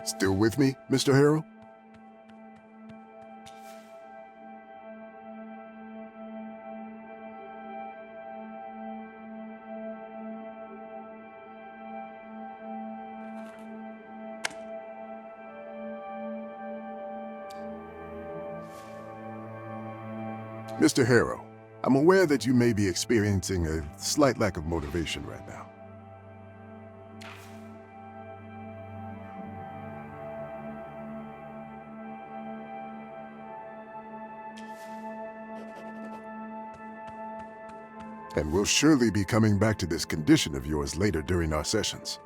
Still with me, Mr. Harrell? Mr. Harrell, I'm aware that you may be experiencing a slight lack of motivation right now. And we'll surely be coming back to this condition of yours later during our sessions.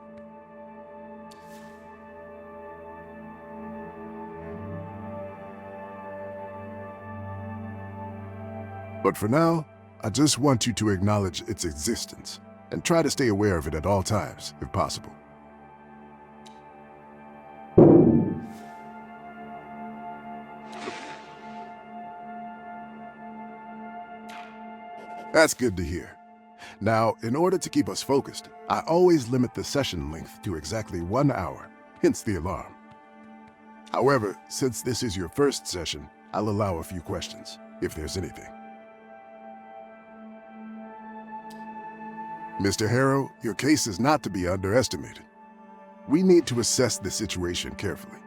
But for now, I just want you to acknowledge its existence and try to stay aware of it at all times, if possible. That's good to hear. Now, in order to keep us focused, I always limit the session length to exactly 1 hour, hence the alarm. However, since this is your first session, I'll allow a few questions, if there's anything. Mr. Harrow, your case is not to be underestimated. We need to assess the situation carefully.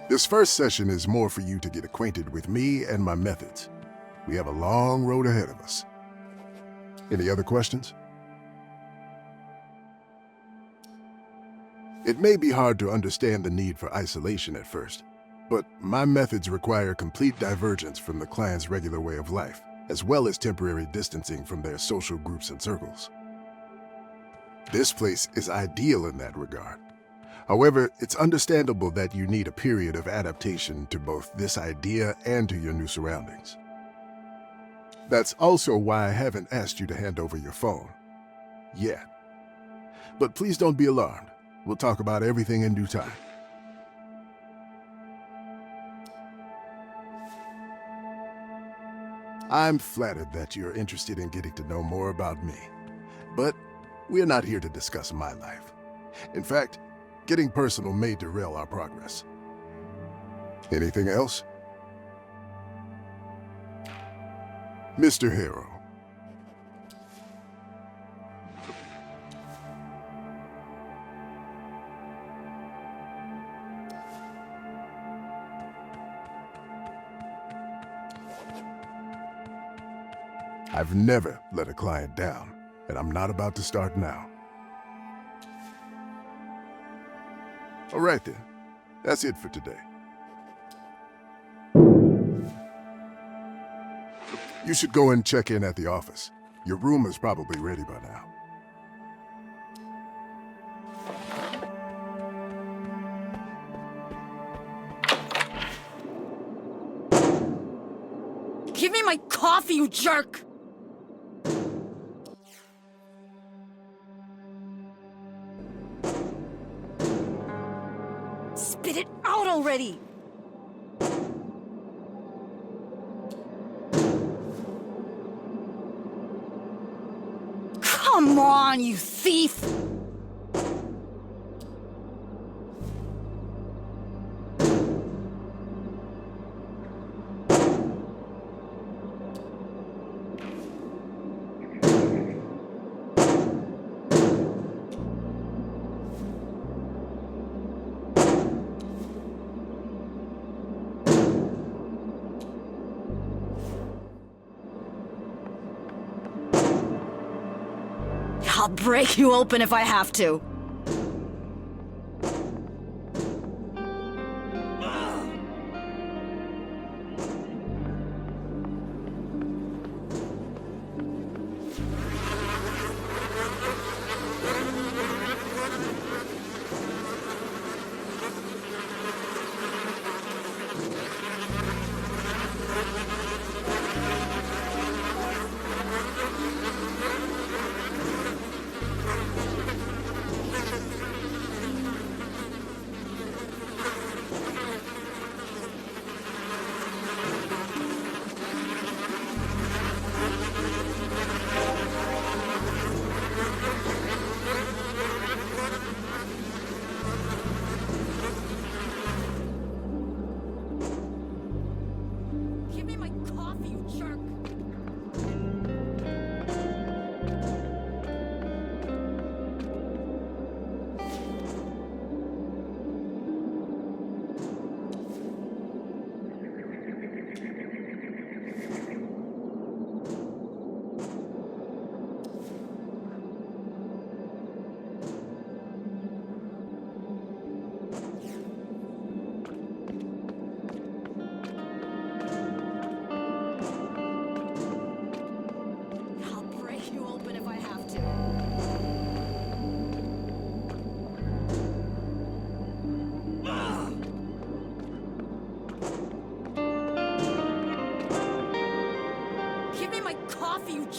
This first session is more for you to get acquainted with me and my methods. We have a long road ahead of us. Any other questions? It may be hard to understand the need for isolation at first, but my methods require complete divergence from the client's regular way of life, as well as temporary distancing from their social groups and circles. This place is ideal in that regard. However, it's understandable that you need a period of adaptation to both this idea and to your new surroundings. That's also why I haven't asked you to hand over your phone. Yet. But please don't be alarmed. We'll talk about everything in due time. I'm flattered that you're interested in getting to know more about me. But we're not here to discuss my life. In fact, getting personal may derail our progress. Anything else? Mr. Harrow. I've never let a client down, and I'm not about to start now. All right then, that's it for today. You should go and check in at the office. Your room is probably ready by now. Give me my coffee, you jerk! Spit it out already! Come on, you thief! I'll break you open if I have to.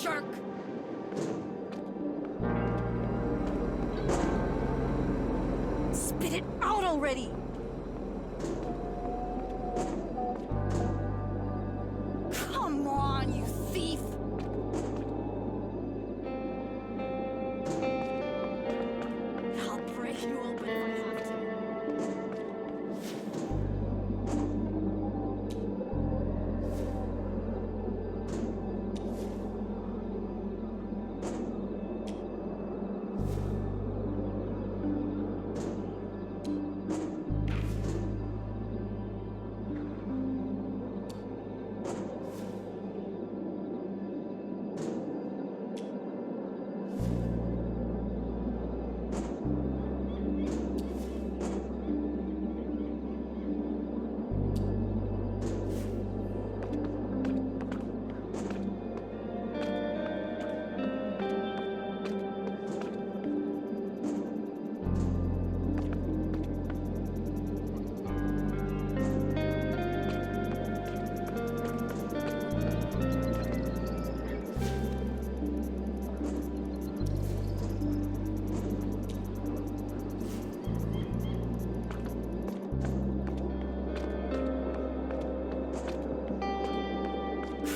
jerk! Spit it out already! Come on, you thief! I'll break you open if I have to.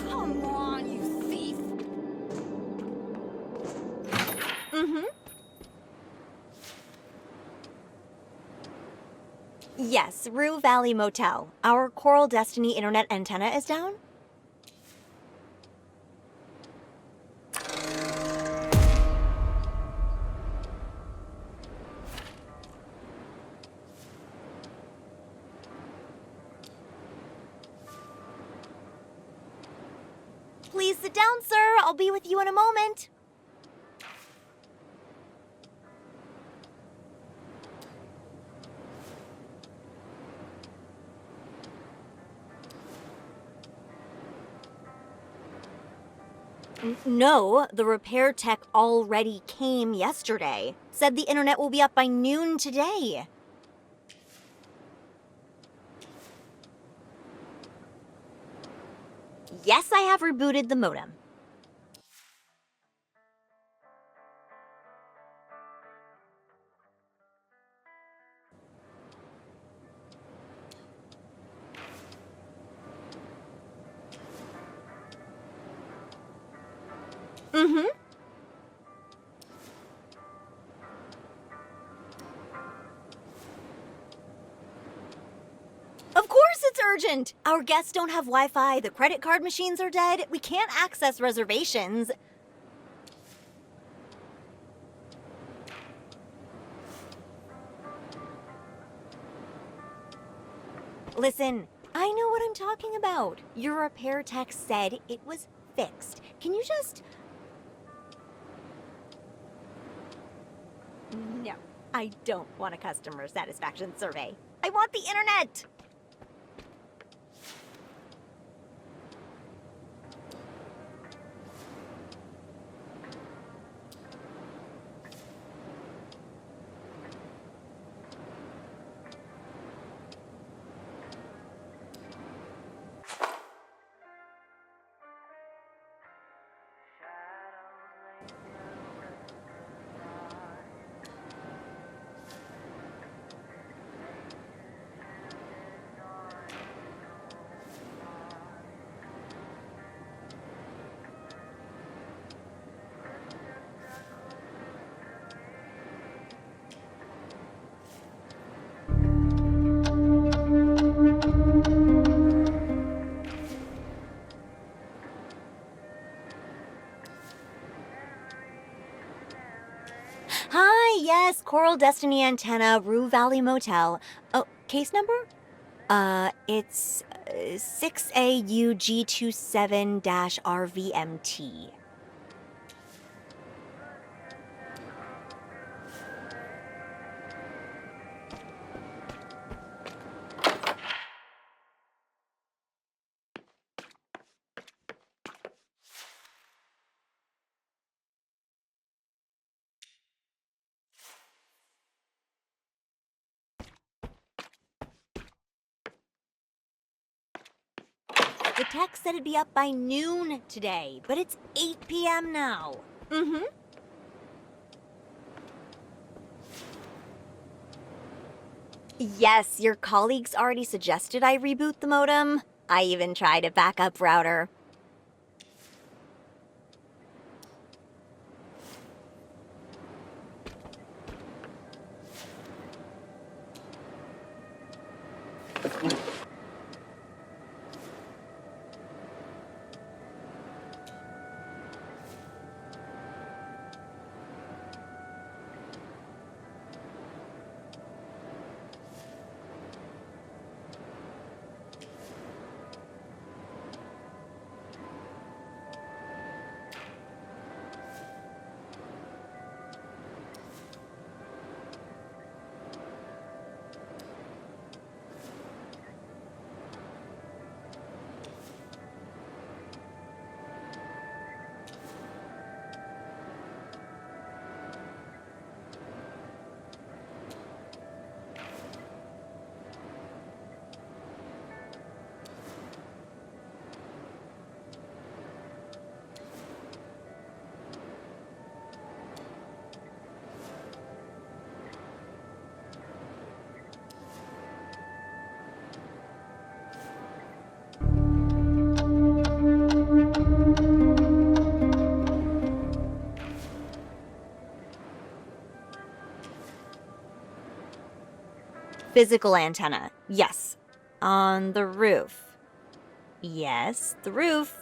Come on, you thief! Yes, Rue Valley Motel. Our Coral Destiny internet antenna is down? Please sit down, sir. I'll be with you in a moment. No, the repair tech already came yesterday. Said the internet will be up by noon today. Yes, I have rebooted the modem. Of course it's urgent! Our guests don't have Wi-Fi, the credit card machines are dead, we can't access reservations. Listen, I know what I'm talking about. Your repair tech said it was fixed. Can you just... No, I don't want a customer satisfaction survey. I want the internet! Hi, yes, Coral Destiny Antenna, Rue Valley Motel. Oh, case number? It's 6AUG27-RVMT. The text said it'd be up by noon today, but it's 8 p.m. now. Mm-hmm. Yes, your colleagues already suggested I reboot the modem. I even tried a backup router. Physical antenna, yes. On the roof. Yes, the roof.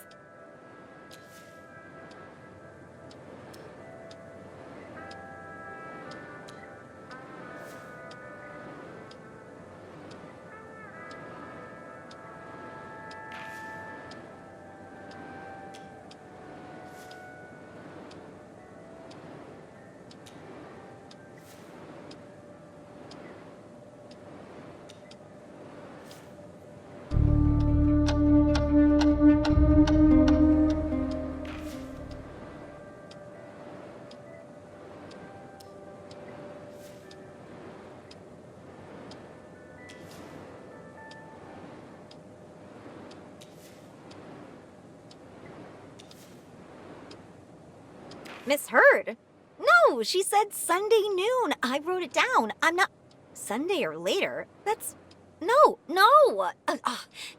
Misheard? No, she said Sunday noon. I wrote it down. I'm not... Sunday or later? That's... No.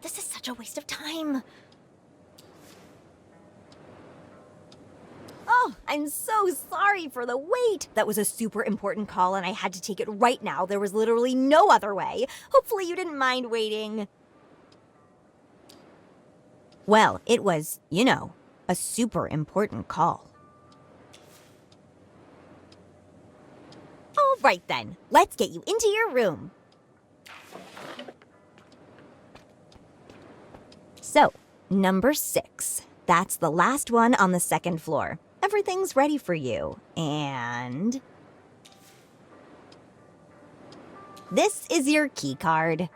This is such a waste of time. Oh, I'm so sorry for the wait. That was a super important call and I had to take it right now. There was literally no other way. Hopefully you didn't mind waiting. Well, it was, a super important call. All right then, let's get you into your room. So, number 6. That's the last one on the second floor. Everything's ready for you. And... this is your key card.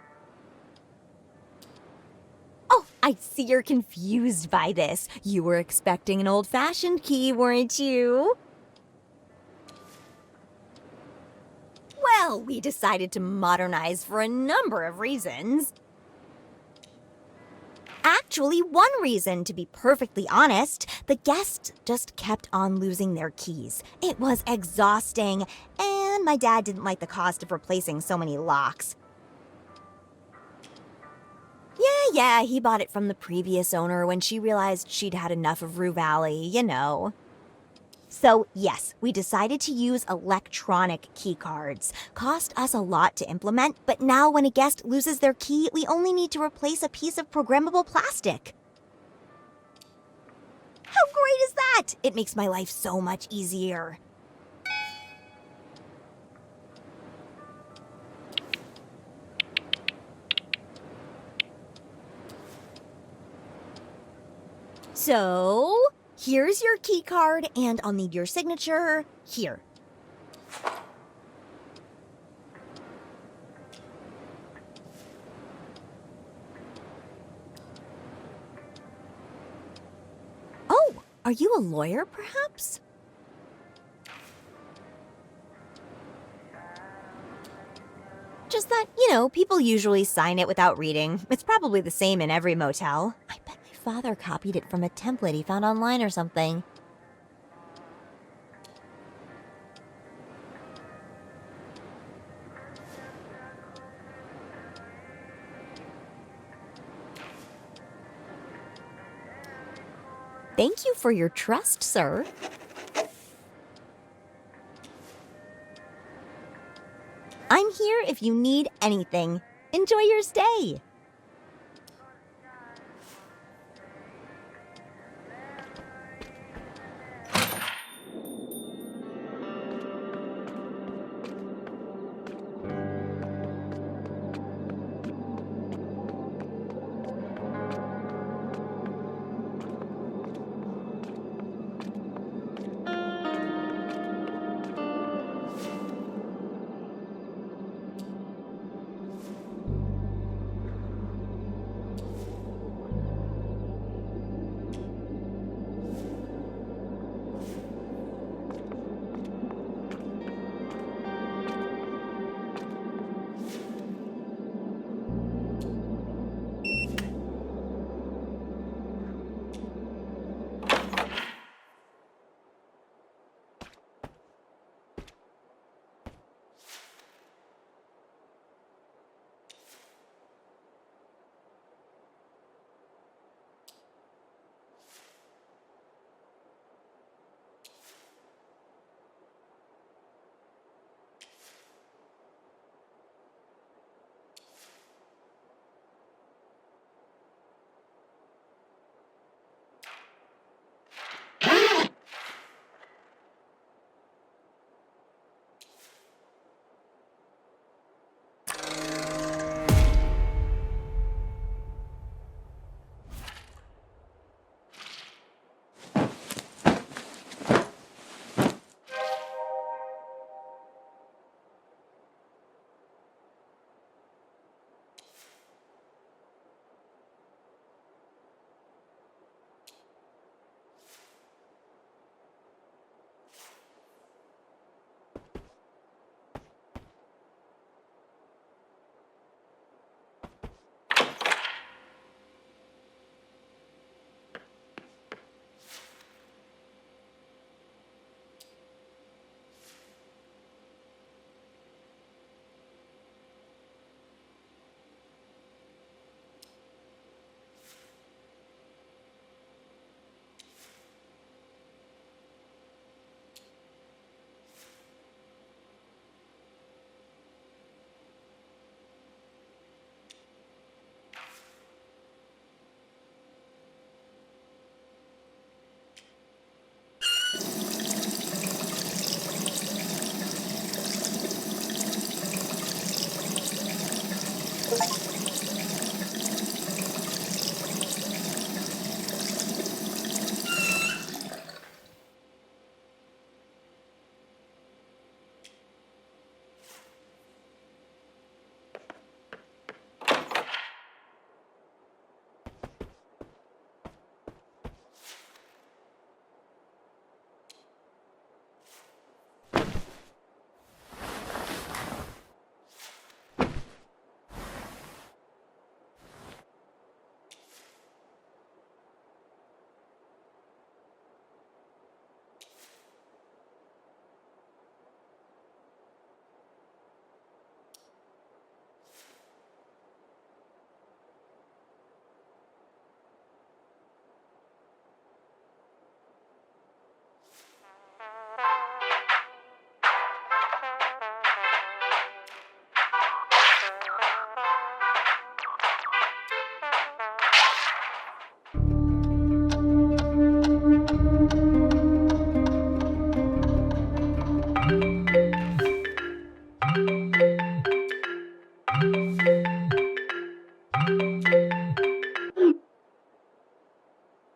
Oh, I see you're confused by this. You were expecting an old-fashioned key, weren't you? Well, we decided to modernize for a number of reasons. Actually, one reason, to be perfectly honest, the guests just kept on losing their keys. It was exhausting, and my dad didn't like the cost of replacing so many locks. Yeah, he bought it from the previous owner when she realized she'd had enough of Rue Valley, So, yes, we decided to use electronic key cards. Cost us a lot to implement, but now when a guest loses their key, we only need to replace a piece of programmable plastic. How great is that? It makes my life so much easier. So, here's your key card, and I'll need your signature here. Oh, are you a lawyer, perhaps? Just that, people usually sign it without reading. It's probably the same in every motel. I bet father copied it from a template he found online or something. Thank you for your trust, sir. I'm here if you need anything. Enjoy your stay.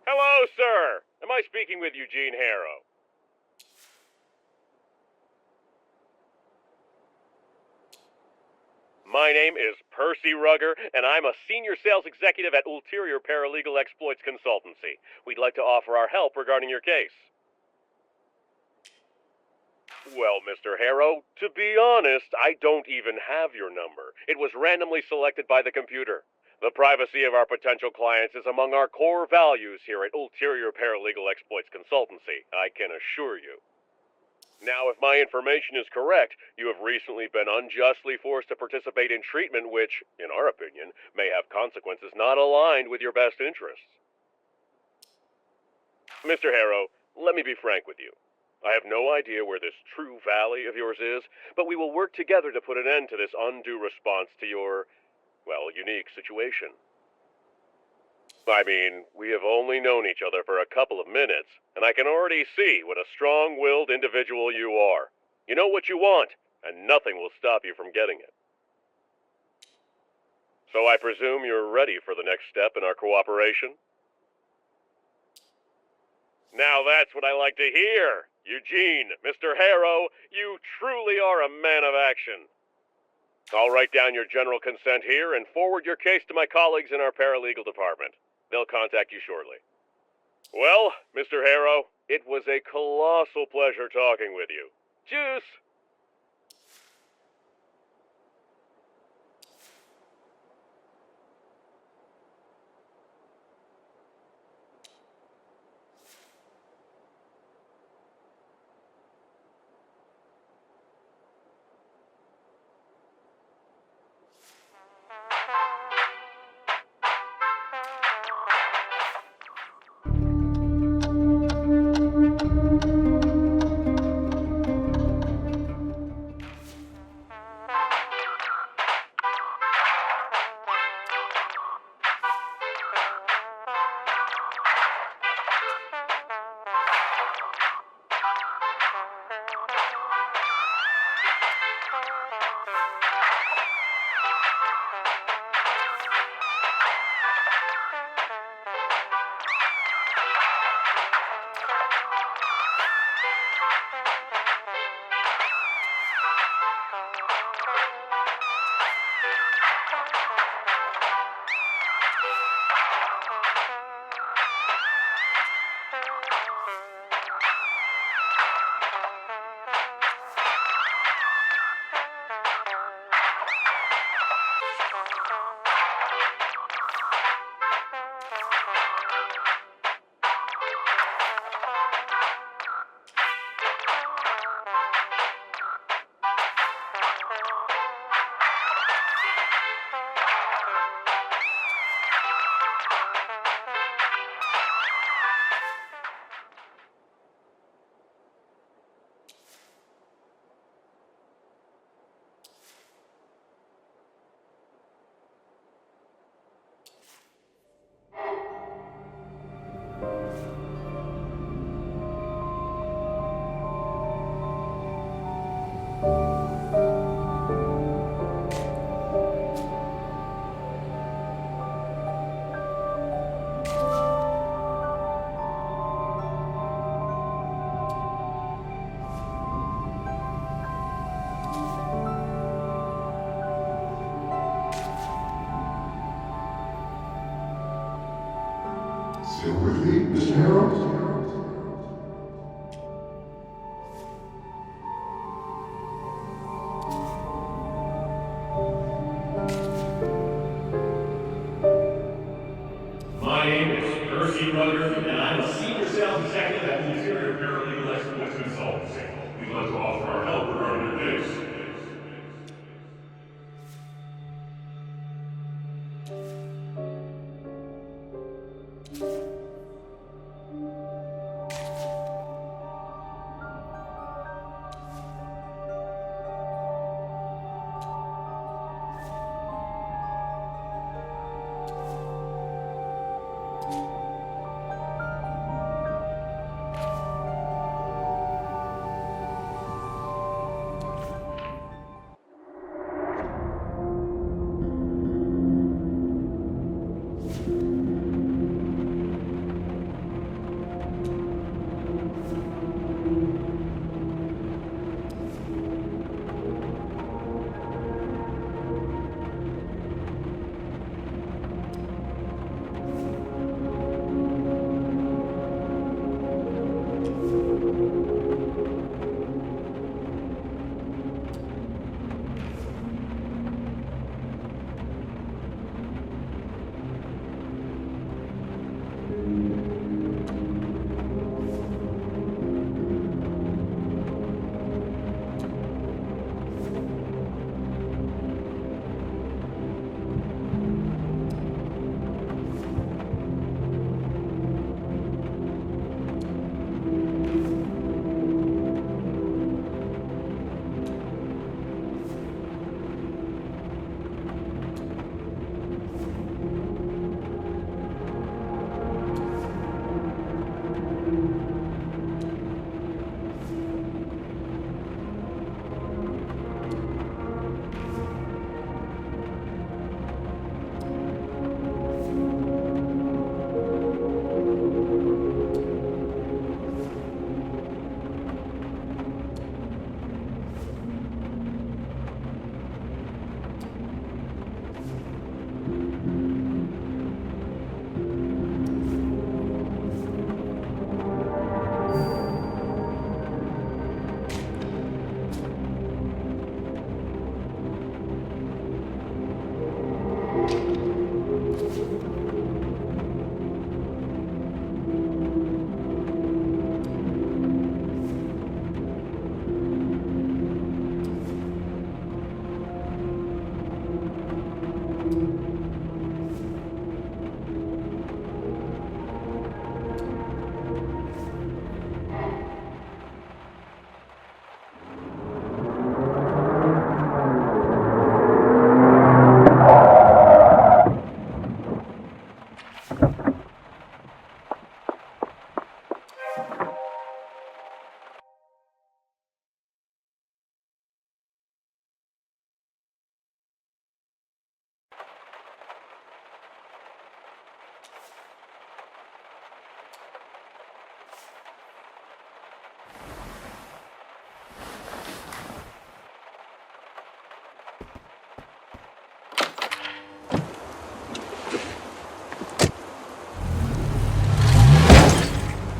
Hello, sir. Am I speaking with Eugene Harrow? My name is Percy Rugger, and I'm a senior sales executive at Ulterior Paralegal Exploits Consultancy. We'd like to offer our help regarding your case. Well, Mr. Harrow, to be honest, I don't even have your number. It was randomly selected by the computer. The privacy of our potential clients is among our core values here at Ulterior Paralegal Exploits Consultancy, I can assure you. Now, if my information is correct, you have recently been unjustly forced to participate in treatment which, in our opinion, may have consequences not aligned with your best interests. Mr. Harrow, let me be frank with you. I have no idea where this Rue Valley of yours is, but we will work together to put an end to this undue response to your, well, unique situation. I mean, we have only known each other for a couple of minutes, and I can already see what a strong-willed individual you are. You know what you want, and nothing will stop you from getting it. So I presume you're ready for the next step in our cooperation? Now that's what I like to hear! Eugene, Mr. Harrow, you truly are a man of action. I'll write down your general consent here and forward your case to my colleagues in our paralegal department. They'll contact you shortly. Well, Mr. Harrow, it was a colossal pleasure talking with you. Tschüss! Still with me, Mr. Harrow? My name is Percy Rugger, and I'm a senior sales executive at Interior Paralegal Exploits Consultancy. We'd like to offer our help regarding your case.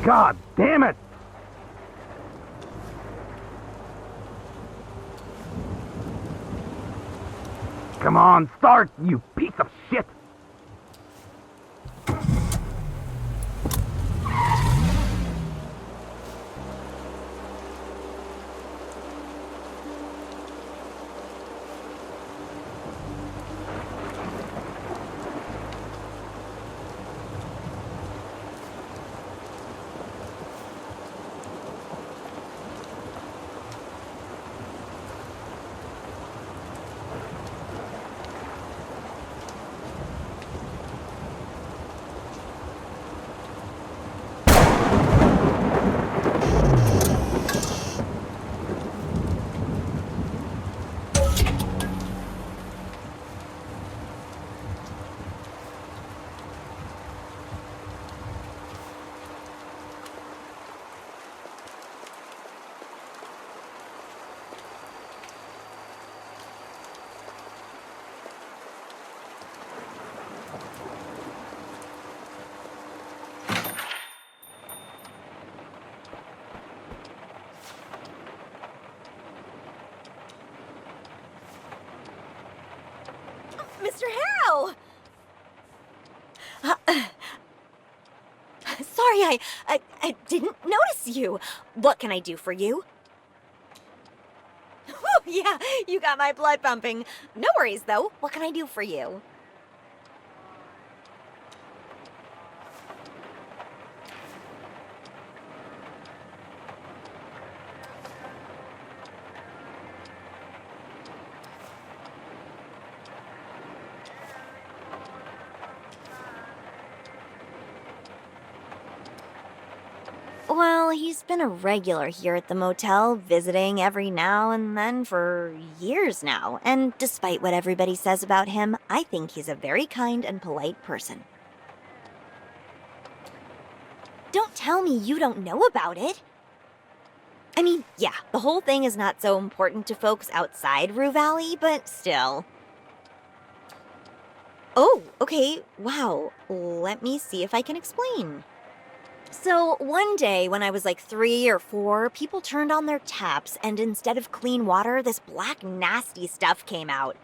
God damn it! Come on, start, you piece of shit! Mr. Harrow! Sorry, I didn't notice you. What can I do for you? Yeah, you got my blood pumping. No worries, though. What can I do for you? Well, he's been a regular here at the motel, visiting every now and then for years now. And despite what everybody says about him, I think he's a very kind and polite person. Don't tell me you don't know about it. I mean, yeah, the whole thing is not so important to folks outside Rue Valley, but still. Oh, okay, wow. Let me see if I can explain. So, one day when I was like 3 or 4, people turned on their taps, and instead of clean water, this black, nasty stuff came out.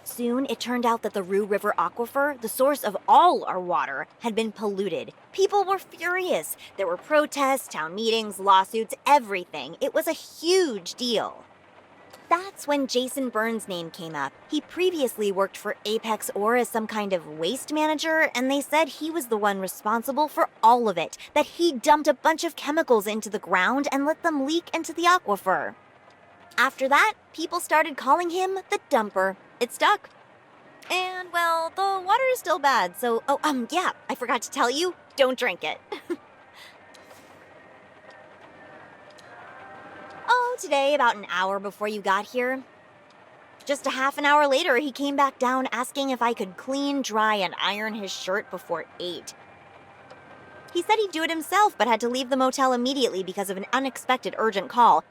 Soon, it turned out that the Rue River aquifer, the source of all our water, had been polluted. People were furious. There were protests, town meetings, lawsuits, everything. It was a huge deal. That's when Jason Burns' name came up. He previously worked for Apex Ore as some kind of waste manager, and they said he was the one responsible for all of it, that he dumped a bunch of chemicals into the ground and let them leak into the aquifer. After that, people started calling him the dumper. It stuck. And, well, the water is still bad, so, yeah, I forgot to tell you, don't drink it. Oh, today, about an hour before you got here. Just a half an hour later, he came back down asking if I could clean, dry, and iron his shirt before 8. He said he'd do it himself, but had to leave the motel immediately because of an unexpected urgent call.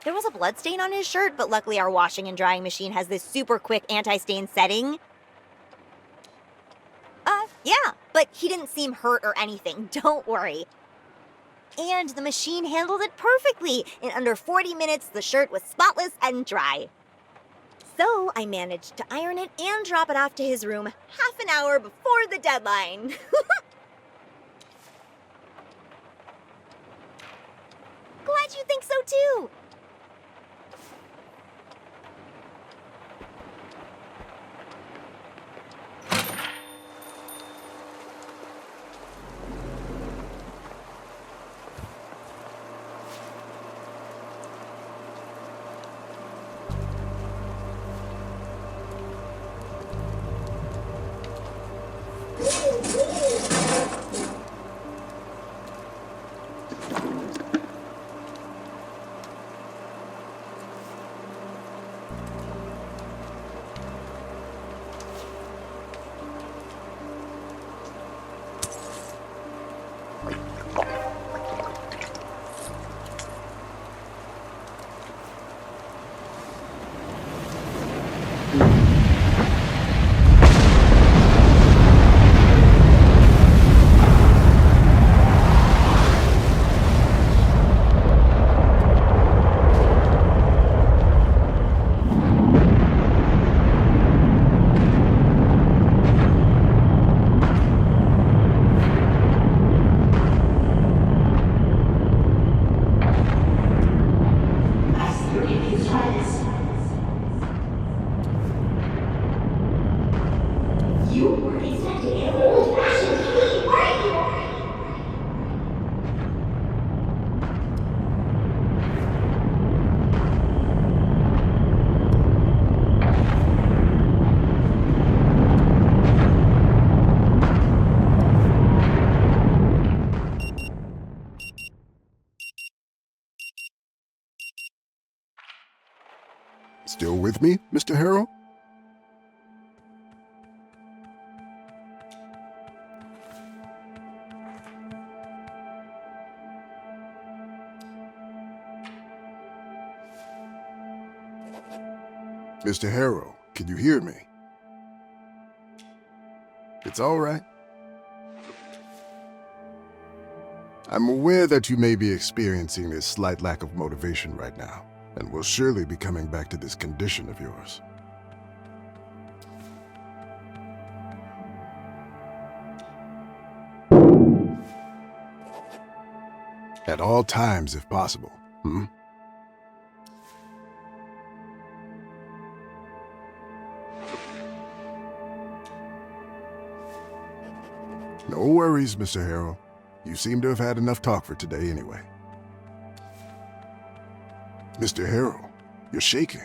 There was a blood stain on his shirt, but luckily our washing and drying machine has this super quick anti-stain setting. Yeah, but he didn't seem hurt or anything, don't worry. And the machine handled it perfectly. In under 40 minutes, the shirt was spotless and dry. So I managed to iron it and drop it off to his room half an hour before the deadline. Glad you think so too. with me, Mr. Harrow? Mr. Harrow, can you hear me? It's all right. I'm aware that you may be experiencing a slight lack of motivation right now, and will surely be coming back to this condition of yours. At all times, if possible. No worries, Mr. Harrow. You seem to have had enough talk for today anyway. Mr. Harrow, you're shaking.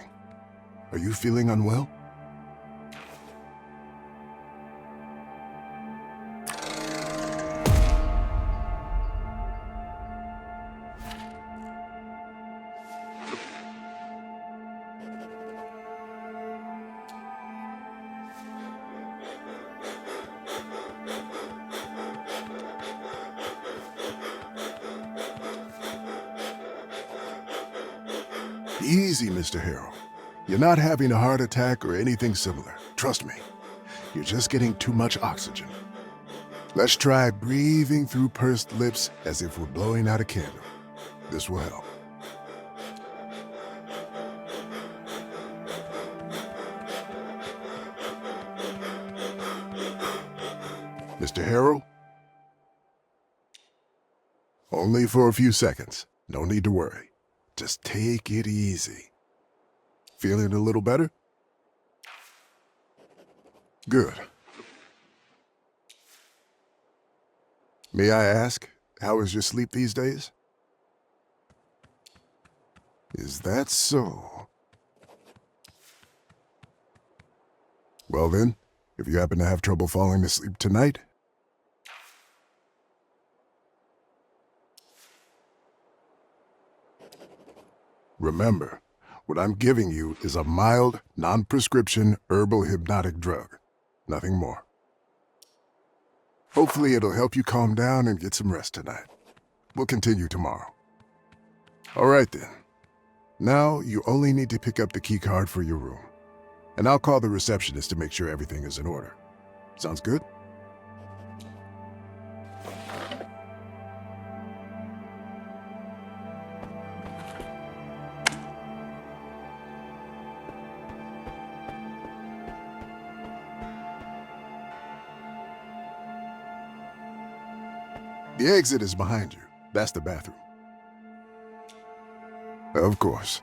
Are you feeling unwell? Easy, Mr. Harrow. You're not having a heart attack or anything similar. Trust me. You're just getting too much oxygen. Let's try breathing through pursed lips as if we're blowing out a candle. This will help. Mr. Harrow? Only for a few seconds. No need to worry. Just take it easy. Feeling a little better? Good. May I ask, how is your sleep these days? Is that so? Well then, if you happen to have trouble falling asleep tonight, remember, what I'm giving you is a mild, non-prescription herbal hypnotic drug. Nothing more. Hopefully it'll help you calm down and get some rest tonight. We'll continue tomorrow. All right then. Now you only need to pick up the key card for your room. And I'll call the receptionist to make sure everything is in order. Sounds good? The exit is behind you. That's the bathroom. Of course.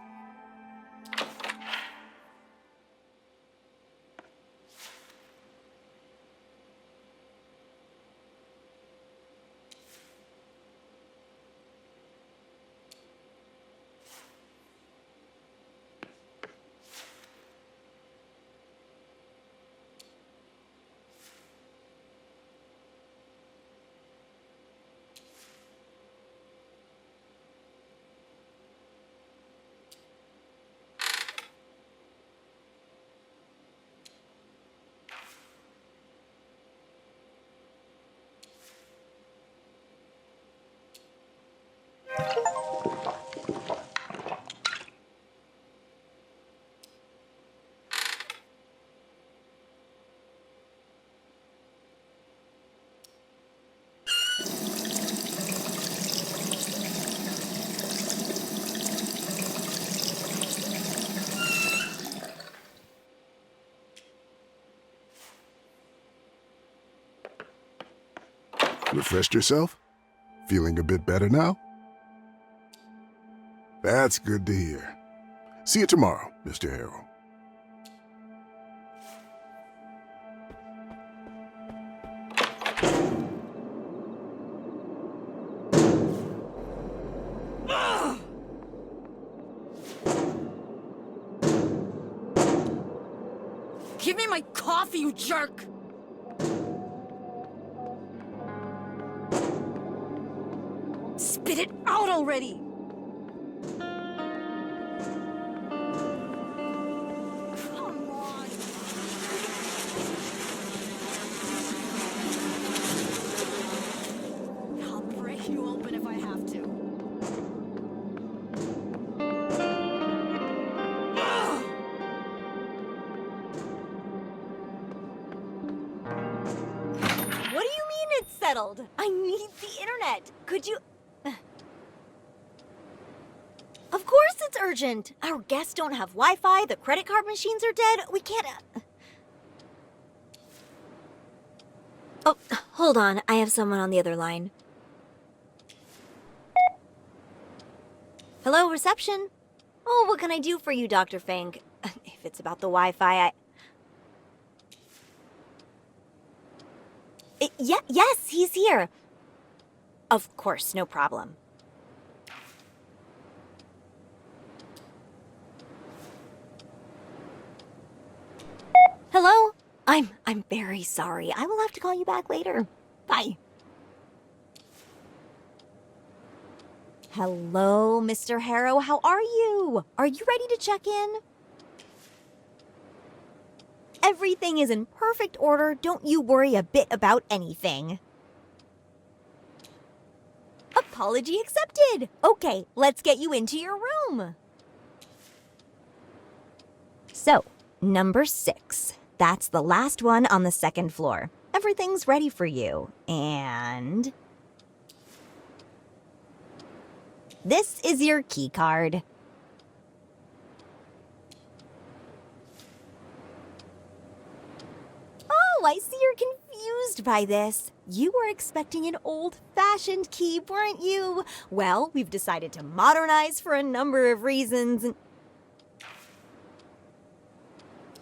Refreshed yourself? Feeling a bit better now? That's good to hear. See you tomorrow, Mr. Harrow. Give me my coffee, you jerk! Spit it out already! settled. I need the internet. Could you... Of course it's urgent. Our guests don't have Wi-Fi, the credit card machines are dead. We can't... Oh, hold on. I have someone on the other line. Hello, reception? Oh, what can I do for you, Dr. Fink? If it's about the Wi-Fi, yes, he's here. Of course, no problem. Hello? I'm very sorry. I will have to call you back later. Bye. Hello, Mr. Harrow. How are you? Are you ready to check in? Everything is in perfect order. Don't you worry a bit about anything. Apology accepted. Okay, let's get you into your room. So, number 6. That's the last one on the second floor. Everything's ready for you. And... this is your key card. Oh, I see you're confused by this. You were expecting an old-fashioned key, weren't you? Well, we've decided to modernize for a number of reasons.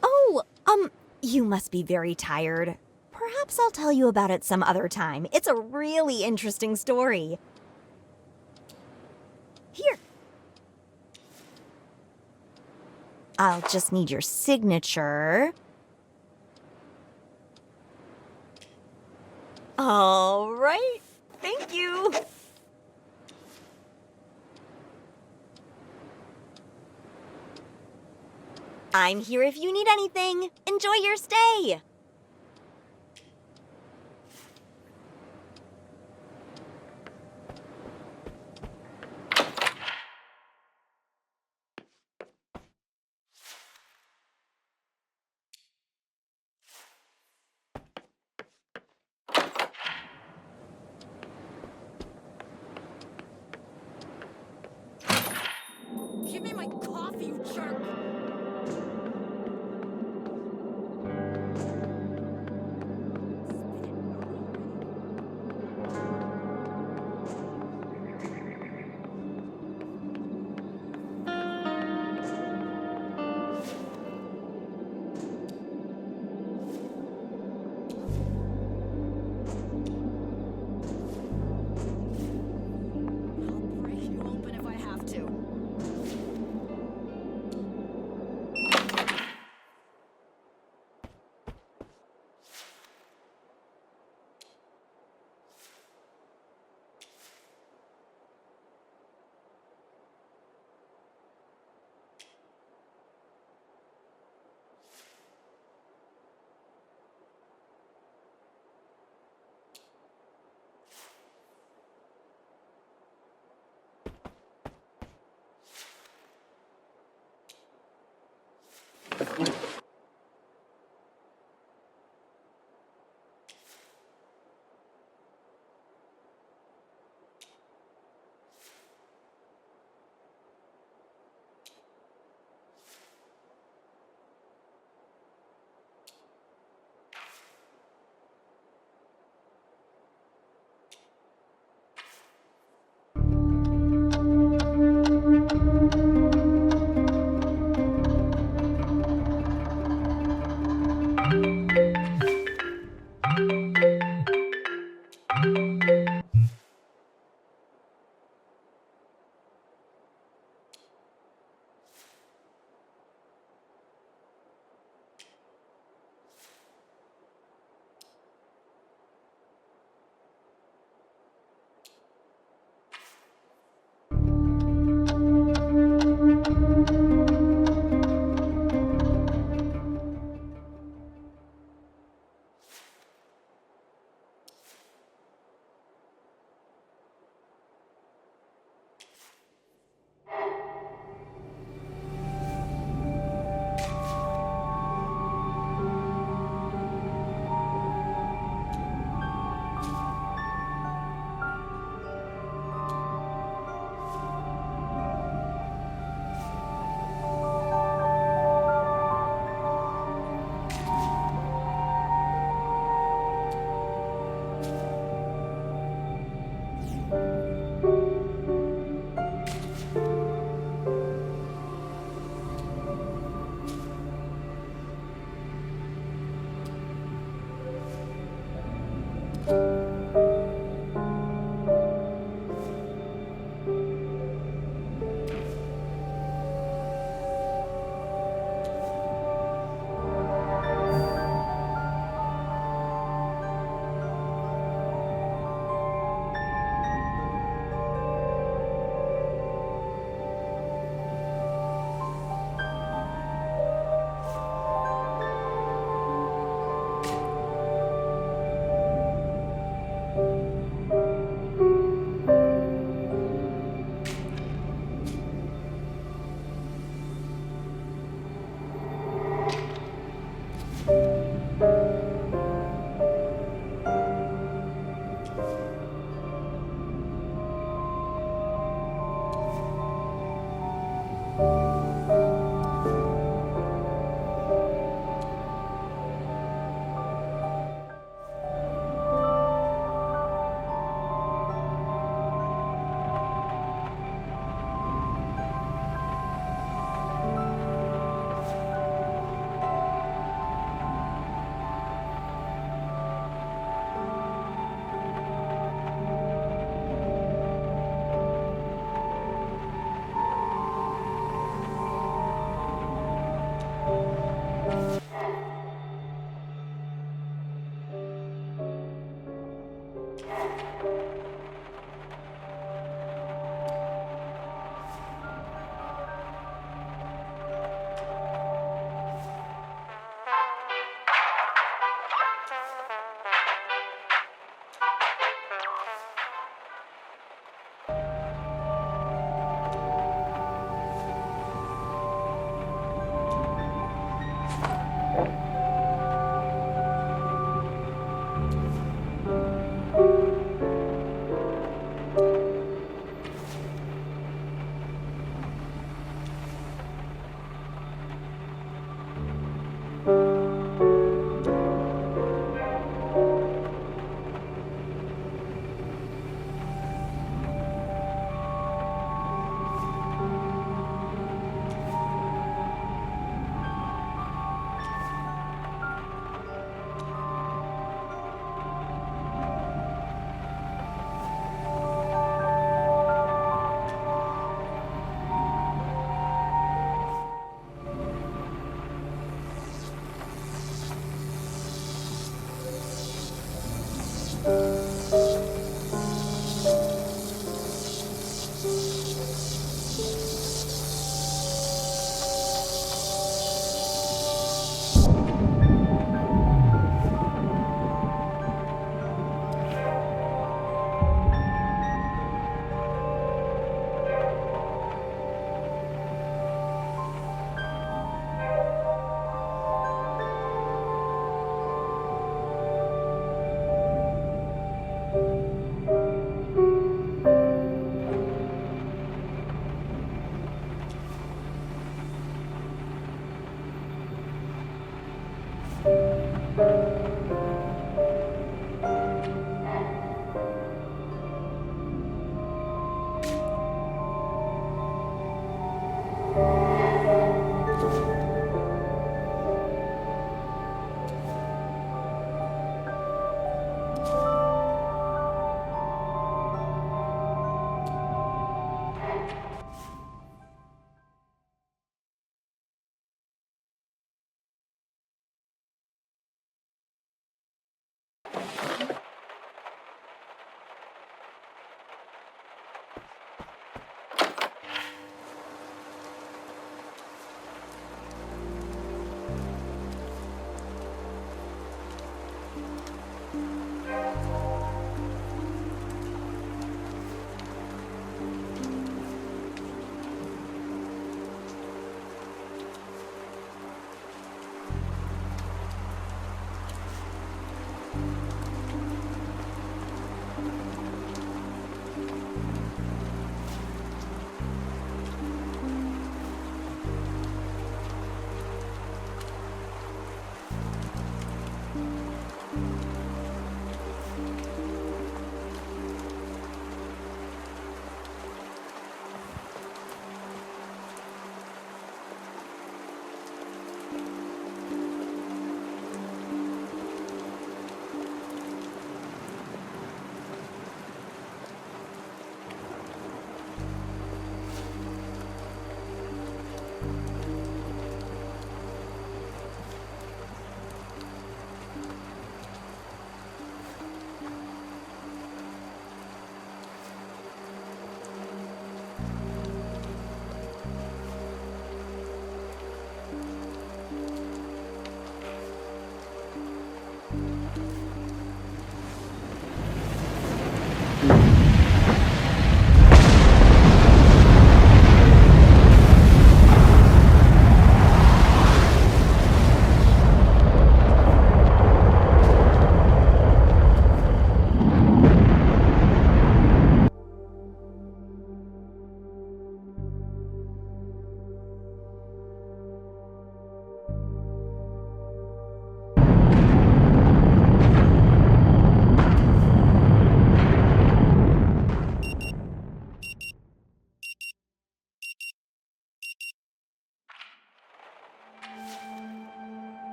Oh, you must be very tired. Perhaps I'll tell you about it some other time. It's a really interesting story. Here. I'll just need your signature. All right. Thank you. I'm here if you need anything. Enjoy your stay. Give me my coffee, you jerk!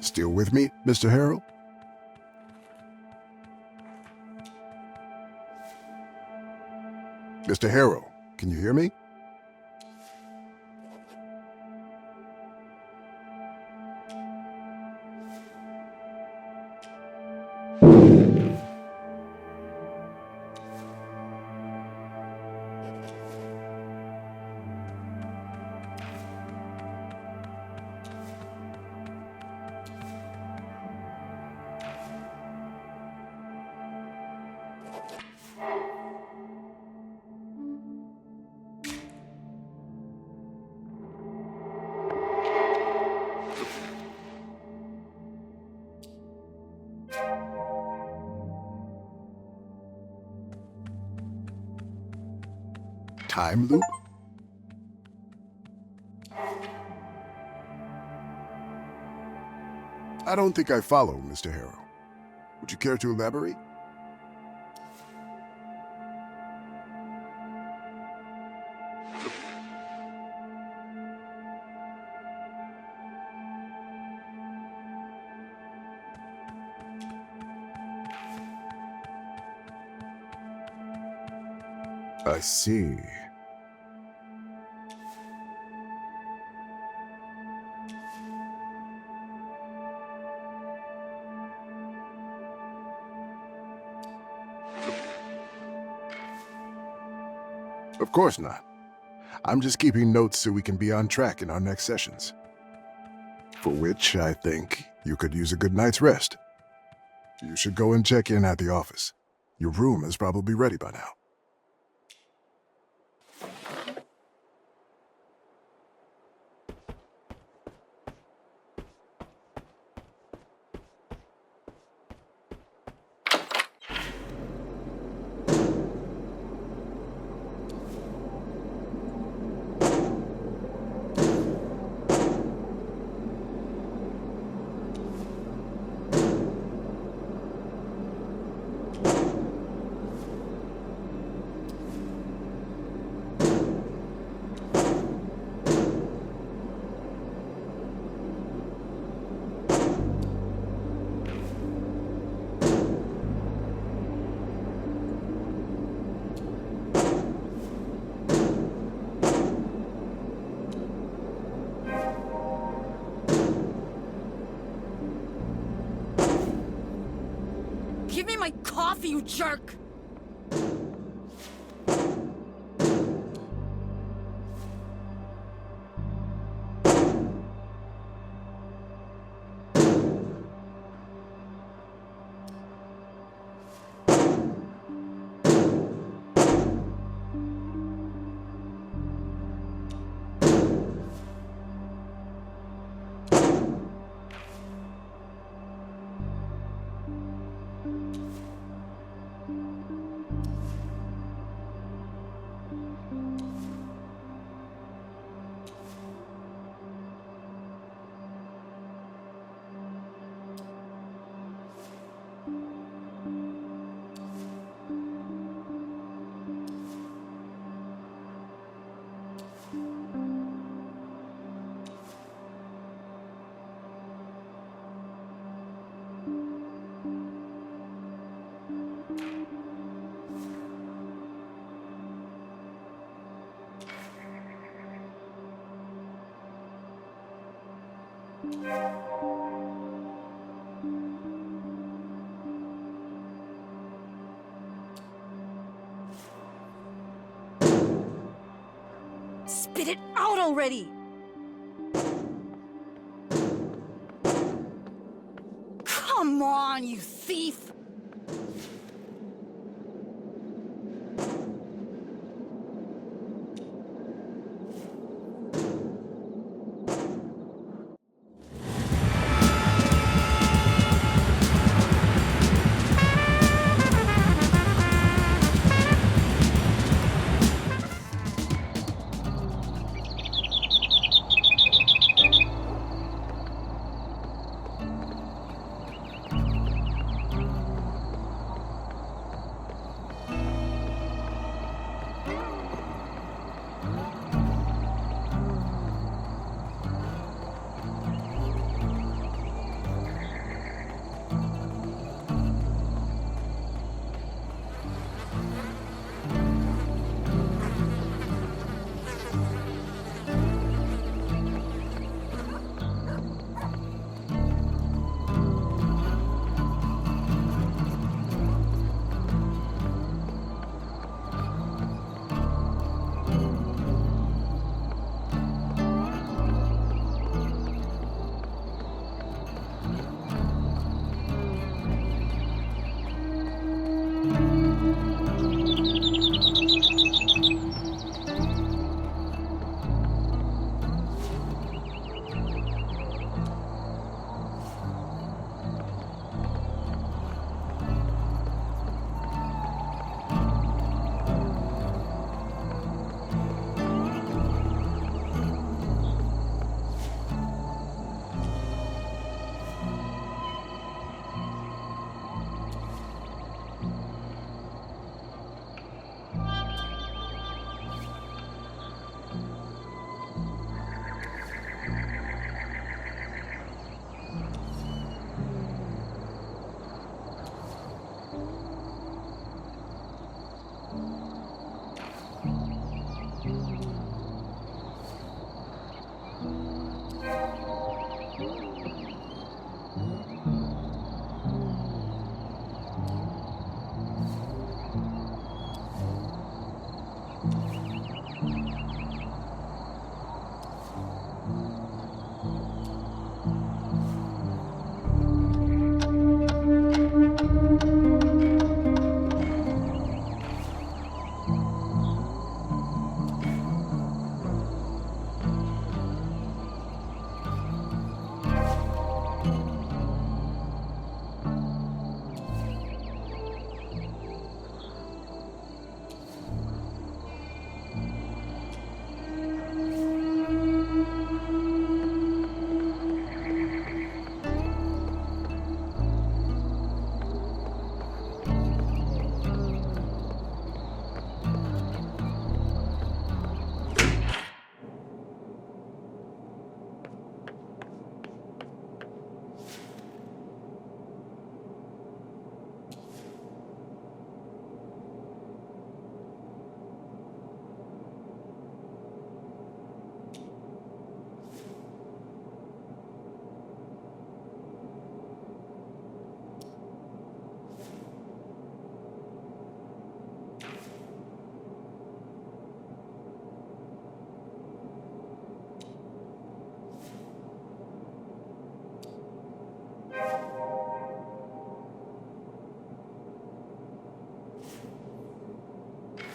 Still with me, Mr. Harrell? Mr. Harrell, can you hear me? Time loop? I don't think I follow, Mr. Harrell. Would you care to elaborate? I see. Of course not. I'm just keeping notes so we can be on track in our next sessions. For which I think you could use a good night's rest. You should go and check in at the office. Your room is probably ready by now. Give me my coffee, you jerk! Spit it out already! Come on, you thief!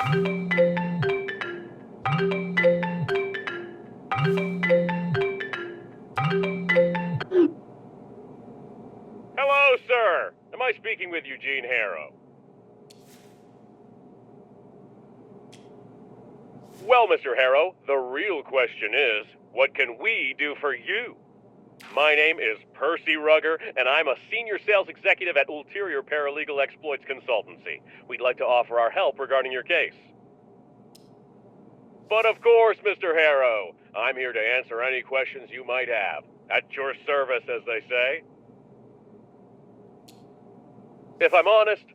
Hello, sir. Am I speaking with Eugene Harrow? Well, Mr. Harrow, the real question is, what can we do for you? My name is Percy Rugger, and I'm a senior sales executive at Ulterior Paralegal Exploits Consultancy. We'd like to offer our help regarding your case. But of course, Mr. Harrow, I'm here to answer any questions you might have. At your service, as they say. If I'm honest,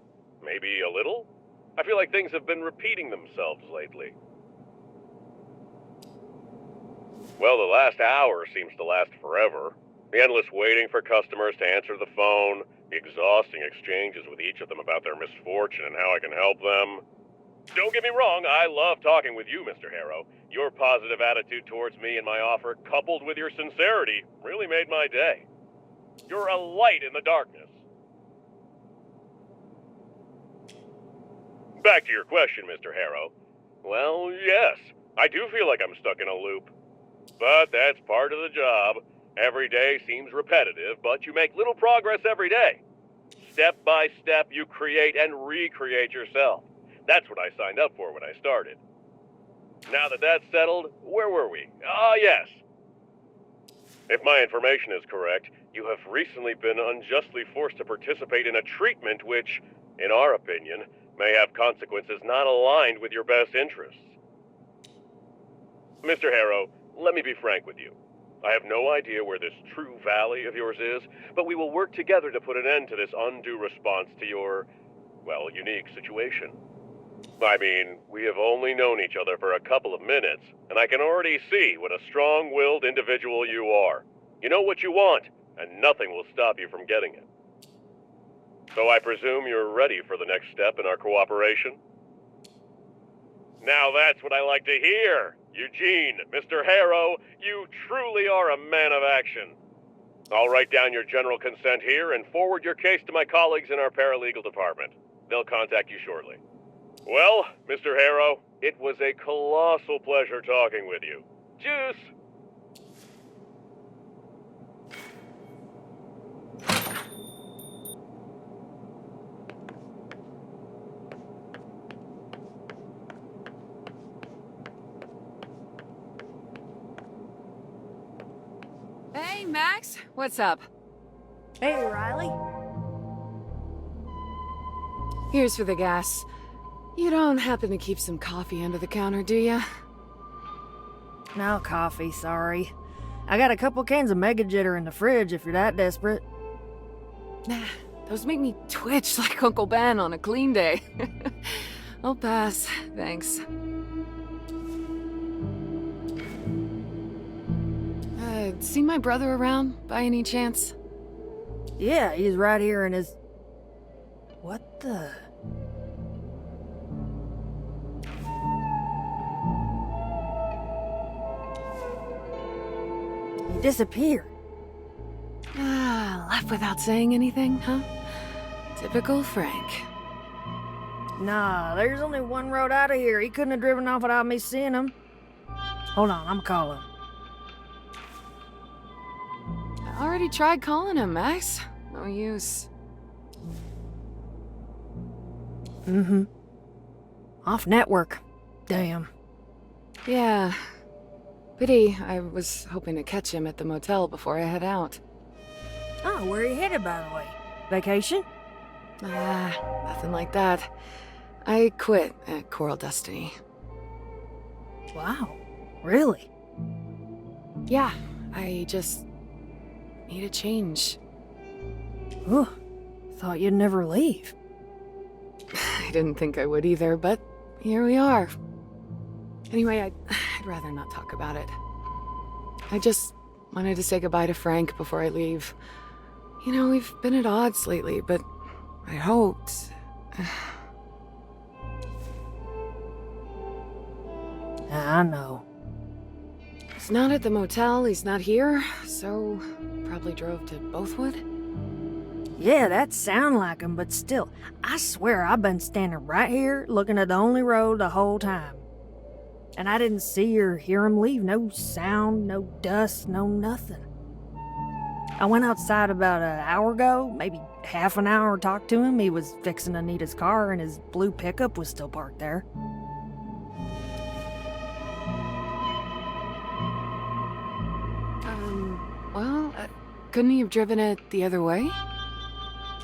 maybe a little. I feel like things have been repeating themselves lately. Well, the last hour seems to last forever. The endless waiting for customers to answer the phone, the exhausting exchanges with each of them about their misfortune and how I can help them. Don't get me wrong, I love talking with you, Mr. Harrow. Your positive attitude towards me and my offer, coupled with your sincerity, really made my day. You're a light in the darkness. Back to your question, Mr. Harrow. Well, yes, I do feel like I'm stuck in a loop. But that's part of the job. Every day seems repetitive, but you make little progress every day. Step by step, you create and recreate yourself. That's what I signed up for when I started. Now that that's settled, where were we? Yes. If my information is correct, you have recently been unjustly forced to participate in a treatment which, in our opinion, may have consequences not aligned with your best interests. Mr. Harrow, let me be frank with you. I have no idea where this Rue Valley of yours is, but we will work together to put an end to this undue response to your, well, unique situation. I mean, we have only known each other for a couple of minutes, and I can already see what a strong-willed individual you are. You know what you want, and nothing will stop you from getting it. So I presume you're ready for the next step in our cooperation? Now that's what I like to hear. Eugene, Mr. Harrow, you truly are a man of action. I'll write down your general consent here and forward your case to my colleagues in our paralegal department. They'll contact you shortly. Well, Mr. Harrow, it was a colossal pleasure talking with you. Juice! Hey, Max, what's up? Hey, Riley. Here's for the gas. You don't happen to keep some coffee under the counter, do ya? No coffee, sorry. I got a couple cans of Mega Jitter in the fridge if you're that desperate. Nah, those make me twitch like Uncle Ben on a clean day. I'll pass, thanks. See my brother around, by any chance? Yeah, he's right here in his... What the... He disappeared. Left without saying anything, huh? Typical Frank. Nah, there's only one road out of here. He couldn't have driven off without me seeing him. Hold on, I'm calling. I already tried calling him, Max. No use. Mm-hmm. Off network. Damn. Yeah. Pity. I was hoping to catch him at the motel before I head out. Oh, where are you headed, by the way? Vacation? Nothing like that. I quit at Coral Destiny. Wow. Really? Yeah, I just need a change. Ooh, thought you'd never leave. I didn't think I would either, but here we are. Anyway, I'd rather not talk about it. I just wanted to say goodbye to Frank before I leave. You know, we've been at odds lately, but I hoped... I know. He's not at the motel, he's not here, so probably drove to Bothwood? Yeah, that sound like him, but still, I swear I've been standing right here looking at the only road the whole time. And I didn't see or hear him leave. No sound, no dust, no nothing. I went outside about an hour ago, maybe half an hour, talked to him. He was fixing to need his car and his blue pickup was still parked there. Couldn't he have driven it the other way?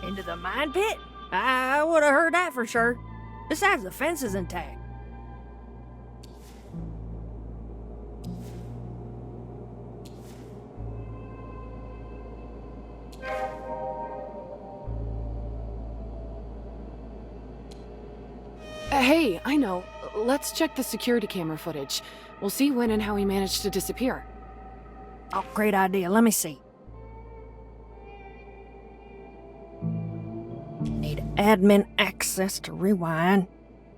Into the mine pit? I would have heard that for sure. Besides, the fence is intact. Hey, I know. Let's check the security camera footage. We'll see when and how he managed to disappear. Oh, great idea. Let me see. Need admin access to rewind.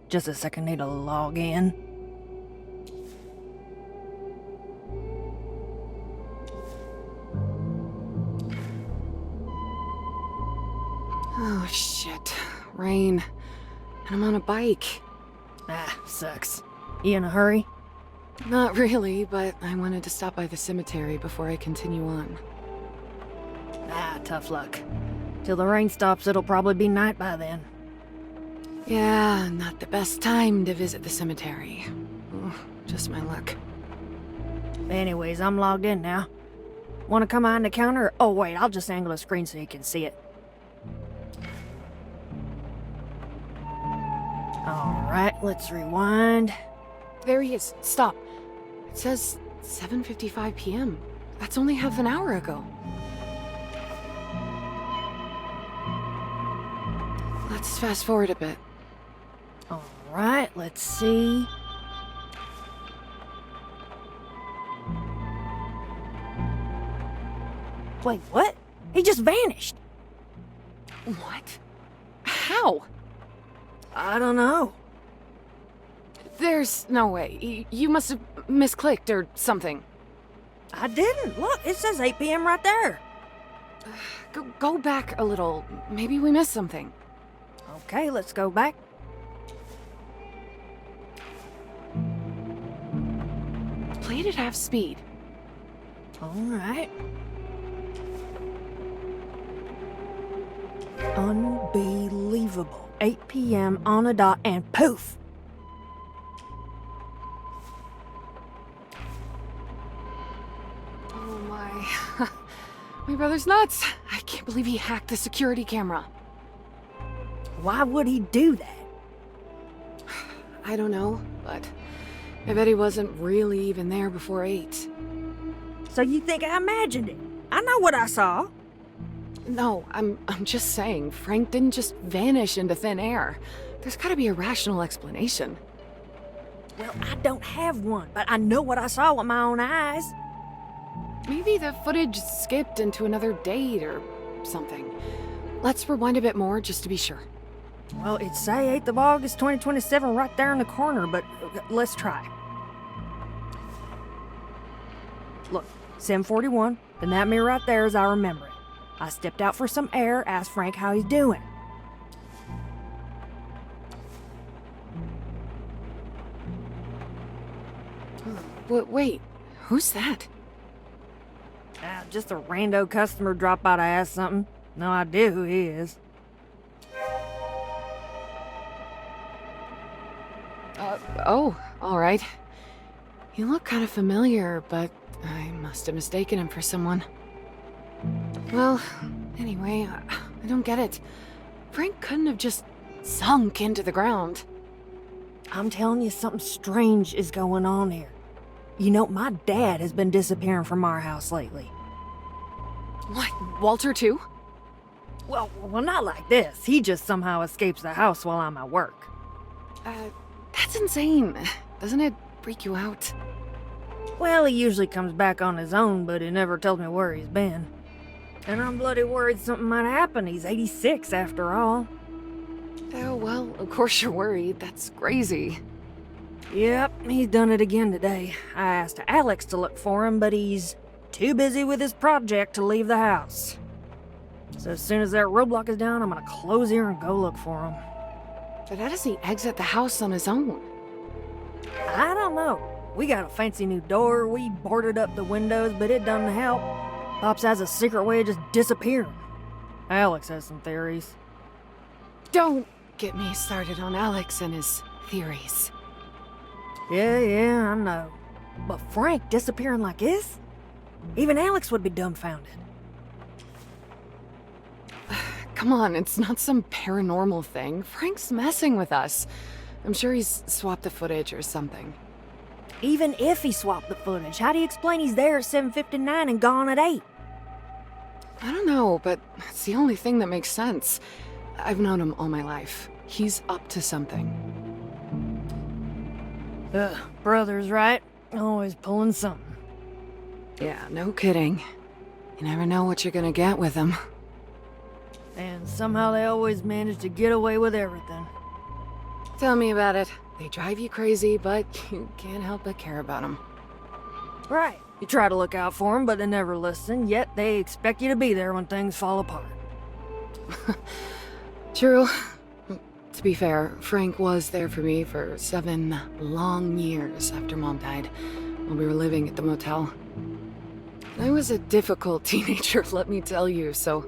Just a second, need to log in. Oh, shit. Rain. And I'm on a bike. Ah, sucks. You in a hurry? Not really, but I wanted to stop by the cemetery before I continue on. Ah, tough luck. Till the rain stops, it'll probably be night by then. Yeah, not the best time to visit the cemetery. Oh, just my luck. Anyways, I'm logged in now. Want to come behind the counter? Oh, wait, I'll just angle the screen so you can see it. Alright, let's rewind. There he is. Stop. It says 7:55 p.m. That's only half an hour ago. Let's fast forward a bit. Alright, let's see. Wait, what? He just vanished. What? How? I don't know. There's no way. You must have misclicked or something. I didn't. Look, it says 8 p.m. right there. Go back a little. Maybe we missed something. Okay, let's go back. Play it at half speed. Alright. Unbelievable. 8 p.m. on a dot and poof! Oh my. My brother's nuts. I can't believe he hacked the security camera. Why would he do that? I don't know, but I bet he wasn't really even there before 8. So you think I imagined it? I know what I saw. No, I'm just saying, Frank didn't just vanish into thin air. There's gotta be a rational explanation. Well, I don't have one, but I know what I saw with my own eyes. Maybe the footage skipped into another date or something. Let's rewind a bit more just to be sure. Well, it'd say 8th of August, 2027 right there in the corner, but let's try. Look, 7:41, and that mirror right there as I remember it. I stepped out for some air, asked Frank how he's doing. Wait, who's that? Just a rando customer dropped by to ask something. No idea who he is. Oh, all right. You look kind of familiar, but I must have mistaken him for someone. Well, anyway, I don't get it. Frank couldn't have just sunk into the ground. I'm telling you, something strange is going on here. You know, my dad has been disappearing from our house lately. What, Walter too? Well, not like this. He just somehow escapes the house while I'm at work. That's insane. Doesn't it freak you out? Well, he usually comes back on his own, but he never tells me where he's been. And I'm bloody worried something might happen. He's 86 after all. Oh, well, of course you're worried. That's crazy. Yep, he's done it again today. I asked Alex to look for him, but he's too busy with his project to leave the house. So as soon as that roadblock is down, I'm gonna close here and go look for him. But how does he exit the house on his own? I don't know. We got a fancy new door, we boarded up the windows, but it doesn't help. Pops has a secret way of just disappearing. Alex has some theories. Don't get me started on Alex and his theories. Yeah, I know. But Frank disappearing like this? Even Alex would be dumbfounded. Come on, it's not some paranormal thing. Frank's messing with us. I'm sure he's swapped the footage or something. Even if he swapped the footage, how do you explain he's there at 7:59 and gone at 8? I don't know, but it's the only thing that makes sense. I've known him all my life. He's up to something. Brothers, right? Always pulling something. Yeah, no kidding. You never know what you're gonna get with him. And somehow they always manage to get away with everything. Tell me about it. They drive you crazy, but you can't help but care about them. Right. You try to look out for them, but they never listen, yet they expect you to be there when things fall apart. True. To be fair, Frank was there for me for 7 long years after Mom died, when we were living at the motel. I was a difficult teenager, let me tell you, so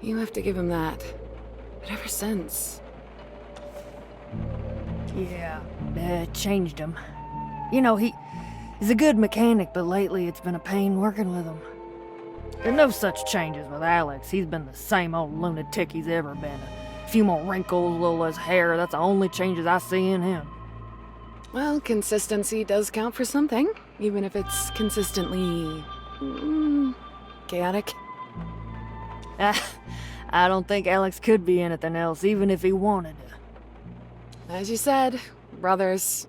you have to give him that. But ever since... Yeah, it changed him. You know, he's a good mechanic, but lately it's been a pain working with him. There's no such changes with Alex. He's been the same old lunatic he's ever been. A few more wrinkles, a little less hair, that's the only changes I see in him. Well, consistency does count for something, even if it's consistently... chaotic. I don't think Alex could be anything else, even if he wanted to. As you said, brothers.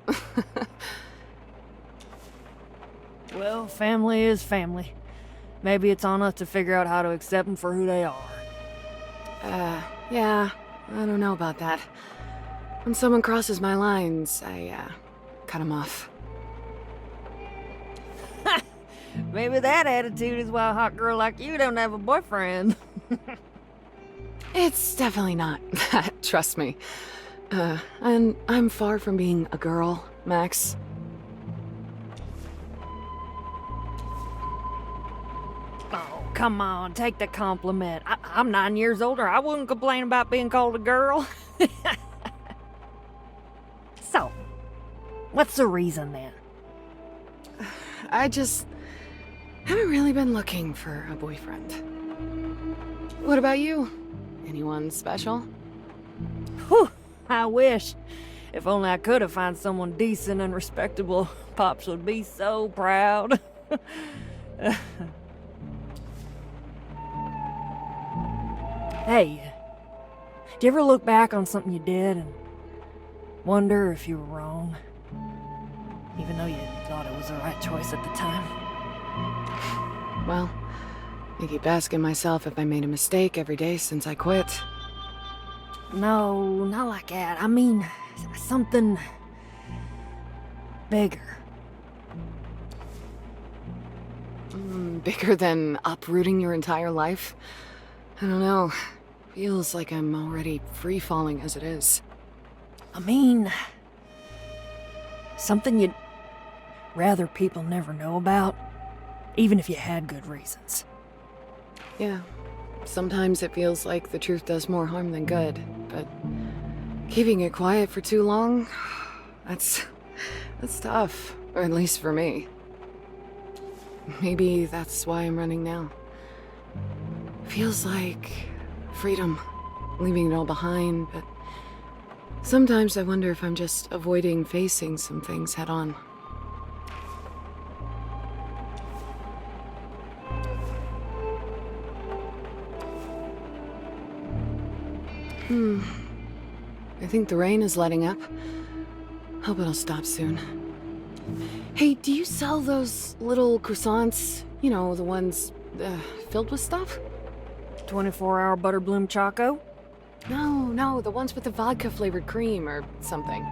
Well, family is family. Maybe it's on us to figure out how to accept them for who they are. Yeah, I don't know about that. When someone crosses my lines, I, cut them off. Maybe that attitude is why a hot girl like you don't have a boyfriend. It's definitely not that, trust me. And I'm far from being a girl, Max. Oh, come on, take the compliment. I'm 9 years older. I wouldn't complain about being called a girl. So, what's the reason then? I just haven't really been looking for a boyfriend. What about you? Anyone special? Whew, I wish. If only I could have found someone decent and respectable. Pops would be so proud. Hey, do you ever look back on something you did and wonder if you were wrong? Even though you thought it was the right choice at the time? Well, I keep asking myself if I made a mistake every day since I quit. No, not like that. I mean, something bigger. Bigger than uprooting your entire life? I don't know. Feels like I'm already free-falling as it is. I mean, something you'd rather people never know about, even if you had good reasons. Yeah, sometimes it feels like the truth does more harm than good, but keeping it quiet for too long, that's tough, or at least for me. Maybe that's why I'm running now. Feels like freedom, leaving it all behind, but sometimes I wonder if I'm just avoiding facing some things head on. I think the rain is letting up. Hope it'll stop soon. Hey, do you sell those little croissants? You know, the ones filled with stuff? 24-hour butterbloom choco? No, the ones with the vodka-flavored cream or something.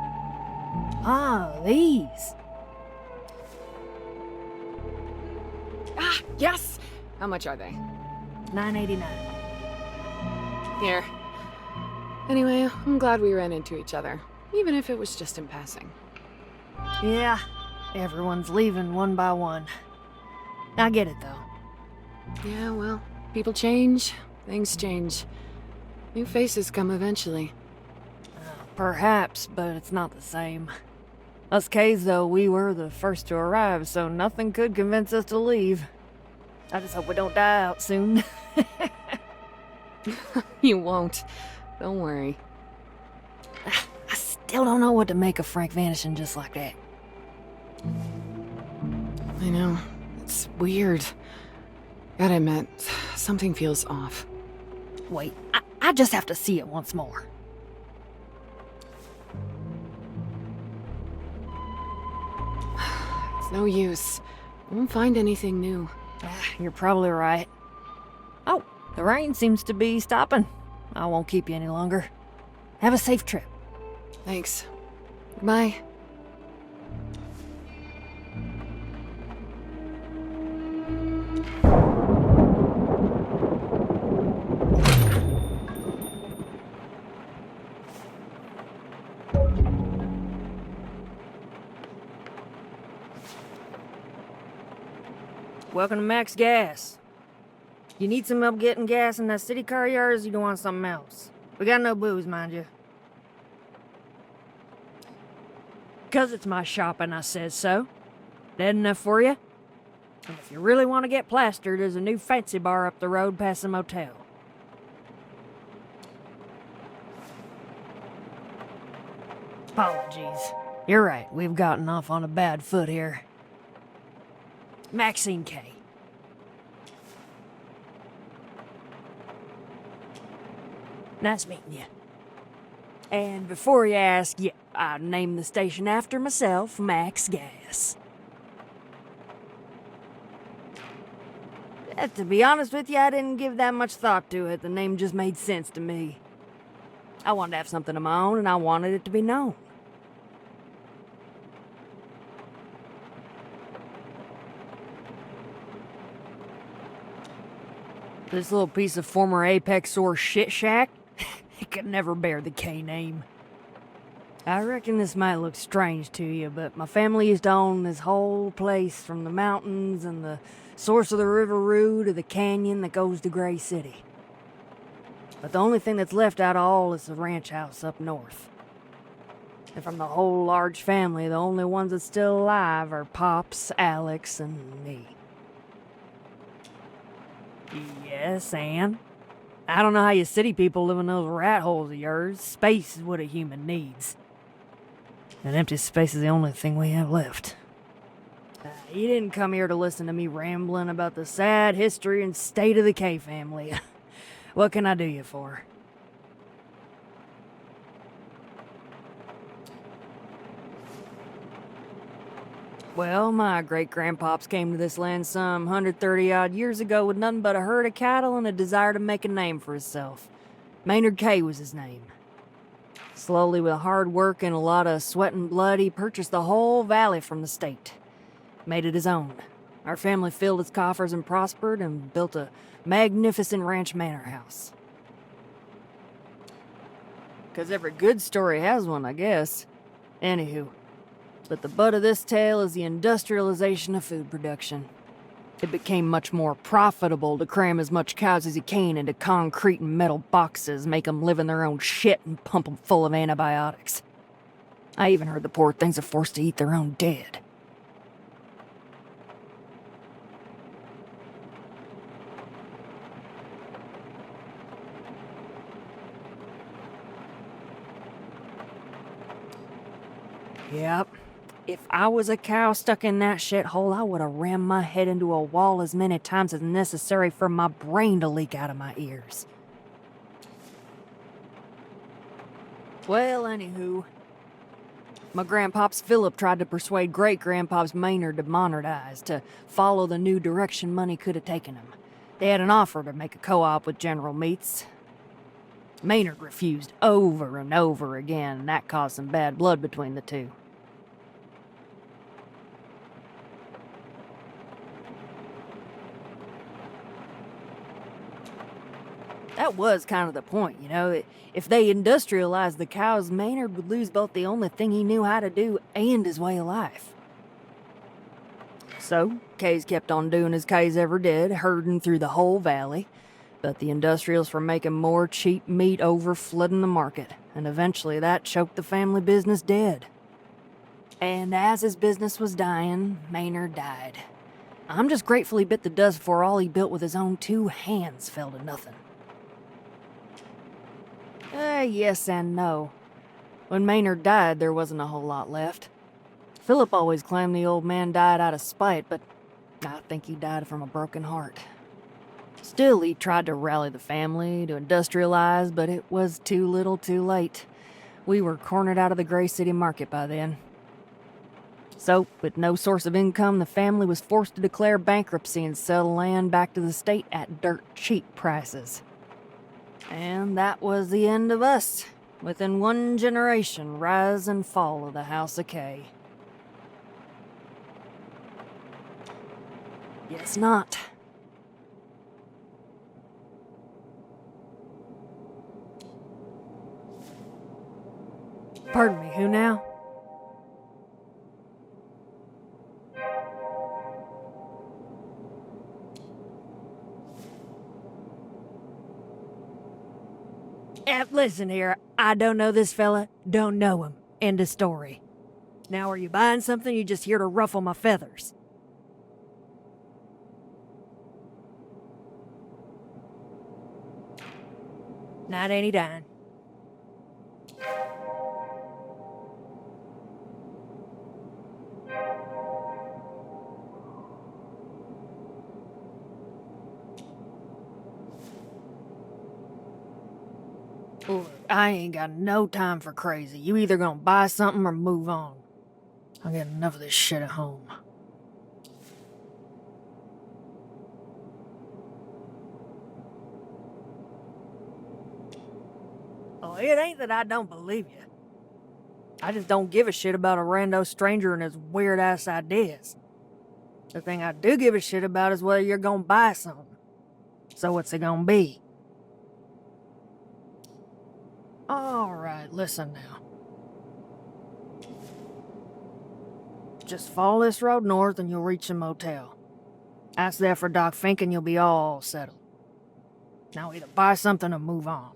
Ah, these. Ah, yes! How much are they? $9.89. Here. Anyway, I'm glad we ran into each other, even if it was just in passing. Yeah, everyone's leaving one by one. I get it, though. Yeah, well, people change, things change. New faces come eventually. Perhaps, but it's not the same. Us K's, though, we were the first to arrive, so nothing could convince us to leave. I just hope we don't die out soon. You won't. Don't worry. I still don't know what to make of Frank vanishing just like that. I know. It's weird. Gotta admit, something feels off. Wait, I just have to see it once more. It's no use. Won't find anything new. You're probably right. Oh, the rain seems to be stopping. I won't keep you any longer. Have a safe trip. Thanks. Goodbye. Welcome to Max Gas. You need some help getting gas in that city car of yours, or you want something else? We got no booze, mind you. 'Cause it's my shop and I says so. That enough for you? And if you really want to get plastered, there's a new fancy bar up the road past the motel. Apologies. You're right, we've gotten off on a bad foot here. Maxine K. Nice meeting you. And before you ask, yeah, I named the station after myself, Max Gas. To be honest with you, I didn't give that much thought to it. The name just made sense to me. I wanted to have something of my own, and I wanted it to be known. This little piece of former Apex or shit shack, it could never bear the K name. I reckon this might look strange to you, but my family used to own this whole place from the mountains and the source of the River Rue to the canyon that goes to Gray City. But the only thing that's left out of all is the ranch house up north. And from the whole large family, the only ones that's still alive are Pops, Alex, and me. Yes, Anne. I don't know how you city people live in those rat holes of yours. Space is what a human needs. And empty space is the only thing we have left. You didn't come here to listen to me rambling about the sad history and state of the K family. What can I do you for? Well, my great-grandpops came to this land some 130-odd years ago with nothing but a herd of cattle and a desire to make a name for himself. Maynard K was his name. Slowly, with hard work and a lot of sweat and blood, he purchased the whole valley from the state. Made it his own. Our family filled its coffers and prospered and built a magnificent ranch manor house. 'Cause every good story has one, I guess. Anywho. But the butt of this tale is the industrialization of food production. It became much more profitable to cram as much cows as you can into concrete and metal boxes, make them live in their own shit, and pump them full of antibiotics. I even heard the poor things are forced to eat their own dead. Yep. If I was a cow stuck in that shithole, I would have rammed my head into a wall as many times as necessary for my brain to leak out of my ears. Well, anywho, my grandpops Philip tried to persuade great-grandpops Maynard to modernize, to follow the new direction money could have taken him. They had an offer to make a co-op with General Meats. Maynard refused over and over again, and that caused some bad blood between the two. That was kind of the point, you know. If they industrialized the cows, Maynard would lose both the only thing he knew how to do and his way of life. So, Kays kept on doing as Kays ever did, herding through the whole valley. But the industrials were making more cheap meat over, flooding the market, and eventually that choked the family business dead. And as his business was dying, Maynard died. I'm just grateful he bit the dust before all he built with his own 2 hands fell to nothing. Yes and no. When Maynard died, there wasn't a whole lot left. Philip always claimed the old man died out of spite, but I think he died from a broken heart. Still, he tried to rally the family, to industrialize, but it was too little too late. We were cornered out of the Gray City market by then. So, with no source of income, the family was forced to declare bankruptcy and sell the land back to the state at dirt cheap prices. And that was the end of us. Within 1 generation, rise and fall of the House of K. Guess not. Pardon me, who now? Listen here, I don't know this fella, don't know him. End of story. Now are you buying something or you just here to ruffle my feathers? Not any dime. Look, I ain't got no time for crazy. You either gonna buy something or move on. I got enough of this shit at home. Oh, it ain't that I don't believe you. I just don't give a shit about a rando stranger and his weird-ass ideas. The thing I do give a shit about is whether you're gonna buy something. So what's it gonna be? Alright, listen now. Just follow this road north and you'll reach the motel. Ask there for Doc Fink and you'll be all settled. Now either buy something or move on.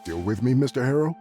Still with me, Mr. Harrow?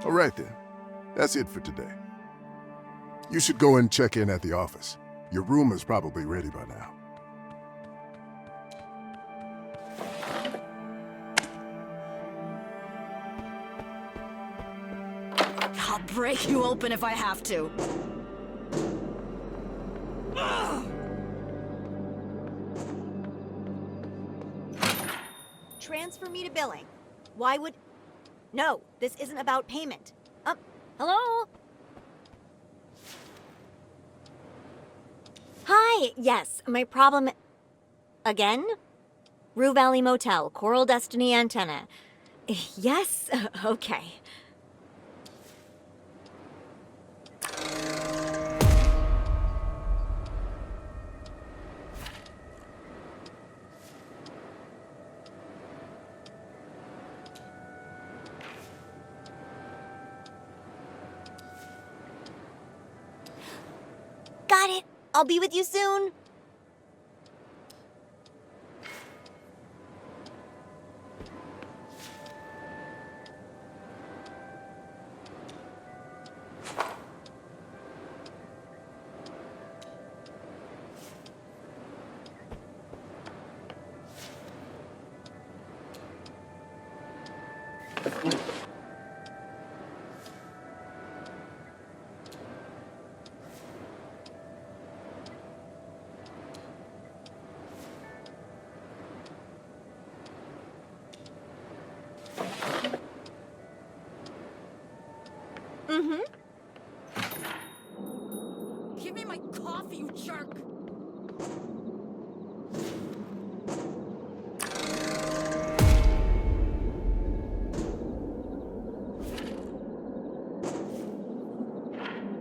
All right then. That's it for today. You should go and check in at the office. Your room is probably ready by now. I'll break you open if I have to. Transfer me to billing. Why would... No, this isn't about payment. Hello? Hi, yes, my problem... Again? Rue Valley Motel, Coral Destiny Antenna. Yes? Okay. Got it. I'll be with you soon. you jerk!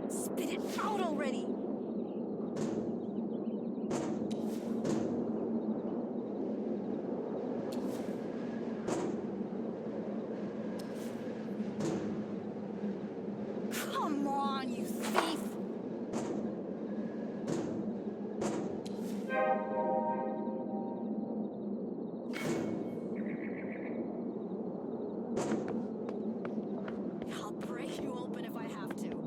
Spit it out already! Come on, you thief! I'll break you open if I have to.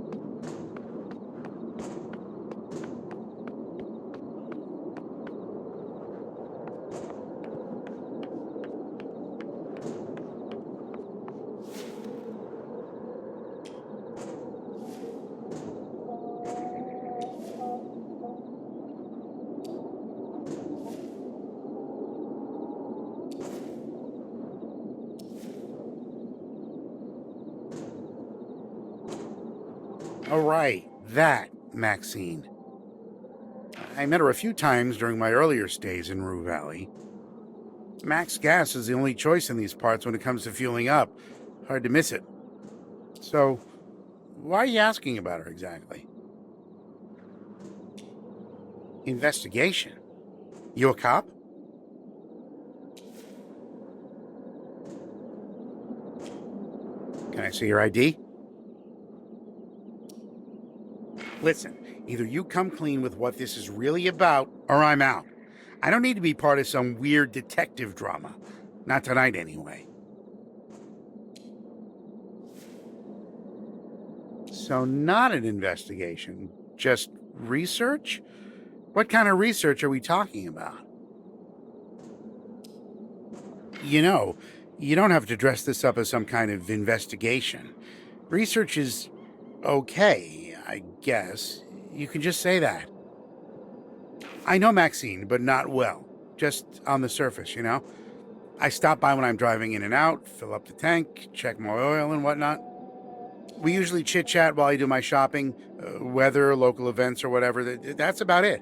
All right, that Maxine. I met her a few times during my earlier stays in Rue Valley. Max gas is the only choice in these parts when it comes to fueling up. Hard to miss it. So, why are you asking about her exactly? Investigation? You a cop? Can I see your ID? Listen, either you come clean with what this is really about, or I'm out. I don't need to be part of some weird detective drama. Not tonight, anyway. So, not an investigation, just research? What kind of research are we talking about? You know, you don't have to dress this up as some kind of investigation. Research is okay, I guess. You can just say that. I know Maxine, but not well. Just on the surface, you know? I stop by when I'm driving in and out, fill up the tank, check my oil and whatnot. We usually chit-chat while I do my shopping, weather, local events, or whatever. That's about it.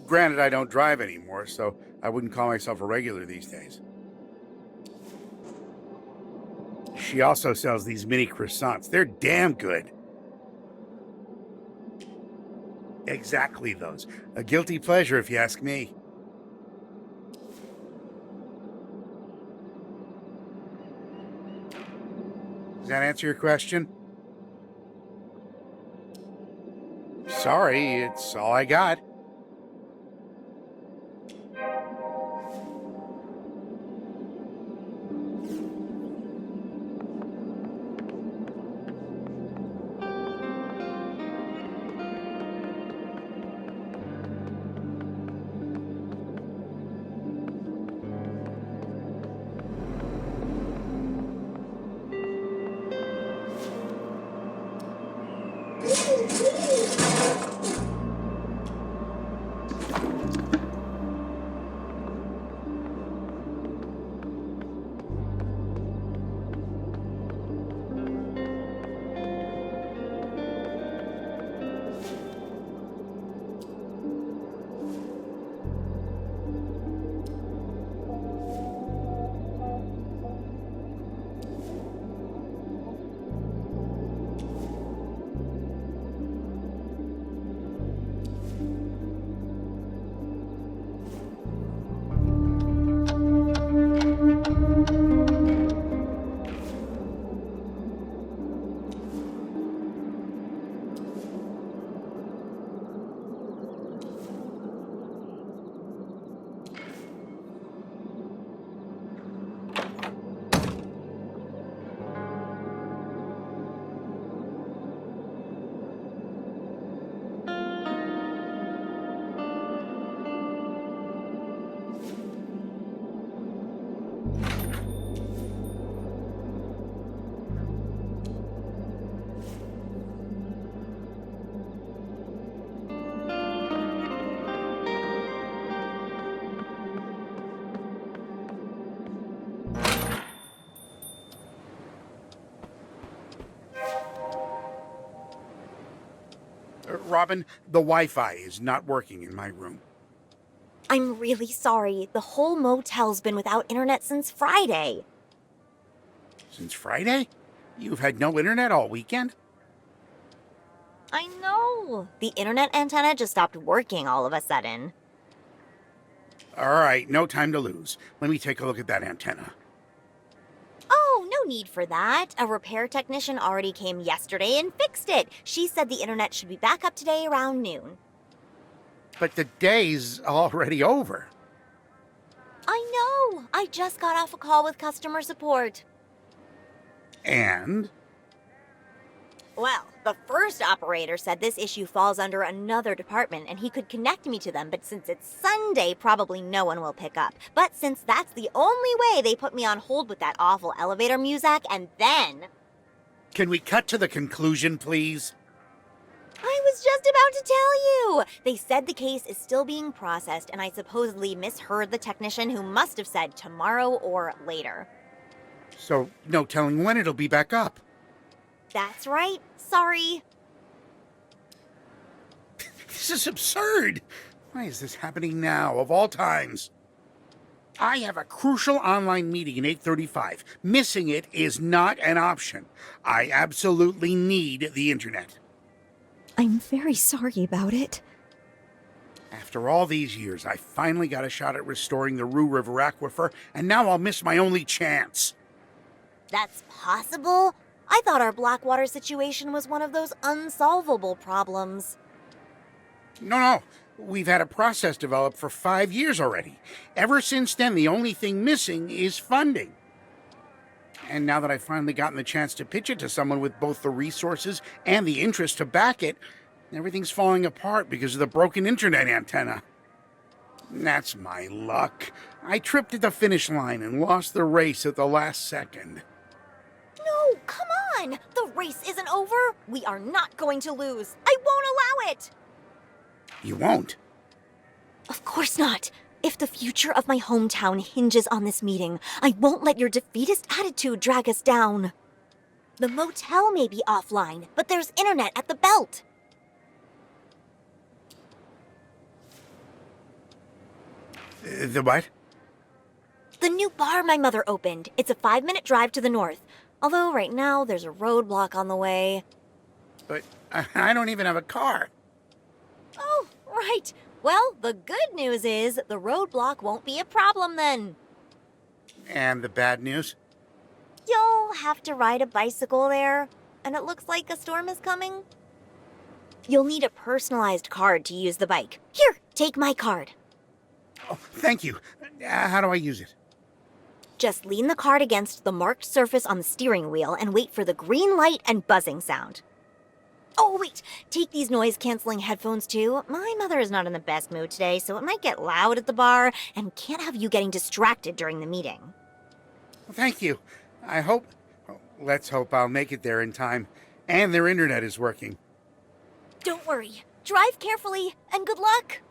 Granted, I don't drive anymore, so I wouldn't call myself a regular these days. She also sells these mini croissants. They're damn good. Exactly those. A guilty pleasure, if you ask me. Does that answer your question? Sorry, it's all I got. Robin, the Wi-Fi is not working in my room. I'm really sorry. The whole motel's been without internet since Friday. Since Friday? You've had no internet all weekend? I know. The internet antenna just stopped working all of a sudden. All right, no time to lose. Let me take a look at that antenna. Oh, no need for that. A repair technician already came yesterday and fixed it. She said the internet should be back up today around noon. But the day's already over. I know. I just got off a call with customer support. And? Well, the first operator said this issue falls under another department and he could connect me to them, but since it's Sunday, probably no one will pick up. But since that's the only way, they put me on hold with that awful elevator music, and then... Can we cut to the conclusion, please? I was just about to tell you! They said the case is still being processed, and I supposedly misheard the technician who must have said tomorrow or later. So, no telling when it'll be back up. That's right. Sorry. This is absurd. Why is this happening now, of all times? I have a crucial online meeting at 8:35. Missing it is not an option. I absolutely need the internet. I'm very sorry about it. After all these years, I finally got a shot at restoring the Rue River Aquifer, and now I'll miss my only chance. That's possible? I thought our Blackwater situation was one of those unsolvable problems. No. We've had a process developed for 5 years already. Ever since then, the only thing missing is funding. And now that I've finally gotten the chance to pitch it to someone with both the resources and the interest to back it, everything's falling apart because of the broken internet antenna. That's my luck. I tripped at the finish line and lost the race at the last second. No, come on! The race isn't over! We are not going to lose! I won't allow it! You won't? Of course not! If the future of my hometown hinges on this meeting, I won't let your defeatist attitude drag us down. The motel may be offline, but there's internet at the belt. The what? The new bar my mother opened. It's a 5-minute drive to the north. Although right now there's a roadblock on the way. But I don't even have a car. Oh, right. Well, the good news is the roadblock won't be a problem then. And the bad news? You'll have to ride a bicycle there, and it looks like a storm is coming. You'll need a personalized card to use the bike. Here, take my card. Oh, thank you. How do I use it? Just lean the card against the marked surface on the steering wheel and wait for the green light and buzzing sound. Oh, wait, take these noise-canceling headphones too. My mother is not in the best mood today, so it might get loud at the bar and can't have you getting distracted during the meeting. Well, thank you. Let's hope I'll make it there in time. And their internet is working. Don't worry. Drive carefully, and good luck.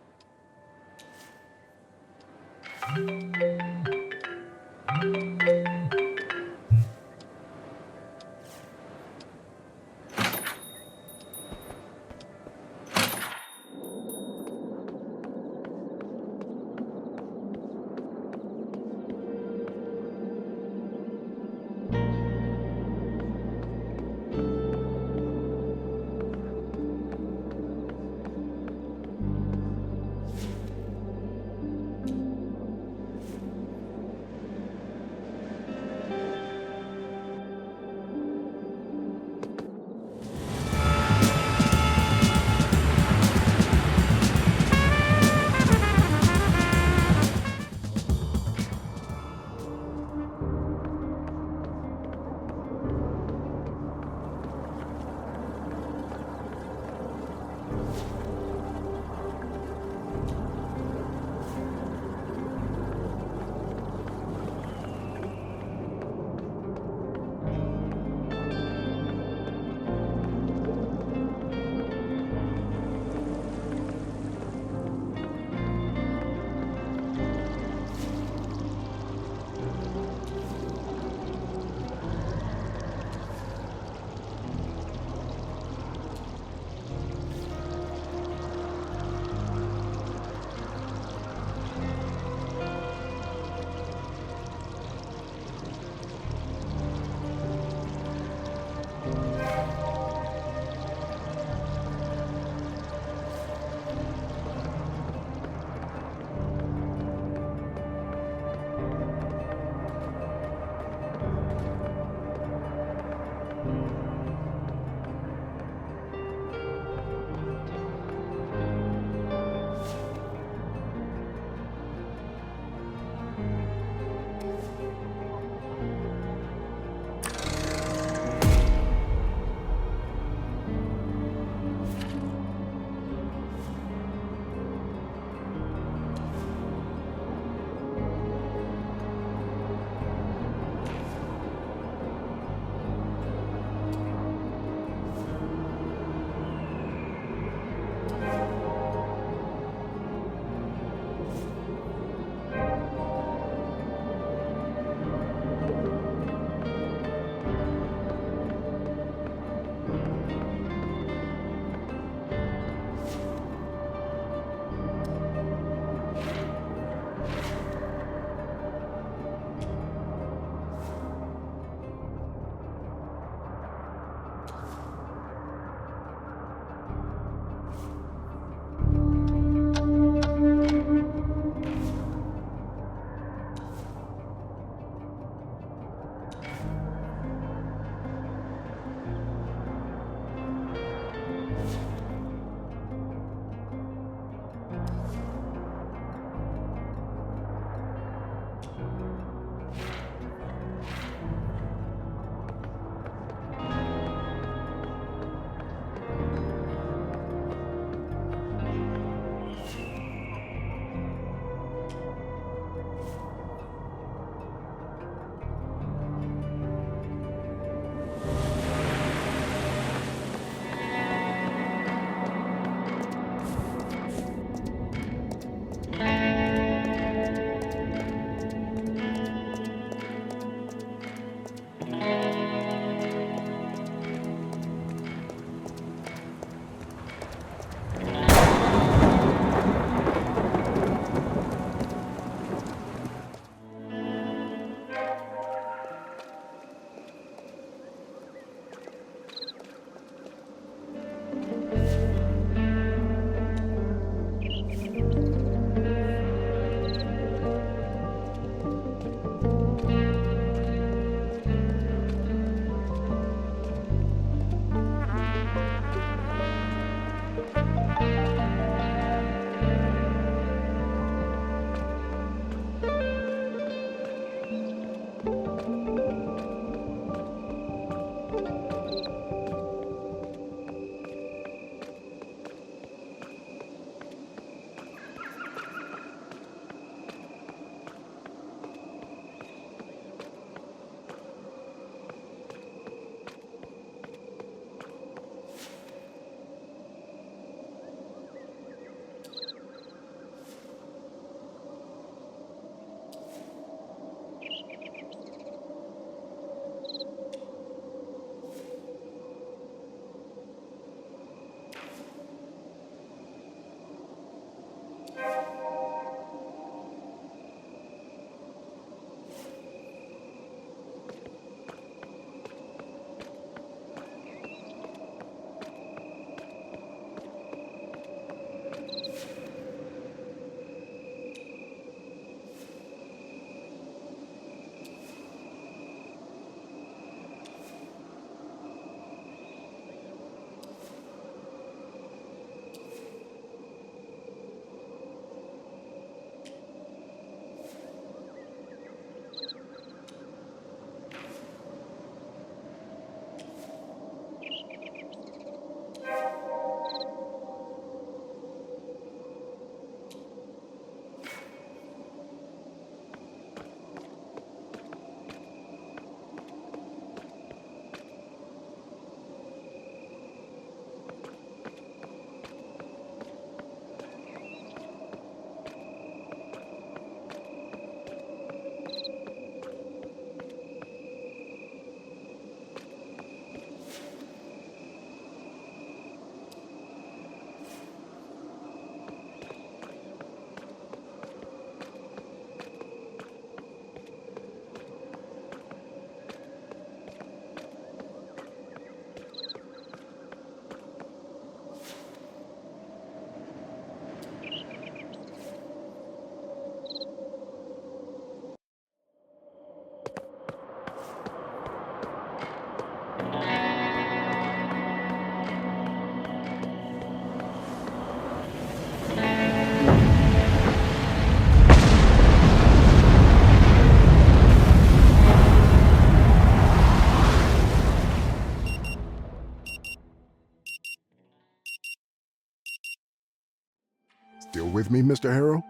Still with me, Mr. Harrow?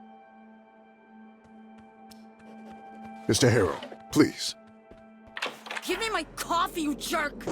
Mr. Harrow, please. Give me my coffee, you jerk!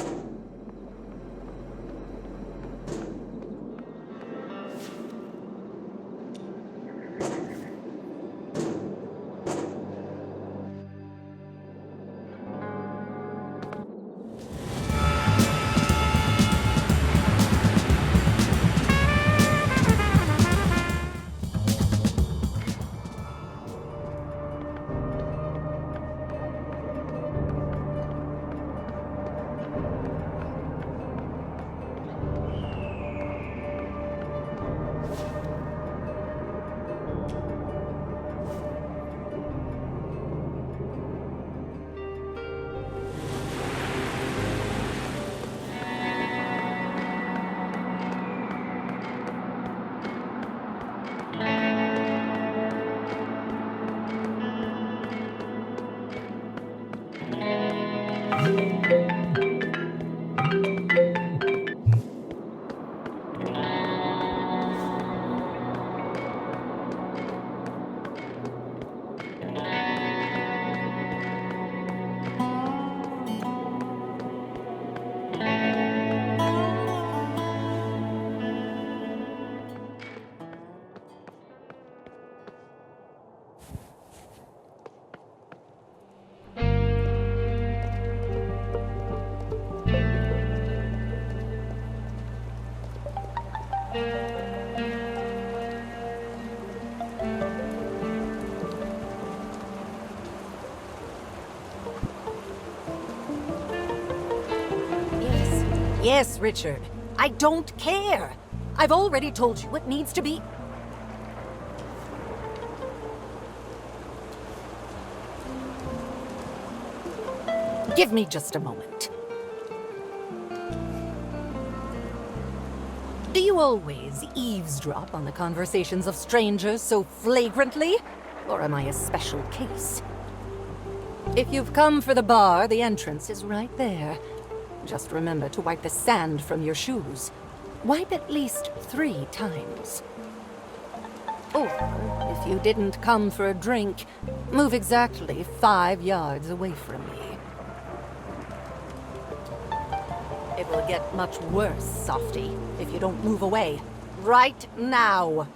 Yes, Richard. I don't care. I've already told you what needs to be. Give me just a moment. Do you always eavesdrop on the conversations of strangers so flagrantly? Or am I a special case? If you've come for the bar, the entrance is right there. Just remember to wipe the sand from your shoes. Wipe at least 3 times. Or, if you didn't come for a drink, move exactly 5 yards away from me. It will get much worse, Softy, if you don't move away. Right now!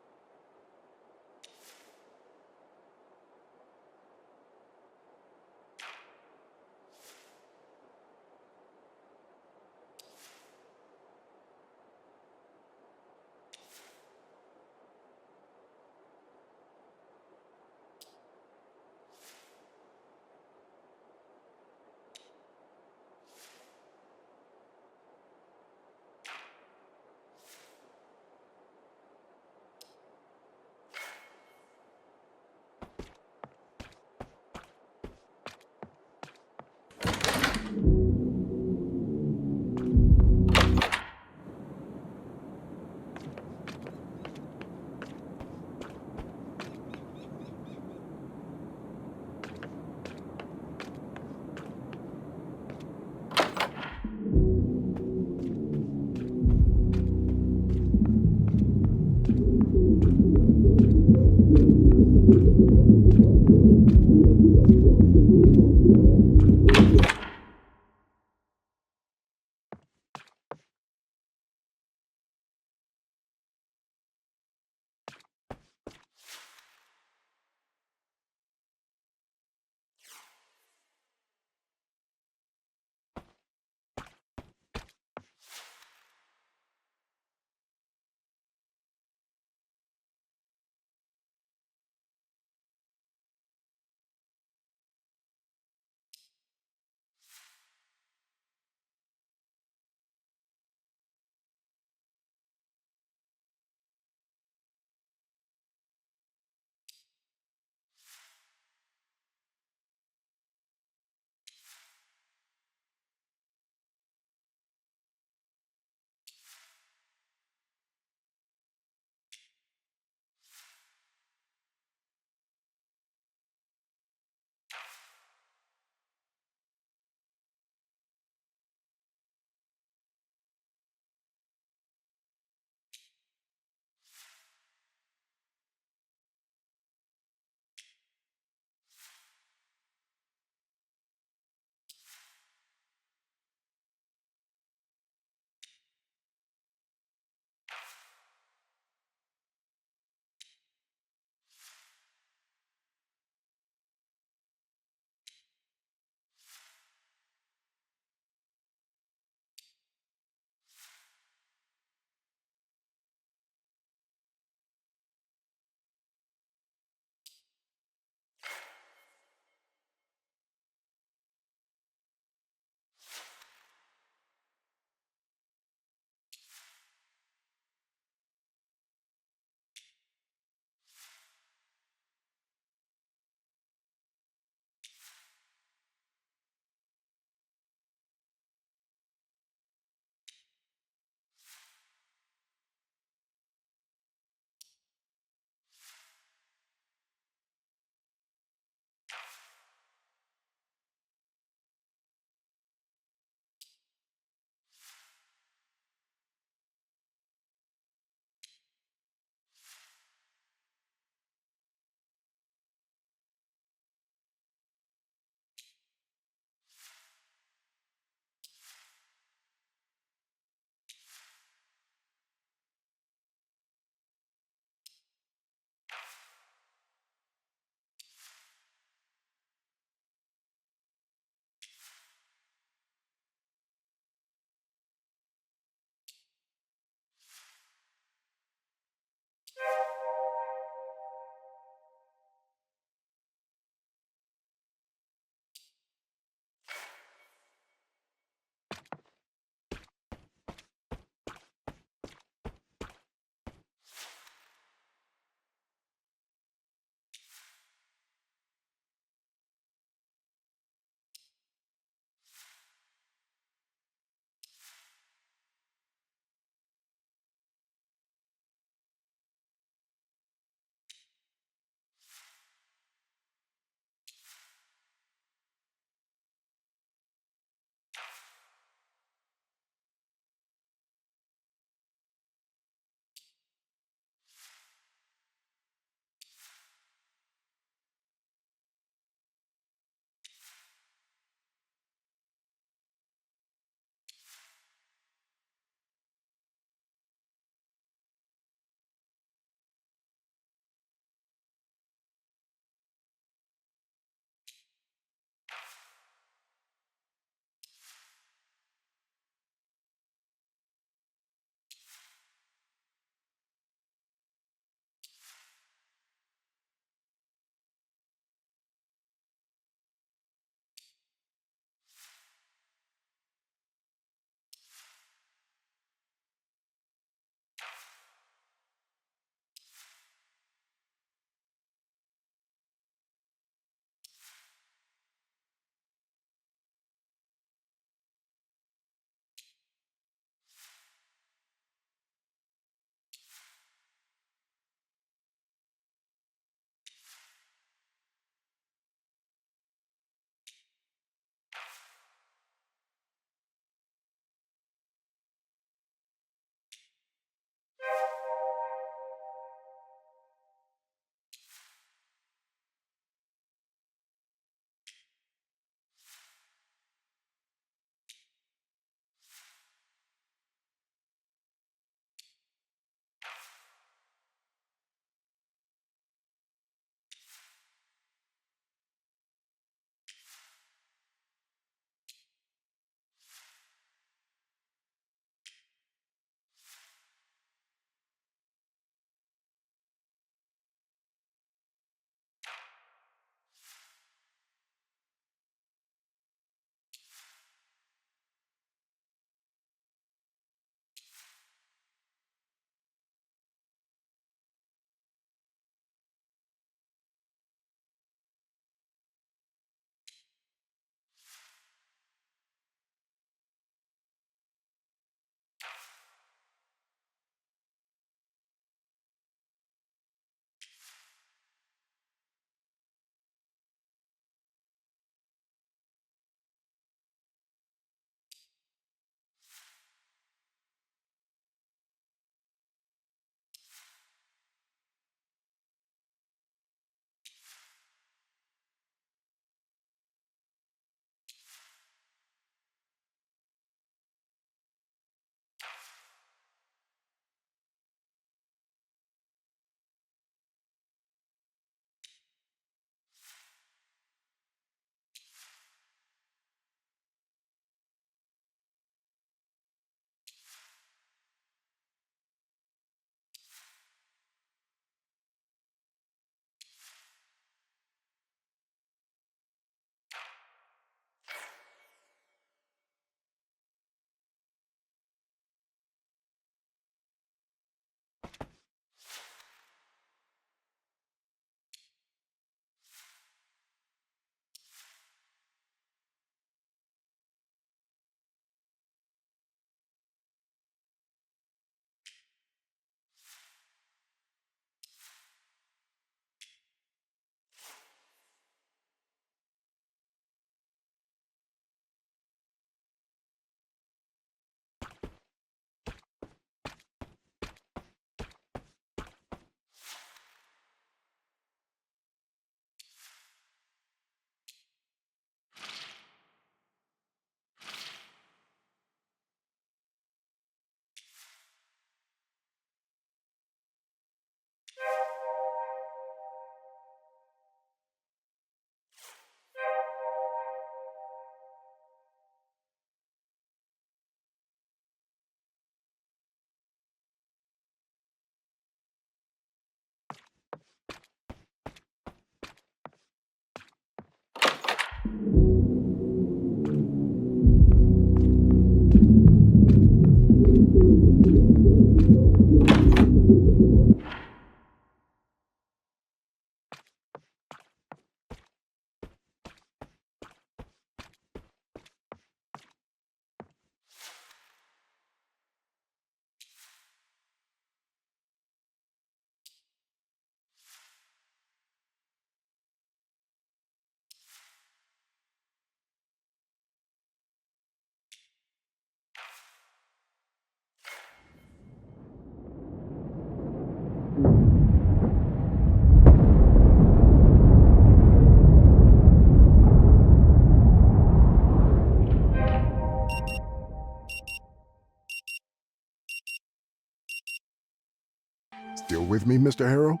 Still with me, Mr. Harrow?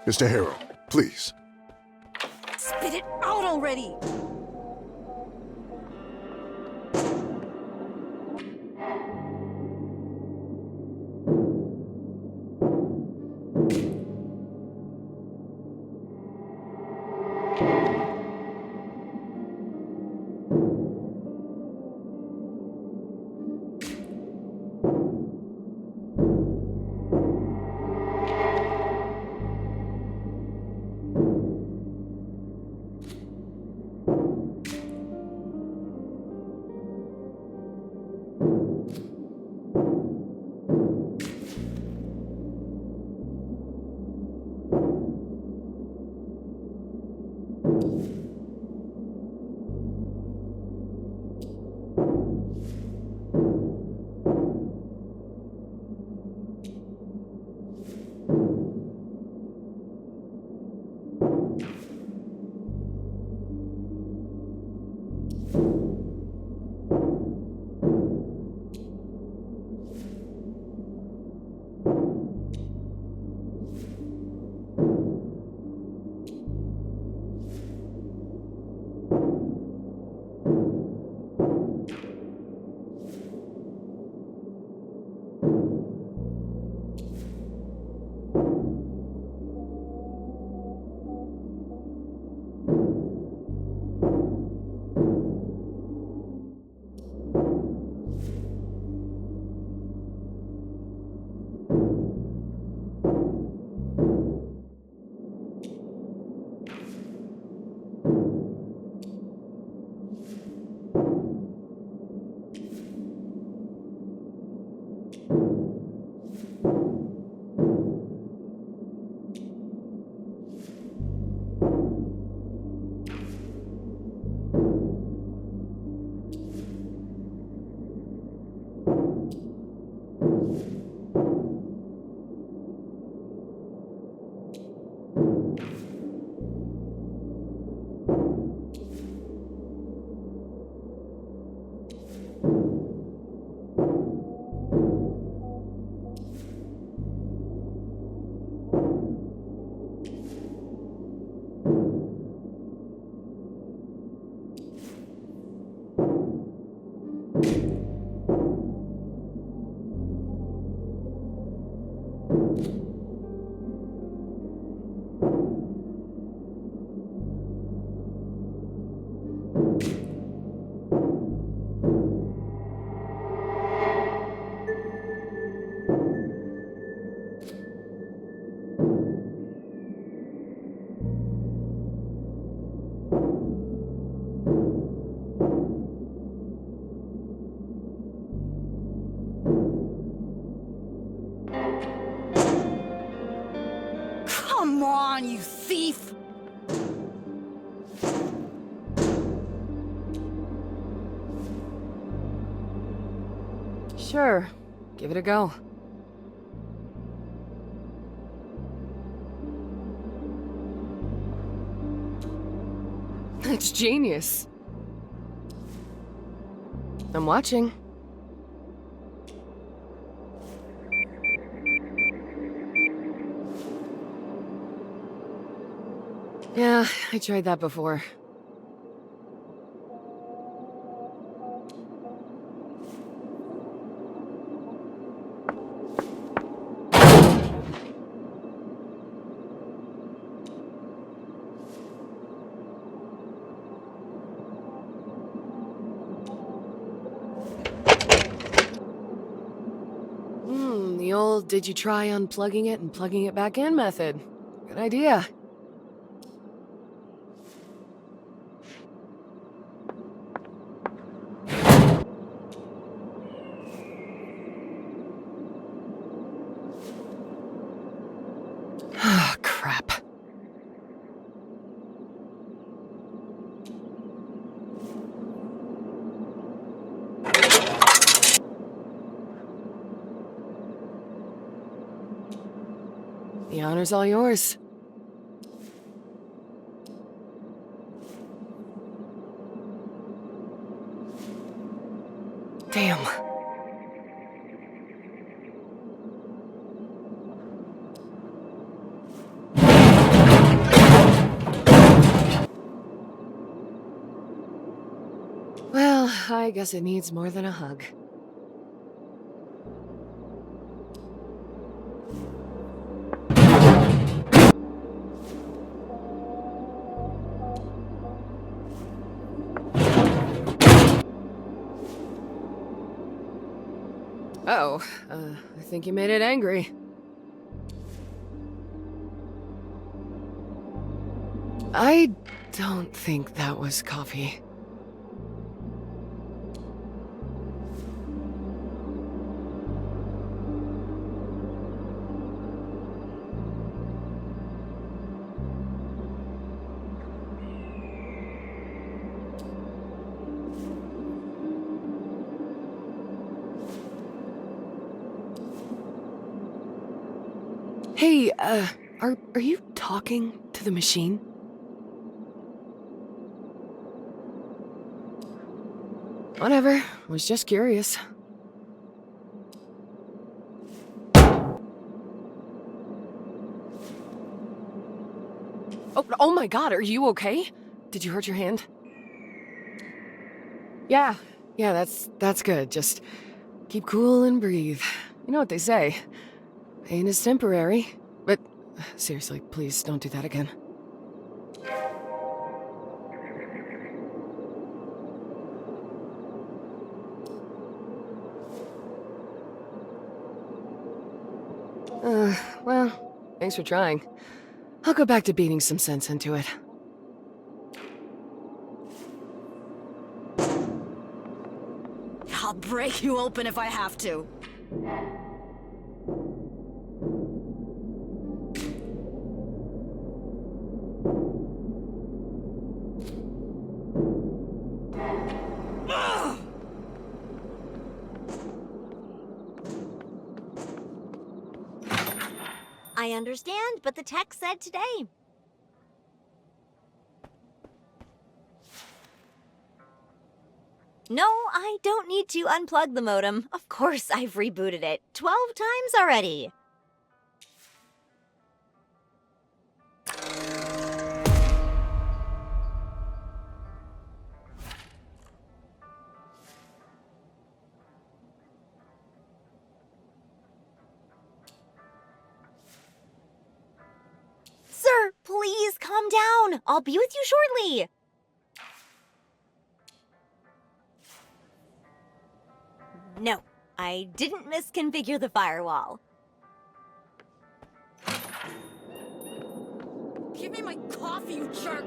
Mr. Harrow, please. Spit it out already! Come on, you thief! Sure, give it a go. That's genius. I'm watching. Yeah, I tried that before. The old did you try unplugging it and plugging it back in method. Good idea. Ah, crap. The honor's all yours. Damn. Well, I guess it needs more than a hug. Oh, I think you made it angry. I don't think that was coffee. Hey, are you talking to the machine? Whatever, was just curious. Oh my god, are you okay? Did you hurt your hand? Yeah, that's good. Just keep cool and breathe. You know what they say. Pain is temporary. But seriously, please don't do that again. Well, thanks for trying. I'll go back to beating some sense into it. I'll break you open if I have to. I understand, but the text said today. No, I don't need to unplug the modem. Of course I've rebooted it 12 times already. Sir, please calm down. I'll be with you shortly. No, I didn't misconfigure the firewall. Give me my coffee, you jerk!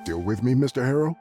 Still with me, Mr. Harrow?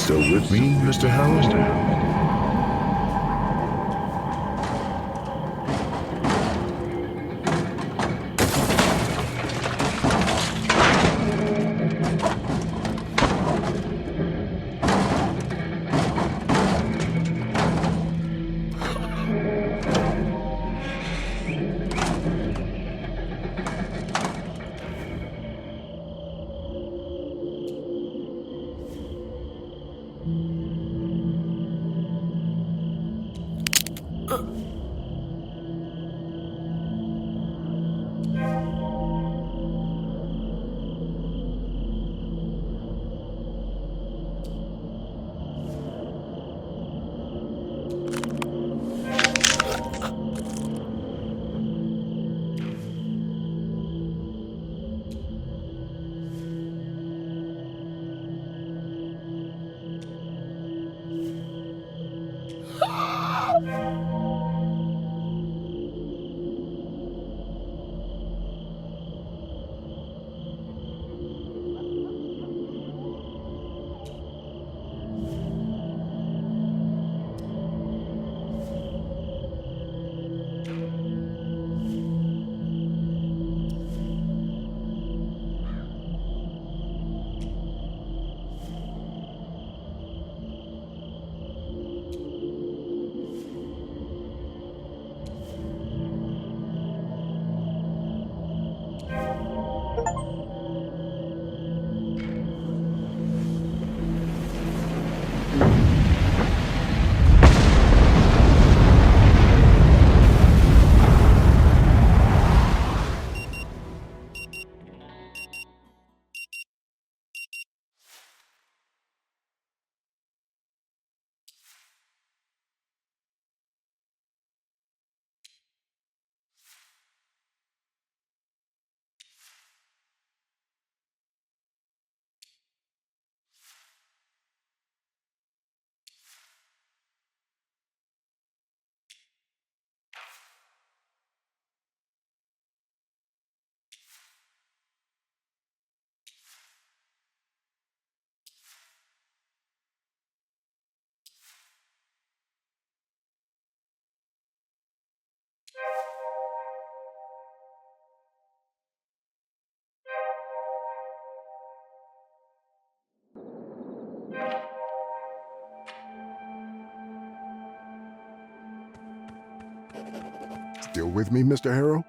Still with me, Mr. Harrow? Still with me, Mr. Harrow?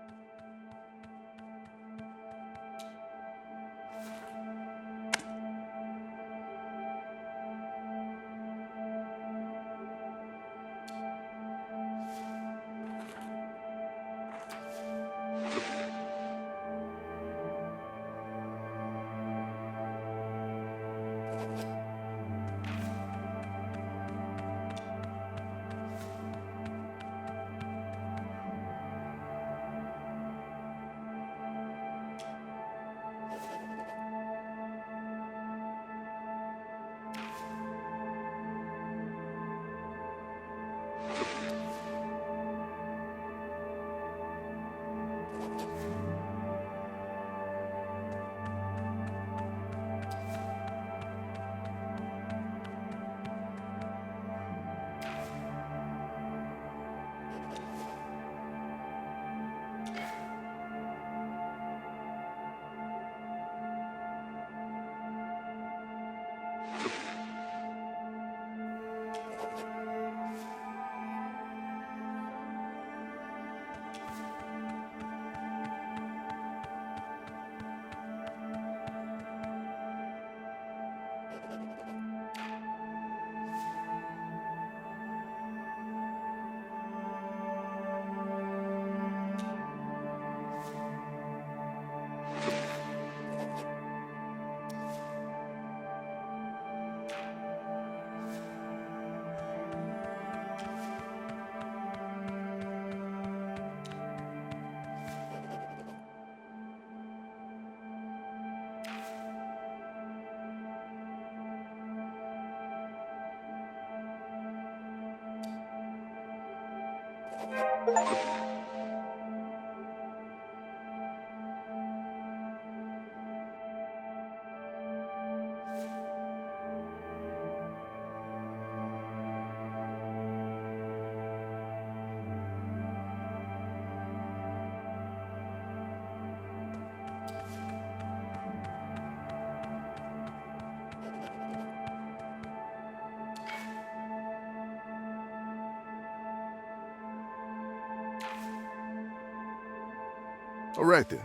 All right then.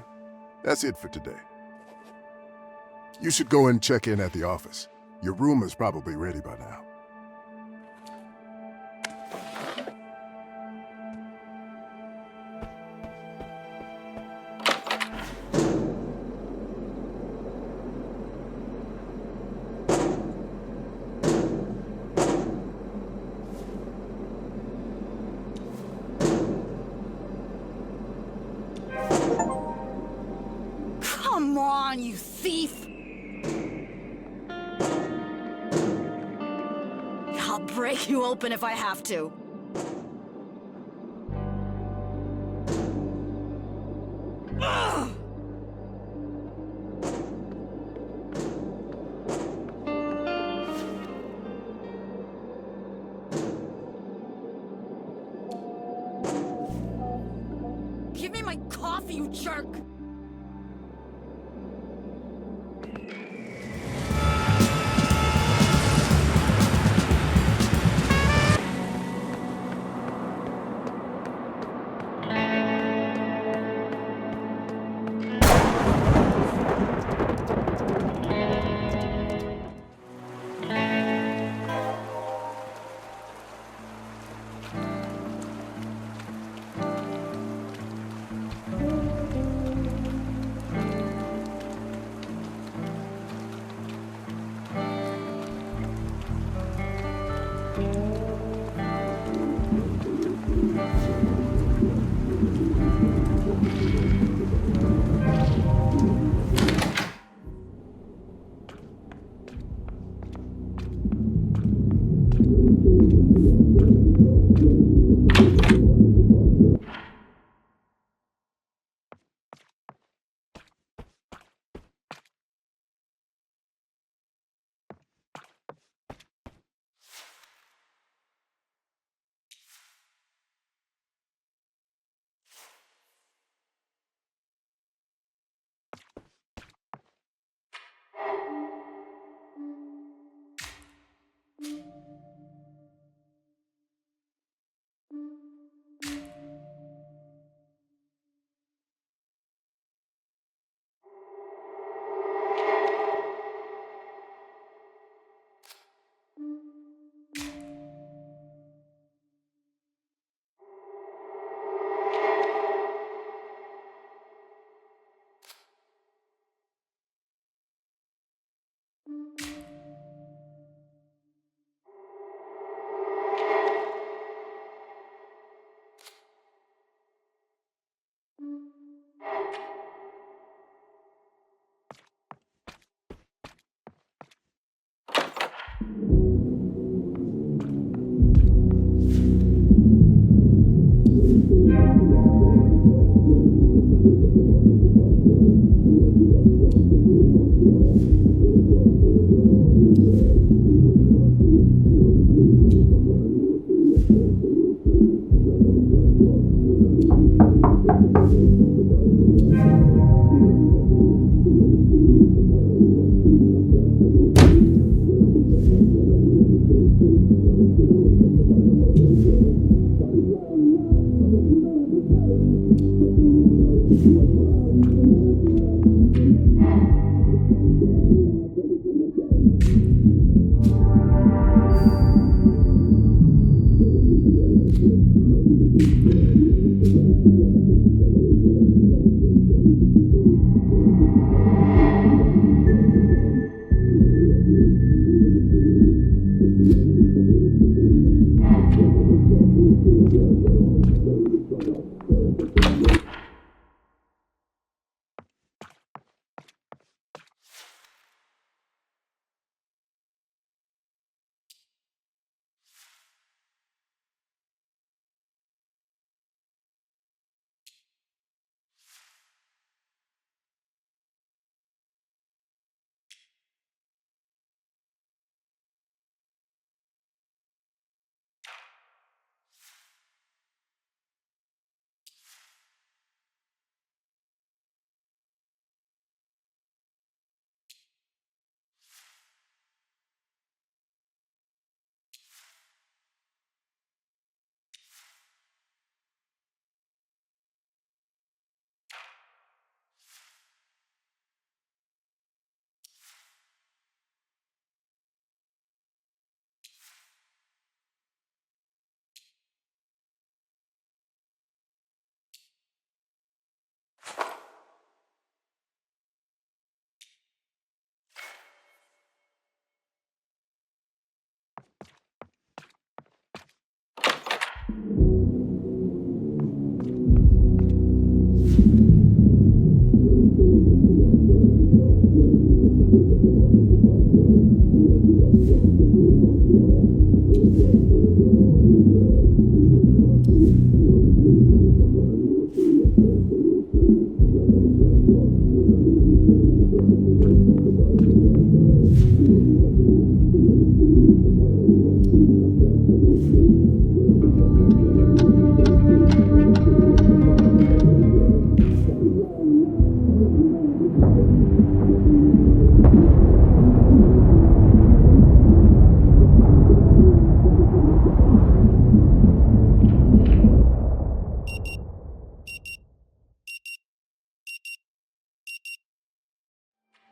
That's it for today. You should go and check in at the office. Your room is probably ready by now. Come on, you thief! I'll break you open if I have to. Ugh! Give me my coffee, you jerk!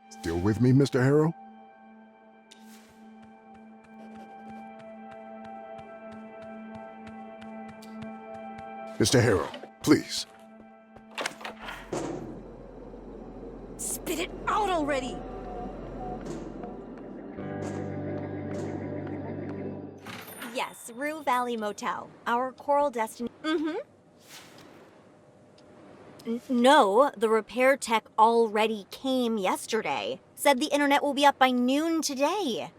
Still with me, Mr. Harrow? Mr. Harrow, please. Spit it out already! Yes, Rue Valley Motel. Our Coral Destiny. No, the repair tech already came yesterday. Said the internet will be up by noon today.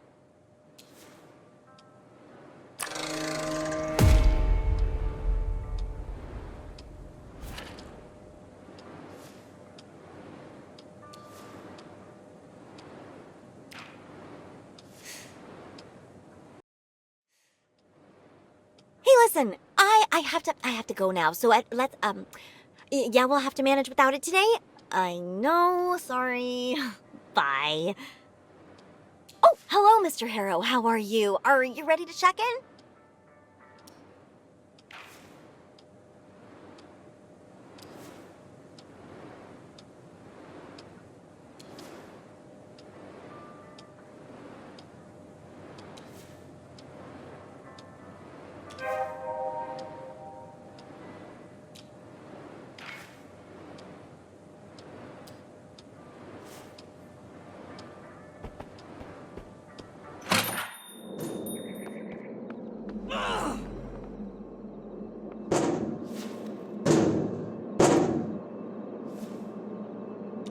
Hey, listen, I have to go now. So yeah, we'll have to manage without it today. I know, sorry. Bye. Oh, hello, Mr. Harrow. How are you? Are you ready to check in?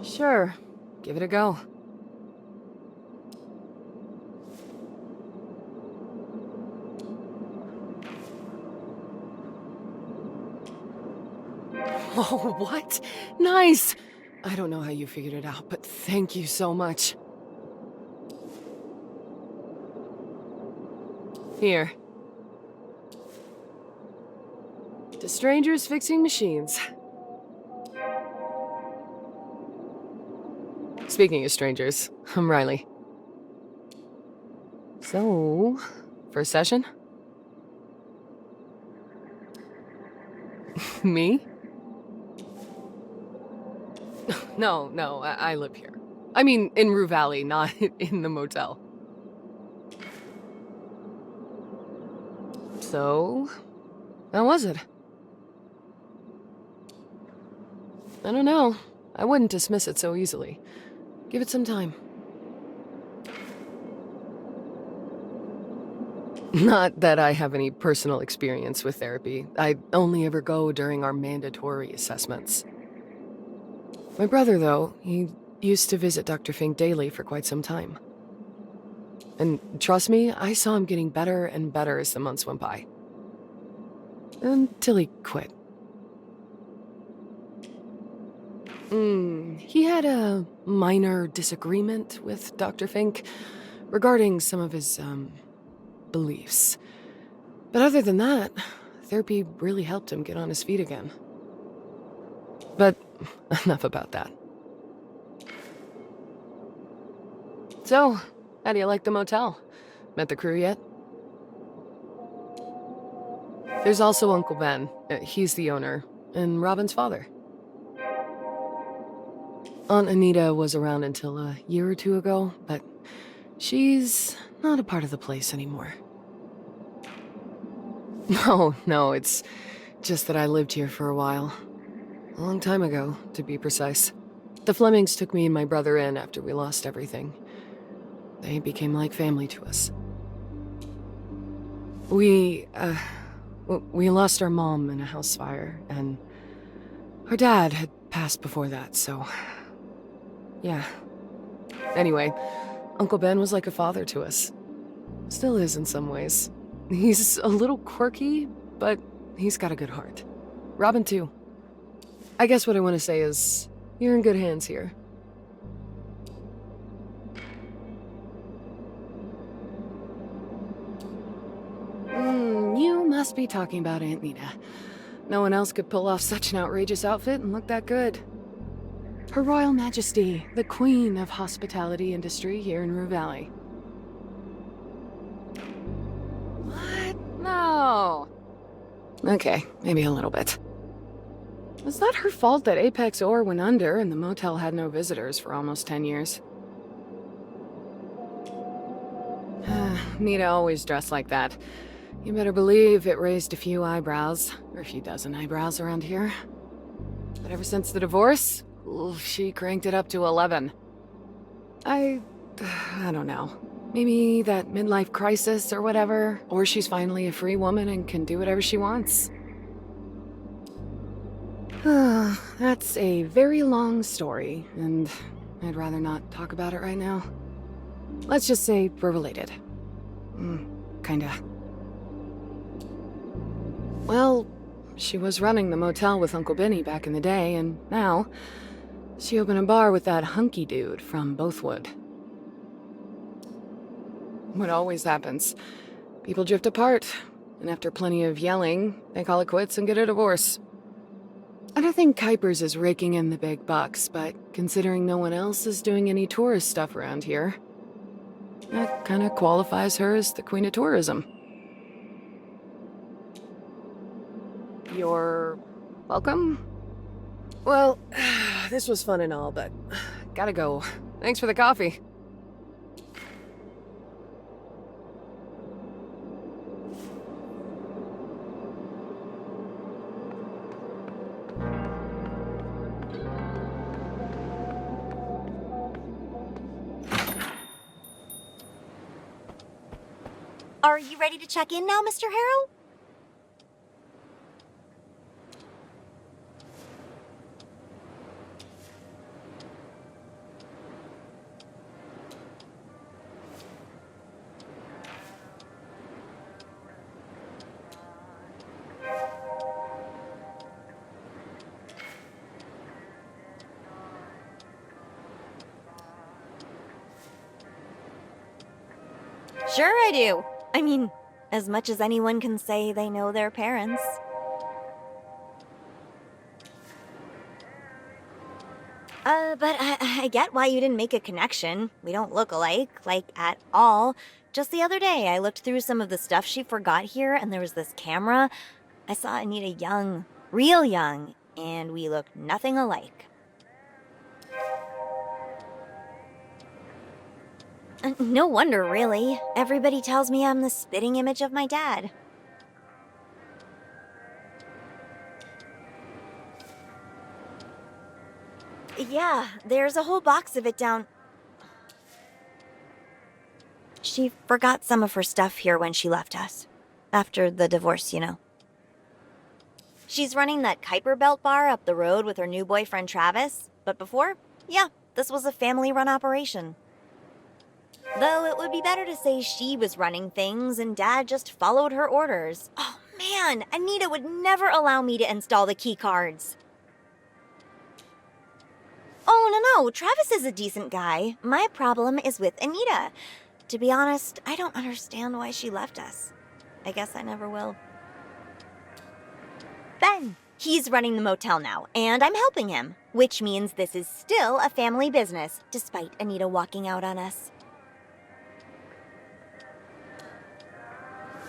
Sure. Give it a go. Oh, what? Nice! I don't know how you figured it out, but thank you so much. Here. To strangers fixing machines. Speaking of strangers, I'm Riley. So, first session? Me? No, I live here. I mean, in Rue Valley, not in the motel. So, How was it? I don't know. I wouldn't dismiss it so easily. Give it some time. Not that I have any personal experience with therapy. I only ever go during our mandatory assessments. My brother, though, he used to visit Dr. Fink daily for quite some time. And trust me, I saw him getting better and better as the months went by. Until he quit. He had a minor disagreement with Dr. Fink regarding some of his, beliefs. But other than that, therapy really helped him get on his feet again. But enough about that. So, how do you like the motel? Met the crew yet? There's also Uncle Ben. He's the owner, and Robin's father. Aunt Anita was around until a year or two ago, but she's not a part of the place anymore. No, it's just that I lived here for a while. A long time ago, to be precise. The Flemings took me and my brother in after we lost everything. They became like family to us. We lost our mom in a house fire, and our dad had passed before that, so... yeah. Anyway, Uncle Ben was like a father to us. Still is in some ways. He's a little quirky, but he's got a good heart. Robin, too. I guess what I want to say is, you're in good hands here. You must be talking about Aunt Nita. No one else could pull off such an outrageous outfit and look that good. Her Royal Majesty, the Queen of Hospitality Industry here in Rue Valley. What? No. Okay, maybe a little bit. Was that her fault that Apex Ore went under and the motel had no visitors for almost 10 years? Nita always dressed like that. You better believe it raised a few eyebrows, or a few dozen eyebrows around here. But ever since the divorce, she cranked it up to 11. I don't know. Maybe that midlife crisis or whatever, or she's finally a free woman and can do whatever she wants. That's a very long story, and I'd rather not talk about it right now. Let's just say we're related. Kinda. Well, she was running the motel with Uncle Benny back in the day, and now she opened a bar with that hunky dude from Bothwood. What always happens. People drift apart, and after plenty of yelling, they call it quits and get a divorce. I don't think Kuipers is raking in the big bucks, but considering no one else is doing any tourist stuff around here, that kind of qualifies her as the queen of tourism. You're welcome? Well, this was fun and all, but gotta go. Thanks for the coffee. Are you ready to check in now, Mr. Harrow? Sure I do. I mean, as much as anyone can say they know their parents. But I get why you didn't make a connection. We don't look alike, like, at all. Just the other day, I looked through some of the stuff she forgot here, and there was this camera. I saw Anita young, real young, and we look nothing alike. No wonder, really. Everybody tells me I'm the spitting image of my dad. Yeah, there's a whole box of it down. She forgot some of her stuff here when she left us. After the divorce, you know. She's running that Kuiper Belt bar up the road with her new boyfriend Travis. But before, yeah, this was a family-run operation. Though it would be better to say she was running things and Dad just followed her orders. Oh man, Anita would never allow me to install the key cards. Oh, no, Travis is a decent guy. My problem is with Anita. To be honest, I don't understand why she left us. I guess I never will. Ben, he's running the motel now, and I'm helping him, which means this is still a family business, despite Anita walking out on us.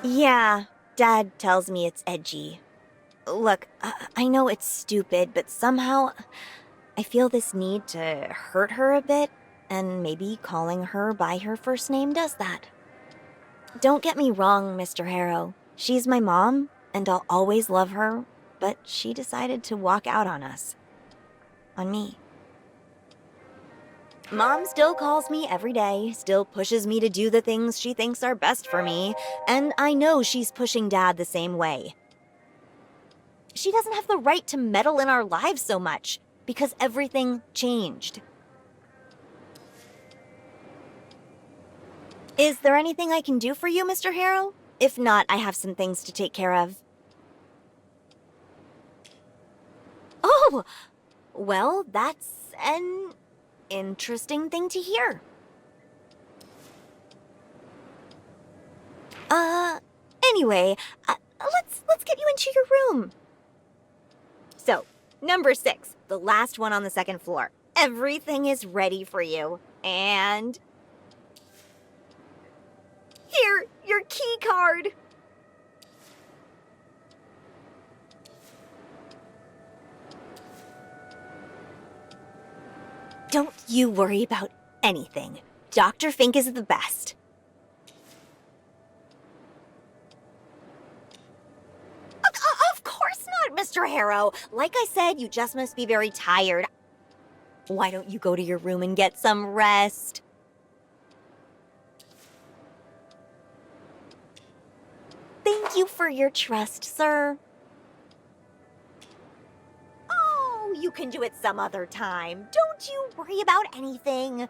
Yeah, Dad tells me it's edgy. Look, I know it's stupid, but somehow I feel this need to hurt her a bit, and maybe calling her by her first name does that. Don't get me wrong, Mr. Harrow. She's my mom, and I'll always love her, but she decided to walk out on us. On me. Mom still calls me every day, still pushes me to do the things she thinks are best for me, and I know she's pushing Dad the same way. She doesn't have the right to meddle in our lives so much, because everything changed. Is there anything I can do for you, Mr. Harrow? If not, I have some things to take care of. Oh! Well, that's an interesting thing to hear. Anyway, let's get you into your room. So, number 6, the last one on the second floor. Everything is ready for you. And here, your key card. Don't you worry about anything. Dr. Fink is the best. Of course not, Mr. Harrow. Like I said, you just must be very tired. Why don't you go to your room and get some rest? Thank you for your trust, sir. Oh, you can do it some other time. Don't you worry about anything.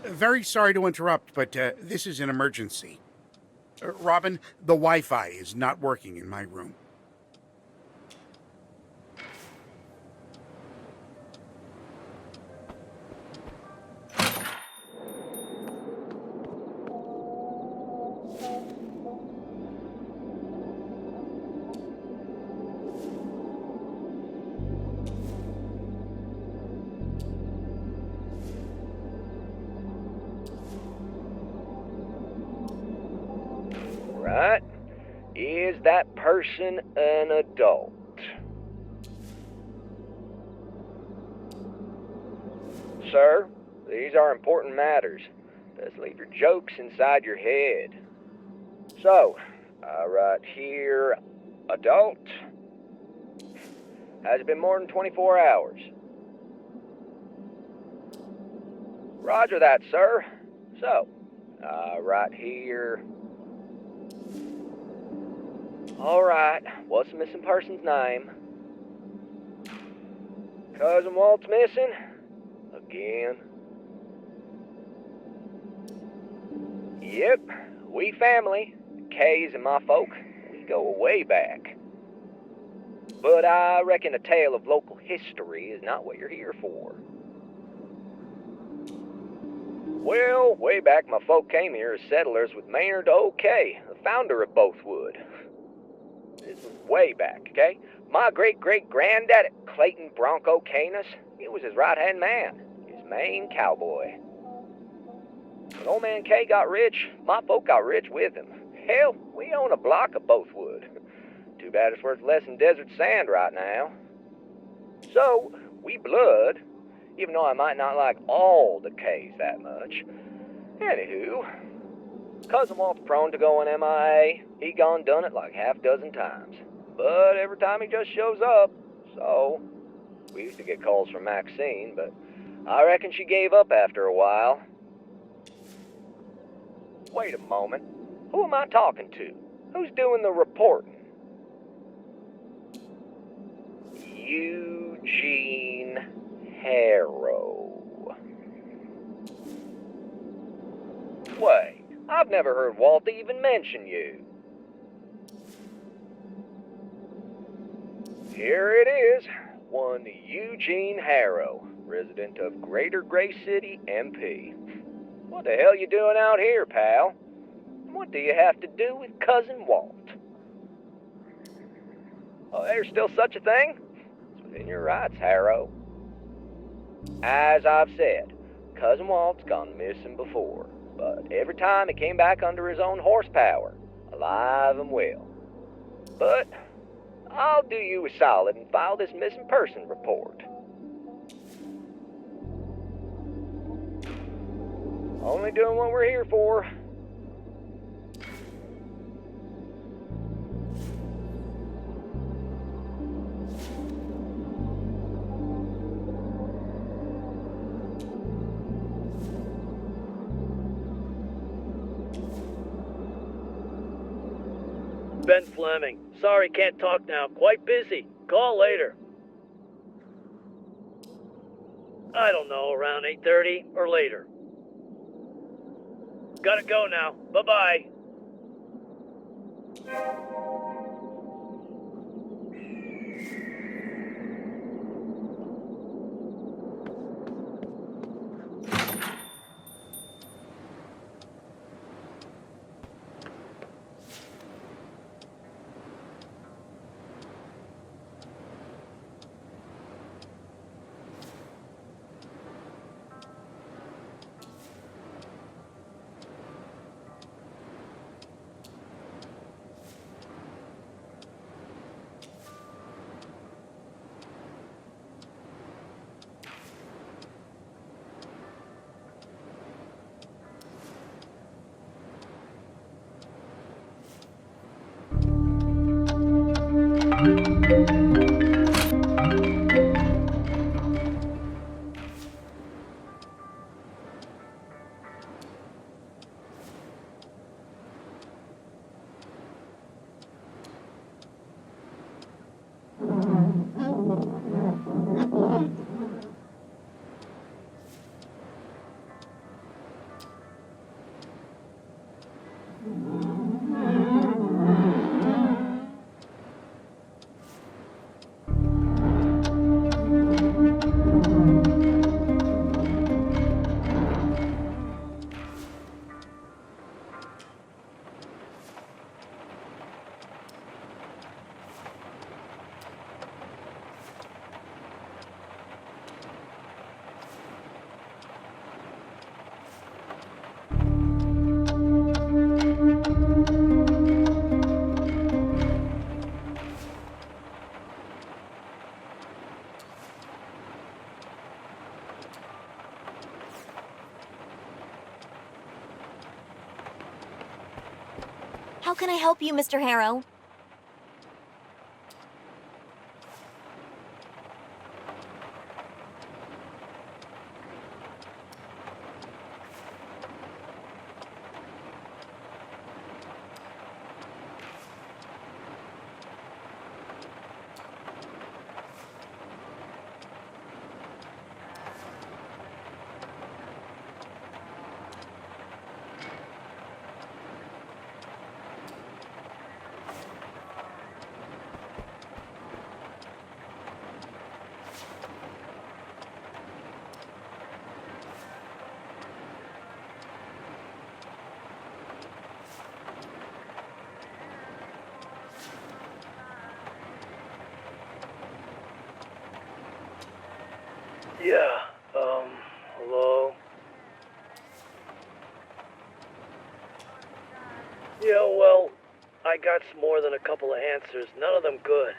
Very sorry to interrupt, but this is an emergency. Robin, the Wi-Fi is not working in my room. Right? Is that person an adult? Sir, these are important matters. Just leave your jokes inside your head. So, right here, adult. Has it been more than 24 hours? Roger that, sir. So, right here. Alright, what's the missing person's name? Cousin Walt's missing? Again? Yep, we family. Kay's and my folk. We go way back. But I reckon a tale of local history is not what you're here for. Well, way back my folk came here as settlers with Maynard O.K., the founder of Bothwood. This was way back, okay? My great-great-granddad, Clayton Bronco Canis, he was his right-hand man, his main cowboy. When old man K got rich, my folk got rich with him. Hell, we own a block of Bothwood. Too bad it's worth less than desert sand right now. So, we blood, even though I might not like all the K's that much. Anywho, Cousin Walt's prone to going MIA. He gone done it like half dozen times. But every time he just shows up, so we used to get calls from Maxine, but I reckon she gave up after a while. Wait a moment. Who am I talking to? Who's doing the reporting? Eugene Harrow. Wait, I've never heard Walt even mention you. Here it is, one Eugene Harrow, resident of Greater Gray City, MP. What the hell you doing out here, pal? What do you have to do with Cousin Walt? Oh, there's still such a thing? It's within your rights, Harrow. As I've said, Cousin Walt's gone missing before, but every time he came back under his own horsepower, alive and well. But I'll do you a solid and file this missing person report. Only doing what we're here for. Ben Fleming. Sorry, can't talk now. Quite busy. Call later. I don't know, around 8:30 or later. Gotta go now. Bye-bye. How can I help you, Mr. Harrow? Yeah, hello? Yeah, well, I got more than a couple of answers, none of them good.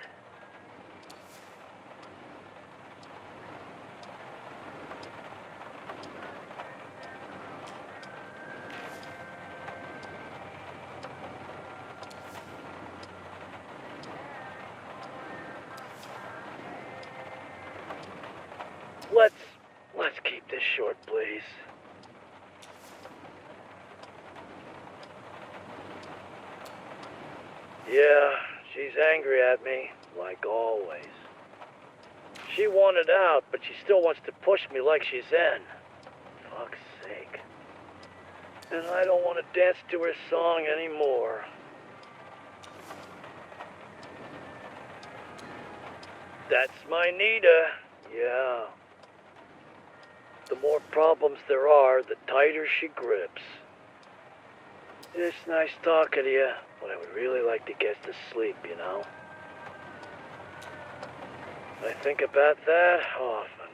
Let's keep this short, please. Yeah, she's angry at me, like always. She wanted out, but she still wants to push me like she's in. Fuck's sake. And I don't want to dance to her song anymore. That's my Nita, yeah. The more problems there are, the tighter she grips. It's nice talking to you, but I would really like to get to sleep, you know? I think about that often.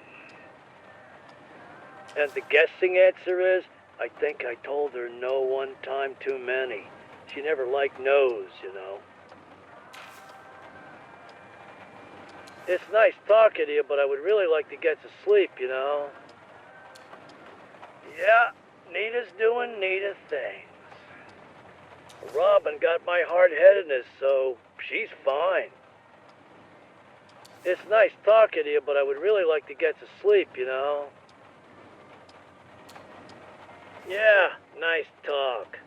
And the guessing answer is, I think I told her no one time too many. She never liked no's, you know? It's nice talking to you, but I would really like to get to sleep, you know? Yeah, Nita's doing Nita things. Robin got my hard-headedness, so she's fine. It's nice talking to you, but I would really like to get to sleep, you know? Yeah, nice talk.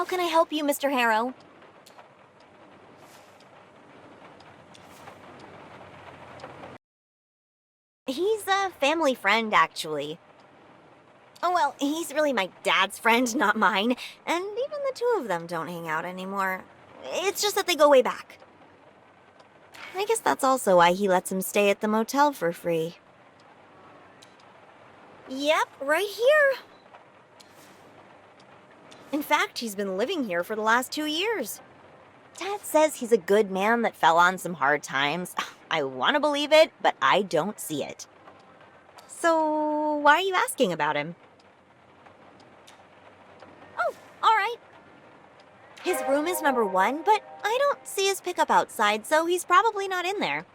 How can I help you, Mr. Harrow? He's a family friend, actually. Oh, well, he's really my dad's friend, not mine. And even the two of them don't hang out anymore. It's just that they go way back. I guess that's also why he lets him stay at the motel for free. Yep, right here. In fact, he's been living here for the last 2 years. Dad says he's a good man that fell on some hard times. I want to believe it, but I don't see it. So, why are you asking about him? Oh, all right. His room is number 1, but I don't see his pickup outside, so he's probably not in there.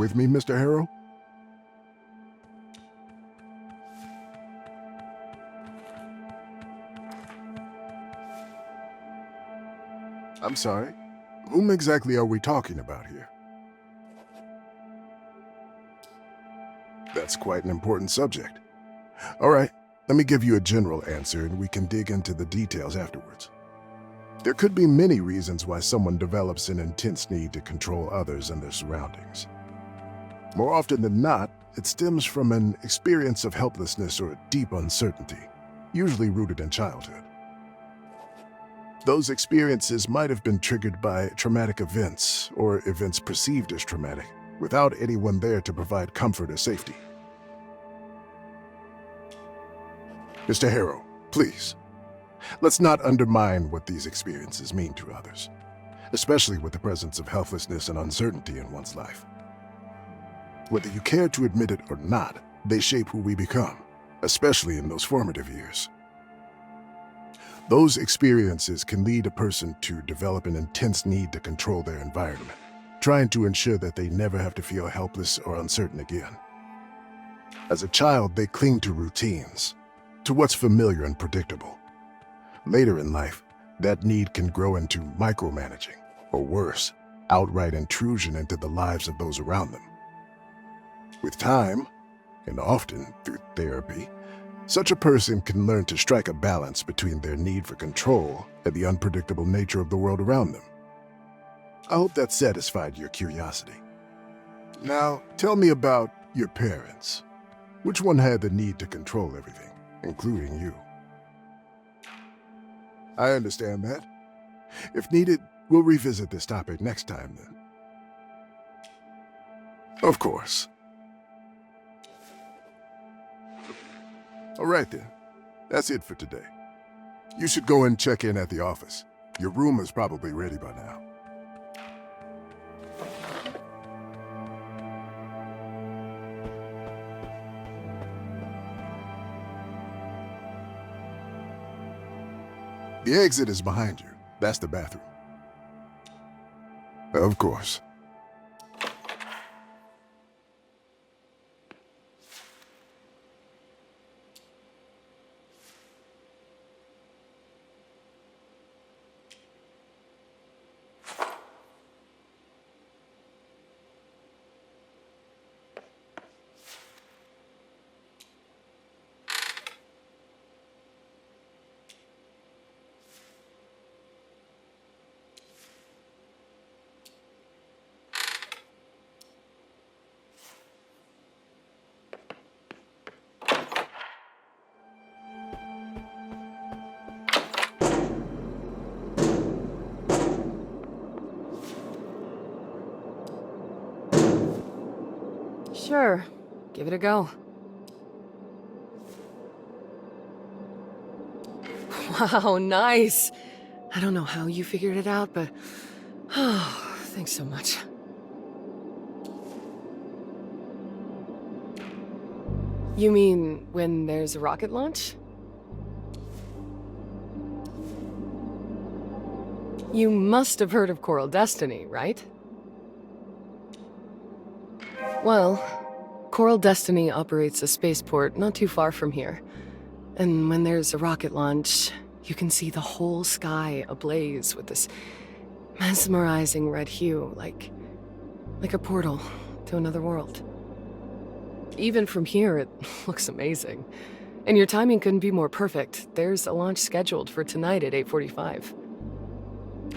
with me, Mr. Harrow? I'm sorry. Whom exactly are we talking about here? That's quite an important subject. All right, let me give you a general answer and we can dig into the details afterwards. There could be many reasons why someone develops an intense need to control others and their surroundings. More often than not, it stems from an experience of helplessness or deep uncertainty, usually rooted in childhood. Those experiences might have been triggered by traumatic events or events perceived as traumatic, without anyone there to provide comfort or safety. Mr. Harrow, please, let's not undermine what these experiences mean to others, especially with the presence of helplessness and uncertainty in one's life. Whether you care to admit it or not, they shape who we become, especially in those formative years. Those experiences can lead a person to develop an intense need to control their environment, trying to ensure that they never have to feel helpless or uncertain again. As a child, they cling to routines, to what's familiar and predictable. Later in life, that need can grow into micromanaging, or worse, outright intrusion into the lives of those around them. With time, and often through therapy, such a person can learn to strike a balance between their need for control and the unpredictable nature of the world around them. I hope that satisfied your curiosity. Now, tell me about your parents. Which one had the need to control everything, including you? I understand that. If needed, we'll revisit this topic next time then. Of course. All right then. That's it for today. You should go and check in at the office. Your room is probably ready by now. The exit is behind you. That's the bathroom. Of course. Sure, give it a go. Wow, nice! I don't know how you figured it out, but... Oh, thanks so much. You mean when there's a rocket launch? You must have heard of Coral Destiny, right? Well, Coral Destiny operates a spaceport not too far from here. And when there's a rocket launch, you can see the whole sky ablaze with this mesmerizing red hue, like a portal to another world. Even from here, it looks amazing. And your timing couldn't be more perfect. There's a launch scheduled for tonight at 8:45.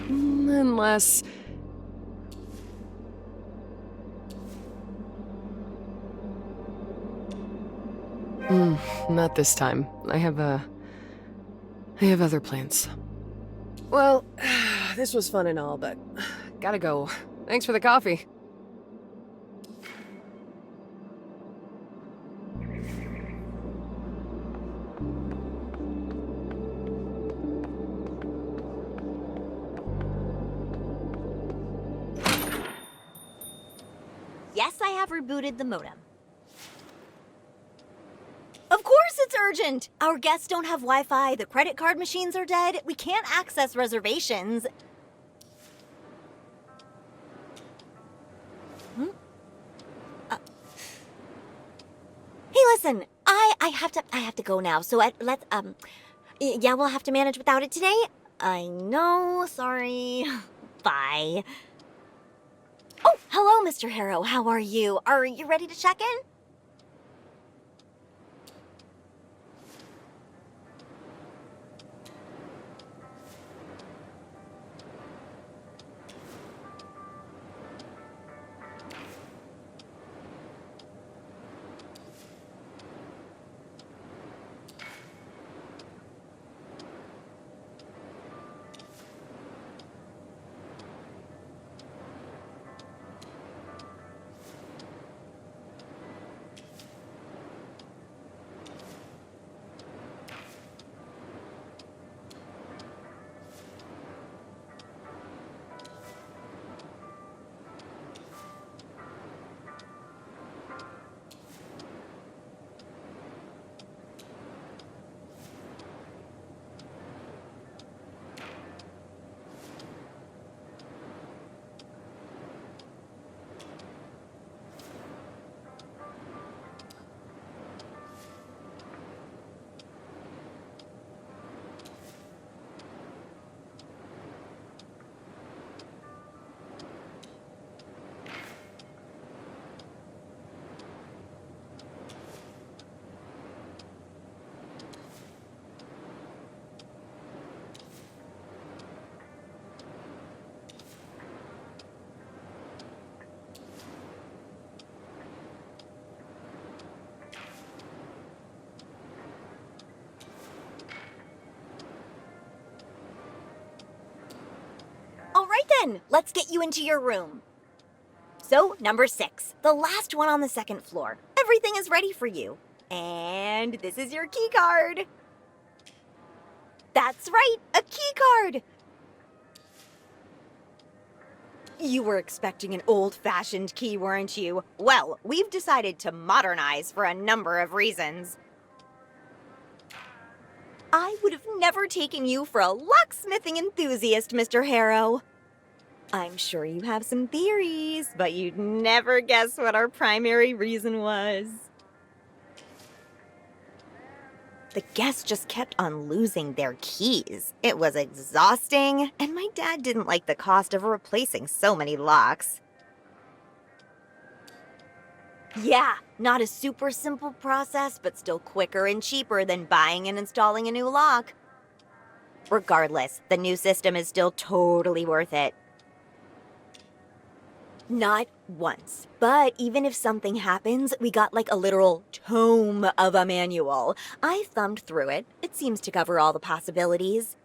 Unless... not this time. I have other plans. Well, this was fun and all, but gotta go. Thanks for the coffee. Yes, I have rebooted the modem. Of course it's urgent! Our guests don't have Wi-Fi, the credit card machines are dead, we can't access reservations. listen, I have to go now. So yeah, we'll have to manage without it today. I know, sorry. Bye. Oh, hello, Mr. Harrow. How are you? Are you ready to check in? All right then, let's get you into your room. So, number 6, the last one on the second floor. Everything is ready for you. And this is your key card. That's right, a key card. You were expecting an old-fashioned key, weren't you? Well, we've decided to modernize for a number of reasons. I would have never taken you for a locksmithing enthusiast, Mr. Harrow. I'm sure you have some theories, but you'd never guess what our primary reason was. The guests just kept on losing their keys. It was exhausting, and my dad didn't like the cost of replacing so many locks. Yeah, not a super simple process, but still quicker and cheaper than buying and installing a new lock. Regardless, the new system is still totally worth it. Not once, but even if something happens, we got like a literal tome of a manual. I thumbed through it. It seems to cover all the possibilities.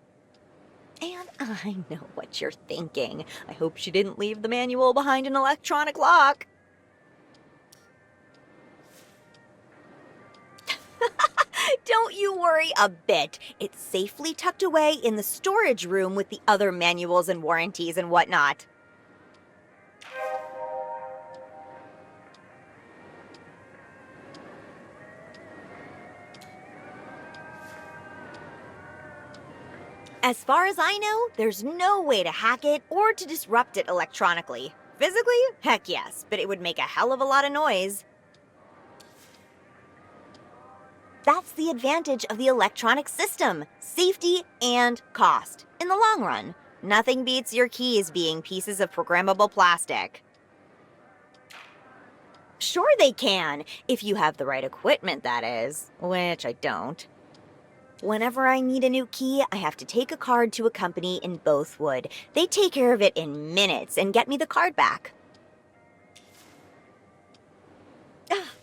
And I know what you're thinking. I hope she didn't leave the manual behind an electronic lock. Don't you worry a bit. It's safely tucked away in the storage room with the other manuals and warranties and whatnot. As far as I know, there's no way to hack it or to disrupt it electronically. Physically? Heck yes, but it would make a hell of a lot of noise. That's the advantage of the electronic system: safety and cost. In the long run, nothing beats your keys being pieces of programmable plastic. Sure they can, if you have the right equipment, that is, which I don't. Whenever I need a new key, I have to take a card to a company in Bothwood. They take care of it in minutes and get me the card back.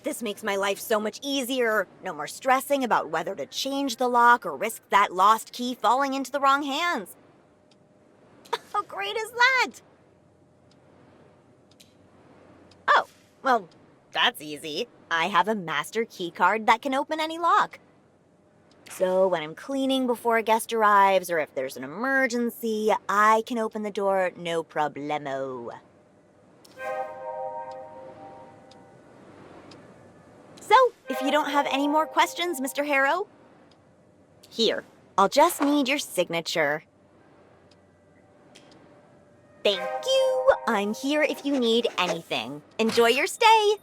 This makes my life so much easier. No more stressing about whether to change the lock or risk that lost key falling into the wrong hands. How great is that? Oh, well, that's easy. I have a master key card that can open any lock. So when I'm cleaning before a guest arrives, or if there's an emergency, I can open the door no problemo. So, if you don't have any more questions, Mr. Harrow, here, I'll just need your signature. Thank you. I'm here if you need anything. Enjoy your stay.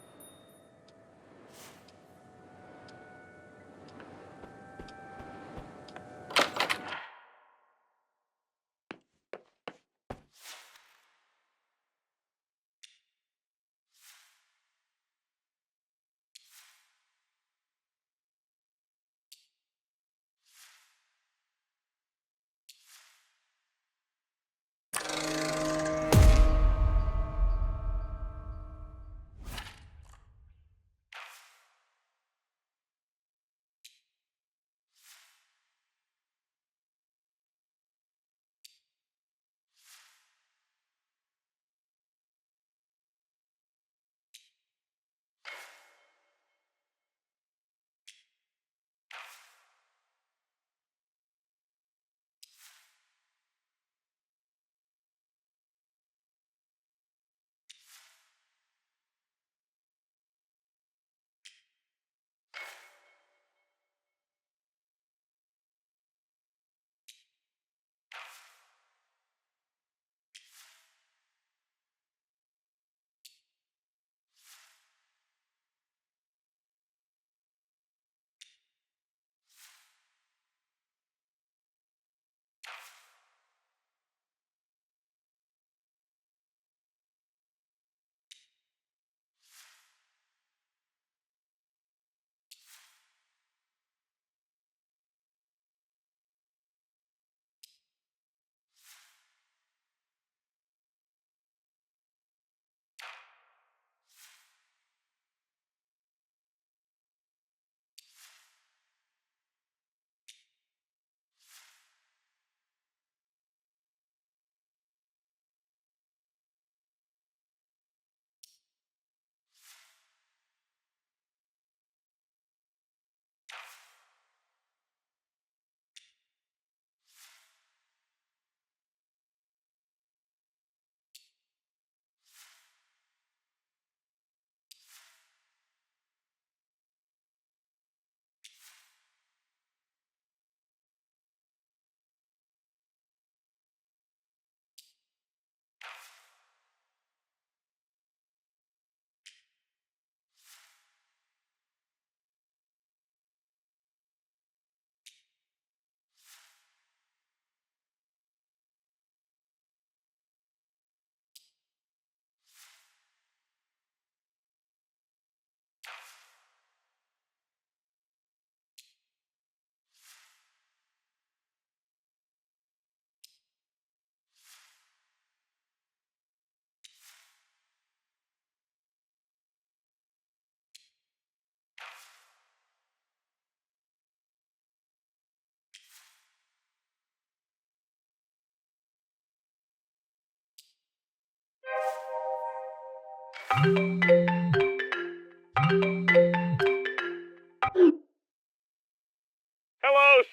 Hello,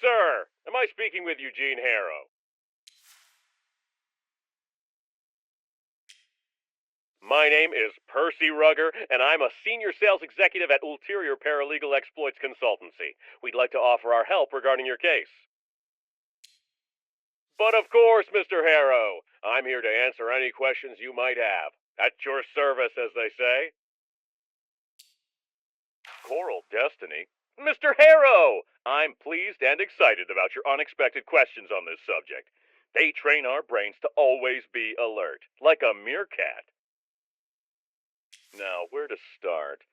sir. Am I speaking with Eugene Harrow? My name is Percy Rugger, and I'm a senior sales executive at Ulterior Paralegal Exploits Consultancy. We'd like to offer our help regarding your case. But of course, Mr. Harrow, I'm here to answer any questions you might have. At your service, as they say. Coral Destiny? Mr. Harrow! I'm pleased and excited about your unexpected questions on this subject. They train our brains to always be alert, like a meerkat. Now, where to start?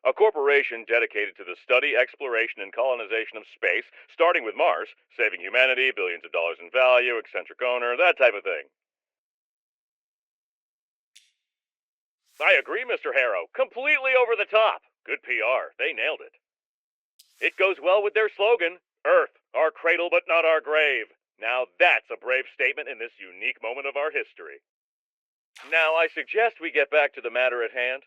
A corporation dedicated to the study, exploration, and colonization of space, starting with Mars, saving humanity, billions of dollars in value, eccentric owner, that type of thing. I agree, Mr. Harrow. Completely over the top. Good PR. They nailed it. It goes well with their slogan, Earth, our cradle but not our grave. Now that's a brave statement in this unique moment of our history. Now I suggest we get back to the matter at hand.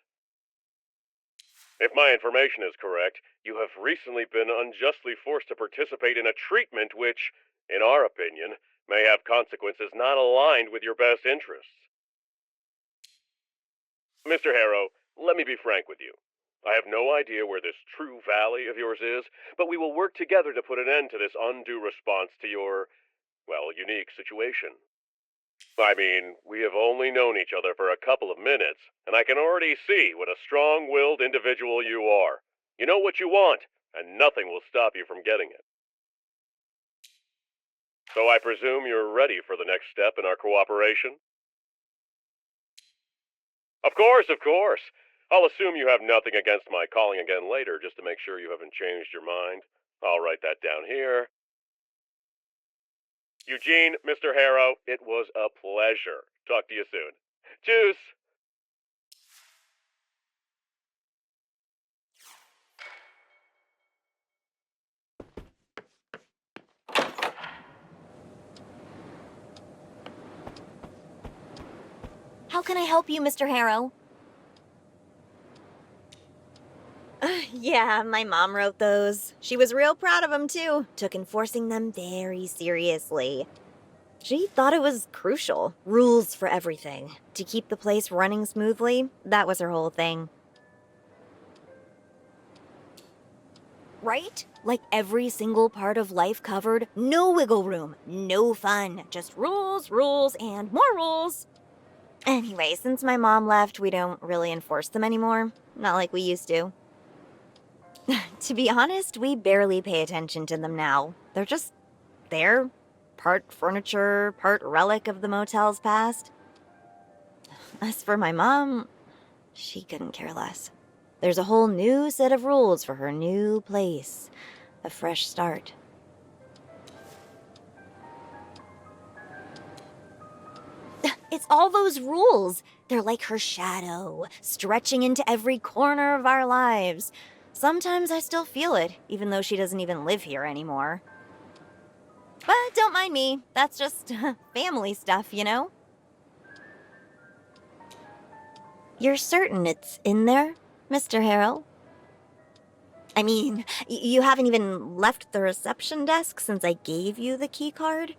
If my information is correct, you have recently been unjustly forced to participate in a treatment which, in our opinion, may have consequences not aligned with your best interests. Mr. Harrow, let me be frank with you. I have no idea where this True Valley of yours is, but we will work together to put an end to this undue response to your, well, unique situation. I mean, we have only known each other for a couple of minutes, and I can already see what a strong-willed individual you are. You know what you want, and nothing will stop you from getting it. So I presume you're ready for the next step in our cooperation? Of course, of course. I'll assume you have nothing against my calling again later just to make sure you haven't changed your mind. I'll write that down here. Eugene, Mr. Harrow, it was a pleasure. Talk to you soon. Tschüss. How can I help you, Mr. Harrow? Yeah, my mom wrote those. She was real proud of them, too. Took enforcing them very seriously. She thought it was crucial. Rules for everything. To keep the place running smoothly, that was her whole thing. Right? Like every single part of life covered, no wiggle room, no fun, just rules, rules, and more rules. Anyway, since my mom left, we don't really enforce them anymore. Not like we used to. To be honest, we barely pay attention to them now. They're just there. Part furniture, part relic of the motel's past. As for my mom, she couldn't care less. There's a whole new set of rules for her new place. A fresh start. It's all those rules. They're like her shadow, stretching into every corner of our lives. Sometimes I still feel it, even though she doesn't even live here anymore. But don't mind me. That's just family stuff, you know? You're certain it's in there, Mr. Harrow? I mean, you haven't even left the reception desk since I gave you the key card?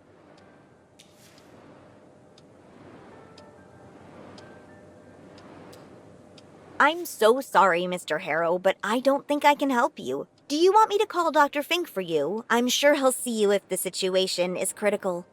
I'm so sorry, Mr. Harrow, but I don't think I can help you. Do you want me to call Dr. Fink for you? I'm sure he'll see you if the situation is critical.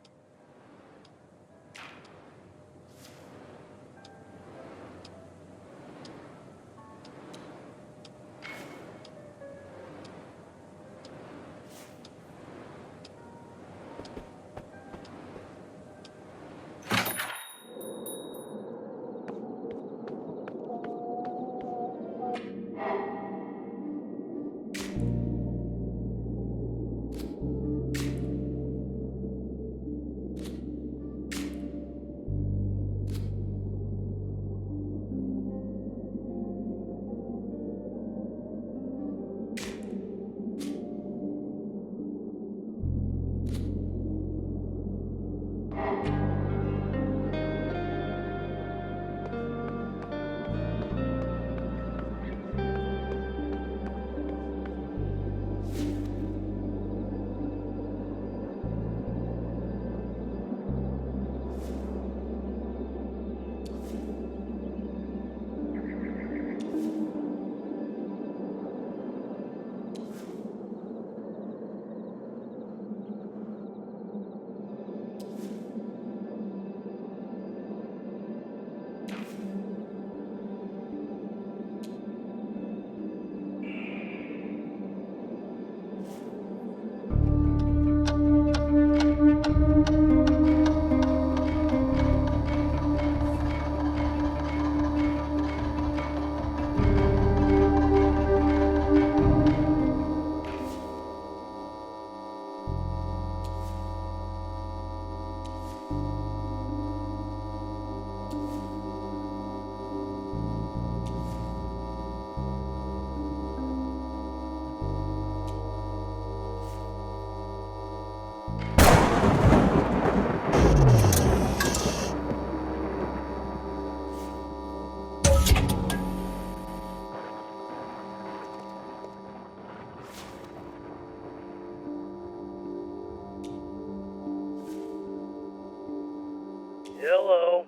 Hello.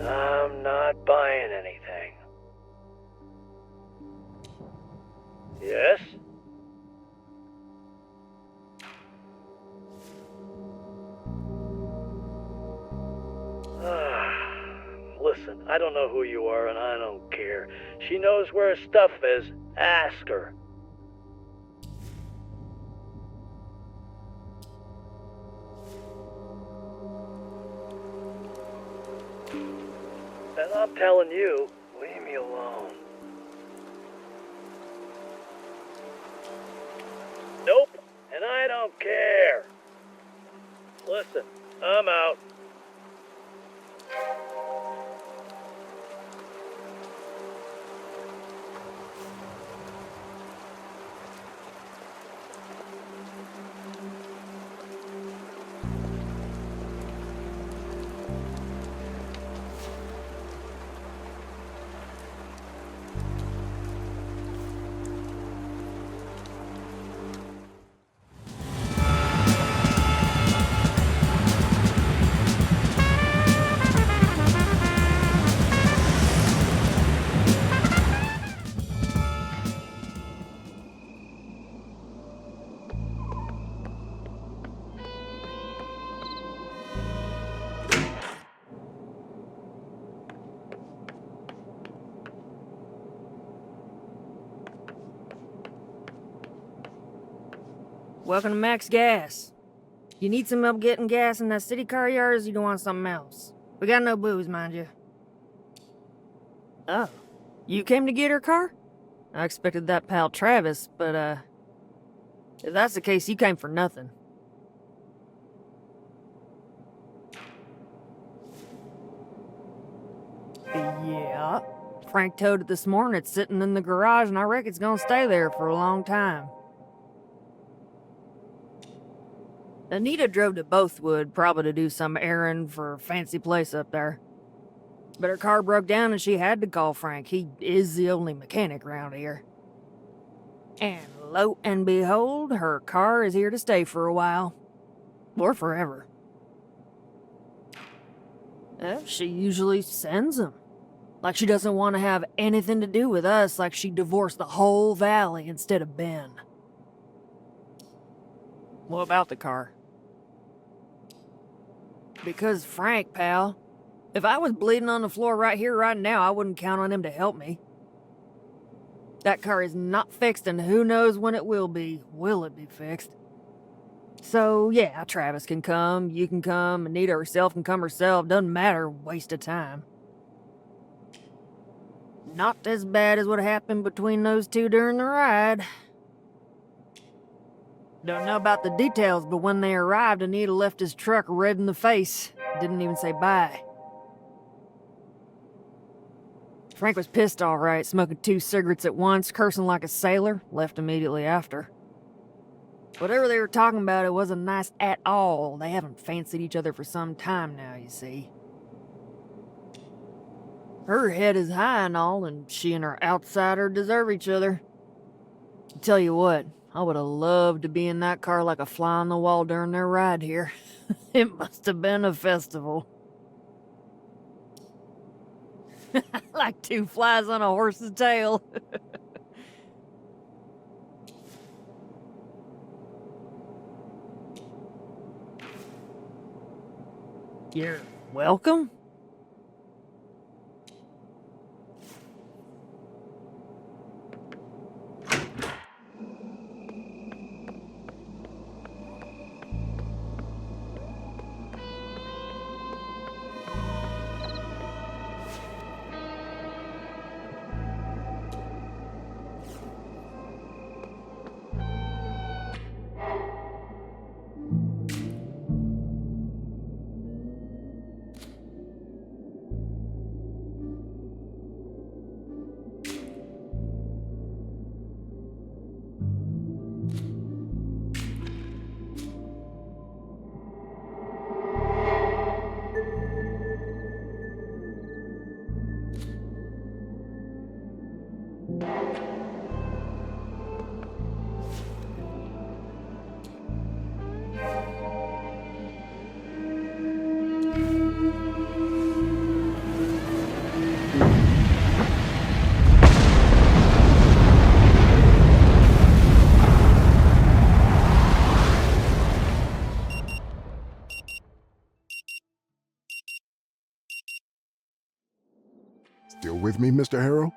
I'm not buying anything. Yes? Listen, I don't know who you are and I don't care. She knows where her stuff is. Ask her. And I'm telling you, leave me alone. Nope, and I don't care. Listen, I'm out. Welcome to Max Gas. You need some help getting gas in that city car of yours, or you want something else? We got no booze, mind you. Oh, you came to get her car? I expected that pal Travis, but, if that's the case, you came for nothing. Yeah. Frank towed it this morning. It's sitting in the garage, and I reckon it's gonna stay there for a long time. Anita drove to Bothwood, probably to do some errand for a fancy place up there. But her car broke down and she had to call Frank. He is the only mechanic around here. And lo and behold, her car is here to stay for a while. Or forever. She usually sends them. Like she doesn't want to have anything to do with us, like she divorced the whole valley instead of Ben. What about the car? Because Frank, pal. If I was bleeding on the floor right here, right now, I wouldn't count on him to help me. That car is not fixed, and who knows when it will be. Will it be fixed? So, yeah, Travis can come, you can come, Anita herself can come herself. Doesn't matter, waste of time. Not as bad as what happened between those two during the ride. Don't know about the details, but when they arrived, Anita left his truck red in the face. Didn't even say bye. Frank was pissed all right, smoking 2 cigarettes at once, cursing like a sailor, left immediately after. Whatever they were talking about, it wasn't nice at all. They haven't fancied each other for some time now, you see. Her head is high and all, and she and her outsider deserve each other. Tell you what, I would have loved to be in that car like a fly on the wall during their ride here. It must have been a festival. Like 2 flies on a horse's tail. You're welcome? with me, Mr. Harrow?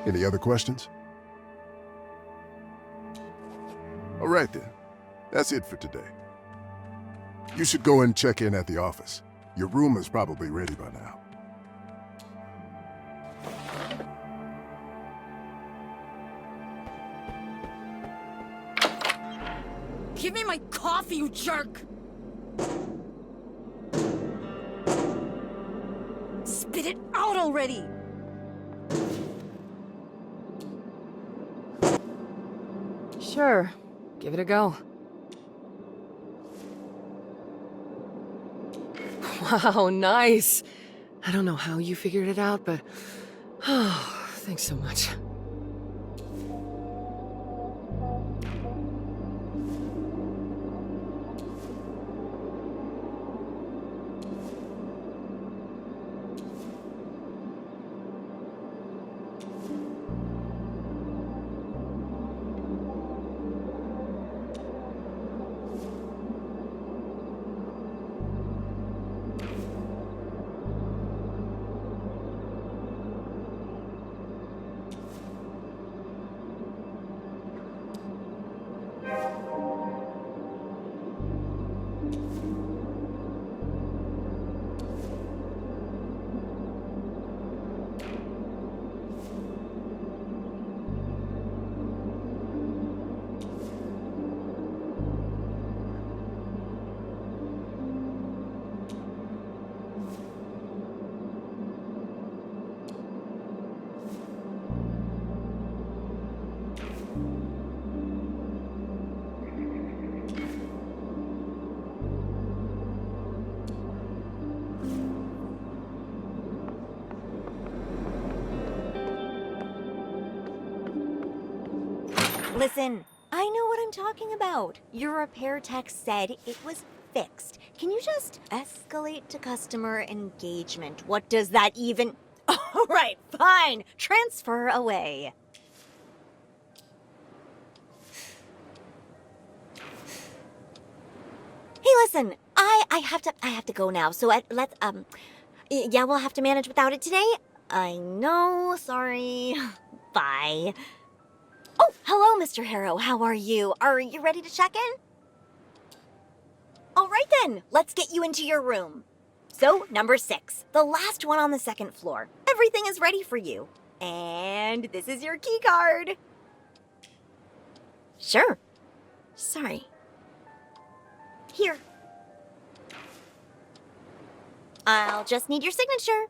Any other questions? All right then. That's it for today. You should go and check in at the office. Your room is probably ready by now. Give me my coffee, you jerk! Spit it out already! Sure. Give it a go. Wow, nice. I don't know how you figured it out, but... Oh, thanks so much. Listen, I know what I'm talking about. Your repair tech said it was fixed. Can you just escalate to customer engagement? What does that even... All right, fine. Transfer away. Hey, listen. I have to go now. So yeah, we'll have to manage without it today. I know. Sorry. Bye. Oh, hello, Mr. Harrow. How are you? Are you ready to check in? All right then, let's get you into your room. So, number 6, the last one on the 2nd floor. Everything is ready for you. And this is your key card. Sure. Sorry. Here. I'll just need your signature.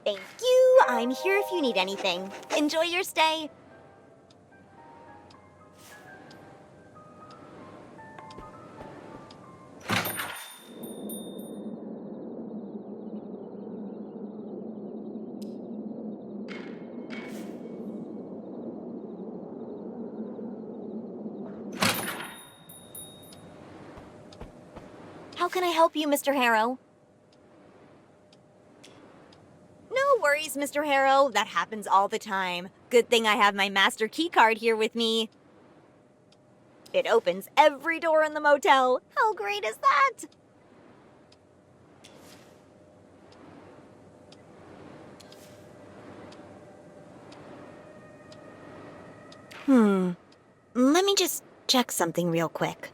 Thank you. I'm here if you need anything. Enjoy your stay. How can I help you, Mr. Harrow? No worries, Mr. Harrow. That happens all the time. Good thing I have my master key card here with me. It opens every door in the motel. How great is that? Let me just check something real quick.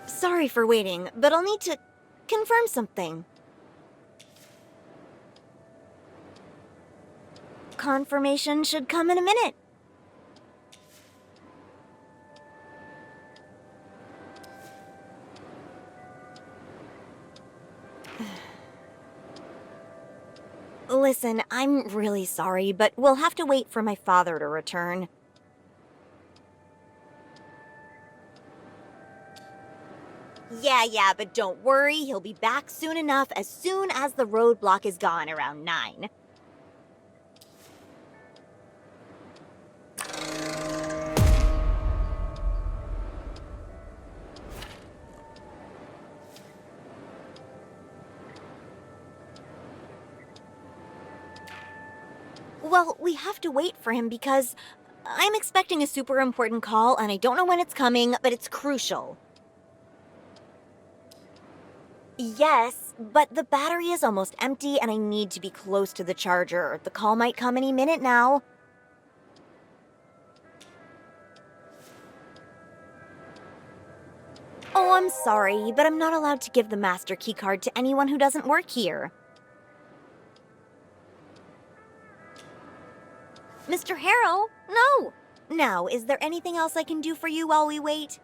Sorry for waiting, but I'll need to confirm something. Confirmation should come in a minute. Listen, I'm really sorry, but we'll have to wait for my father to return. Yeah, but don't worry, he'll be back soon enough as soon as the roadblock is gone around 9. Well, we have to wait for him because I'm expecting a super important call and I don't know when it's coming, but it's crucial. Yes, but the battery is almost empty and I need to be close to the charger. The call might come any minute now. Oh, I'm sorry, but I'm not allowed to give the master keycard to anyone who doesn't work here. Mr. Harrow? No! Now, is there anything else I can do for you while we wait?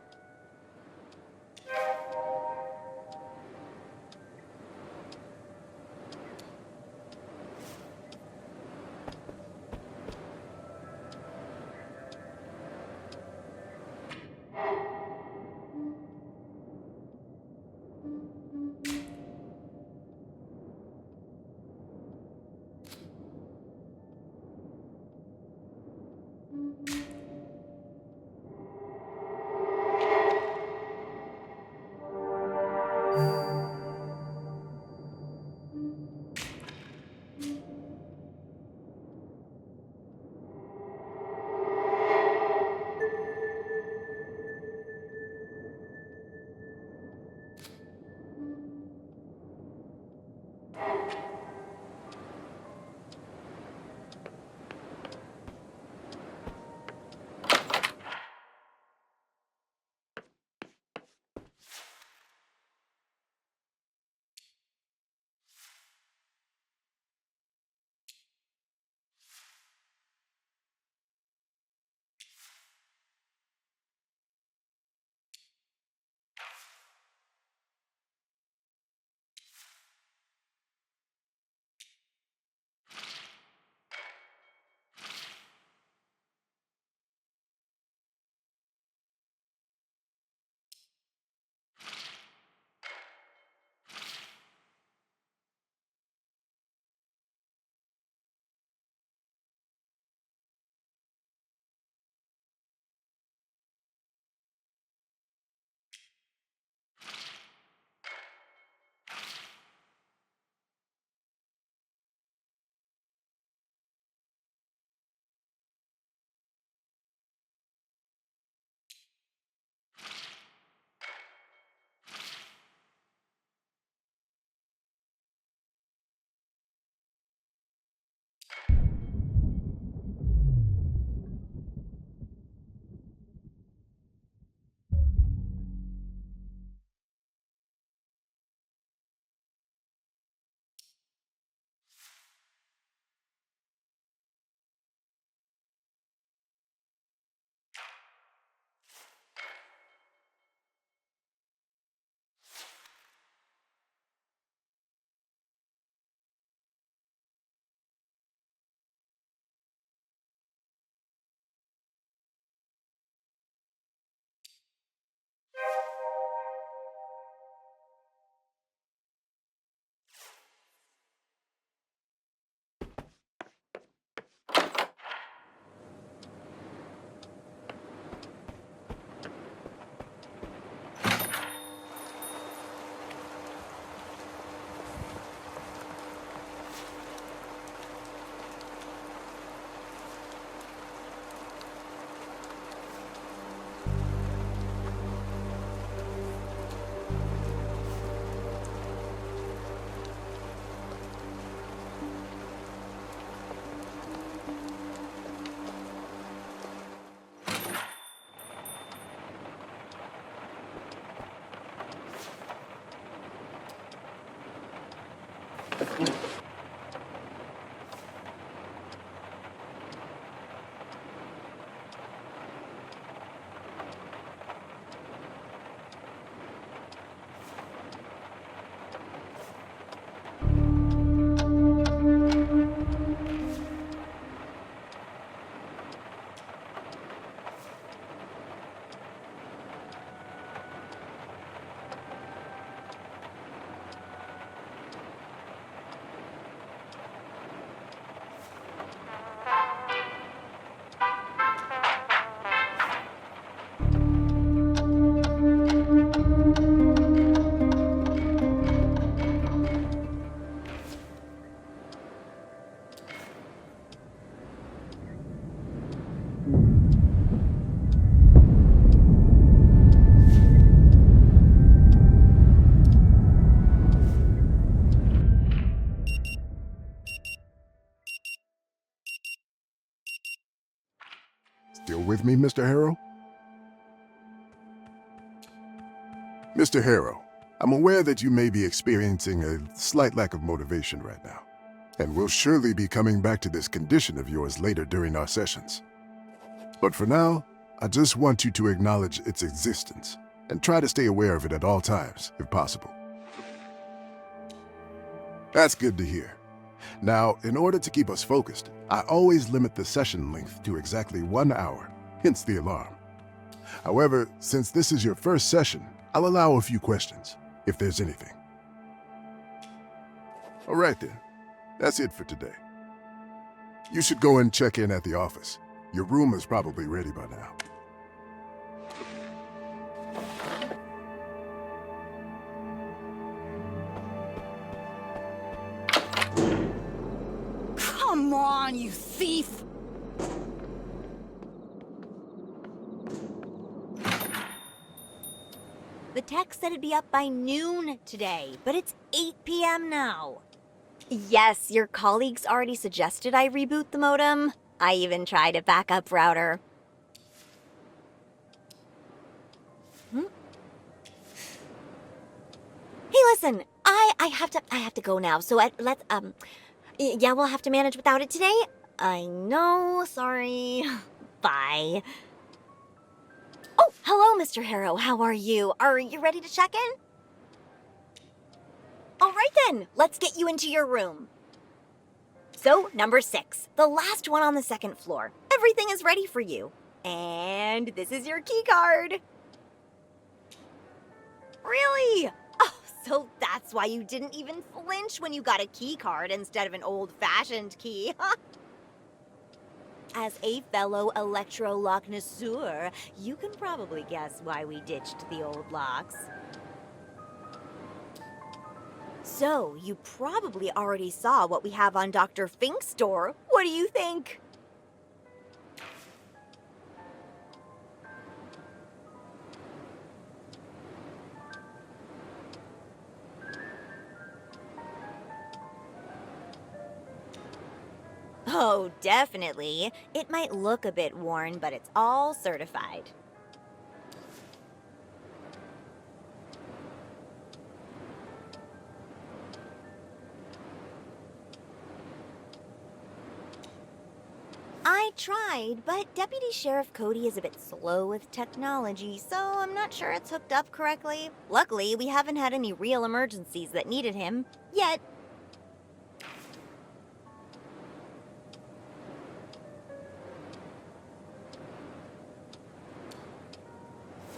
Still with me, Mr. Harrow? Mr. Harrow, I'm aware that you may be experiencing a slight lack of motivation right now, and will surely be coming back to this condition of yours later during our sessions. But for now, I just want you to acknowledge its existence and try to stay aware of it at all times, if possible. That's good to hear. Now, in order to keep us focused, I always limit the session length to exactly 1 hour, hence the alarm. However, since this is your first session, I'll allow a few questions, if there's anything. All right then, that's it for today. You should go and check in at the office. Your room is probably ready by now. Come on, you thief! The text said it'd be up by noon today, but it's 8 p.m. now. Yes, your colleagues already suggested I reboot the modem. I even tried a backup router. Hey, listen, I have to go now. So let's yeah, we'll have to manage without it today. I know, sorry. Bye. Oh, hello, Mr. Harrow. How are you? Are you ready to check in? All right then, let's get you into your room. So, number 6, the last one on the second floor. Everything is ready for you. And this is your key card. Really? Oh, so that's why you didn't even flinch when you got a key card instead of an old-fashioned key. As a fellow electro-lock connoisseur, you can probably guess why we ditched the old locks. So, you probably already saw what we have on Dr. Fink's store. What do you think? Oh, definitely. It might look a bit worn, but it's all certified. I tried, but Deputy Sheriff Cody is a bit slow with technology, so I'm not sure it's hooked up correctly. Luckily, we haven't had any real emergencies that needed him, yet.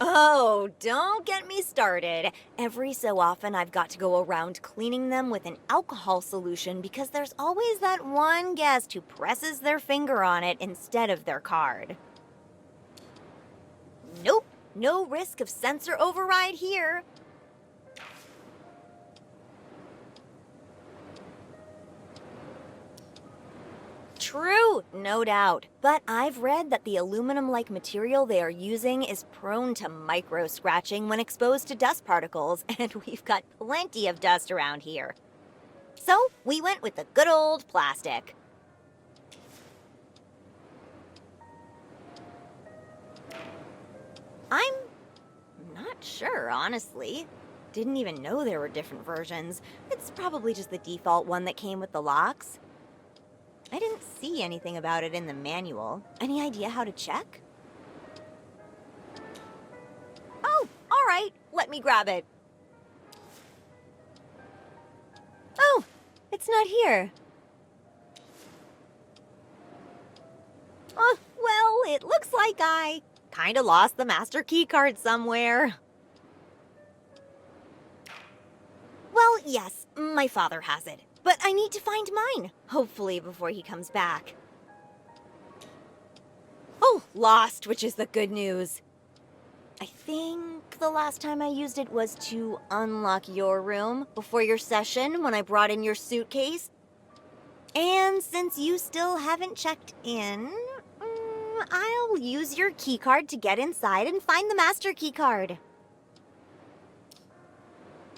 Oh, don't get me started. Every so often I've got to go around cleaning them with an alcohol solution because there's always that one guest who presses their finger on it instead of their card. Nope, no risk of sensor override here. True, no doubt. But I've read that the aluminum-like material they are using is prone to micro-scratching when exposed to dust particles, and we've got plenty of dust around here. So, we went with the good old plastic. I'm not sure, honestly. Didn't even know there were different versions. It's probably just the default one that came with the locks. I didn't see anything about it in the manual. Any idea how to check? Oh, all right. Let me grab it. Oh, it's not here. Oh, well, it looks like I kinda lost the master key card somewhere. Well, yes, my father has it. But I need to find mine, hopefully before he comes back. Oh, lost, which is the good news. I think the last time I used it was to unlock your room before your session when I brought in your suitcase. And since you still haven't checked in, I'll use your keycard to get inside and find the master keycard.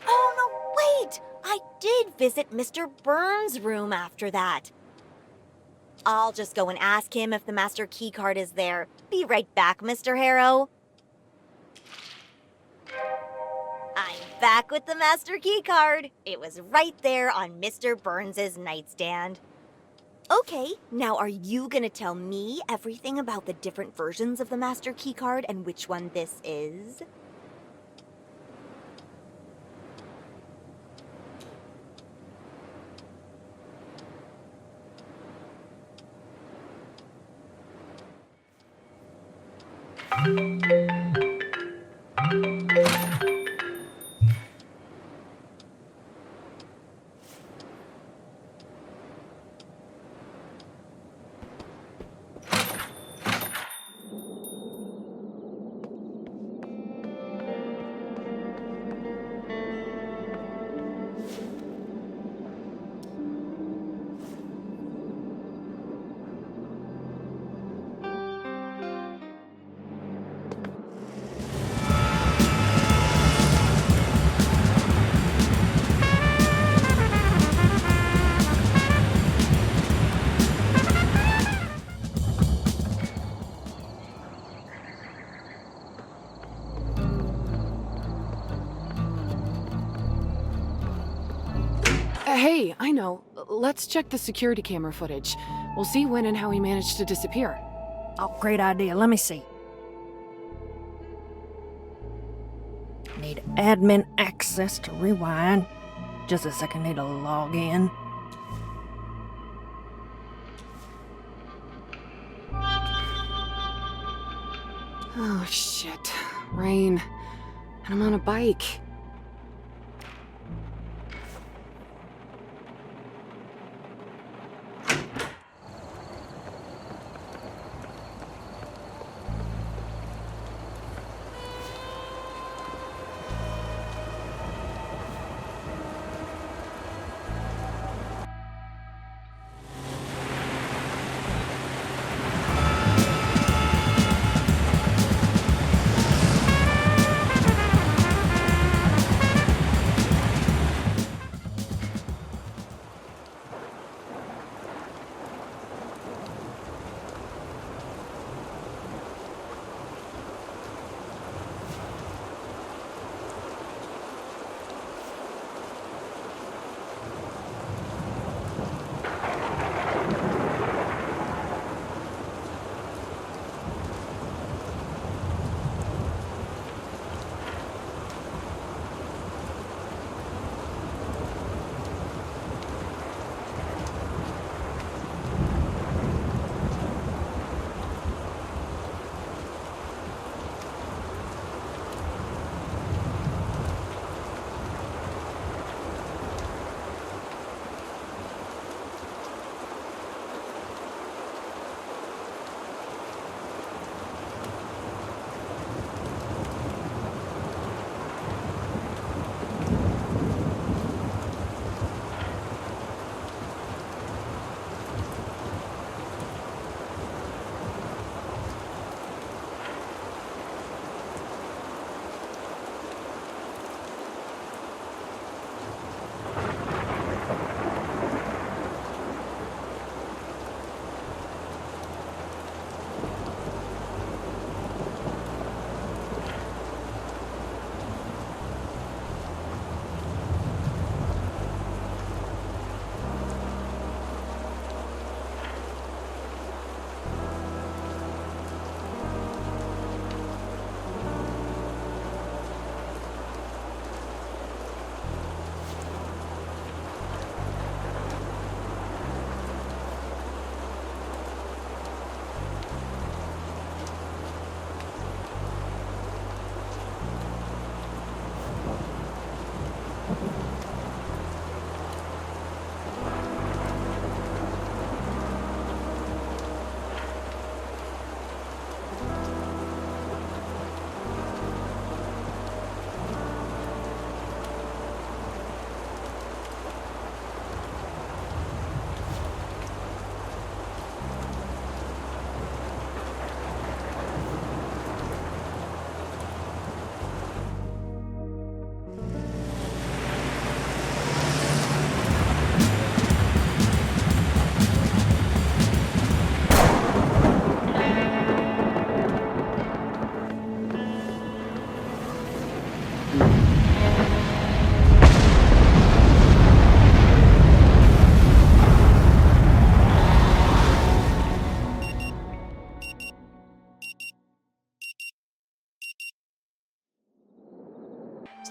Oh, no, wait! I did visit Mr. Burns' room after that. I'll just go and ask him if the master keycard is there. Be right back, Mr. Harrow. I'm back with the master keycard. It was right there on Mr. Burns's nightstand. Okay, now are you gonna tell me everything about the different versions of the master keycard and which one this is? Hey, I know. Let's check the security camera footage. We'll see when and how he managed to disappear. Oh, great idea. Let me see. Need admin access to rewind. Just a second, need to log in. Oh, shit. Rain. And I'm on a bike.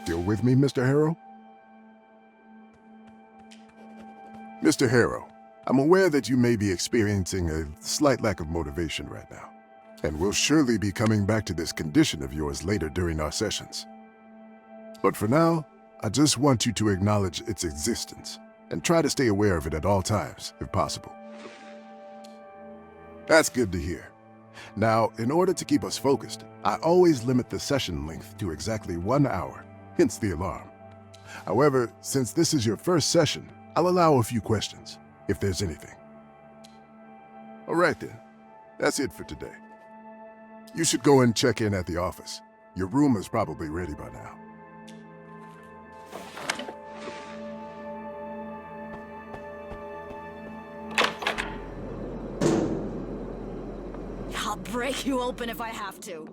Still with me, Mr. Harrow? Mr. Harrow, I'm aware that you may be experiencing a slight lack of motivation right now, and will surely be coming back to this condition of yours later during our sessions. But for now, I just want you to acknowledge its existence, and try to stay aware of it at all times, if possible. That's good to hear. Now, in order to keep us focused, I always limit the session length to exactly 1 hour, hence the alarm. However, since this is your first session, I'll allow a few questions, if there's anything. All right then, that's it for today. You should go and check in at the office. Your room is probably ready by now. I'll break you open if I have to.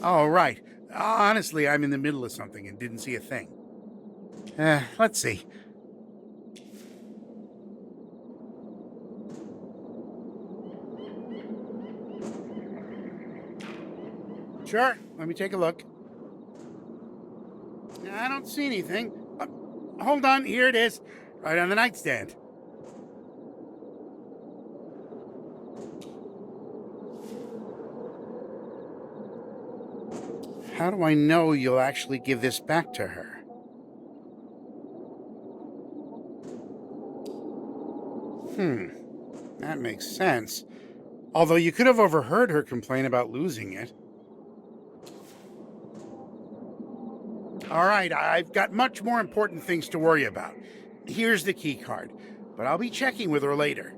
Oh, right. Honestly, I'm in the middle of something and didn't see a thing. Let's see. Sure, let me take a look. I don't see anything. Hold on, here it is. Right on the nightstand. How do I know you'll actually give this back to her? That makes sense. Although you could have overheard her complain about losing it. All right, I've got much more important things to worry about. Here's the key card, but I'll be checking with her later.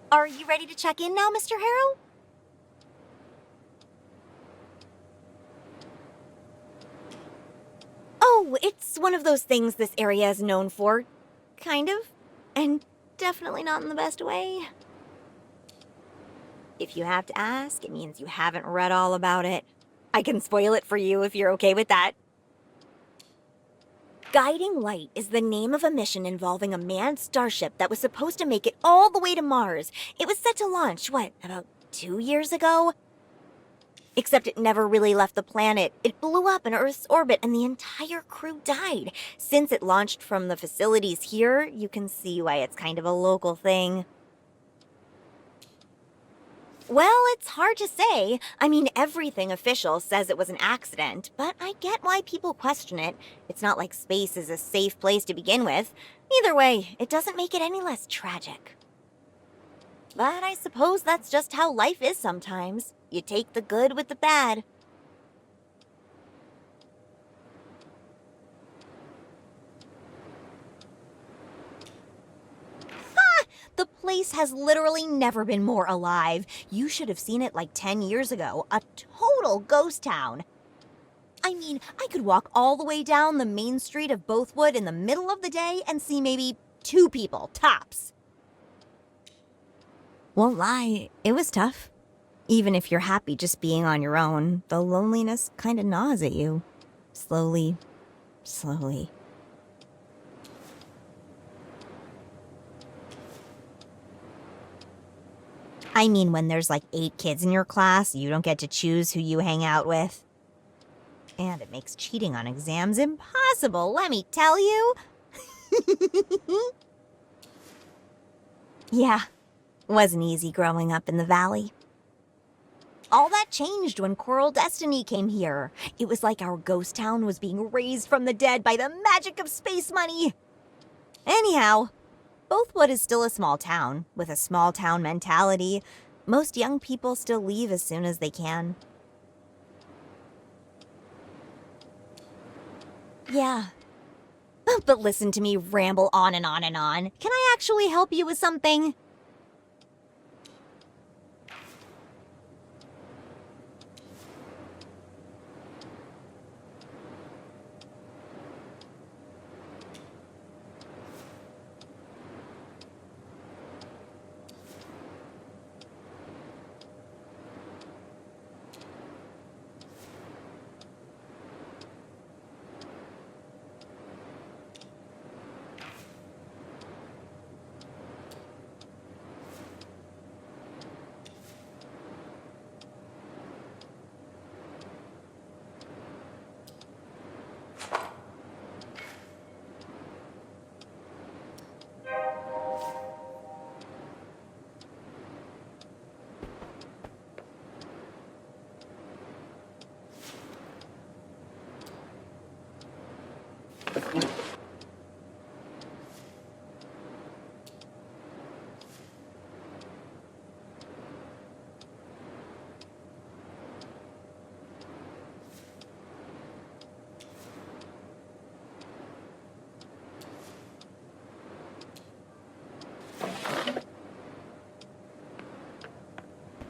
Are you ready to check in now, Mr. Harrow? Oh, it's one of those things this area is known for. Kind of. And definitely not in the best way. If you have to ask, it means you haven't read all about it. I can spoil it for you if you're okay with that. Guiding Light is the name of a mission involving a manned starship that was supposed to make it all the way to Mars. It was set to launch, about 2 years ago? Except it never really left the planet. It blew up in Earth's orbit and the entire crew died. Since it launched from the facilities here, you can see why it's kind of a local thing. Well, it's hard to say. I mean, everything official says it was an accident, but I get why people question it. It's not like space is a safe place to begin with. Either way, it doesn't make it any less tragic. But I suppose that's just how life is sometimes. You take the good with the bad. The place has literally never been more alive. You should have seen it like 10 years ago. A total ghost town. I mean, I could walk all the way down the main street of Bothwood in the middle of the day and see maybe 2 people, tops. Won't lie, it was tough. Even if you're happy just being on your own, the loneliness kind of gnaws at you. Slowly. I mean, when there's like 8 kids in your class, you don't get to choose who you hang out with. And it makes cheating on exams impossible, let me tell you. Yeah, wasn't easy growing up in the valley. All that changed when Coral Destiny came here. It was like our ghost town was being raised from the dead by the magic of space money. Anyhow, Bothwood is still a small town, with a small town mentality. Most young people still leave as soon as they can. Yeah. But listen to me ramble on and on and on. Can I actually help you with something?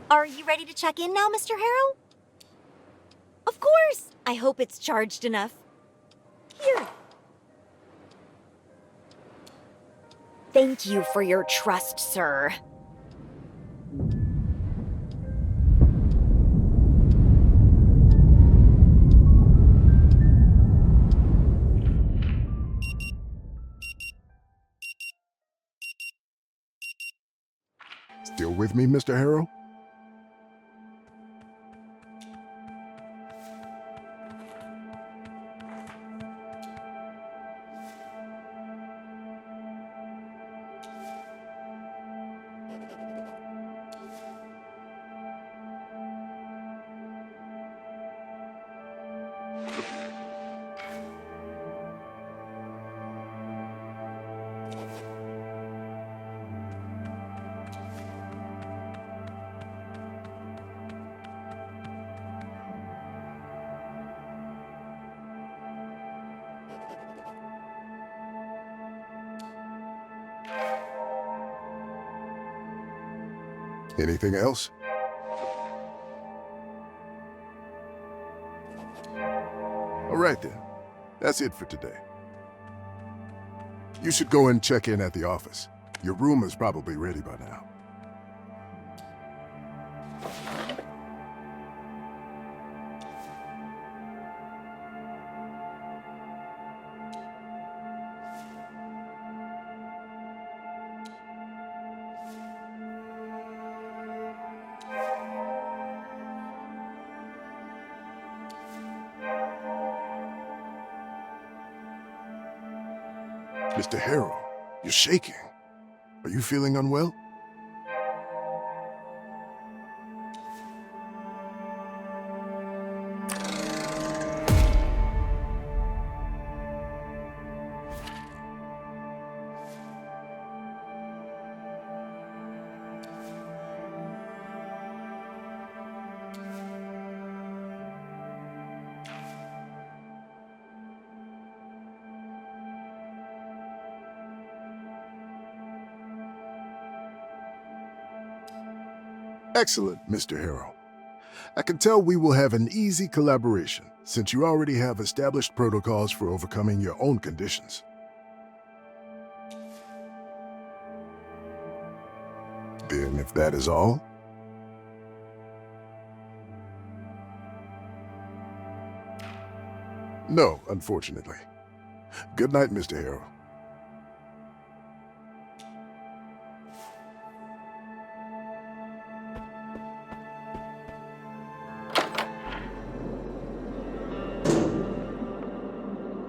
Are you ready to check in now, Mr. Harrow? Of course! I hope it's charged enough. Here. Thank you for your trust, sir. Still with me, Mr. Harrow? Anything else? All right then. That's it for today. You should go and check in at the office. Your room is probably ready by now. Mr. Harrow, you're shaking. Are you feeling unwell? Excellent, Mr. Harrow. I can tell we will have an easy collaboration, since you already have established protocols for overcoming your own conditions. Then, if that is all... No, unfortunately. Good night, Mr. Harrow.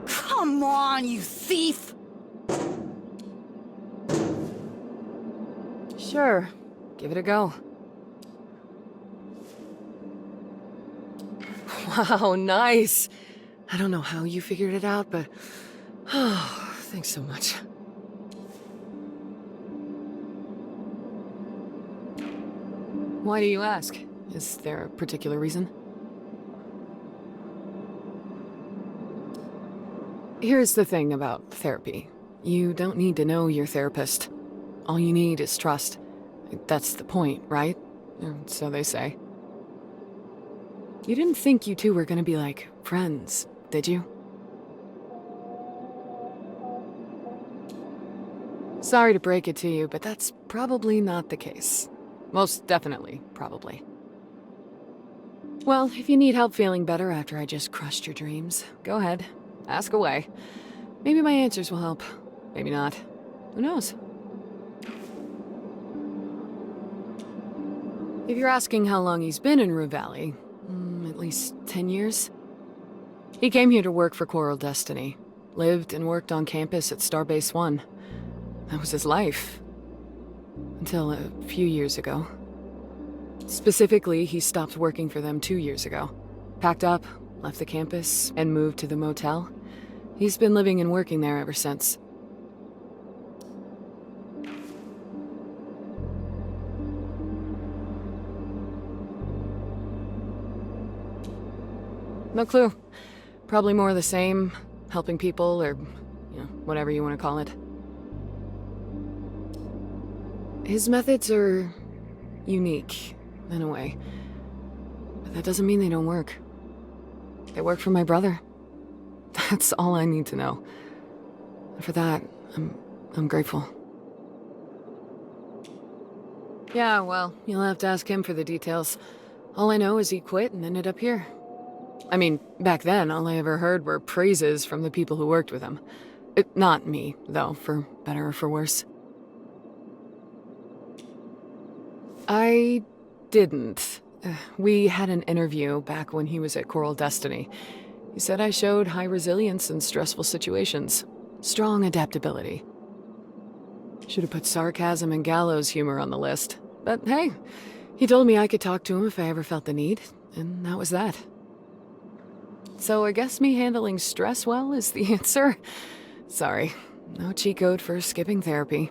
Come on, you thief! Sure. Give it a go. Wow, nice. I don't know how you figured it out, but... Oh, thanks so much. Why do you ask? Is there a particular reason? Here's the thing about therapy. You don't need to know your therapist. All you need is trust. That's the point, right? So they say. You didn't think you two were gonna be like friends, did you? Sorry to break it to you, but that's probably not the case. Most definitely, probably. Well, if you need help feeling better after I just crushed your dreams, go ahead. Ask away. Maybe my answers will help. Maybe not. Who knows? If you're asking how long he's been in Rue Valley, at least 10 years. He came here to work for Coral Destiny. Lived and worked on campus at Starbase 1. That was his life. Until a few years ago. Specifically, he stopped working for them 2 years ago. Packed up, left the campus, and moved to the motel. He's been living and working there ever since. No clue. Probably more of the same, helping people or, whatever you want to call it. His methods are unique, in a way. But that doesn't mean they don't work. They work for my brother. That's all I need to know. And for that, I'm grateful. Yeah, well, you'll have to ask him for the details. All I know is he quit and ended up here. I mean, back then, all I ever heard were praises from the people who worked with him. Not me, though, for better or for worse. I didn't. We had an interview back when he was at Coral Destiny. He said I showed high resilience in stressful situations. Strong adaptability. Should have put sarcasm and gallows humor on the list. But hey, he told me I could talk to him if I ever felt the need, and that was that. So I guess me handling stress well is the answer? Sorry, no cheat code for skipping therapy.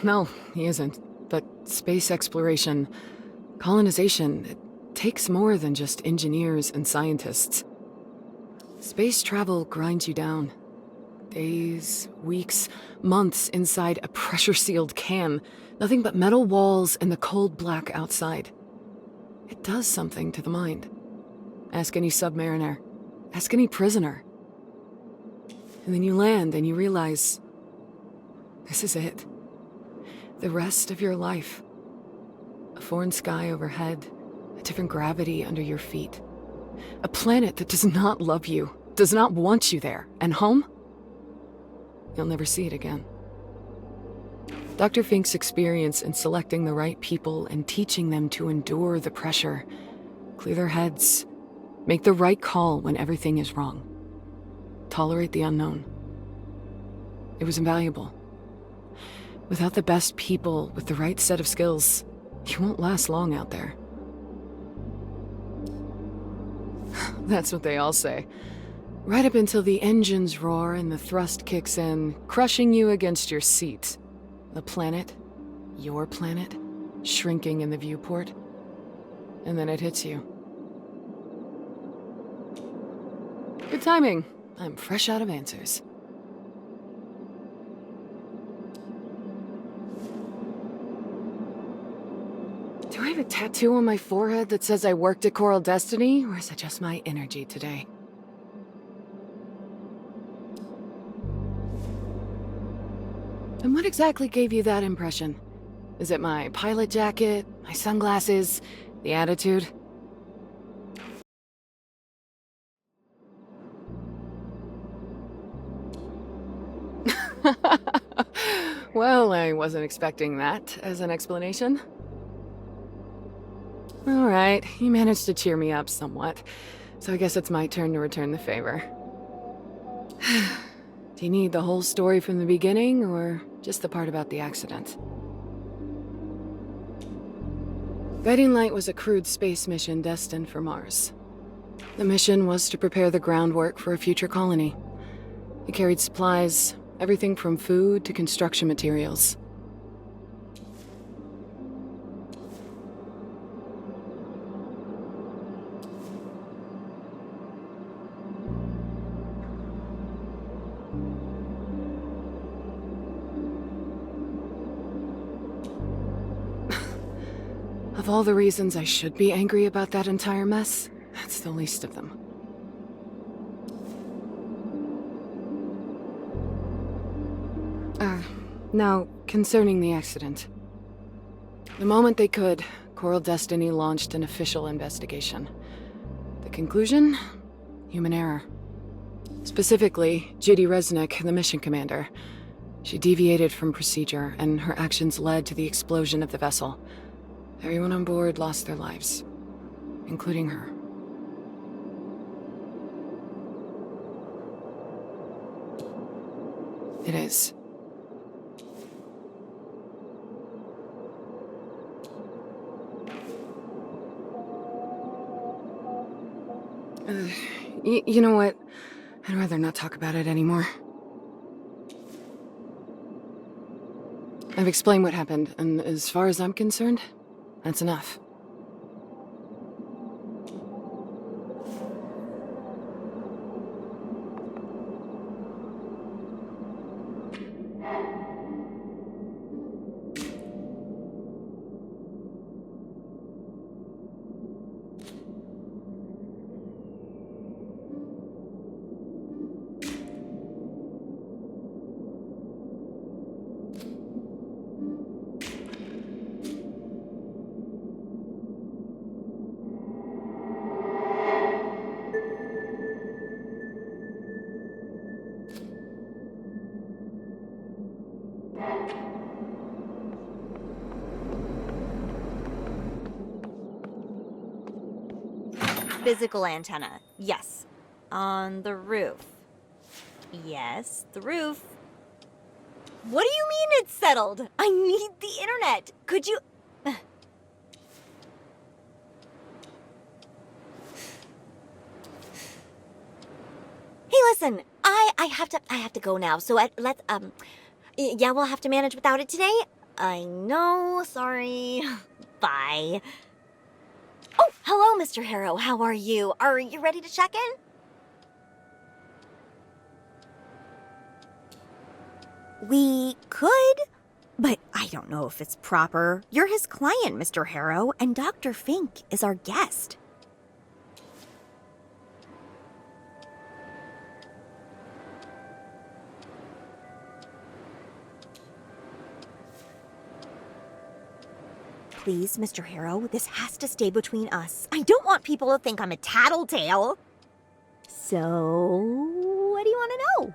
No, he isn't. But space exploration, colonization, it takes more than just engineers and scientists. Space travel grinds you down. Days, weeks, months inside a pressure-sealed can. Nothing but metal walls and the cold black outside. It does something to the mind. Ask any submariner. Ask any prisoner. And then you land and you realize, this is it. The rest of your life. A foreign sky overhead, a different gravity under your feet. A planet that does not love you, does not want you there. And home? You'll never see it again. Dr. Fink's experience in selecting the right people and teaching them to endure the pressure, clear their heads, make the right call when everything is wrong, tolerate the unknown. It was invaluable. Without the best people with the right set of skills, you won't last long out there. That's what they all say. Right up until the engines roar and the thrust kicks in, crushing you against your seat. The planet, your planet, shrinking in the viewport. And then it hits you. Good timing. I'm fresh out of answers. Do I have a tattoo on my forehead that says I worked at Coral Destiny, or is it just my energy today? And what exactly gave you that impression? Is it my pilot jacket, my sunglasses, the attitude? Well, I wasn't expecting that as an explanation. All right, you managed to cheer me up somewhat, so I guess it's my turn to return the favor. Do you need the whole story from the beginning, or just the part about the accident? Guiding Light was a crewed space mission destined for Mars. The mission was to prepare the groundwork for a future colony. It carried supplies, everything from food to construction materials. Of all the reasons I should be angry about that entire mess, that's the least of them. Now, concerning the accident. The moment they could, Coral Destiny launched an official investigation. The conclusion? Human error. Specifically, Judy Resnick, the mission commander. She deviated from procedure, and her actions led to the explosion of the vessel. Everyone on board lost their lives, including her. It is. You know what? I'd rather not talk about it anymore. I've explained what happened, and as far as I'm concerned, that's enough. Physical antenna, yes. On the roof. Yes, the roof. What do you mean it's settled? I need the internet. Could you... Hey, listen, I have to go now. So let's yeah, we'll have to manage without it today. I know, sorry. Bye. Oh, hello, Mr. Harrow. How are you? Are you ready to check in? We could, but I don't know if it's proper. You're his client, Mr. Harrow, and Dr. Fink is our guest. Please, Mr. Harrow, this has to stay between us. I don't want people to think I'm a tattletale. So, what do you want to know?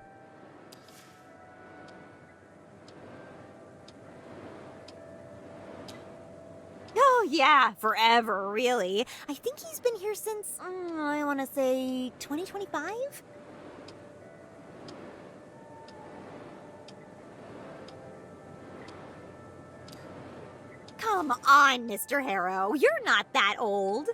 Oh, yeah, forever, really. I think he's been here since, I want to say, 2025? Come on, Mr. Harrow. You're not that old.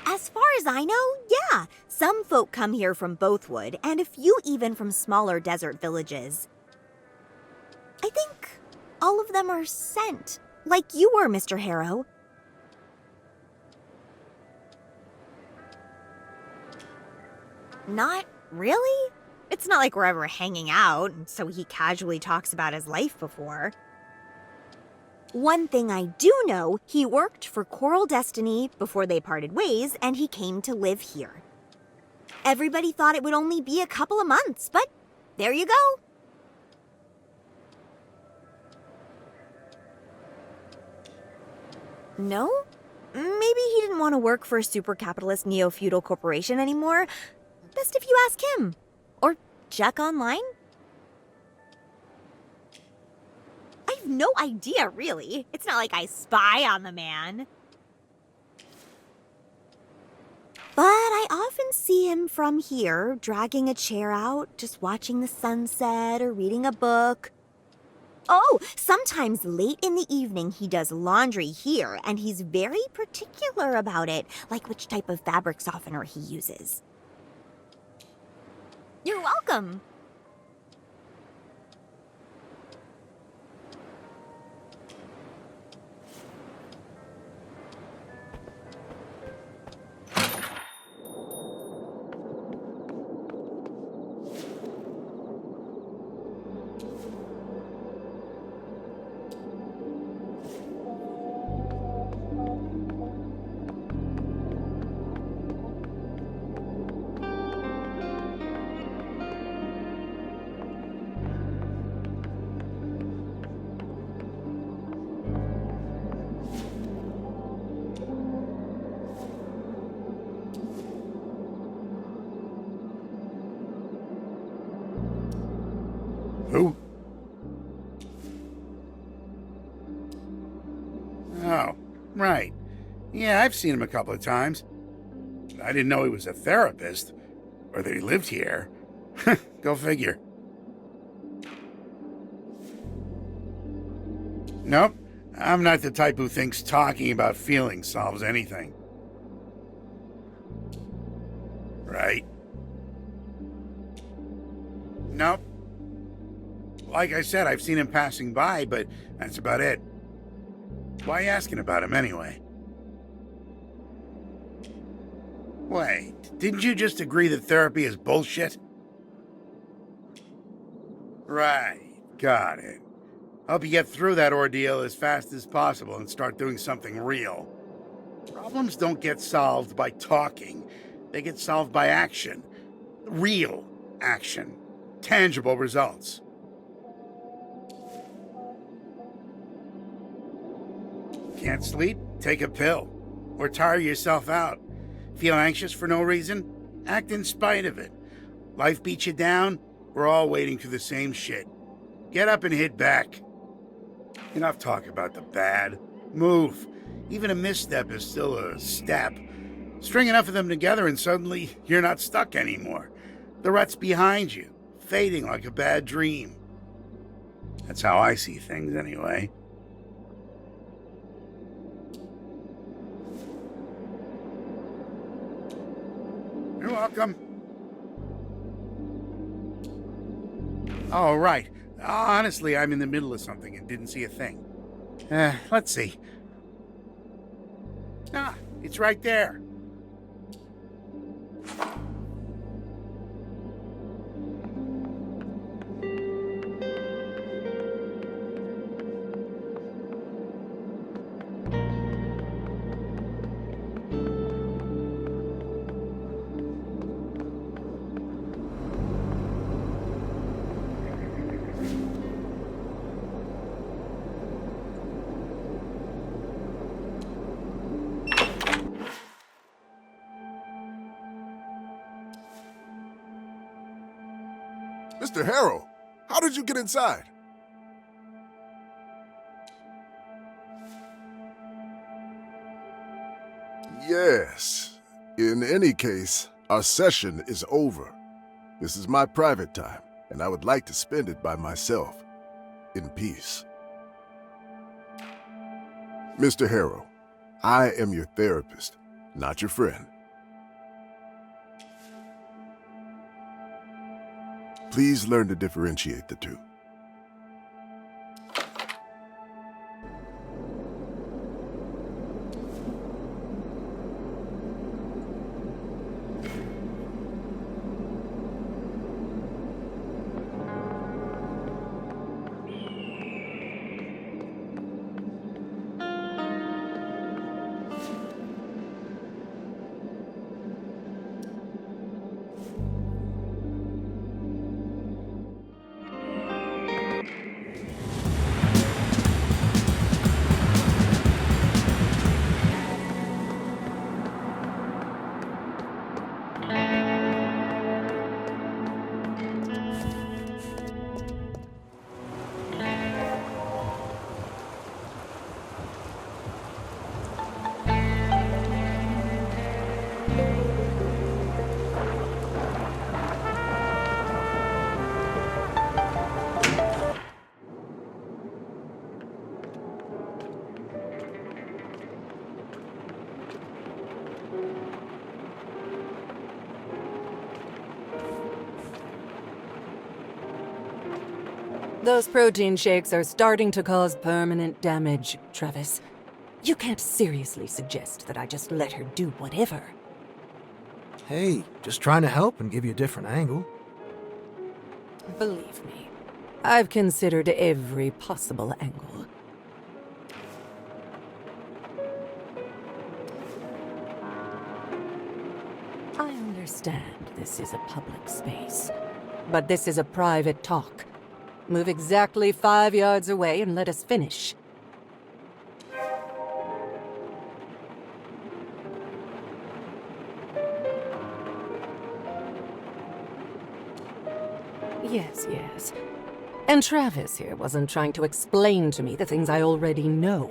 As far as I know, yeah. Some folk come here from Bothwood, and a few even from smaller desert villages. I think all of them are sent, like you were, Mr. Harrow. Not really. It's not like we're ever hanging out, so he casually talks about his life before. One thing I do know, he worked for Coral Destiny before they parted ways, and he came to live here. Everybody thought it would only be a couple of months, but there you go. No? Maybe he didn't want to work for a super capitalist neo-feudal corporation anymore. Best if you ask him. Or check online. I have no idea, really. It's not like I spy on the man. But I often see him from here, dragging a chair out, just watching the sunset or reading a book. Oh, sometimes late in the evening he does laundry here, and he's very particular about it, like which type of fabric softener he uses. You're welcome. Who? Oh, right. Yeah, I've seen him a couple of times. I didn't know he was a therapist, or that he lived here. Go figure. Nope, I'm not the type who thinks talking about feelings solves anything. Right? Nope. Like I said, I've seen him passing by, but that's about it. Why are you asking about him anyway? Wait, didn't you just agree that therapy is bullshit? Right, got it. Hope you get through that ordeal as fast as possible and start doing something real. Problems don't get solved by talking. They get solved by action. Real action. Tangible results. Can't sleep? Take a pill. Or tire yourself out. Feel anxious for no reason? Act in spite of it. Life beats you down? We're all waiting for the same shit. Get up and hit back. Enough talk about the bad. Move. Even a misstep is still a step. String enough of them together and suddenly you're not stuck anymore. The rut's behind you, fading like a bad dream. That's how I see things anyway. You're welcome. Oh, right. Honestly, I'm in the middle of something and didn't see a thing. Let's see. Ah, it's right there. Mr. Harrow, how did you get inside? Yes. In any case, our session is over. This is my private time, and I would like to spend it by myself, in peace. Mr. Harrow, I am your therapist, not your friend. Please learn to differentiate the two. Those protein shakes are starting to cause permanent damage, Travis. You can't seriously suggest that I just let her do whatever. Hey, just trying to help and give you a different angle. Believe me, I've considered every possible angle. I understand this is a public space, but this is a private talk. Move exactly 5 yards away and let us finish. Yes. And Travis here wasn't trying to explain to me the things I already know.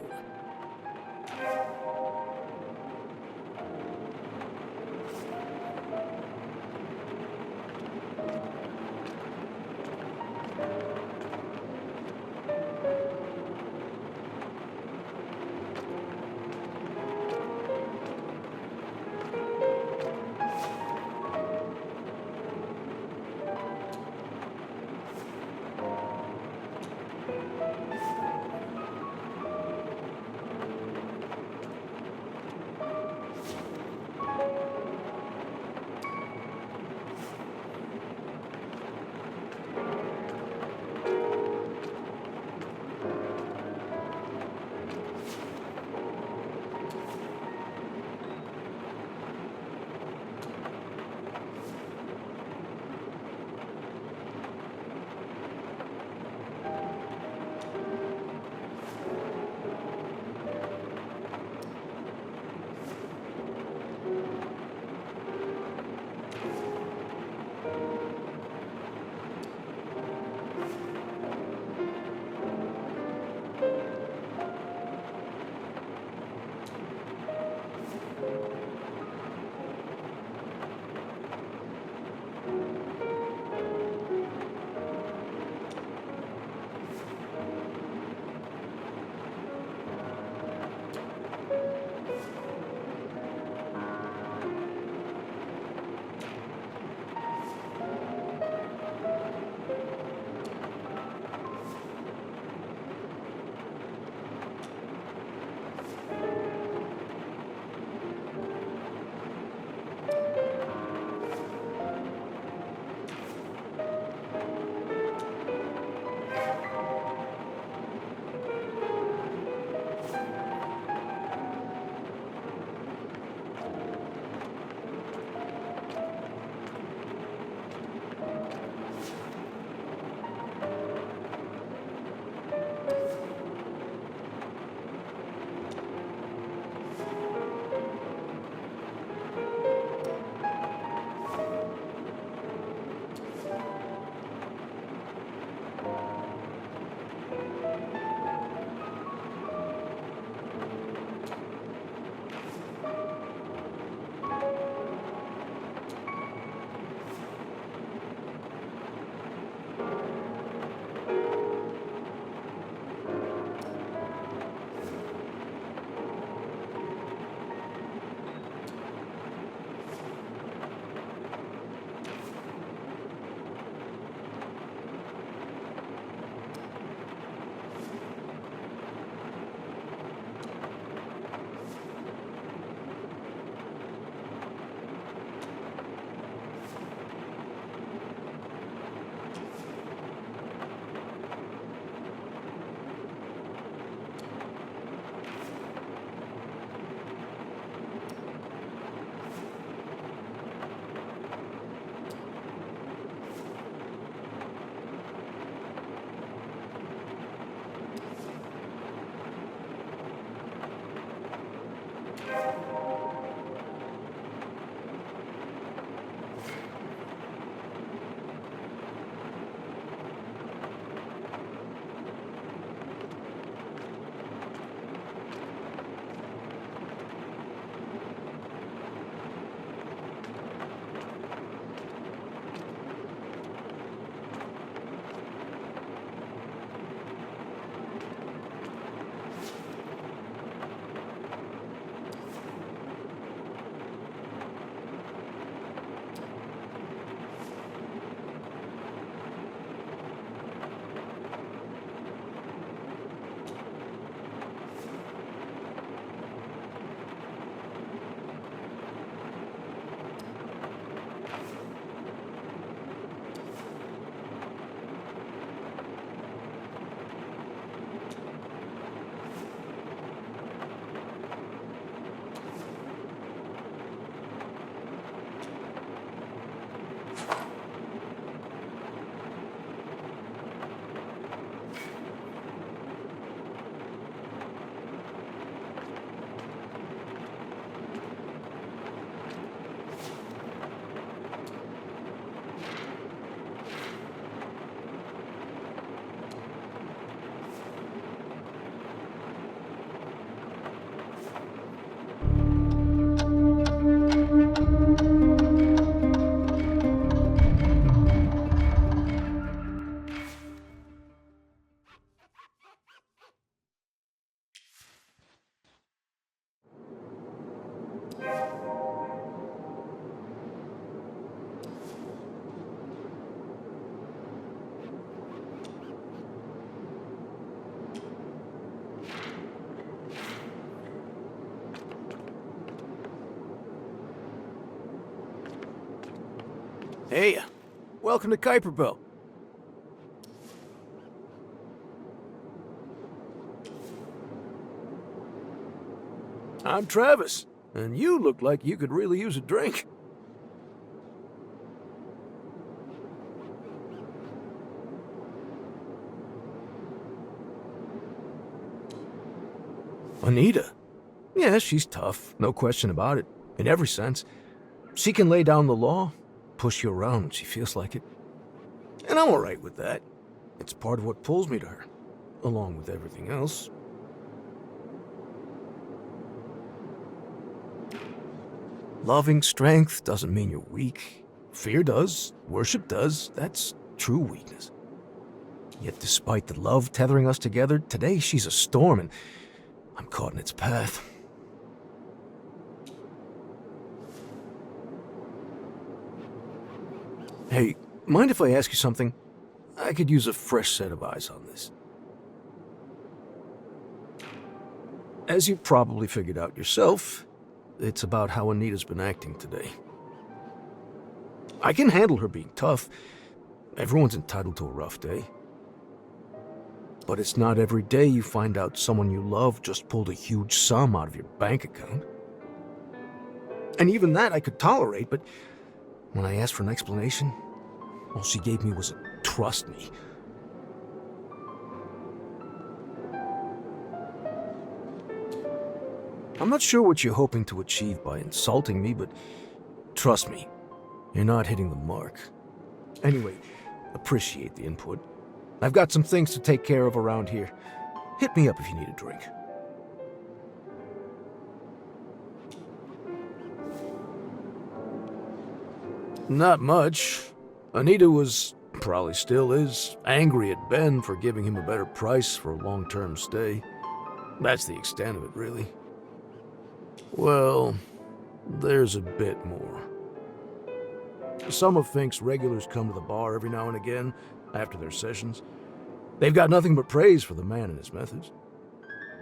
Hey, welcome to Kuiperbelt. I'm Travis, and you look like you could really use a drink. Anita. Yeah, she's tough, no question about it, in every sense. She can lay down the law, push you around when she feels like it. And I'm alright with that. It's part of what pulls me to her, along with everything else. Loving strength doesn't mean you're weak. Fear does, worship does, that's true weakness. Yet despite the love tethering us together, today she's a storm and I'm caught in its path. Hey, mind if I ask you something? I could use a fresh set of eyes on this. As you probably figured out yourself, it's about how Anita's been acting today. I can handle her being tough. Everyone's entitled to a rough day. But it's not every day you find out someone you love just pulled a huge sum out of your bank account. And even that I could tolerate, but when I asked for an explanation, all she gave me was a trust me. I'm not sure what you're hoping to achieve by insulting me, but trust me, you're not hitting the mark. Anyway, appreciate the input. I've got some things to take care of around here. Hit me up if you need a drink. Not much. Anita was, probably still is, angry at Ben for giving him a better price for a long-term stay. That's the extent of it, really. Well, there's a bit more. Some of Fink's regulars come to the bar every now and again, after their sessions. They've got nothing but praise for the man and his methods.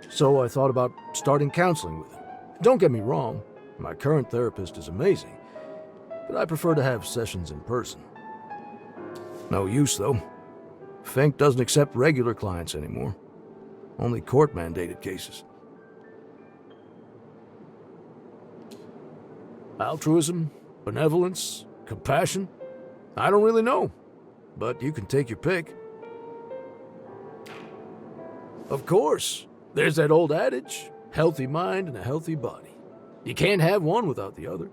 So I thought about starting counseling with him. Don't get me wrong, my current therapist is amazing, but I prefer to have sessions in person. No use, though. Fink doesn't accept regular clients anymore. Only court-mandated cases. Altruism, benevolence, compassion? I don't really know, but you can take your pick. Of course, there's that old adage, healthy mind and a healthy body. You can't have one without the other.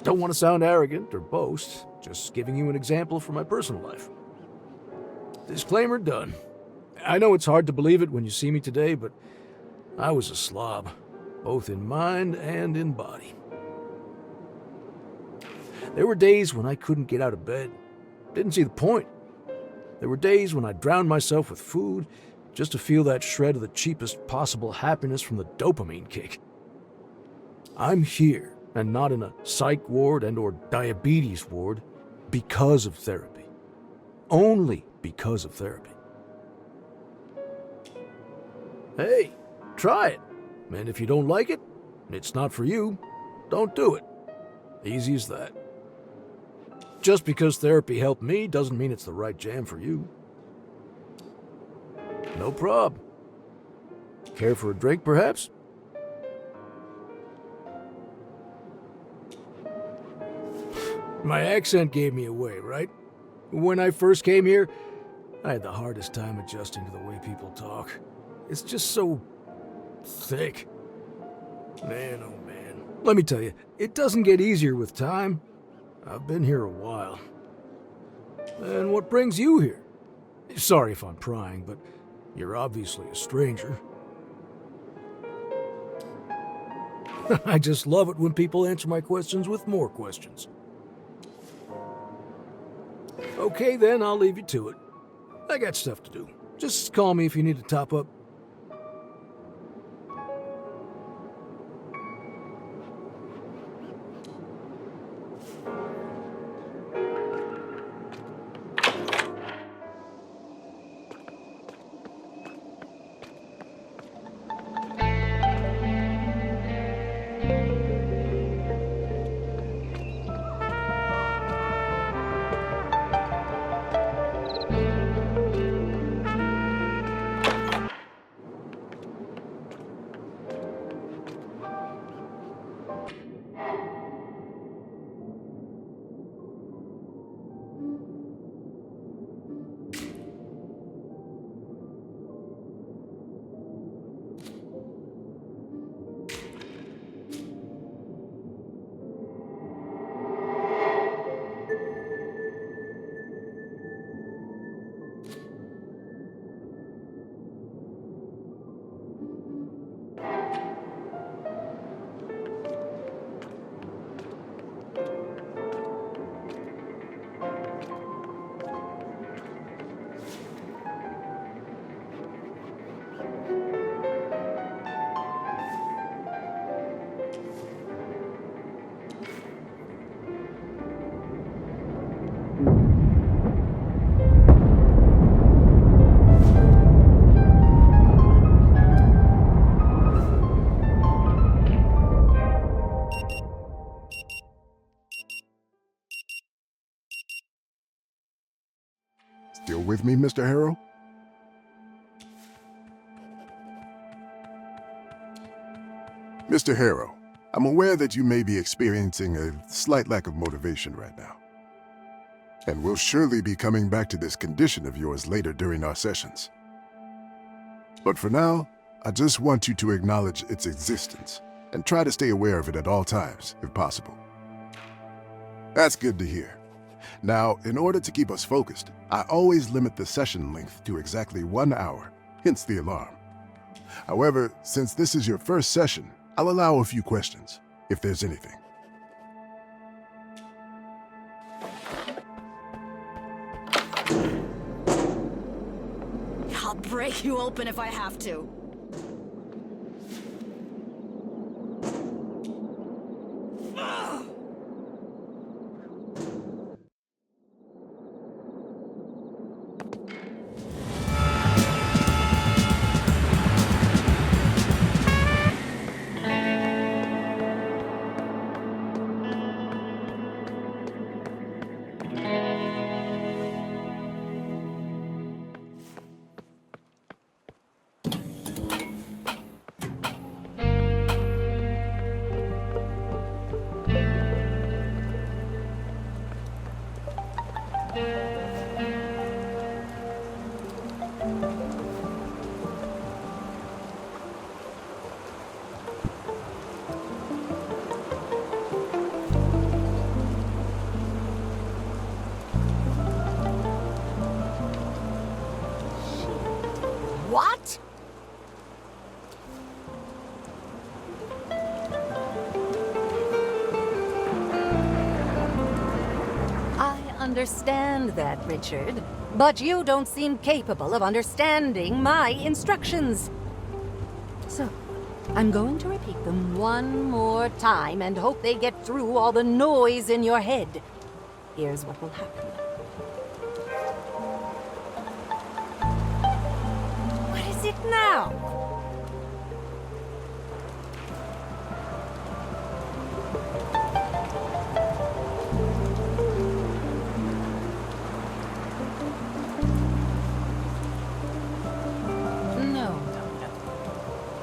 Don't want to sound arrogant or boast, just giving you an example from my personal life. Disclaimer done. I know it's hard to believe it when you see me today, but I was a slob, both in mind and in body. There were days when I couldn't get out of bed. Didn't see the point. There were days when I drowned myself with food just to feel that shred of the cheapest possible happiness from the dopamine kick. I'm here and not in a psych ward and or diabetes ward because of therapy. Only because of therapy. Hey, try it. And if you don't like it, it's not for you, don't do it. Easy as that. Just because therapy helped me doesn't mean it's the right jam for you. No prob. Care for a drink, perhaps? My accent gave me away, right? When I first came here, I had the hardest time adjusting to the way people talk. It's just so thick. Man, oh man. Let me tell you, it doesn't get easier with time. I've been here a while. And what brings you here? Sorry if I'm prying, but you're obviously a stranger. I just love it when people answer my questions with more questions. Okay then, I'll leave you to it. I got stuff to do. Just call me if you need to top up. with me, Mr. Harrow? Mr. Harrow, I'm aware that you may be experiencing a slight lack of motivation right now. And we'll surely be coming back to this condition of yours later during our sessions. But for now, I just want you to acknowledge its existence and try to stay aware of it at all times, if possible. That's good to hear. Now, in order to keep us focused, I always limit the session length to exactly 1 hour, hence the alarm. However, since this is your first session, I'll allow a few questions, if there's anything. I'll break you open if I have to. What? I understand that, Richard. But you don't seem capable of understanding my instructions. So, I'm going to repeat them one more time and hope they get through all the noise in your head. Here's what will happen. What is it now?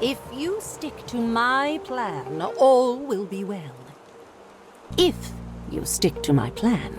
If you stick to my plan, all will be well. If you stick to my plan.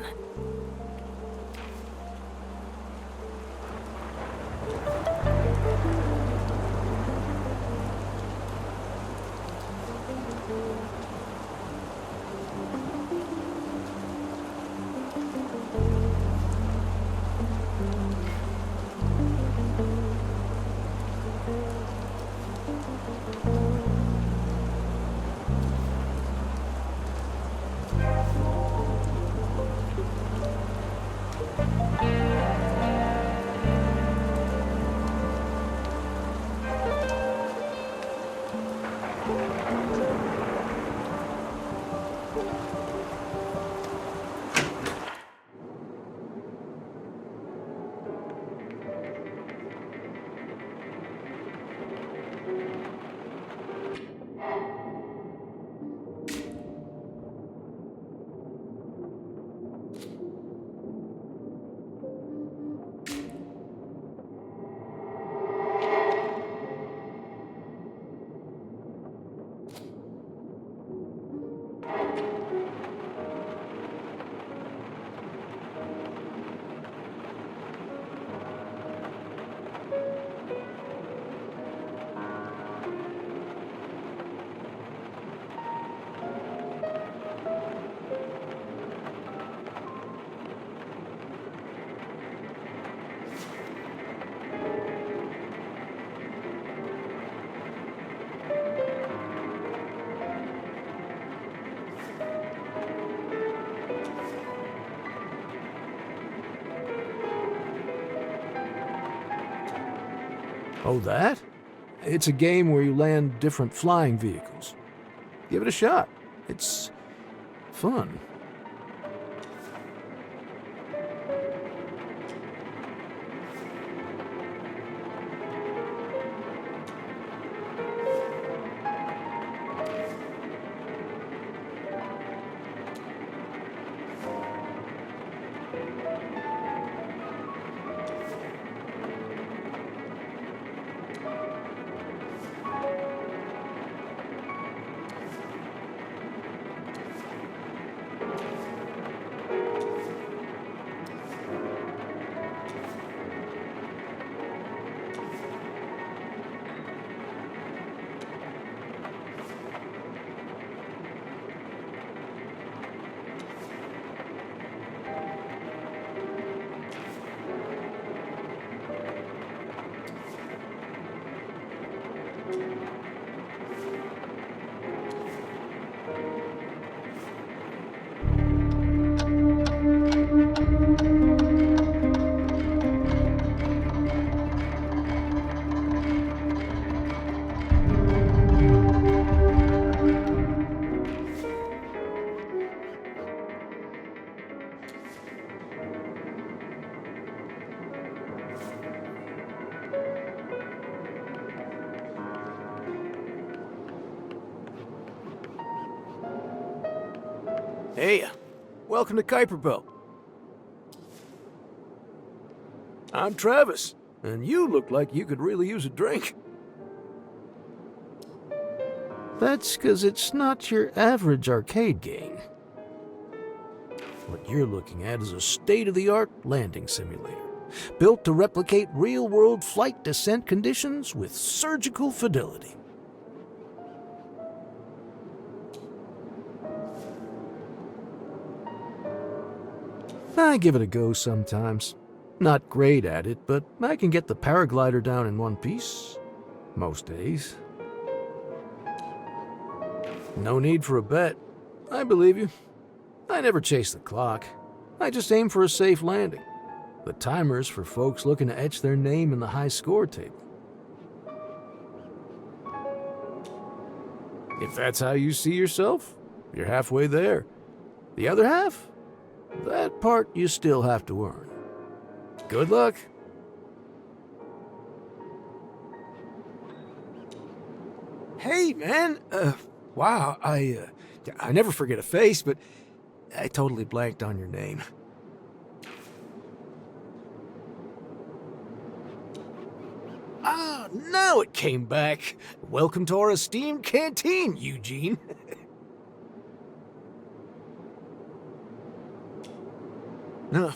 Oh, that? It's a game where you land different flying vehicles. Give it a shot. It's fun. Hey, welcome to Kuiper Belt. I'm Travis, and you look like you could really use a drink. That's because it's not your average arcade game. What you're looking at is a state-of-the-art landing simulator, built to replicate real-world flight descent conditions with surgical fidelity. I give it a go sometimes. Not great at it, but I can get the paraglider down in one piece. Most days. No need for a bet. I believe you. I never chase the clock. I just aim for a safe landing. The timer's for folks looking to etch their name in the high score table. If that's how you see yourself, you're halfway there. The other half? That part you still have to earn. Good luck. Hey, man. Wow, I never forget a face, but I totally blanked on your name. Ah, now it came back. Welcome to our esteemed canteen, Eugene.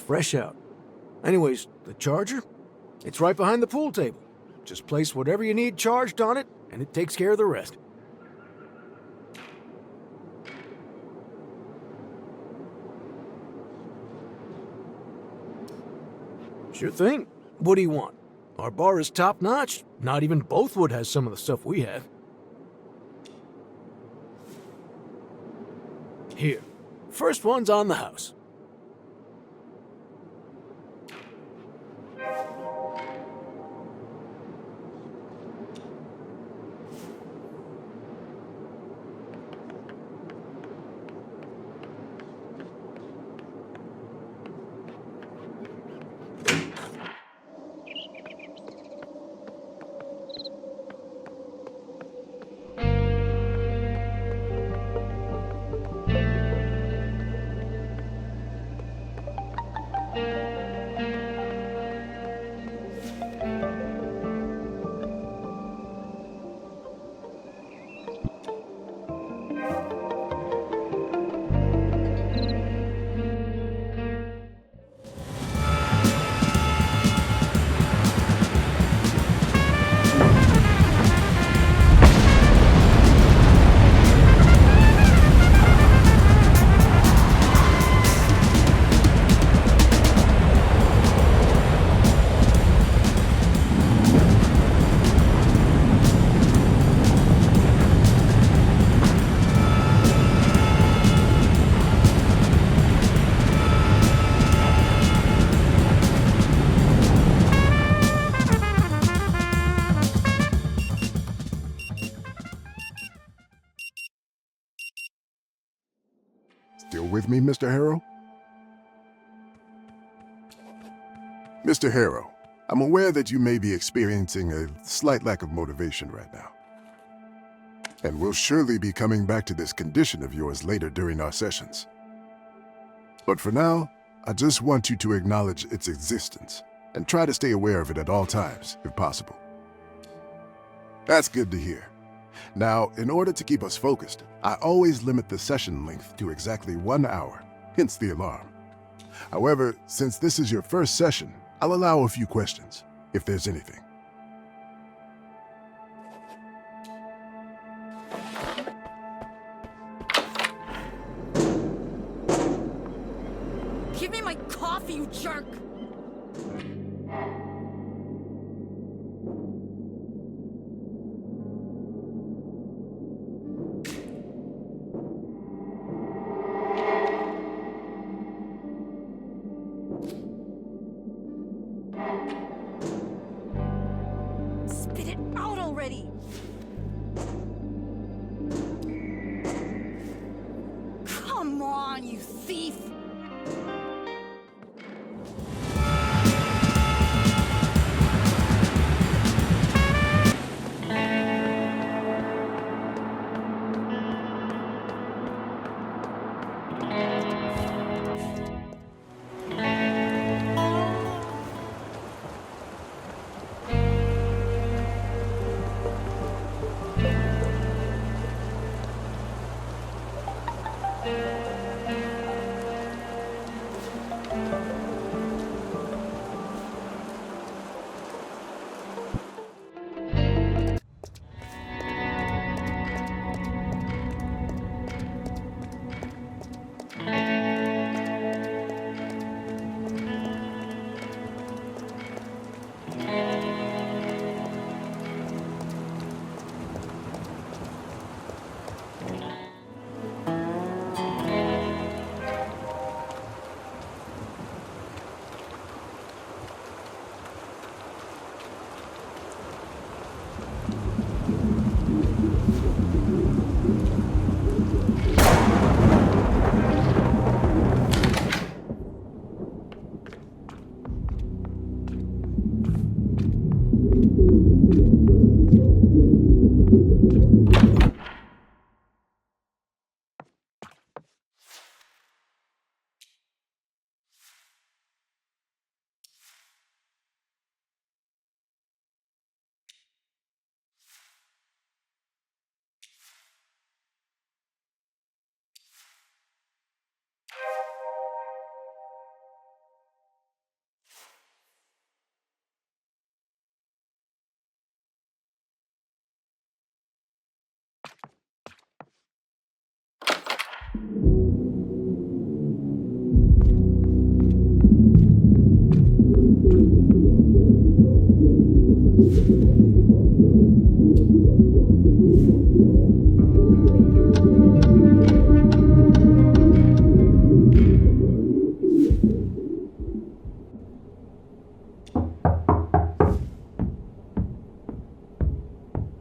Fresh out. Anyways, the charger? It's right behind the pool table. Just place whatever you need charged on it, and it takes care of the rest. Sure thing. What do you want? Our bar is top-notch. Not even Bothwood has some of the stuff we have. Here. First one's on the house. Still with me, Mr. Harrow? Mr. Harrow, I'm aware that you may be experiencing a slight lack of motivation right now. And we'll surely be coming back to this condition of yours later during our sessions. But for now, I just want you to acknowledge its existence and try to stay aware of it at all times, if possible. That's good to hear. Now, in order to keep us focused, I always limit the session length to exactly 1 hour, hence the alarm. However, since this is your first session, I'll allow a few questions, if there's anything. Give me my coffee, you jerk! Spit it out already! Come on, you thief!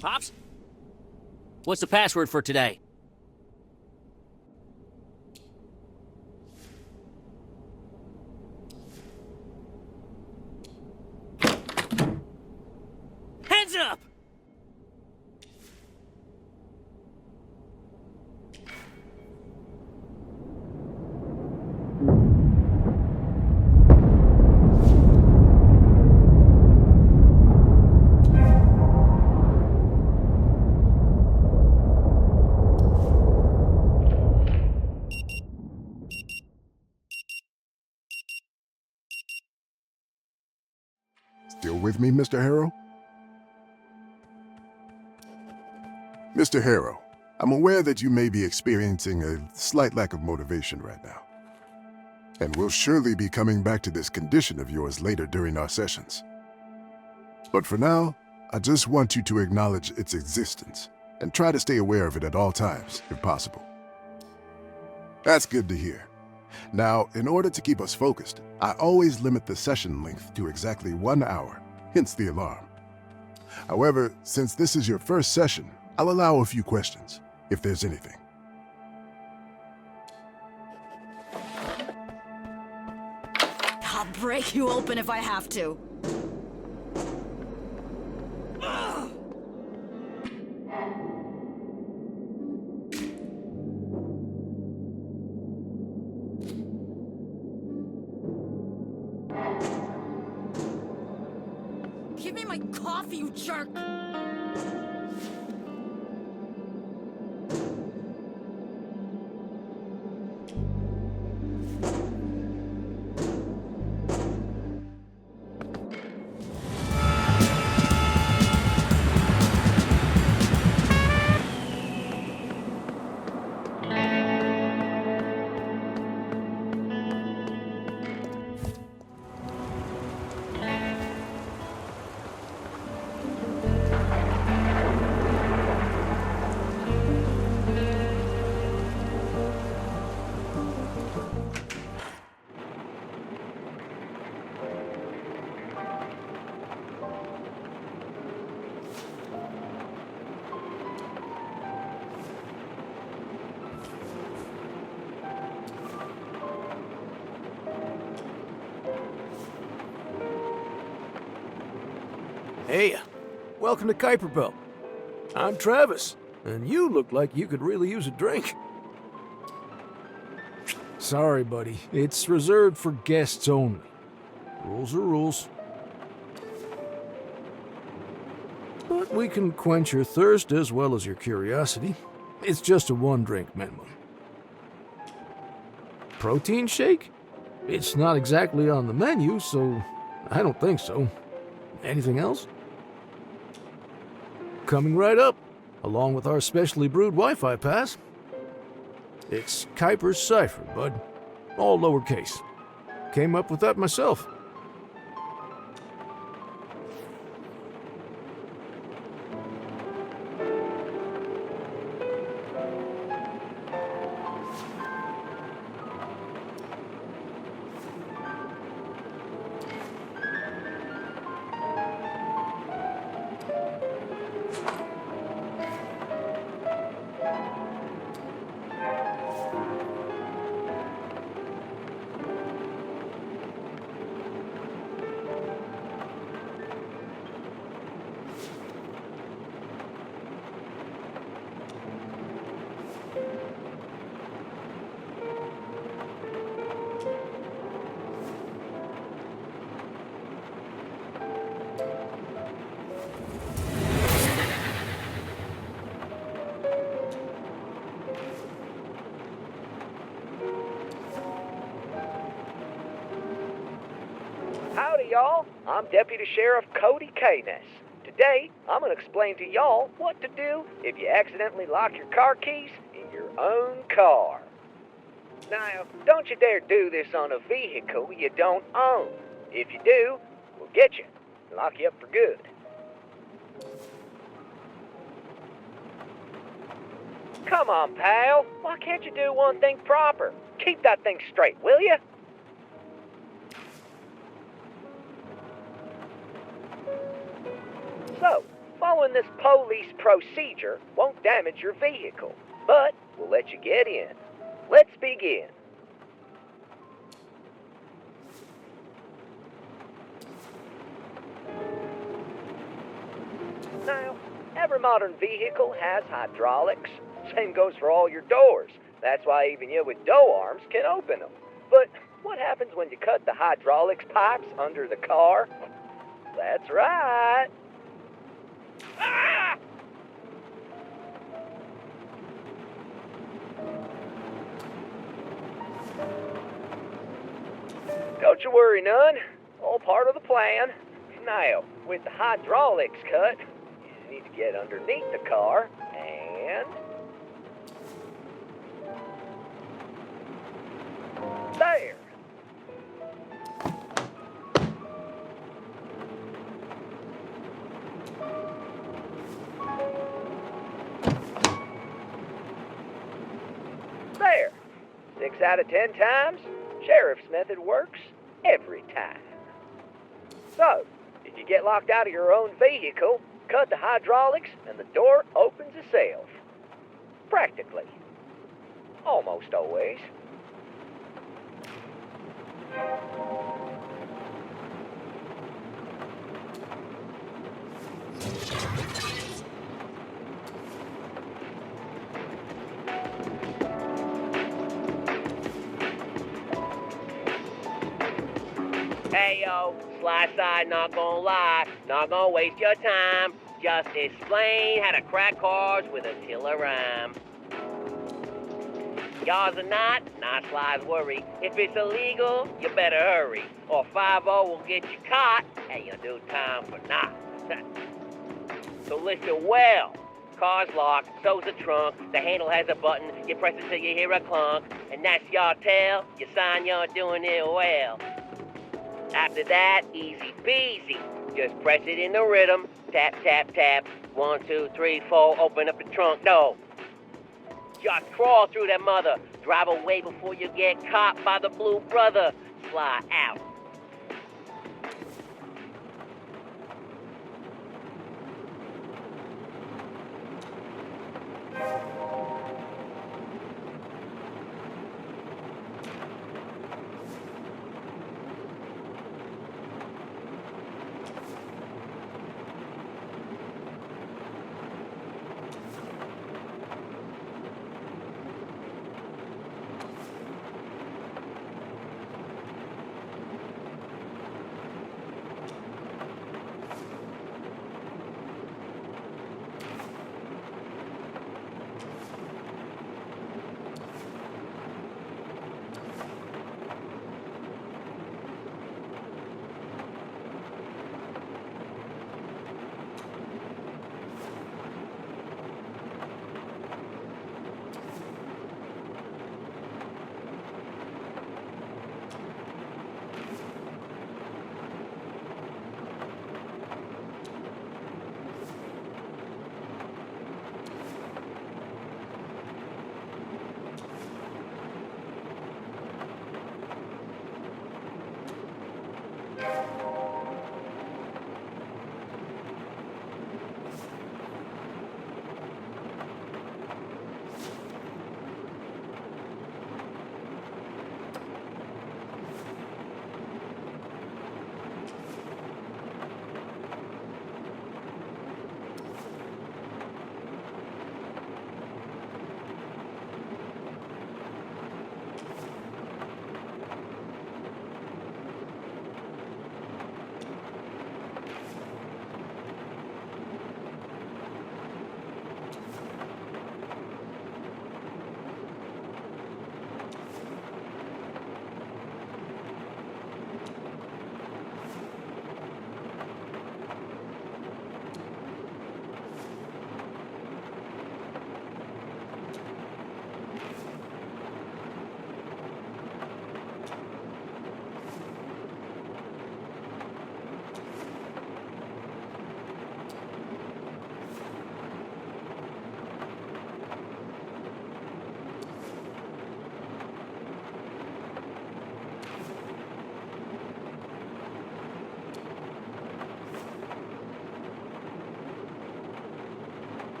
Pops? What's the password for today? Hands up! Still with me, Mr. Harrow? Mr. Harrow, I'm aware that you may be experiencing a slight lack of motivation right now. And we'll surely be coming back to this condition of yours later during our sessions. But for now, I just want you to acknowledge its existence and try to stay aware of it at all times, if possible. That's good to hear. Now, in order to keep us focused, I always limit the session length to exactly 1 hour, hence the alarm. However, since this is your first session, I'll allow a few questions, if there's anything. I'll break you open if I have to. Give me my coffee, you jerk! Hey, welcome to Kuiper Belt. I'm Travis, and you look like you could really use a drink. Sorry, buddy. It's reserved for guests only. Rules are rules. But we can quench your thirst as well as your curiosity. It's just a 1-drink minimum. Protein shake? It's not exactly on the menu, so I don't think so. Anything else? Coming right up, along with our specially brewed Wi-Fi pass. It's Kuiper's Cipher, bud. All lowercase. Came up with that myself. Hey y'all, I'm Deputy Sheriff Cody Canes. Today, I'm going to explain to y'all what to do if you accidentally lock your car keys in your own car. Now, don't you dare do this on a vehicle you don't own. If you do, we'll get you and lock you up for good. Come on, pal. Why can't you do one thing proper? Keep that thing straight, will you? So, following this police procedure won't damage your vehicle, but we'll let you get in. Let's begin. Now, every modern vehicle has hydraulics. Same goes for all your doors. That's why even you with door arms can open them. But what happens when you cut the hydraulics pipes under the car? That's right. Ah! Don't you worry none. All part of the plan. Now, with the hydraulics cut, you just need to get underneath the car and... there. There. 6 out of 10 times, Sheriff's method works every time. So, if you get locked out of your own vehicle, cut the hydraulics and the door opens itself. Practically. Almost always. Hey yo, sly side, not gonna lie, not gonna waste your time. Just explain how to crack cars with a killer rhyme. Yours or not sly's worry. If it's illegal, you better hurry, or 5-0 will get you caught, and you'll do time for not. So listen well. Car's locked, so's the trunk, the handle has a button, you press it till you hear a clunk, and that's your tell, you sign you're doing it well. After that, easy peasy. Just press it in the rhythm. Tap, tap, tap. 1, 2, 3, 4. Open up the trunk door. Just crawl through that mother. Drive away before you get caught by the blue brother. Fly out.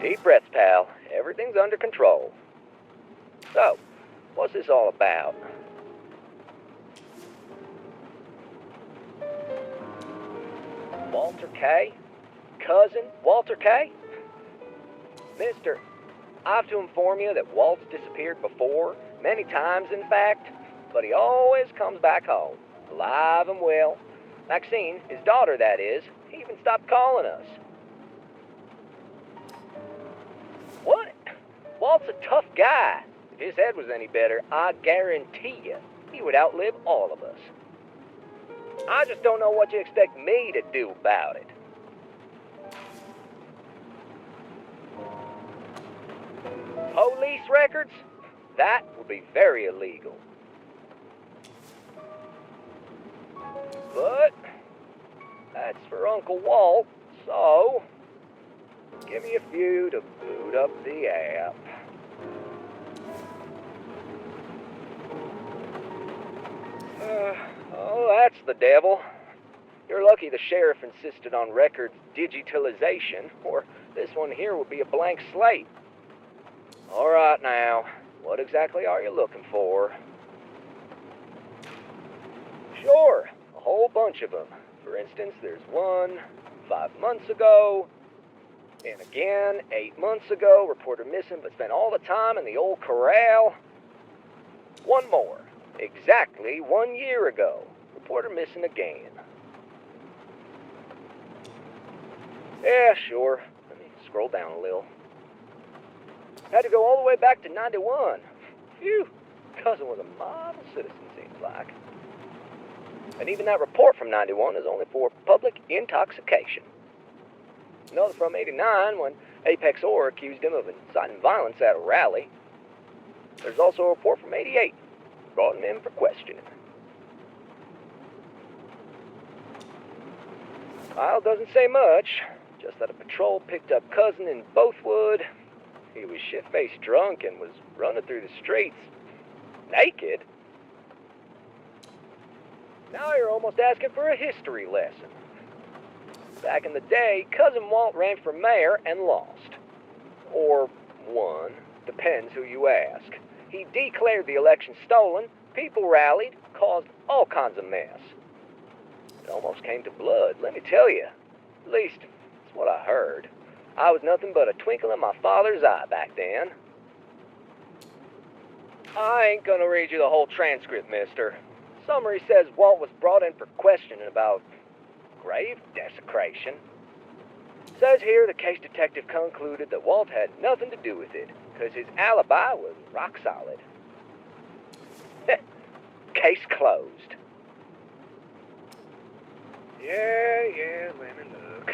Deep breaths, pal. Everything's under control. So, what's this all about? Walter K? Cousin Walter K? Mister, I have to inform you that Walt's disappeared before, many times in fact, but he always comes back home, alive and well. Maxine, his daughter that is, he even stopped calling us. What? Walt's a tough guy. If his head was any better, I guarantee you, he would outlive all of us. I just don't know what you expect me to do about it. Police records? That would be very illegal. But that's for Uncle Walt, so give me a few to boot up the app. Oh, that's the devil. You're lucky the sheriff insisted on records digitalization, or this one here would be a blank slate. All right now, what exactly are you looking for? Sure, a whole bunch of them. For instance, there's one 5 months ago, and again 8 months ago, reporter missing but spent all the time in the old corral. One more, exactly 1 year ago, reporter missing again. Yeah, sure. Let me scroll down a little. Had to go all the way back to 91. Phew, cousin was a model citizen, seems like. And even that report from 91 is only for public intoxication. Another from 89 when Apex Orr accused him of inciting violence at a rally. There's also a report from 88, brought him in for questioning. File doesn't say much, just that a patrol picked up cousin in Bothwood. He was shit-faced drunk and was running through the streets naked. Now you're almost asking for a history lesson. Back in the day, Cousin Walt ran for mayor and lost. Or won, depends who you ask. He declared the election stolen, people rallied, caused all kinds of mess. It almost came to blood, let me tell you. At least, that's what I heard. I was nothing but a twinkle in my father's eye back then. I ain't gonna read you the whole transcript, mister. Summary says Walt was brought in for questioning about grave desecration. Says here the case detective concluded that Walt had nothing to do with it, because his alibi was rock solid. Case closed. Yeah, let me look.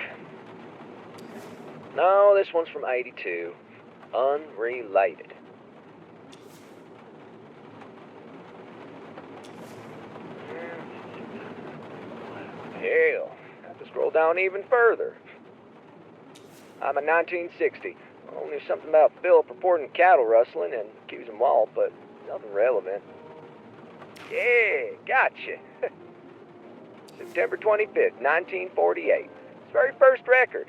No, this one's from 82. Unrelated. Hell, have to scroll down even further. I'm in 1960. Only knew something about Philip reporting cattle rustling and accusing Walt, but nothing relevant. Yeah, gotcha. September 25th, 1948. His very first record.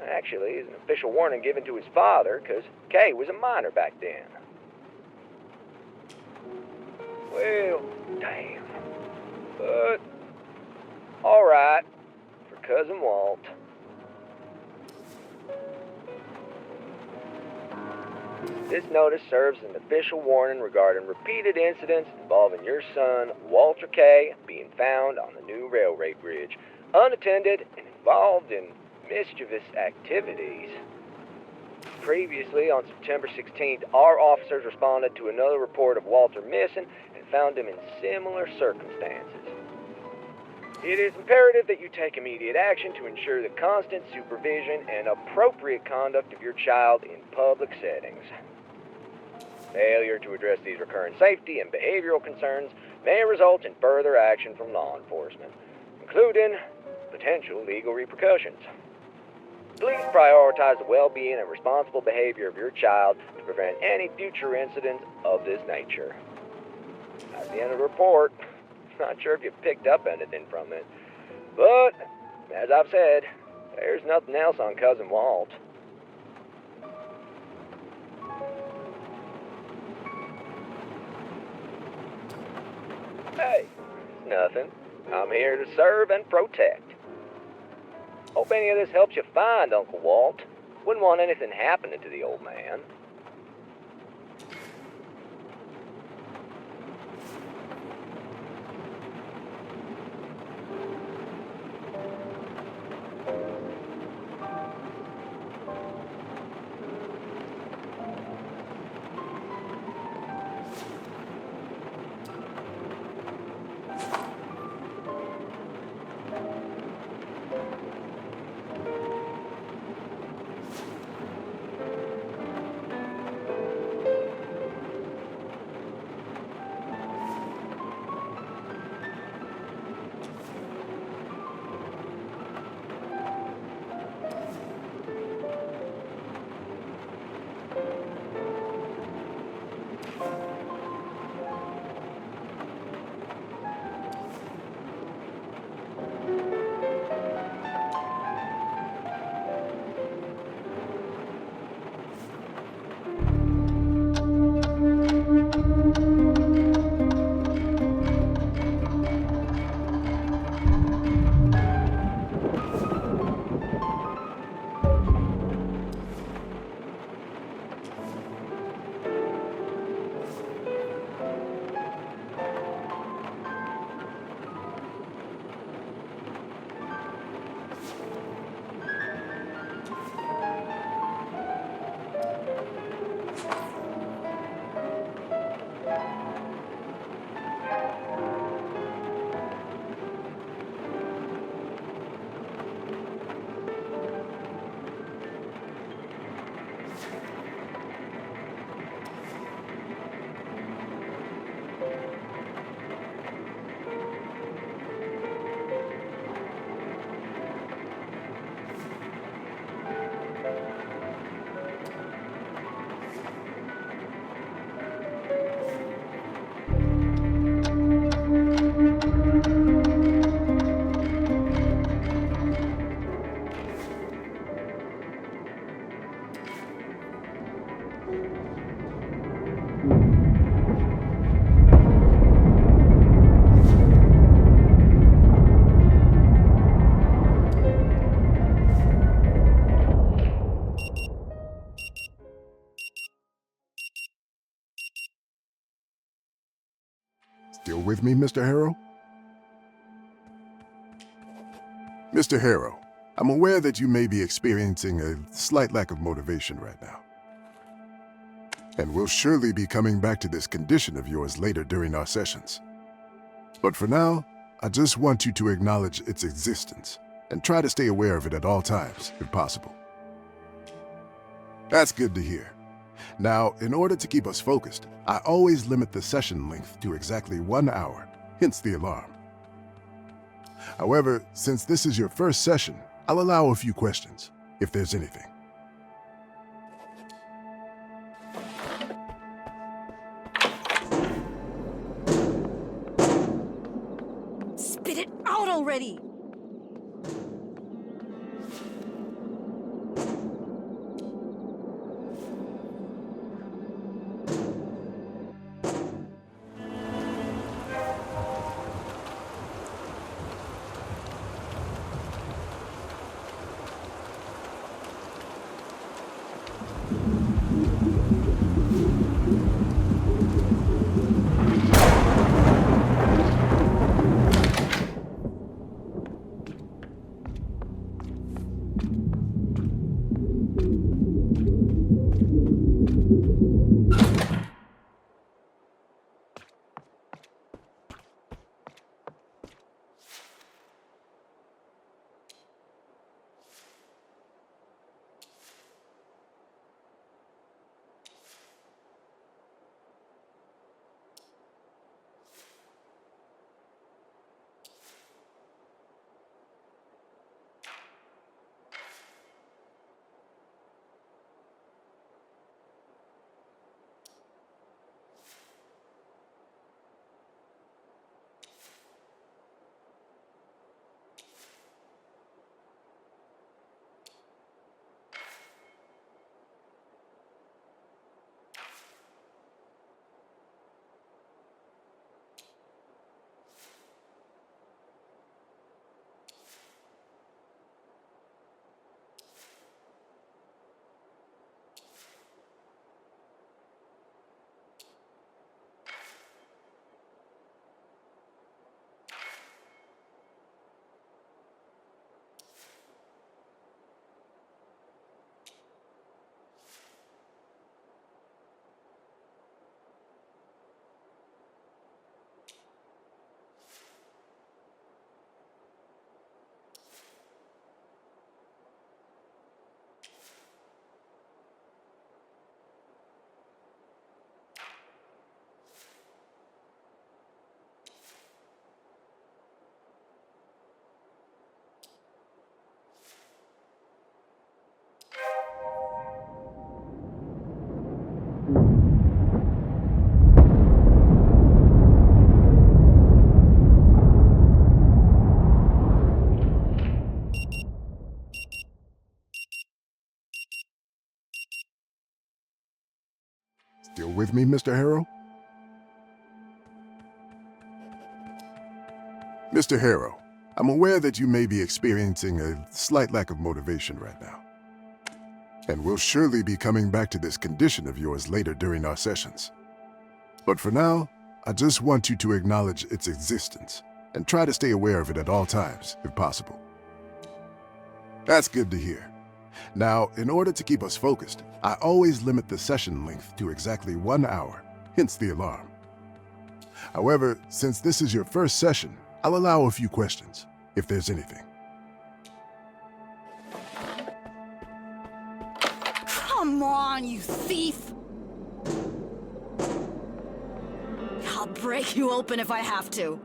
Actually, is an official warning given to his father, because Kay was a minor back then. Well, damn. But, alright, for Cousin Walt. This notice serves as an official warning regarding repeated incidents involving your son, Walter K., being found on the new railway bridge, unattended and involved in mischievous activities. Previously, on September 16th, our officers responded to another report of Walter missing and found him in similar circumstances. It is imperative that you take immediate action to ensure the constant supervision and appropriate conduct of your child in public settings. Failure to address these recurrent safety and behavioral concerns may result in further action from law enforcement, including potential legal repercussions. Please prioritize the well-being and responsible behavior of your child to prevent any future incidents of this nature. That's the end of the report. Not sure if you picked up anything from it, but, as I've said, there's nothing else on Cousin Walt. Hey, it's nothing. I'm here to serve and protect. Hope any of this helps you find Uncle Walt. Wouldn't want anything happening to the old man. Still with me, Mr. Harrow? Mr. Harrow, I'm aware that you may be experiencing a slight lack of motivation right now. And we'll surely be coming back to this condition of yours later during our sessions. But for now, I just want you to acknowledge its existence and try to stay aware of it at all times, if possible. That's good to hear. Now, in order to keep us focused, I always limit the session length to exactly 1 hour, hence the alarm. However, since this is your first session, I'll allow a few questions, if there's anything. Spit it out already! You're with me, Mr. Harrow? Mr. Harrow, I'm aware that you may be experiencing a slight lack of motivation right now. And we'll surely be coming back to this condition of yours later during our sessions. But for now, I just want you to acknowledge its existence and try to stay aware of it at all times, if possible. That's good to hear. Now, in order to keep us focused, I always limit the session length to exactly 1 hour, hence the alarm. However, since this is your first session, I'll allow a few questions, if there's anything. Come on, you thief! I'll break you open if I have to.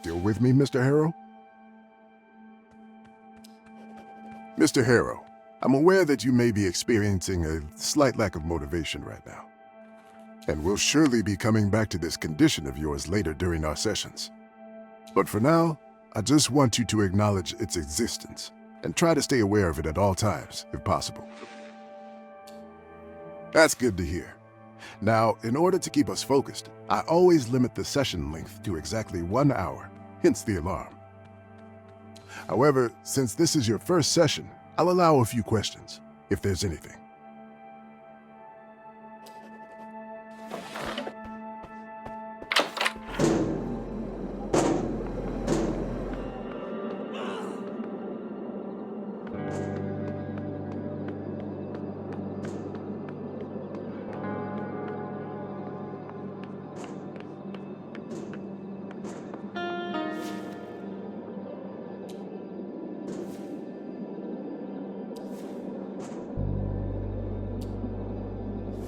Still with me, Mr. Harrow? Mr. Harrow, I'm aware that you may be experiencing a slight lack of motivation right now. And we'll surely be coming back to this condition of yours later during our sessions. But for now, I just want you to acknowledge its existence and try to stay aware of it at all times, if possible. That's good to hear. Now, in order to keep us focused, I always limit the session length to exactly 1 hour, hence the alarm. However, since this is your first session, I'll allow a few questions, if there's anything.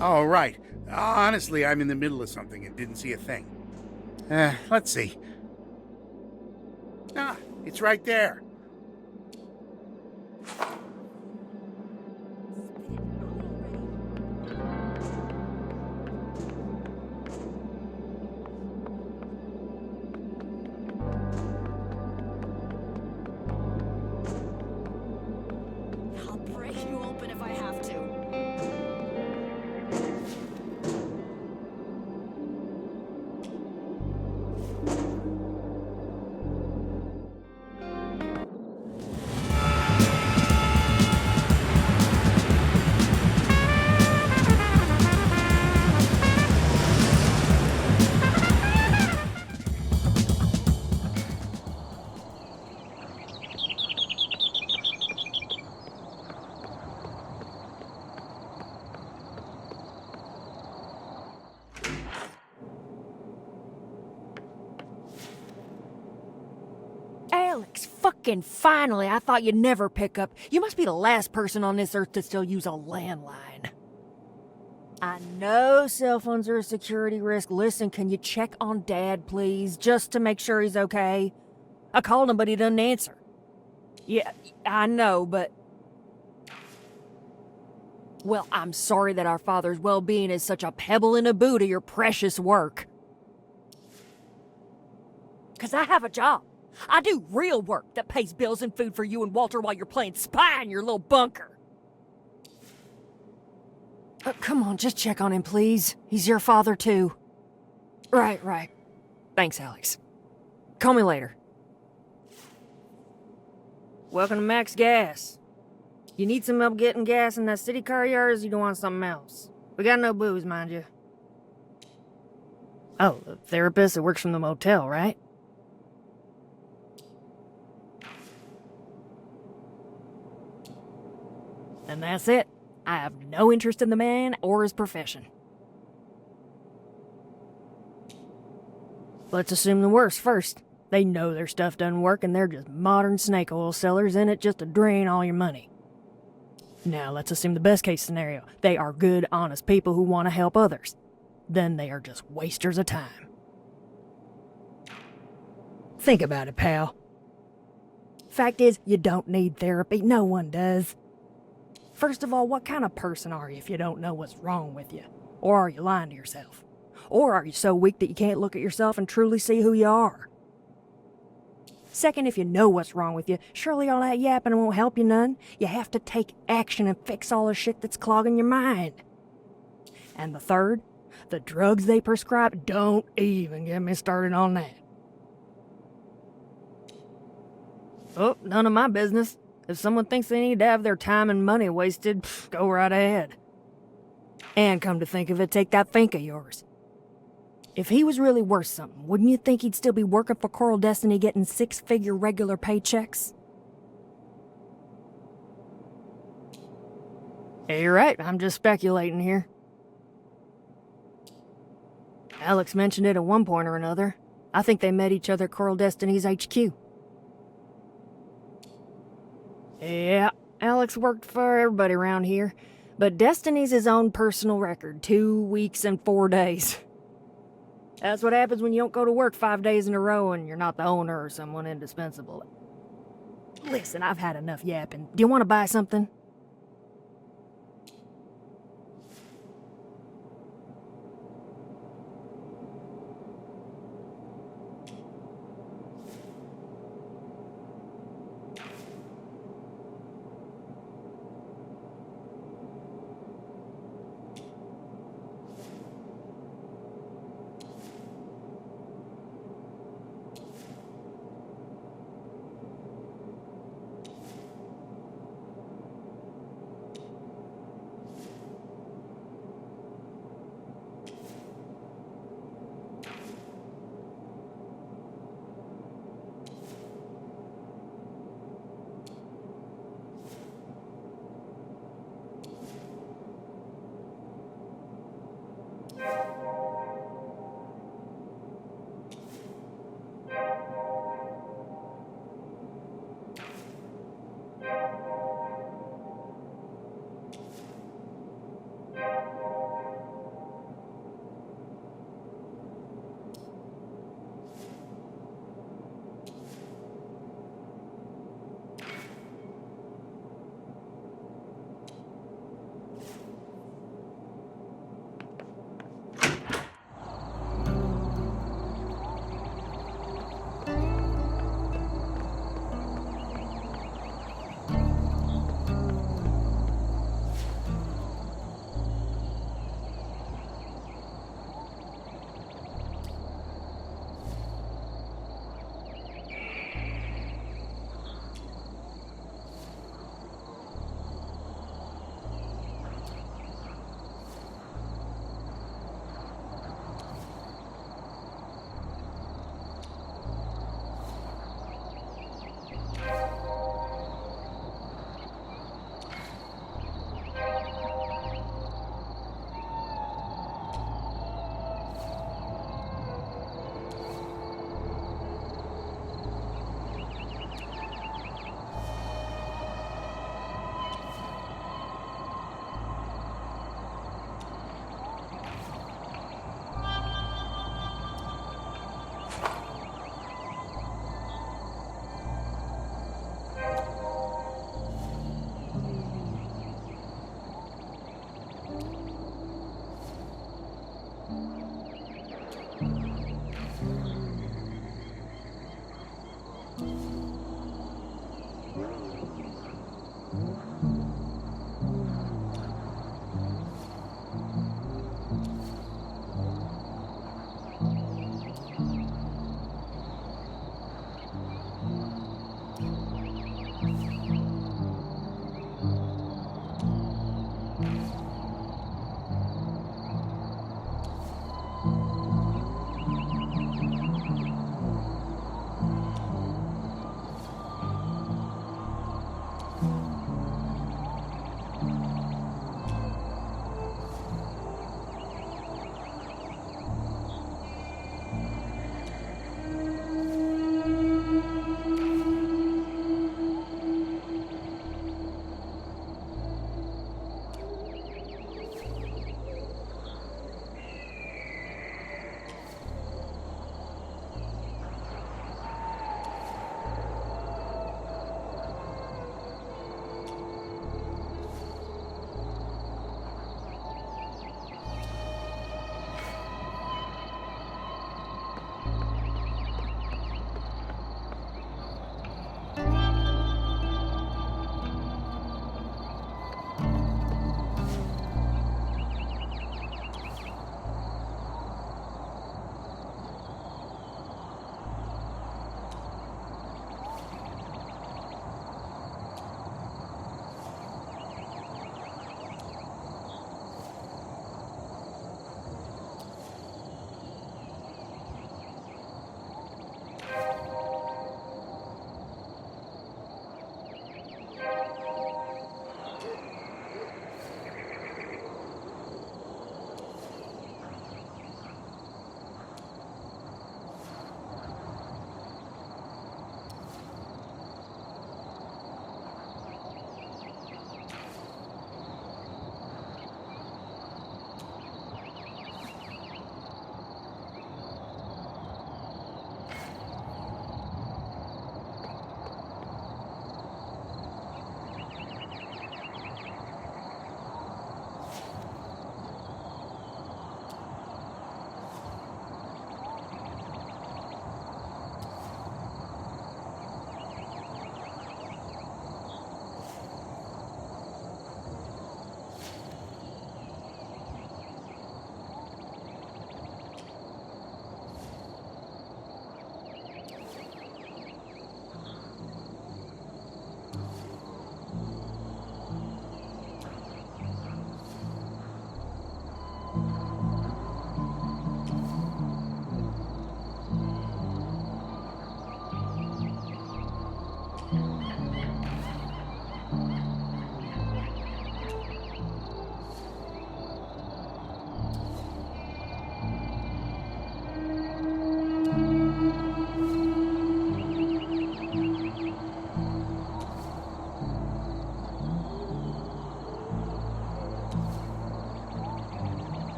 Oh, right. Honestly, I'm in the middle of something and didn't see a thing. Let's see. Ah, it's right there. I'll break you open if I have to. Alex, fucking finally, I thought you'd never pick up. You must be the last person on this earth to still use a landline. I know cell phones are a security risk. Listen, can you check on Dad, please? Just to make sure he's okay. I called him, but he doesn't answer. Yeah, I know, but... Well, I'm sorry that our father's well-being is such a pebble in a boot of your precious work. 'Cause I have a job. I do real work that pays bills and food for you and Walter while you're playing spy in your little bunker. Come on, just check on him, please. He's your father, too. Right. Thanks, Alex. Call me later. Welcome to Max Gas. You need some help getting gas in that city car yard, or you don't want something else? We got no booze, mind you. Oh, the therapist that works from the motel, right? And that's it. I have no interest in the man or his profession. Let's assume the worst first. They know their stuff doesn't work and they're just modern snake oil sellers in it just to drain all your money. Now let's assume the best case scenario. They are good, honest people who want to help others. Then they are just wasters of time. Think about it, pal. Fact is, you don't need therapy. No one does. First of all, what kind of person are you if you don't know what's wrong with you? Or are you lying to yourself? Or are you so weak that you can't look at yourself and truly see who you are? Second, if you know what's wrong with you, surely all that yapping won't help you none. You have to take action and fix all the shit that's clogging your mind. And the third, the drugs they prescribe, don't even get me started on that. Oh, none of my business. If someone thinks they need to have their time and money wasted, go right ahead. And come to think of it, take that Fink of yours. If he was really worth something, wouldn't you think he'd still be working for Coral Destiny getting 6-figure regular paychecks? Hey, you're right, I'm just speculating here. Alex mentioned it at one point or another. I think they met each other at Coral Destiny's HQ. Yeah, Alex worked for everybody around here, but Destiny's his own personal record, 2 weeks and 4 days. That's what happens when you don't go to work 5 days in a row and you're not the owner or someone indispensable. Listen, I've had enough yapping. Do you want to buy something?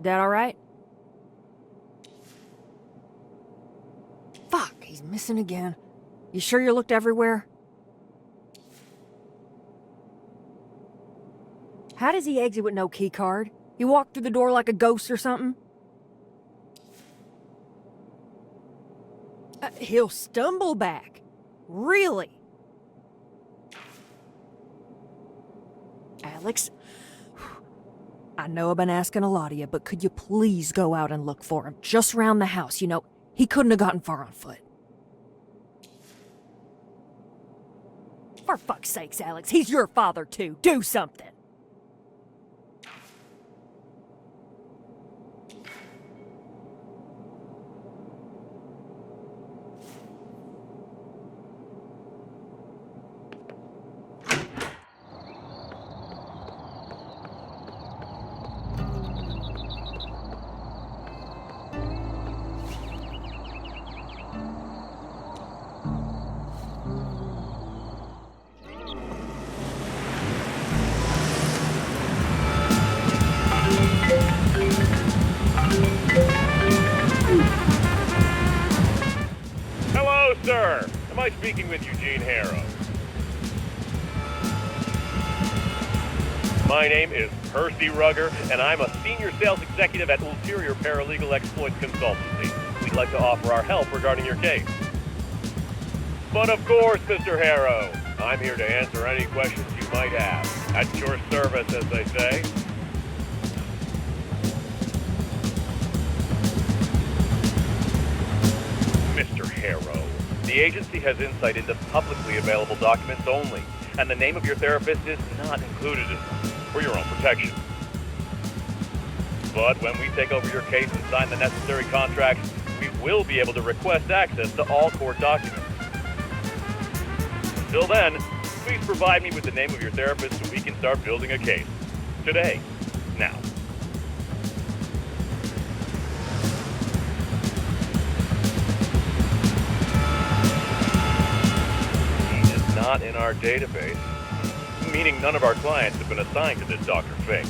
That all right? Fuck, he's missing again. You sure you looked everywhere? How does he exit with no key card? He walked through the door like a ghost or something? He'll stumble back. Really? Alex? I know I've been asking a lot of you, but could you please go out and look for him? Just round the house, you know. He couldn't have gotten far on foot. For fuck's sakes, Alex, he's your father too. Do something. Hello, sir. Am I speaking with Eugene Harrow? My name is Percy Rugger, and I'm a senior sales executive at Ulterior Paralegal Exploits Consultancy. We'd like to offer our help regarding your case. But of course, Mr. Harrow, I'm here to answer any questions you might have. At your service, as they say. Mr. Harrow, the agency has insight into publicly available documents only, and the name of your therapist is not included in them, for your own protection. But when we take over your case and sign the necessary contracts, we will be able to request access to all court documents. Until then, please provide me with the name of your therapist so we can start building a case. Today. Now. He is not in our database, meaning none of our clients have been assigned to this Dr. Fink.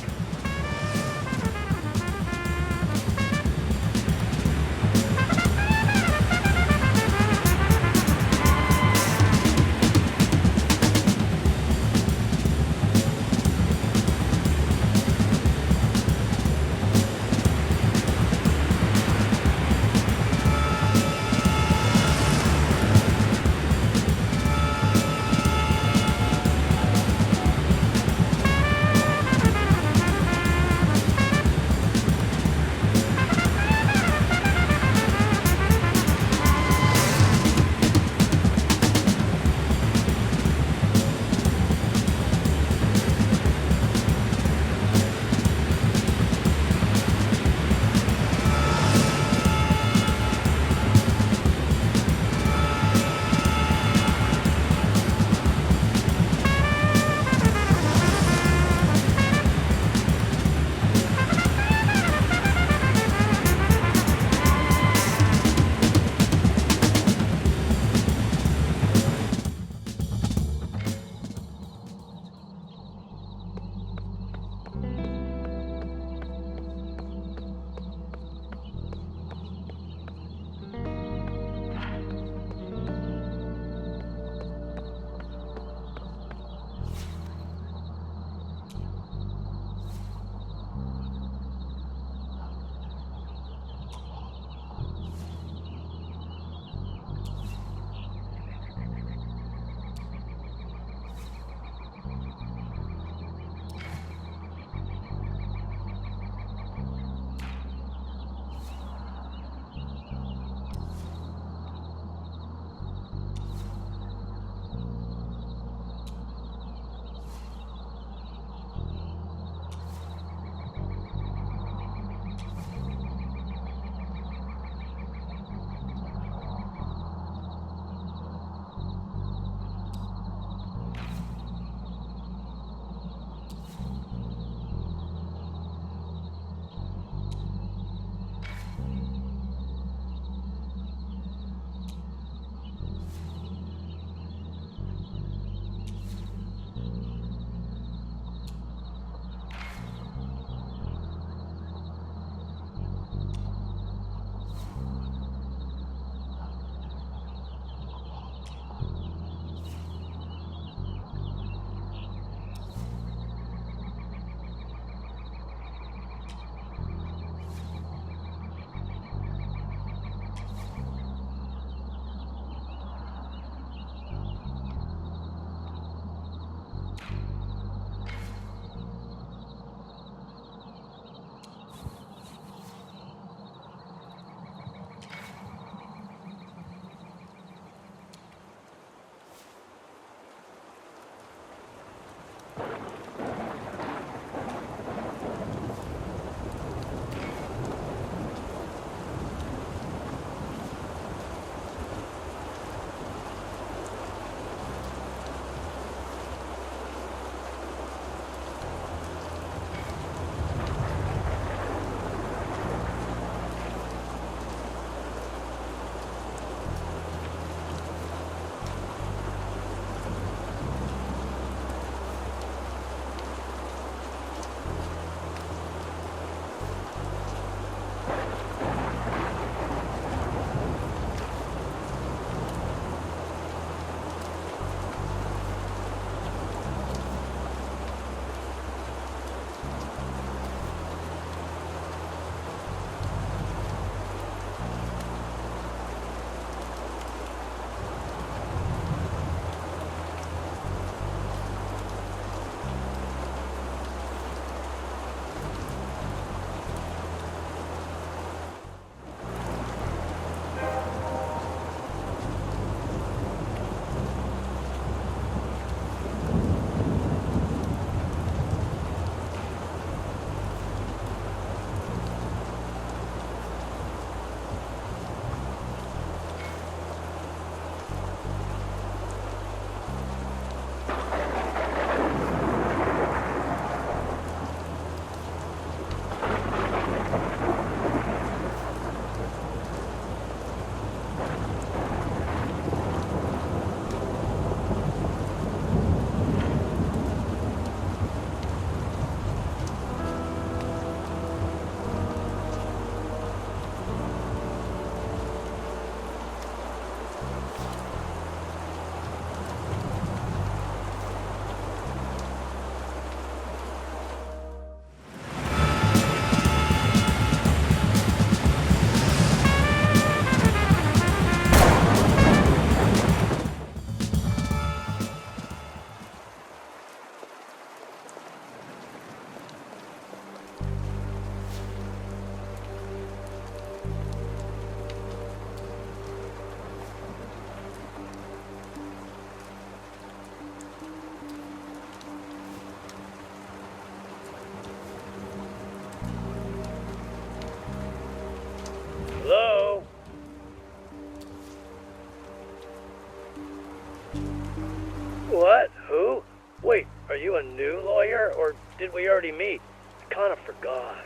What? Who? Wait, are you a new lawyer, or did we already meet? I kind of forgot.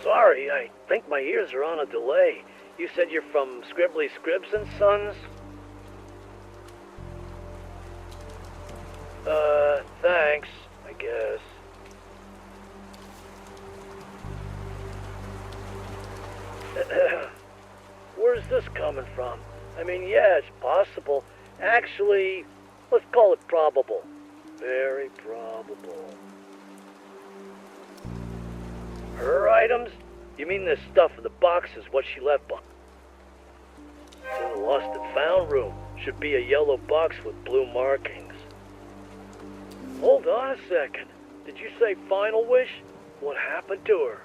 Sorry, I think my ears are on a delay. You said you're from Scribbly Scribs and Sons? Thanks, I guess. Where's this coming from? I mean, yeah, it's possible. Actually, let's call it probable. Very probable. Her items? You mean this stuff in the box is what she left behind? It's in the lost and found room. Should be a yellow box with blue markings. Hold on a second. Did you say final wish? What happened to her?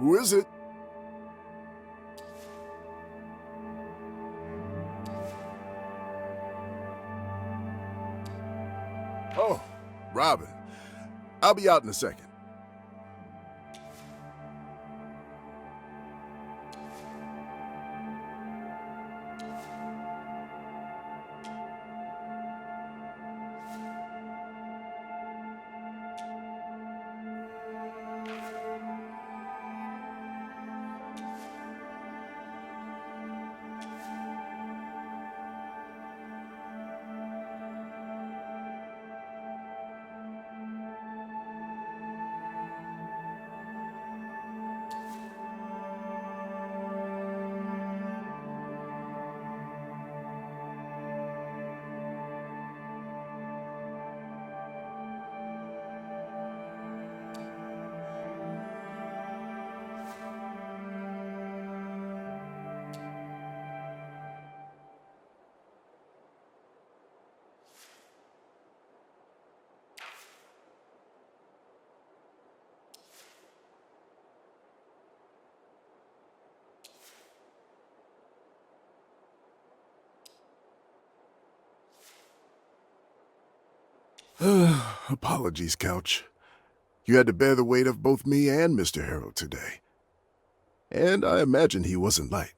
Who is it? Oh, Robin. I'll be out in a second. Apologies, Couch. You had to bear the weight of both me and Mr. Harold today. And I imagine he wasn't light.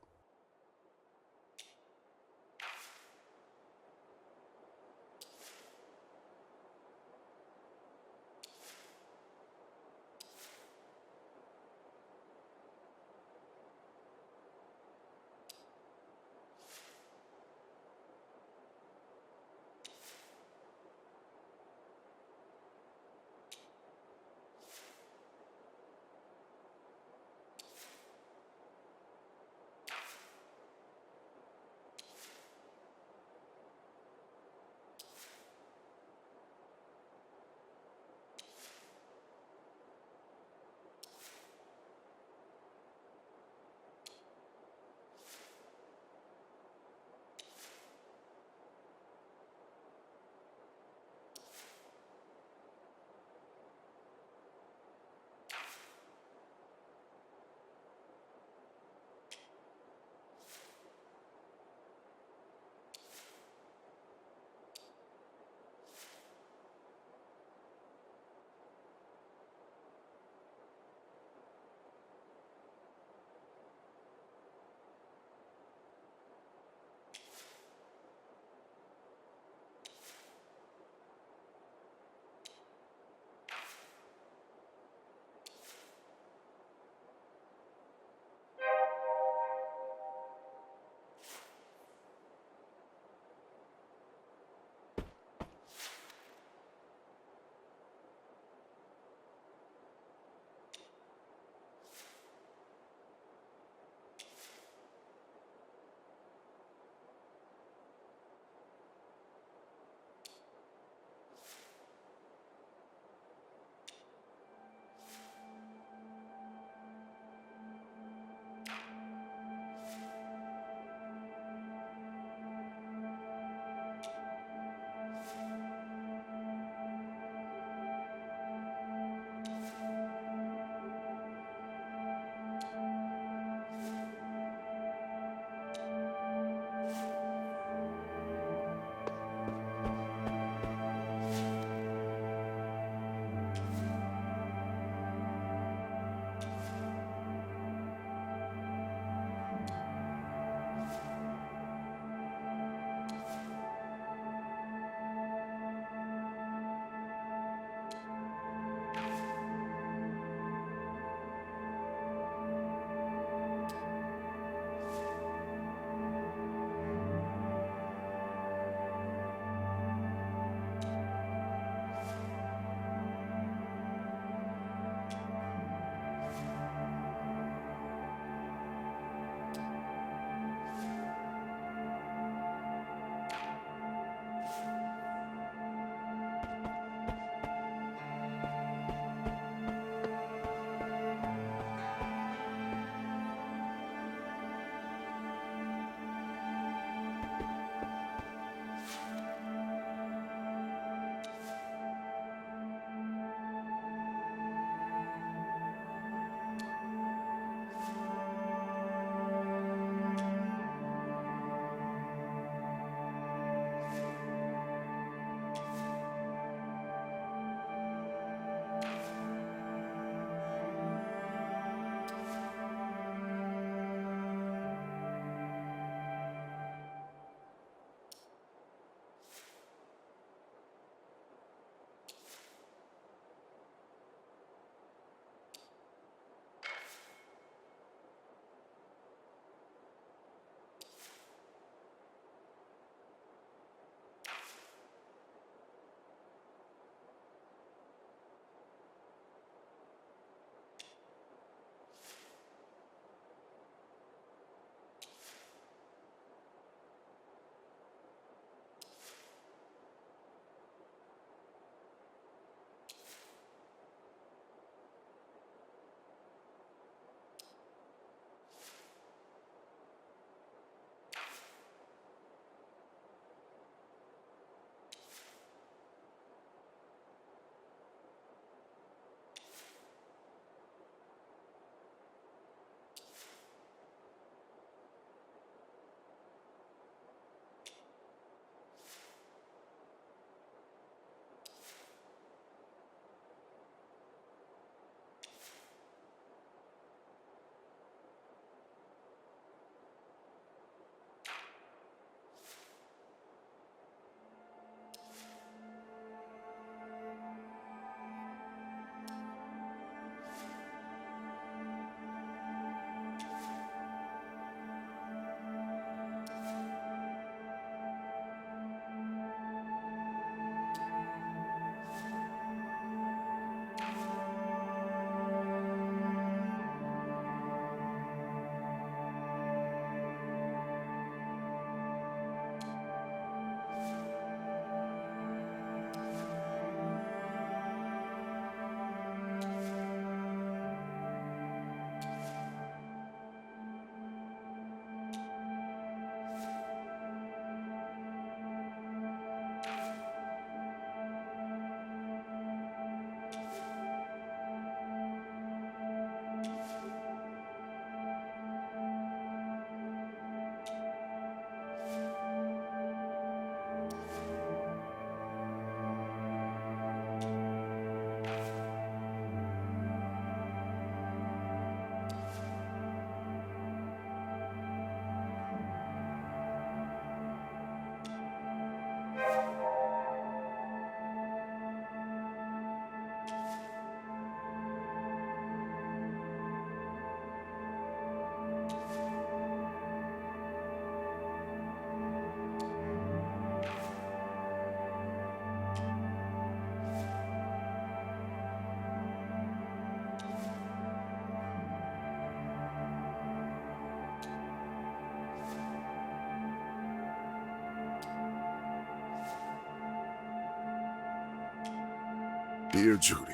Dear Judy,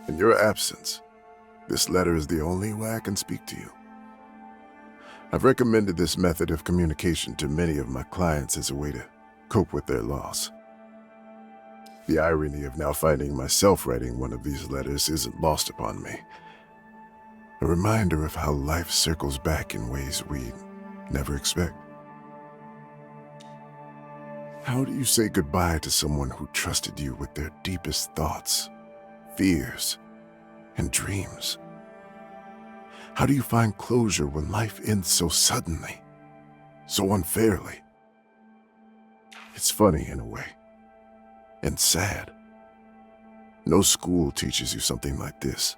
in your absence, this letter is the only way I can speak to you. I've recommended this method of communication to many of my clients as a way to cope with their loss. The irony of now finding myself writing one of these letters isn't lost upon me. A reminder of how life circles back in ways we never expect. How do you say goodbye to someone who trusted you with their deepest thoughts, fears, and dreams? How do you find closure when life ends so suddenly, so unfairly? It's funny in a way, and sad. No school teaches you something like this,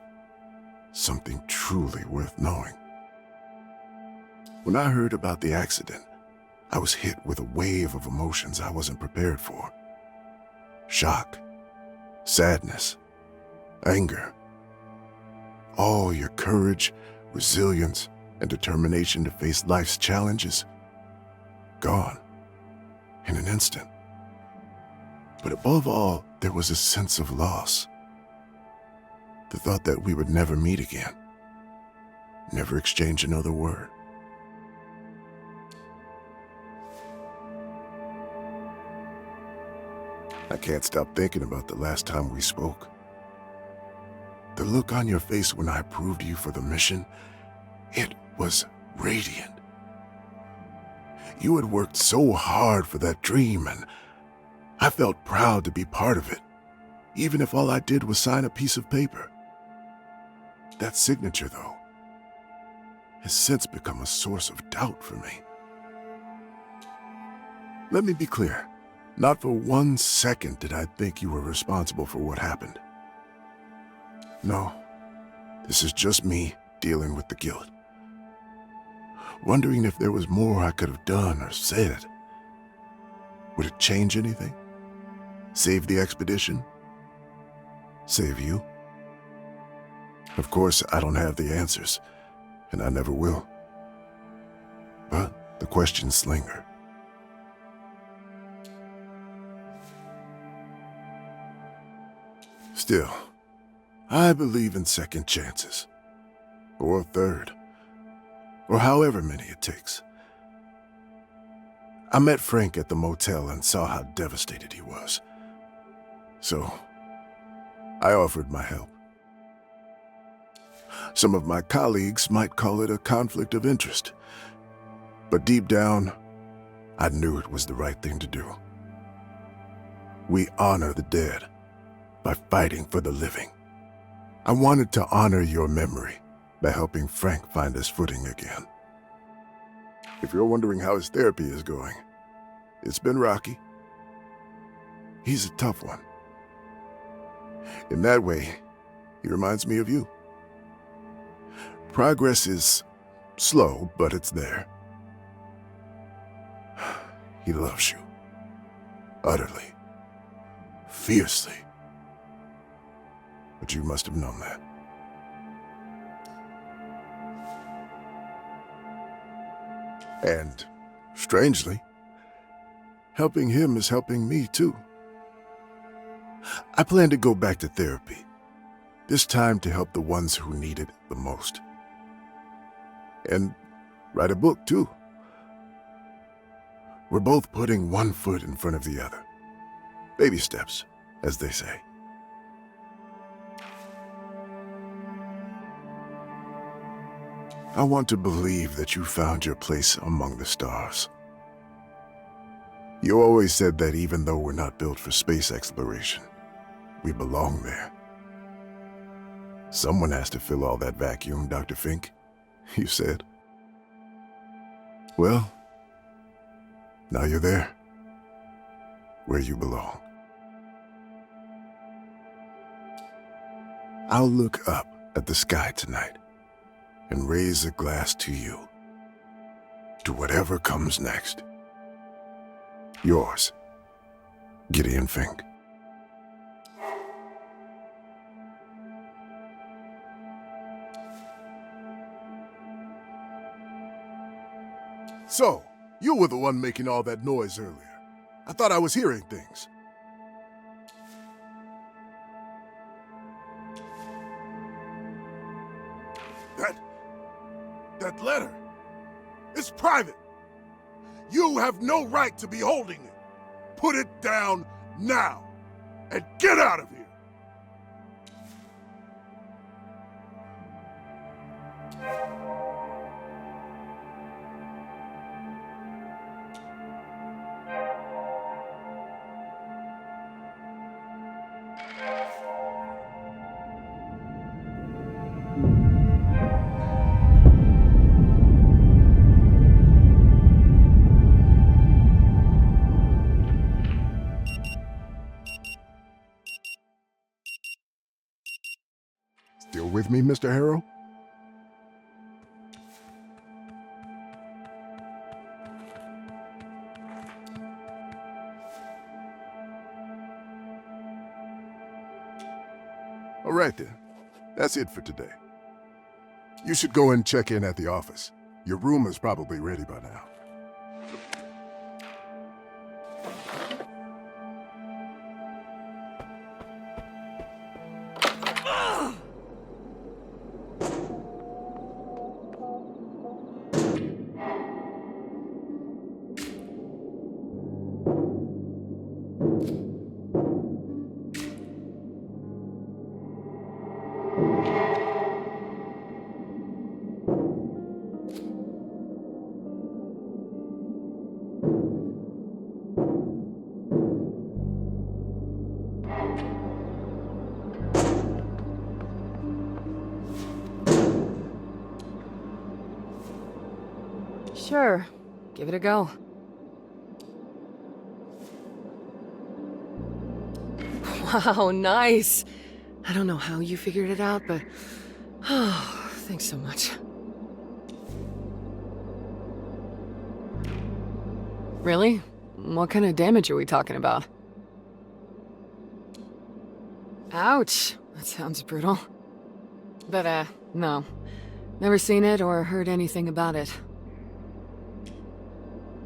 something truly worth knowing. When I heard about the accident, I was hit with a wave of emotions I wasn't prepared for. Shock, sadness, anger. All your courage, resilience, and determination to face life's challenges, gone in an instant. But above all, there was a sense of loss. The thought that we would never meet again, never exchange another word. I can't stop thinking about the last time we spoke. The look on your face when I approved you for the mission, it was radiant. You had worked so hard for that dream, and I felt proud to be part of it, even if all I did was sign a piece of paper. That signature, though, has since become a source of doubt for me. Let me be clear. Not for 1 second did I think you were responsible for what happened. No, this is just me dealing with the guilt. Wondering if there was more I could have done or said. Would it change anything? Save the expedition? Save you? Of course, I don't have the answers, and I never will. But the questions linger. Still, I believe in second chances. Or a third. Or however many it takes. I met Frank at the motel and saw how devastated he was. So, I offered my help. Some of my colleagues might call it a conflict of interest. But deep down, I knew it was the right thing to do. We honor the dead by fighting for the living. I wanted to honor your memory by helping Frank find his footing again. If you're wondering how his therapy is going, it's been rocky. He's a tough one. In that way, he reminds me of you. Progress is slow, but it's there. He loves you. Utterly. Fiercely. But you must have known that. And, strangely, helping him is helping me too. I plan to go back to therapy, this time to help the ones who need it the most. And write a book too. We're both putting one foot in front of the other. Baby steps, as they say. I want to believe that you found your place among the stars. You always said that even though we're not built for space exploration, we belong there. Someone has to fill all that vacuum, Dr. Fink, you said. Well, now you're there, where you belong. I'll look up at the sky tonight and raise a glass to you, to whatever comes next. Yours, Gideon Fink. So, you were the one making all that noise earlier. I thought I was hearing things. private. You have no right to be holding it. Put it down now, and get out of here. Still with me, Mr. Harrow? All right then. That's it for today. You should go and check in at the office. Your room is probably ready by now. Sure. Give it a go. Wow, nice. I don't know how you figured it out, but... Oh, thanks so much. Really? What kind of damage are we talking about? Ouch. That sounds brutal. But, no. Never seen it or heard anything about it.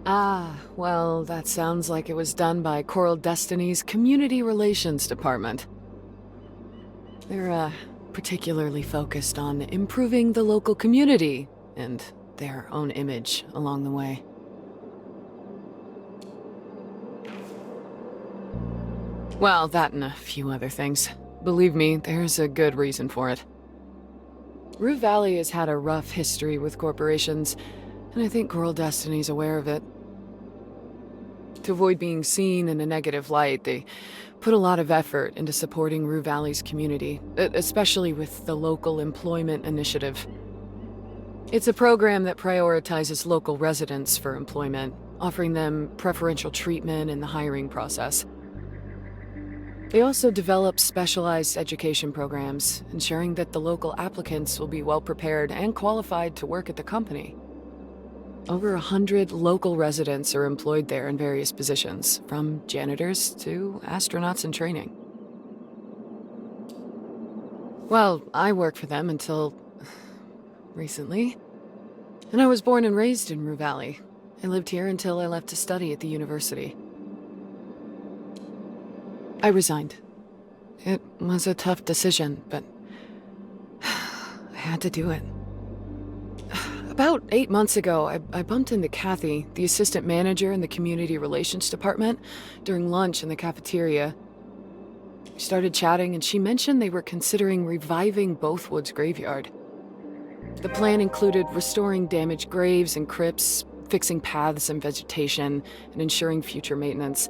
Ah, well, that sounds like it was done by Coral Destiny's Community Relations Department. They're, particularly focused on improving the local community and their own image along the way. Well, that and a few other things. Believe me, there's a good reason for it. Rue Valley has had a rough history with corporations, and I think Coral Destiny's aware of it. To avoid being seen in a negative light, they put a lot of effort into supporting Rue Valley's community, especially with the Local Employment Initiative. It's a program that prioritizes local residents for employment, offering them preferential treatment in the hiring process. They also develop specialized education programs, ensuring that the local applicants will be well prepared and qualified to work at the company. Over 100 local residents are employed there in various positions, from janitors to astronauts in training. Well, I worked for them until... recently. And I was born and raised in Rue Valley. I lived here until I left to study at the university. I resigned. It was a tough decision, but... I had to do it. About 8 months ago, I bumped into Kathy, the assistant manager in the Community Relations Department, during lunch in the cafeteria. We started chatting, and she mentioned they were considering reviving Bothwood's graveyard. The plan included restoring damaged graves and crypts, fixing paths and vegetation, and ensuring future maintenance.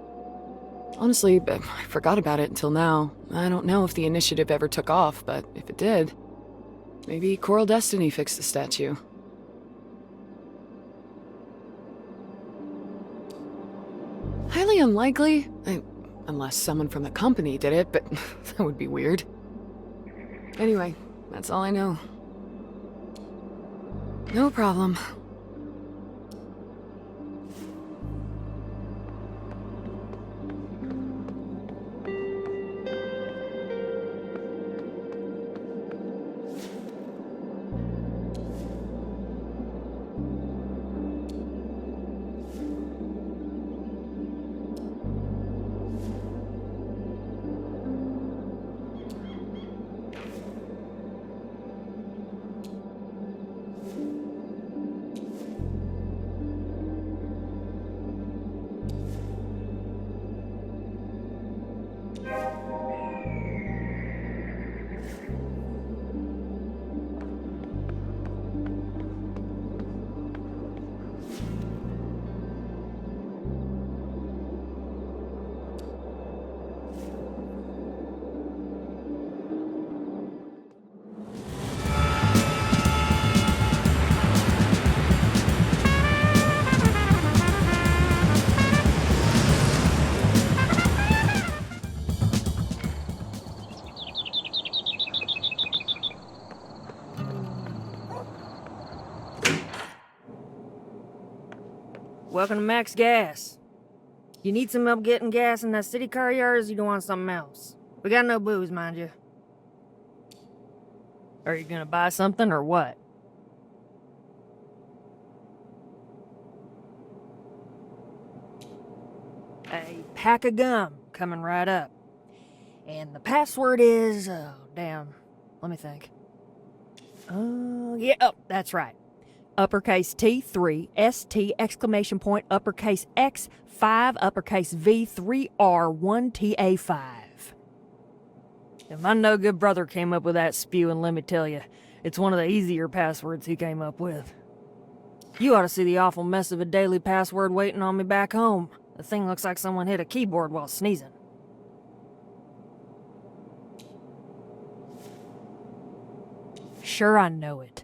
Honestly, I forgot about it until now. I don't know if the initiative ever took off, but if it did, maybe Coral Destiny fixed the statue. Highly unlikely, unless someone from the company did it, but that would be weird. Anyway, that's all I know. No problem. welcome to Max Gas. You need some help getting gas in that city car yard, or you want something else? We got no booze, mind you. Are you gonna buy something, or what? A pack of gum coming right up. And the password is... oh, damn. Let me think. Yeah, oh, that's right. Uppercase T3, ST, exclamation point, uppercase X, 5, uppercase V, 3R, 1 TA5. If my no-good brother came up with that spewing, let me tell you, it's one of the easier passwords he came up with. You ought to see the awful mess of a daily password waiting on me back home. The thing looks like someone hit a keyboard while sneezing. Sure, I know it.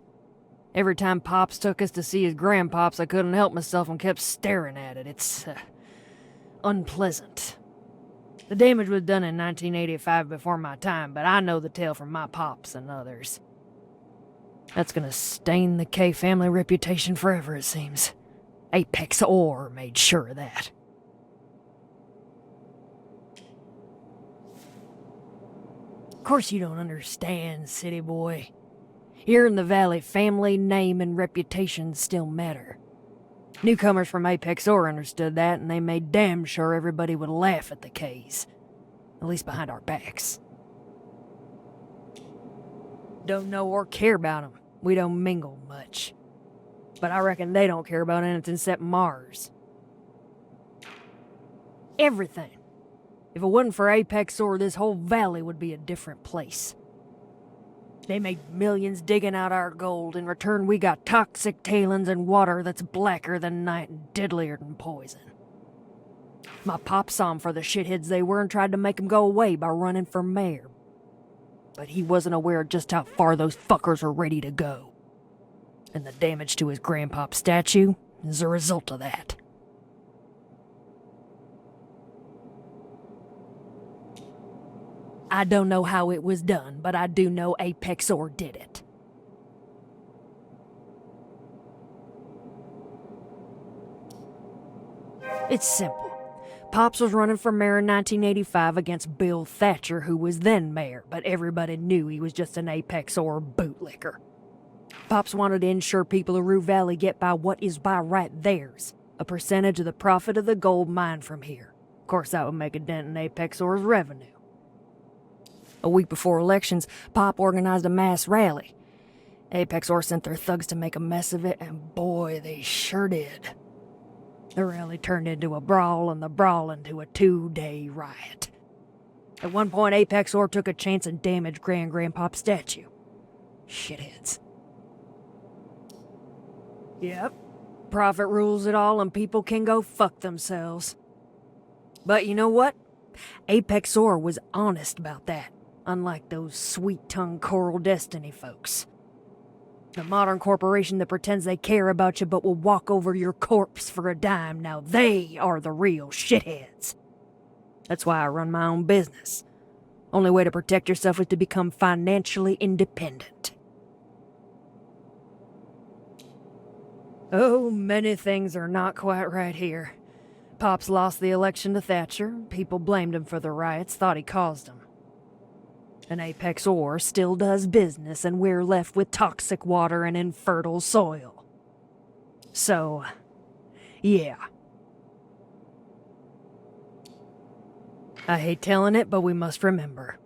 Every time Pops took us to see his grandpops, I couldn't help myself and kept staring at it. It's, unpleasant. The damage was done in 1985 before my time, but I know the tale from my pops and others. That's gonna stain the K family reputation forever, it seems. Apex Ore made sure of that. Of course you don't understand, city boy. Here in the Valley, family, name, and reputation still matter. Newcomers from Apex Ore understood that, and they made damn sure everybody would laugh at the K's. At least behind our backs. Don't know or care about them. We don't mingle much. But I reckon they don't care about anything except Mars. Everything. If it wasn't for Apex Ore, this whole valley would be a different place. They made millions digging out our gold. In return, we got toxic tailings and water that's blacker than night and deadlier than poison. My pop saw 'em for the shitheads they were and tried to make 'em go away by running for mayor. But he wasn't aware of just how far those fuckers are ready to go. And the damage to his grandpop statue is a result of that. I don't know how it was done, but I do know Apex Ore did it. It's simple. Pops was running for mayor in 1985 against Bill Thatcher, who was then mayor, but everybody knew he was just an Apex Ore bootlicker. Pops wanted to ensure people of Rue Valley get by what is by right theirs, a percentage of the profit of the gold mined from here. Of course, that would make a dent in Apex Ore's revenue. A week before elections, Pop organized a mass rally. Apex Ore sent their thugs to make a mess of it, and boy, they sure did. The rally turned into a brawl, and the brawl into a 2-day riot. At one point, Apex Ore took a chance and damaged Grandpop's statue. Shitheads. Yep. Profit rules it all, and people can go fuck themselves. But you know what? Apex Ore was honest about that. Unlike those sweet-tongued Coral Destiny folks. The modern corporation that pretends they care about you but will walk over your corpse for a dime, now they are the real shitheads. That's why I run my own business. Only way to protect yourself is to become financially independent. Oh, many things are not quite right here. Pops lost the election to Thatcher. People blamed him for the riots, thought he caused them. And Apex Ore still does business, and we're left with toxic water and infertile soil. So, yeah. I hate telling it, but we must remember.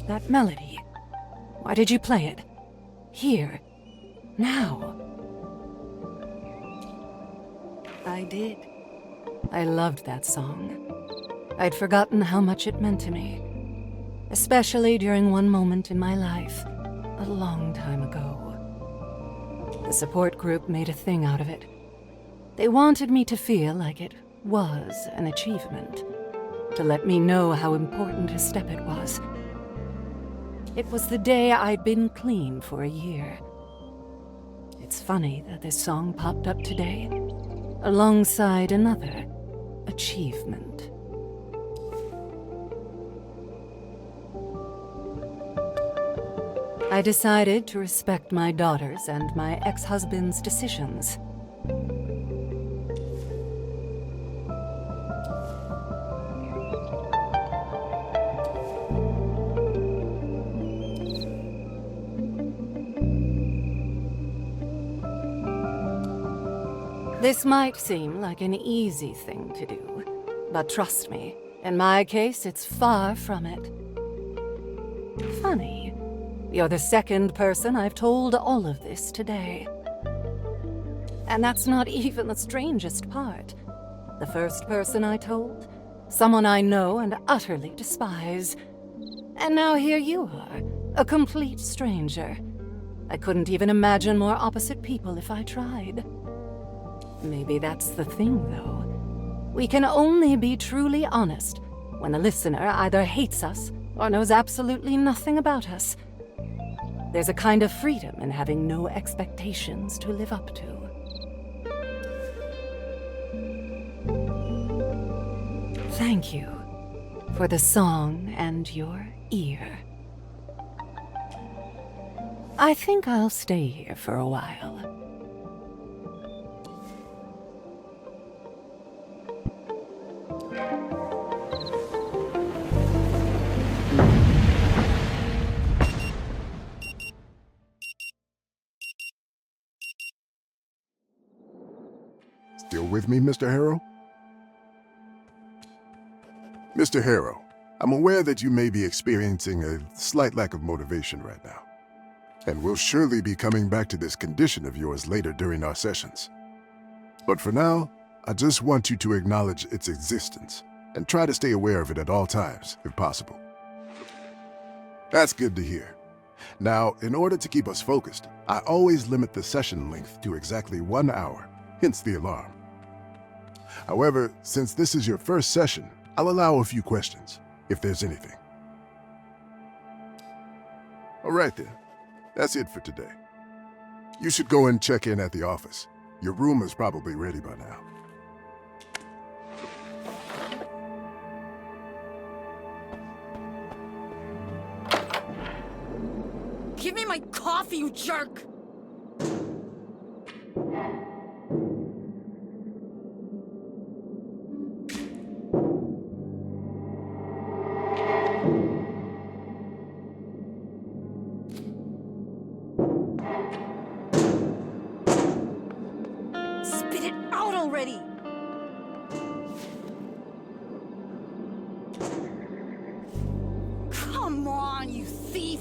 That melody. Why did you play it? Here. Now. I did. I loved that song. I'd forgotten how much it meant to me. Especially during one moment in my life, a long time ago. The support group made a thing out of it. They wanted me to feel like it was an achievement. to let me know how important a step it was. It was the day I'd been clean for a year. It's funny that this song popped up today, alongside another achievement. I decided to respect my daughter's and my ex-husband's decisions. This might seem like an easy thing to do, but trust me, in my case, it's far from it. Funny, you're the second person I've told all of this today. And that's not even the strangest part. The first person I told, someone I know and utterly despise. And now here you are, a complete stranger. I couldn't even imagine more opposite people if I tried. Maybe that's the thing, though. We can only be truly honest when the listener either hates us or knows absolutely nothing about us. There's a kind of freedom in having no expectations to live up to. Thank you for the song and your ear. I think I'll stay here for a while. Still with me, Mr. Harrow? Mr. Harrow, I'm aware that you may be experiencing a slight lack of motivation right now, and will surely be coming back to this condition of yours later during our sessions. But for now, I just want you to acknowledge its existence and try to stay aware of it at all times, if possible. That's good to hear. Now, in order to keep us focused, I always limit the session length to exactly 1 hour, hence the alarm. However, since this is your first session, I'll allow a few questions, if there's anything. All right then, that's it for today. You should go and check in at the office. Your room is probably ready by now. Give me my coffee, you jerk! Spit it out already! Come on, you thief!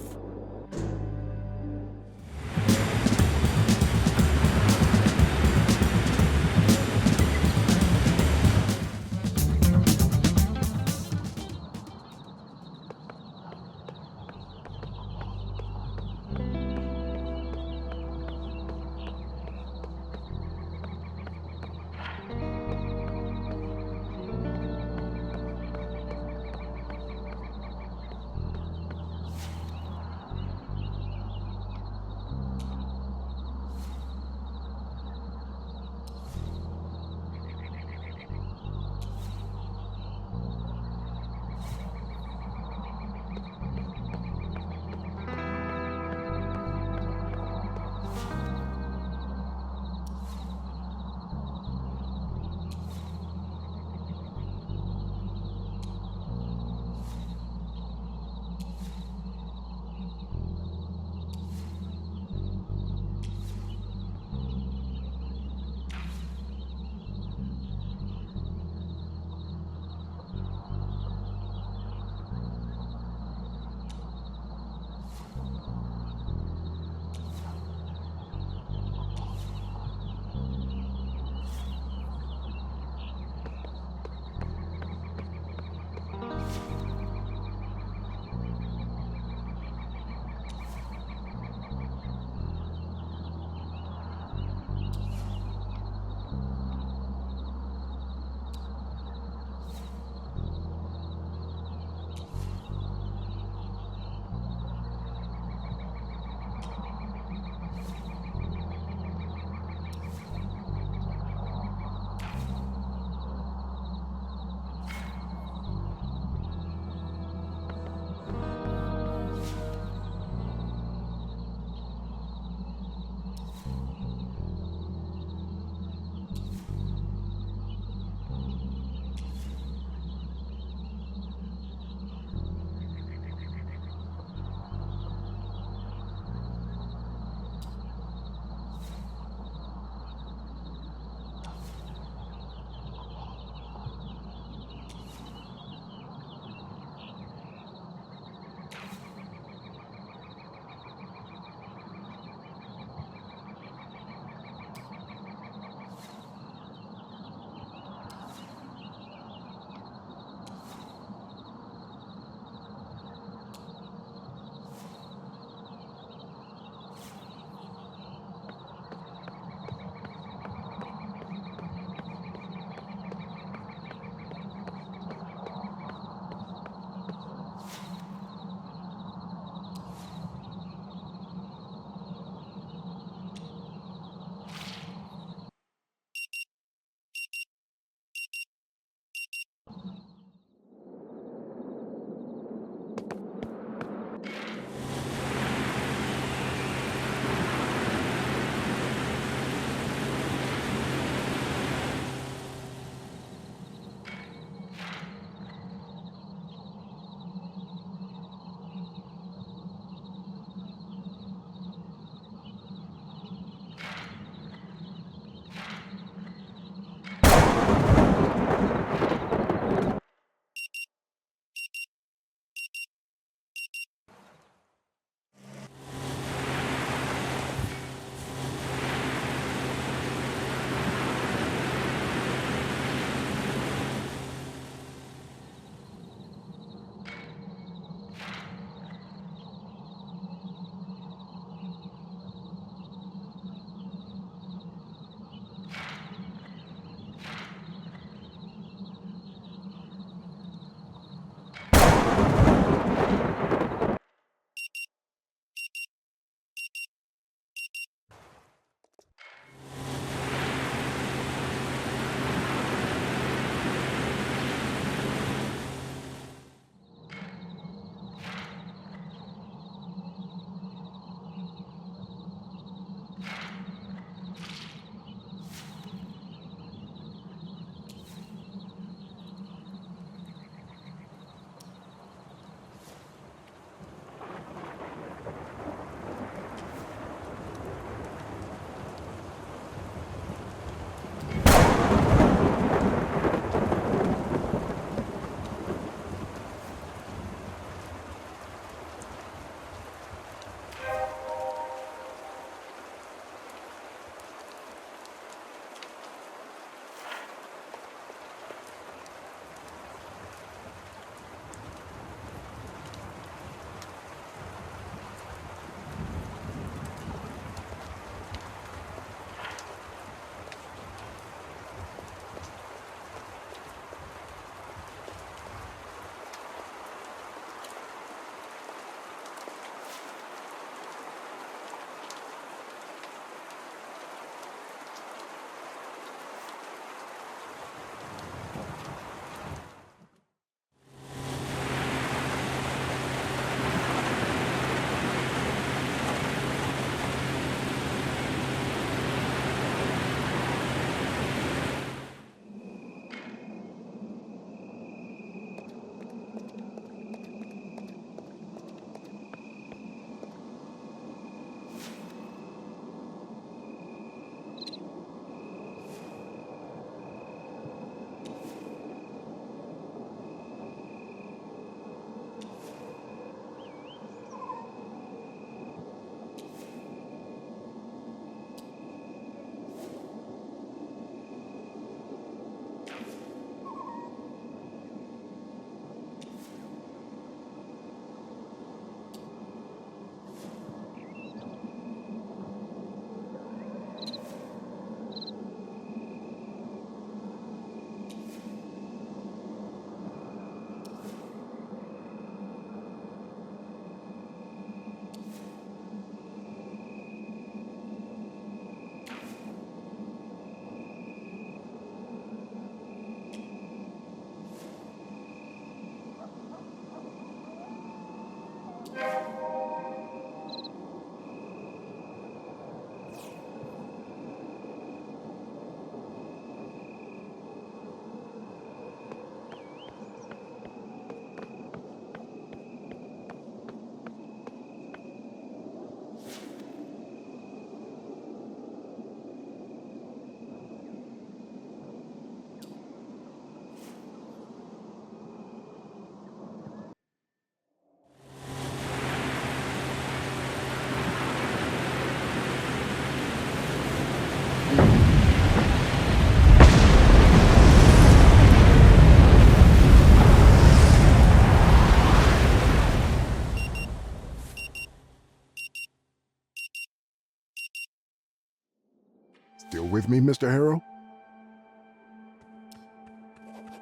with me, Mr. Harrow?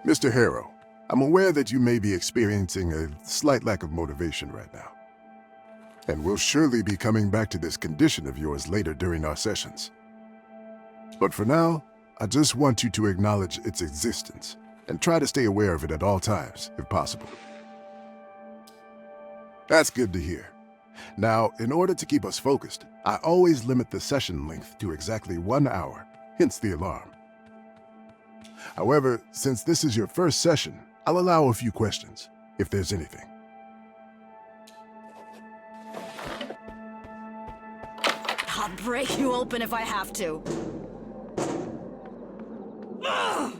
Mr. Harrow, I'm aware that you may be experiencing a slight lack of motivation right now. And we'll surely be coming back to this condition of yours later during our sessions. But for now, I just want you to acknowledge its existence and try to stay aware of it at all times, if possible. That's good to hear. Now, in order to keep us focused, I always limit the session length to exactly 1 hour, hence the alarm. However, since this is your first session, I'll allow a few questions, if there's anything. I'll break you open if I have to. Ugh!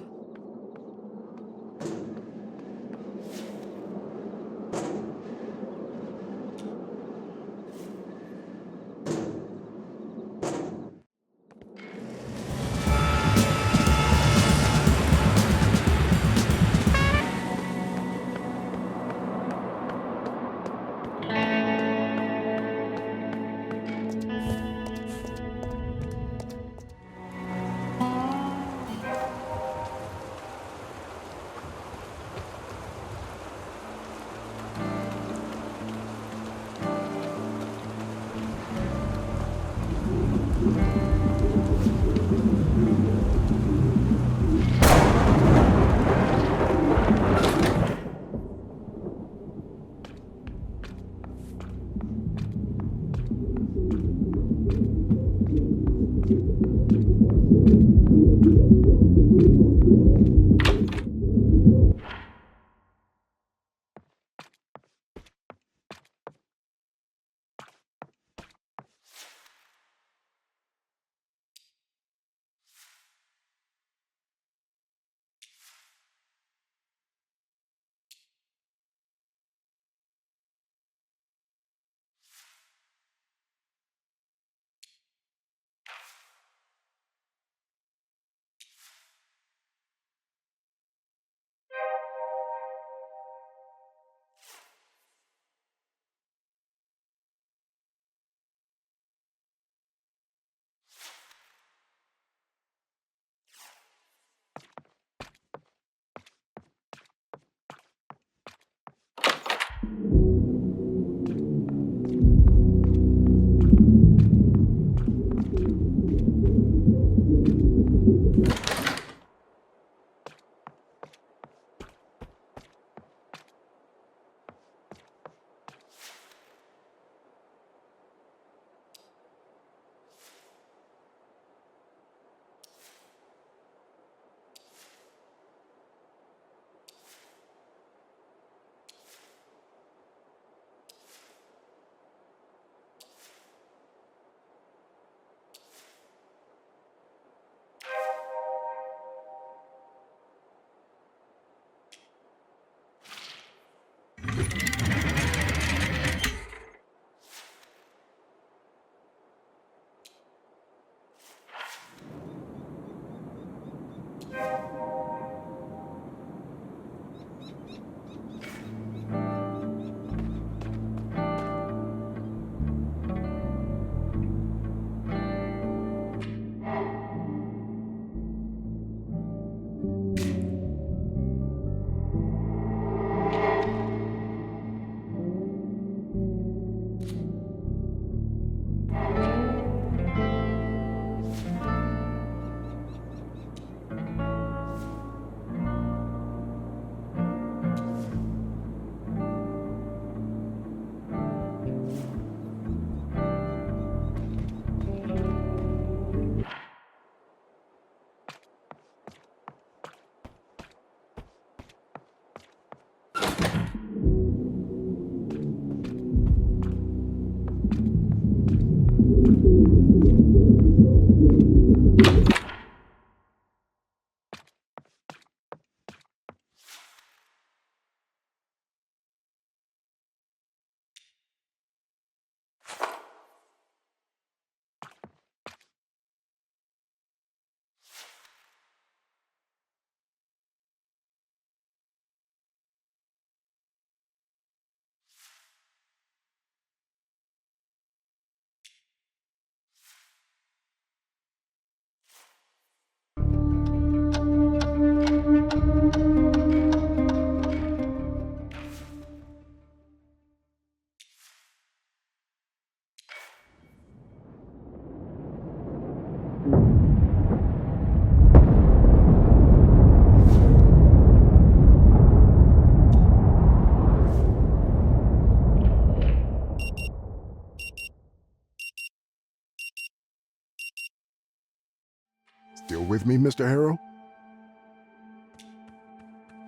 with me, Mr. Harrow?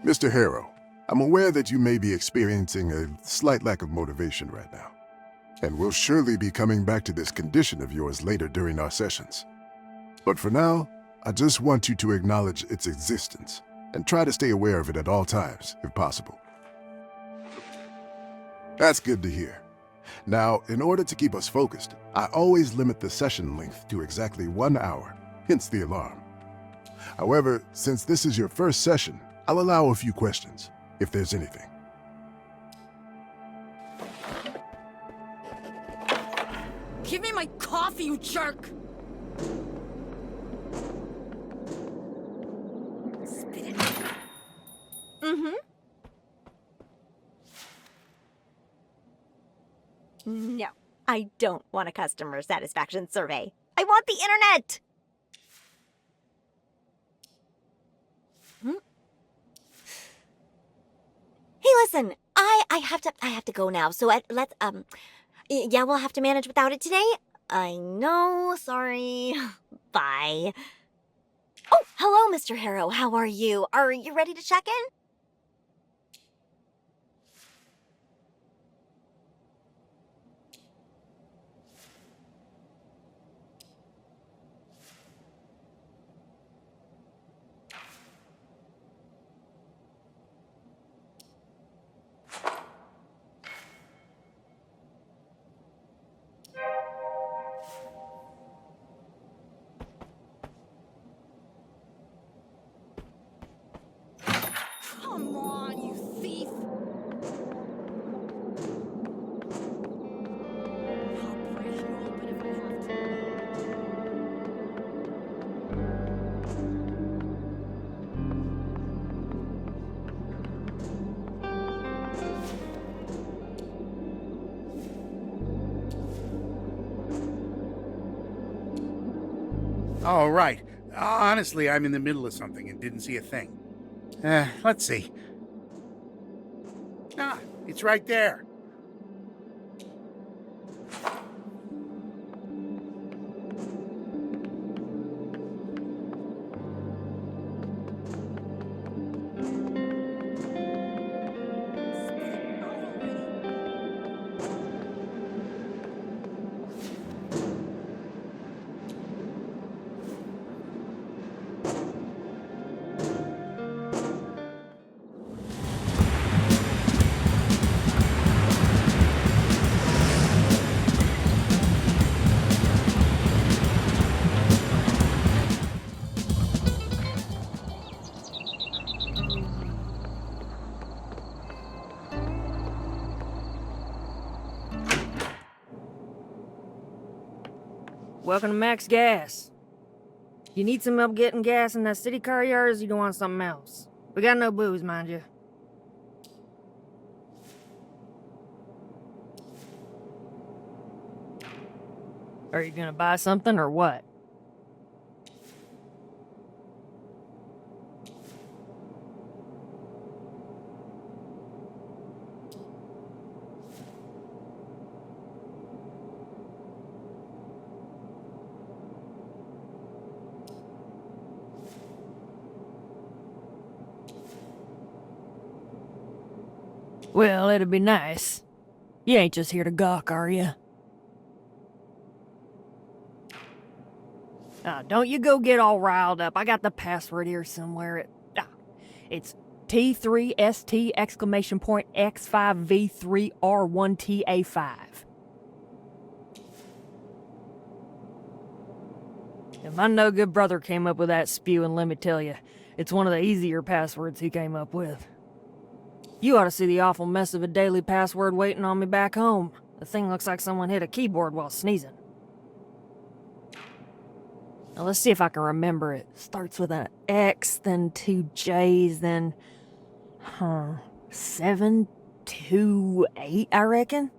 Mr. Harrow, I'm aware that you may be experiencing a slight lack of motivation right now, and we'll surely be coming back to this condition of yours later during our sessions. But for now, I just want you to acknowledge its existence and try to stay aware of it at all times, if possible. That's good to hear. Now, in order to keep us focused, I always limit the session length to exactly 1 hour, hence the alarm. However, since this is your first session, I'll allow a few questions, if there's anything. Give me my coffee, you jerk! Spit it. Mm-hmm. No, I don't want a customer satisfaction survey. I want the internet! Hey, listen, I have to go now. So yeah, we'll have to manage without it today. I know, sorry. Bye. Oh, hello, Mr. Harrow. How are you? Are you ready to check in? Come on, you thief! I'll break you open if I have to. All right. Honestly, I'm in the middle of something and didn't see a thing. Let's see. Ah, it's right there. Welcome to Max Gas. You need some help getting gas in that city car of yours, or you want something else? We got no booze, mind you. Are you gonna buy something or what? Well, it'd be nice. You ain't just here to gawk, are you? Don't you go get all riled up. I got the password here somewhere. It's T3ST exclamation point X5V3R1TA5. Yeah, my no-good brother came up with that spew, and let me tell you, it's one of the easier passwords he came up with. You ought to see the awful mess of a daily password waiting on me back home. The thing looks like someone hit a keyboard while sneezing. Now let's see if I can remember it. Starts with an X, then 2 J's, then... 728, I reckon?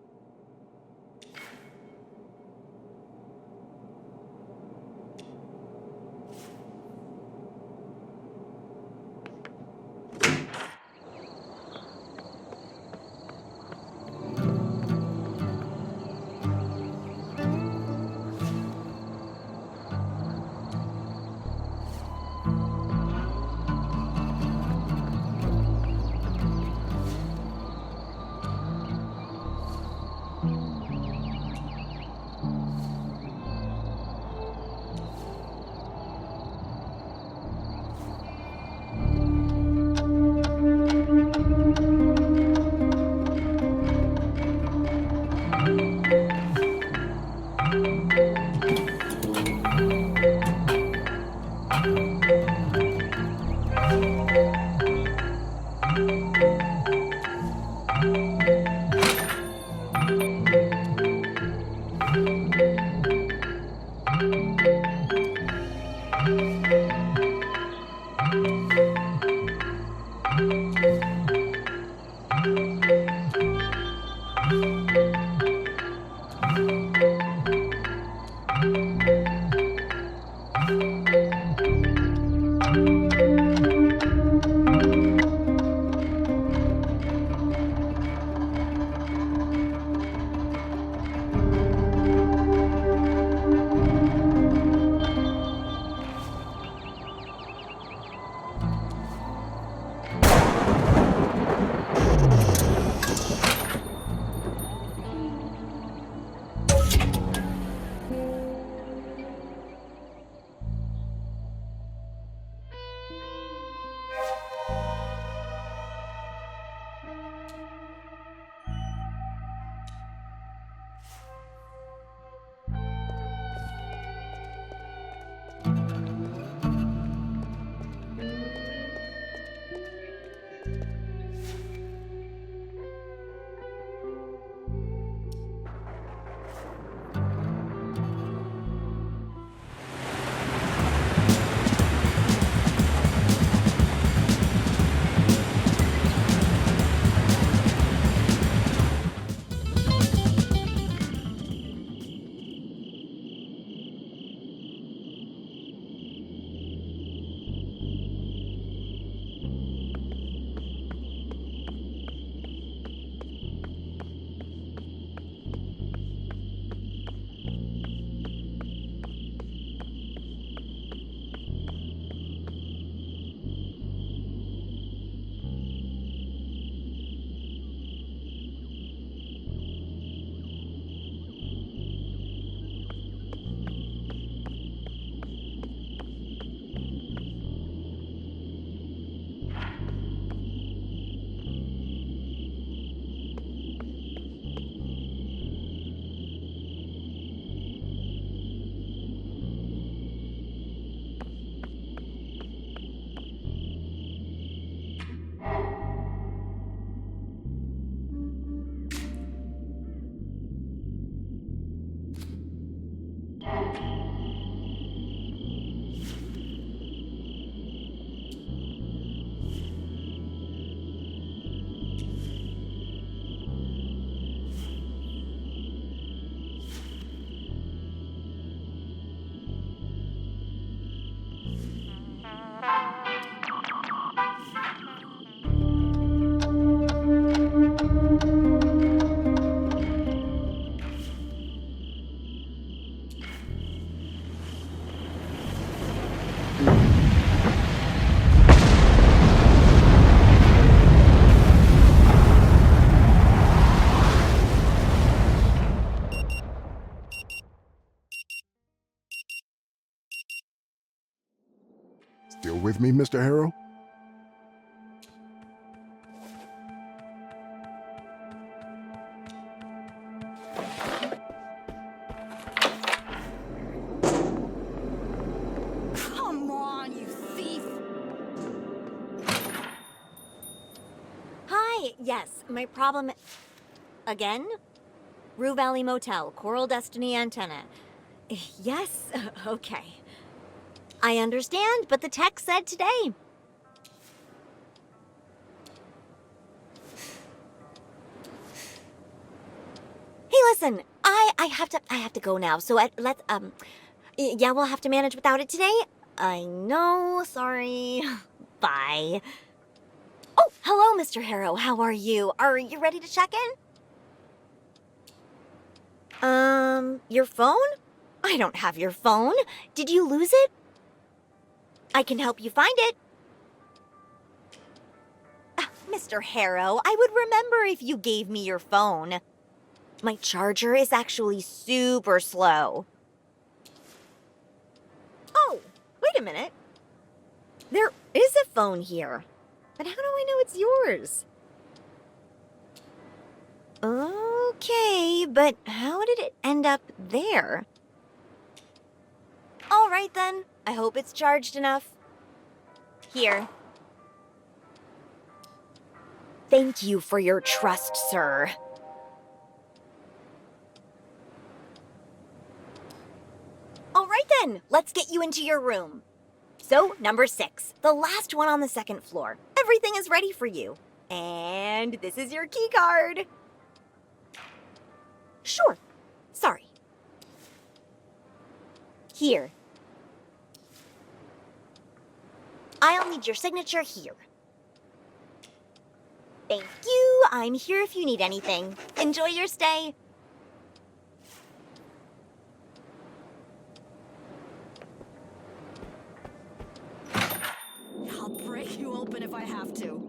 with me, Mr. Harrow? Come on, you thief! Hi, yes, my problem... Again? Rue Valley Motel, Coral Destiny Antenna. Yes, okay. I understand, but the text said today. Hey, listen, I have to go now. So let's yeah, we'll have to manage without it today. I know, sorry. Bye. Oh, hello, Mr. Harrow. How are you? Are you ready to check in? Your phone? I don't have your phone. Did you lose it? I can help you find it. Mr. Harrow, I would remember if you gave me your phone. My charger is actually super slow. Oh, wait a minute. There is a phone here. But how do I know it's yours? Okay, but how did it end up there? All right then. I hope it's charged enough. Here. Thank you for your trust, sir. All right then, let's get you into your room. So, number 6, the last one on the second floor. Everything is ready for you. And this is your key card. Sure. Sorry. Here. I'll need your signature here. Thank you. I'm here if you need anything. Enjoy your stay. I'll break you open if I have to.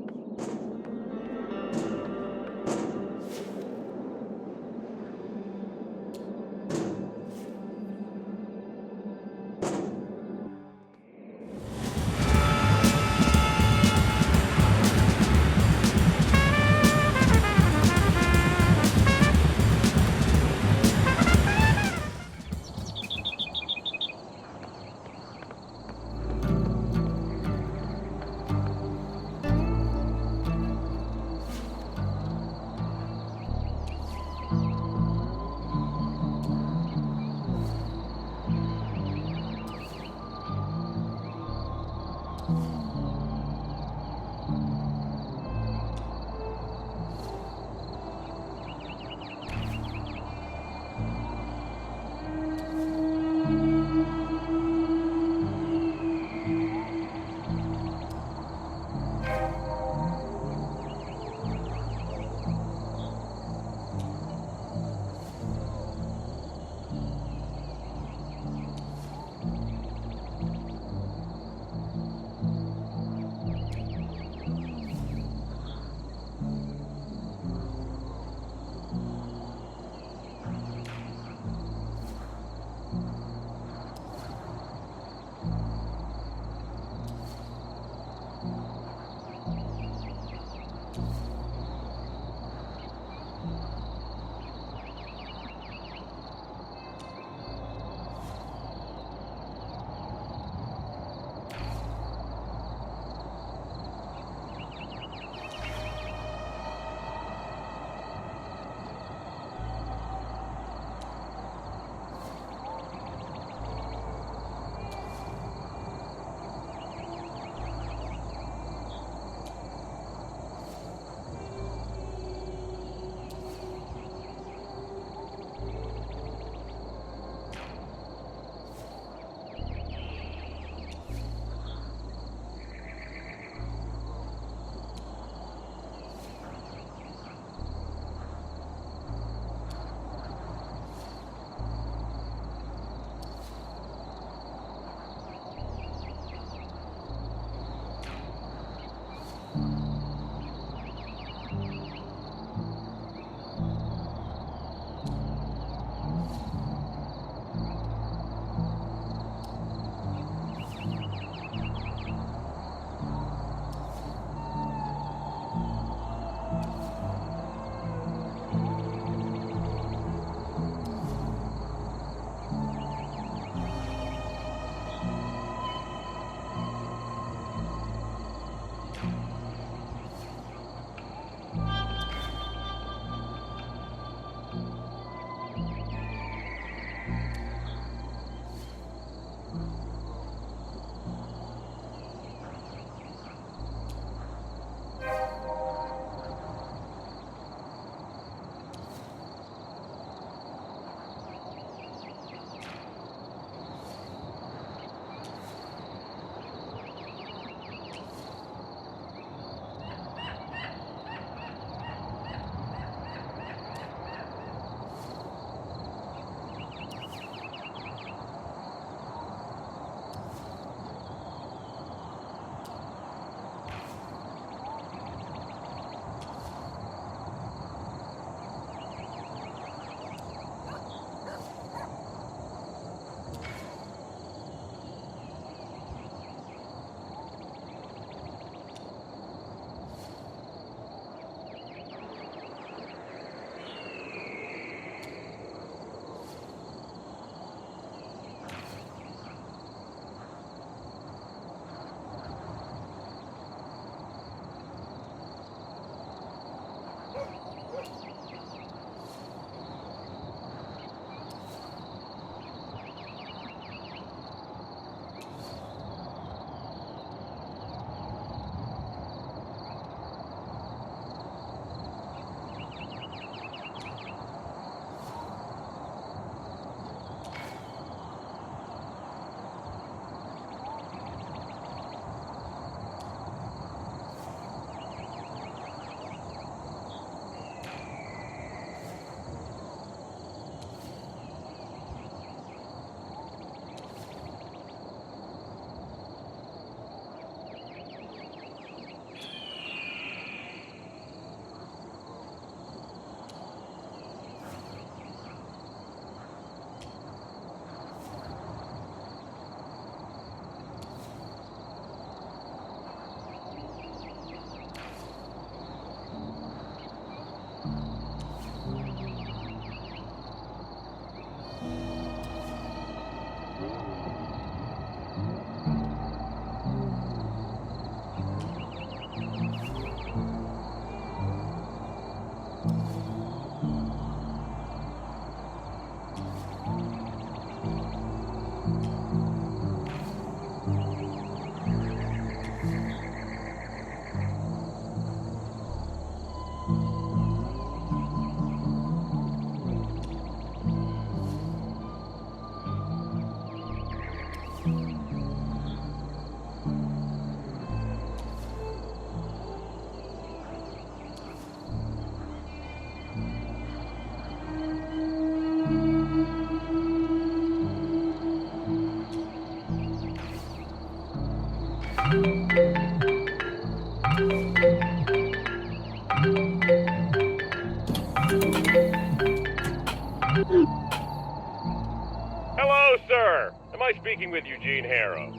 Hello, sir. Am I speaking with Eugene Harrow?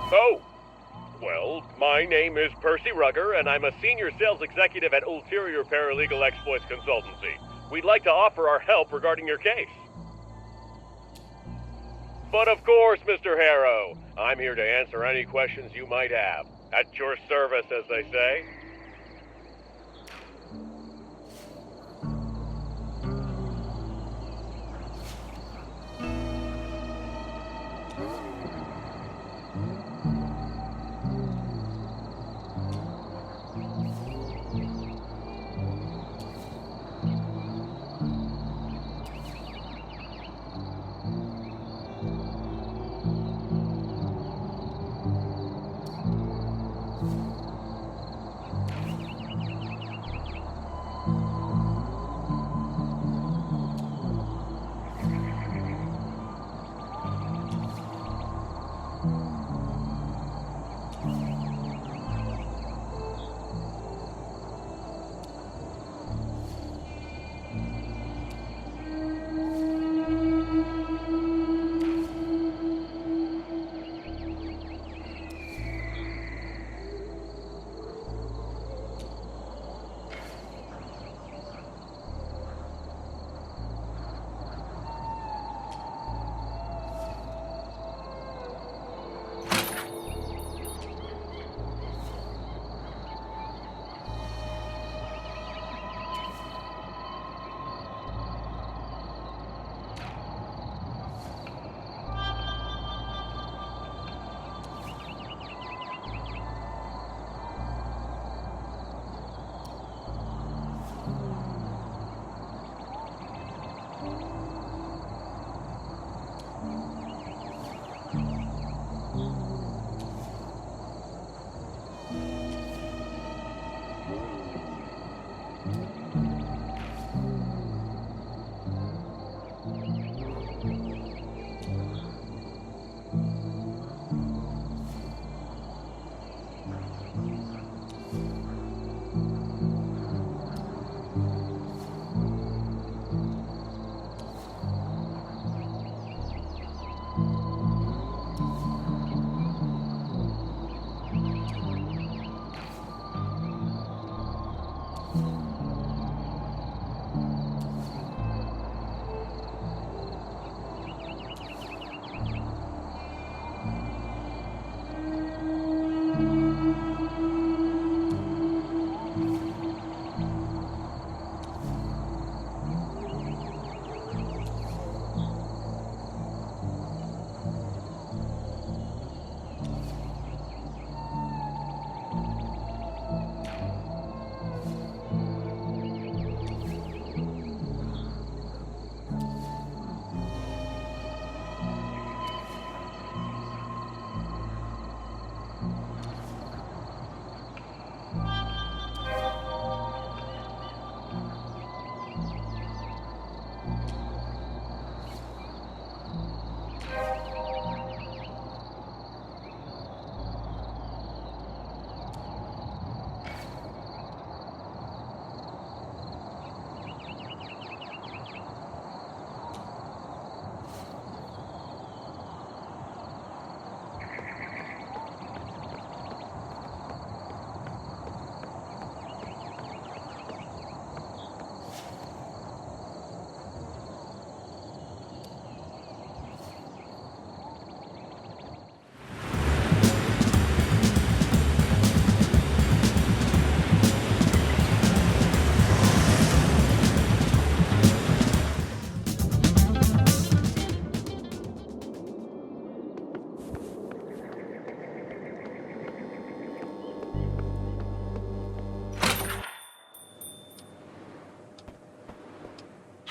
Oh, well, my name is Percy Rugger, and I'm a senior sales executive at Ulterior Paralegal Exploits Consultancy. We'd like to offer our help regarding your case. But of course, Mr. Harrow, I'm here to answer any questions you might have. At your service, as they say.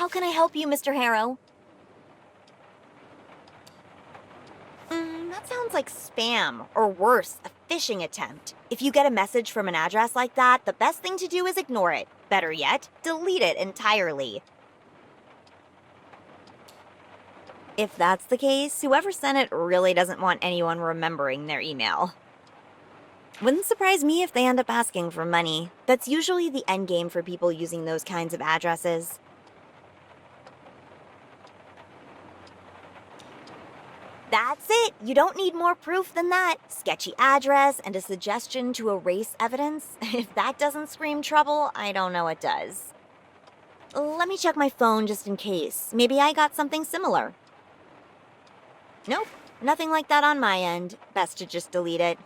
How can I help you, Mr. Harrow? That sounds like spam, or worse, a phishing attempt. If you get a message from an address like that, the best thing to do is ignore it. Better yet, delete it entirely. If that's the case, whoever sent it really doesn't want anyone remembering their email. Wouldn't surprise me if they end up asking for money. That's usually the end game for people using those kinds of addresses. That's it! You don't need more proof than that. Sketchy address and a suggestion to erase evidence. If that doesn't scream trouble, I don't know what does. Let me check my phone just in case. Maybe I got something similar. Nope, nothing like that on my end. Best to just delete it.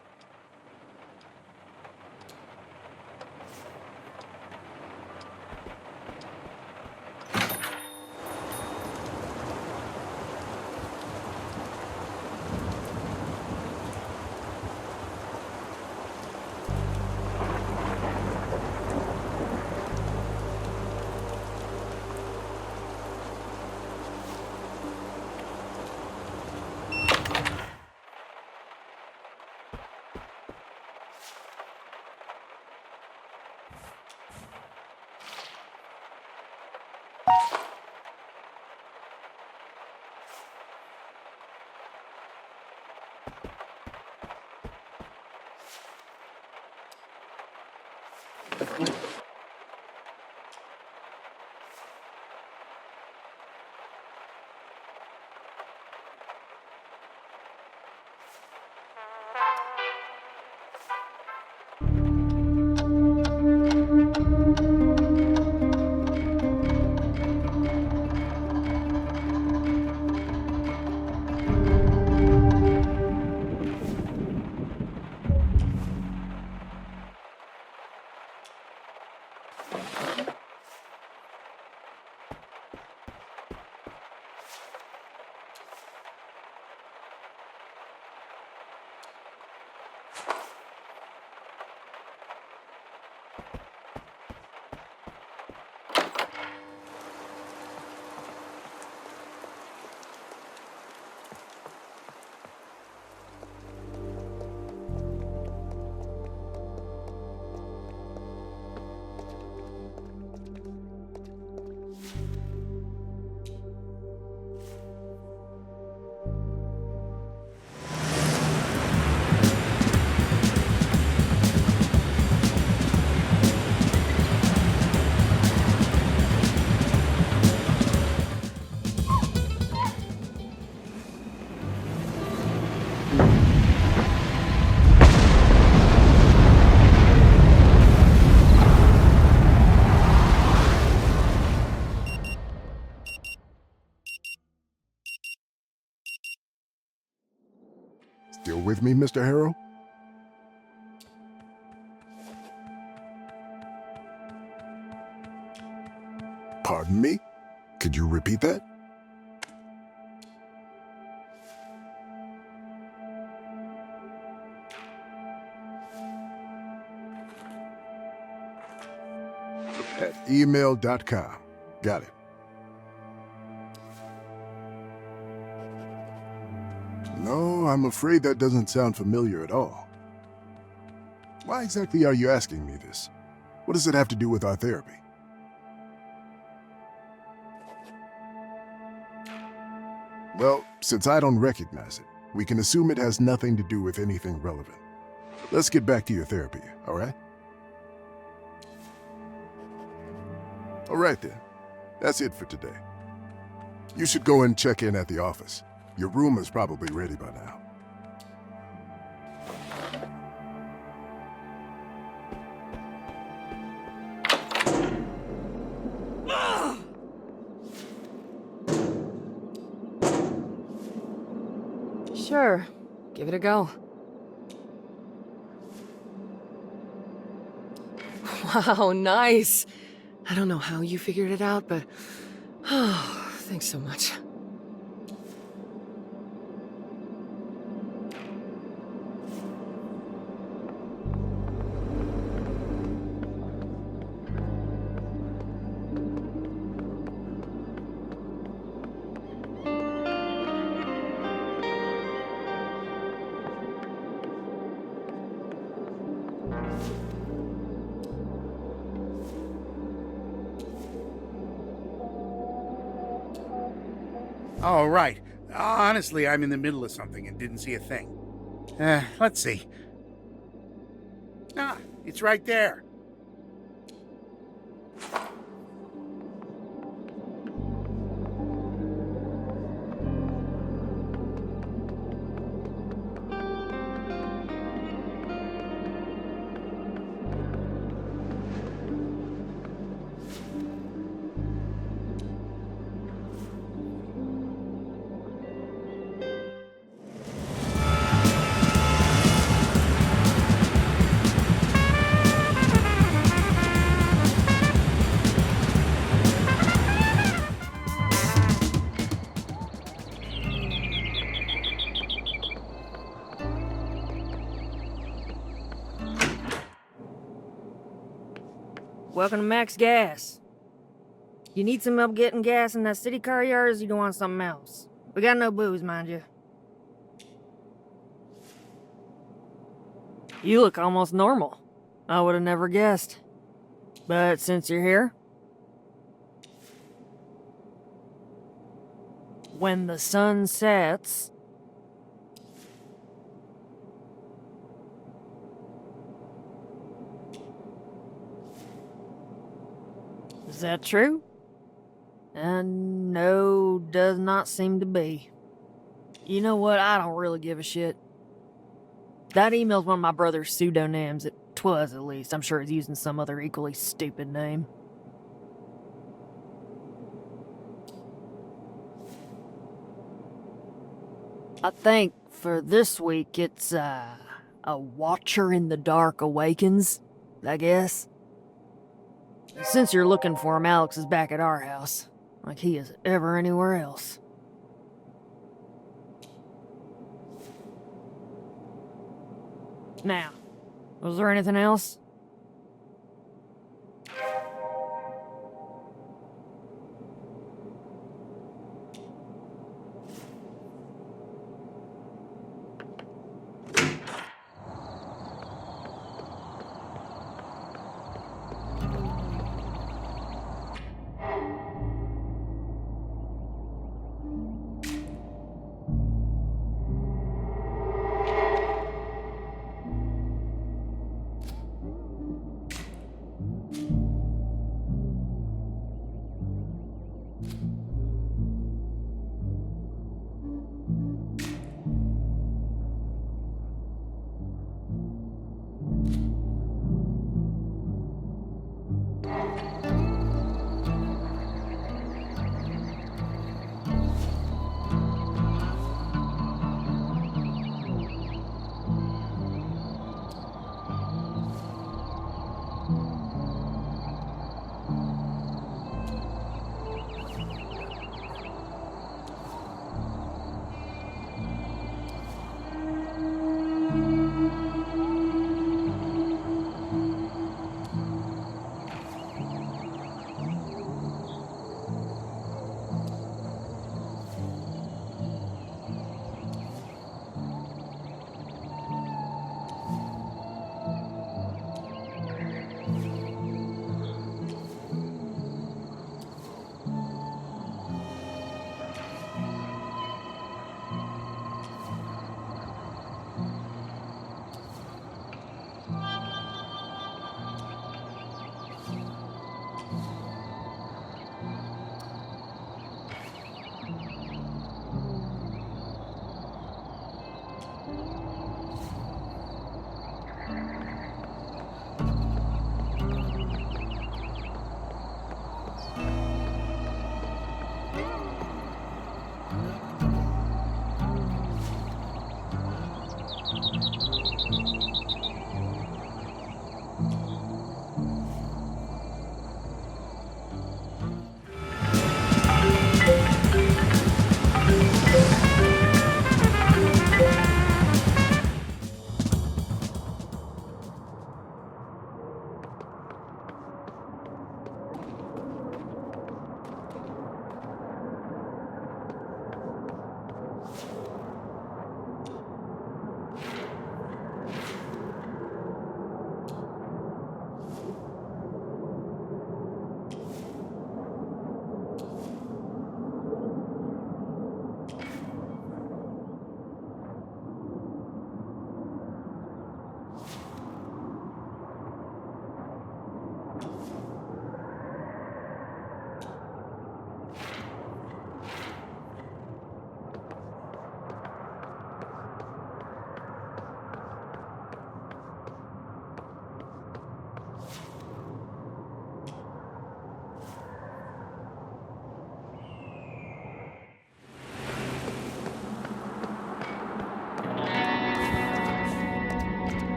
Still with me, Mr. Harrow? Pardon me? Could you repeat that? At email.com. Got it. No, I'm afraid that doesn't sound familiar at all. Why exactly are you asking me this? What does it have to do with our therapy? Well, since I don't recognize it, we can assume it has nothing to do with anything relevant. Let's get back to your therapy, all right? All right then. That's it for today. You should go and check in at the office. Your room is probably ready by now. Sure, give it a go. Wow, nice. I don't know how you figured it out, but oh, thanks so much. Oh, right. Honestly, I'm in the middle of something and didn't see a thing. Let's see. Ah, it's right there. Welcome to Max Gas. You need some help getting gas in that city car of yours, or you want something else? We got no booze, mind you. You look almost normal. I would have never guessed. But since you're here, when the sun sets, is that true? No, does not seem to be. You know what? I don't really give a shit. That email's one of my brother's pseudonyms. It was, at least. I'm sure he's using some other equally stupid name. I think for this week it's, a Watcher in the Dark Awakens, I guess. Since you're looking for him, Alex is back at our house. Like he is ever anywhere else. Now, was there anything else?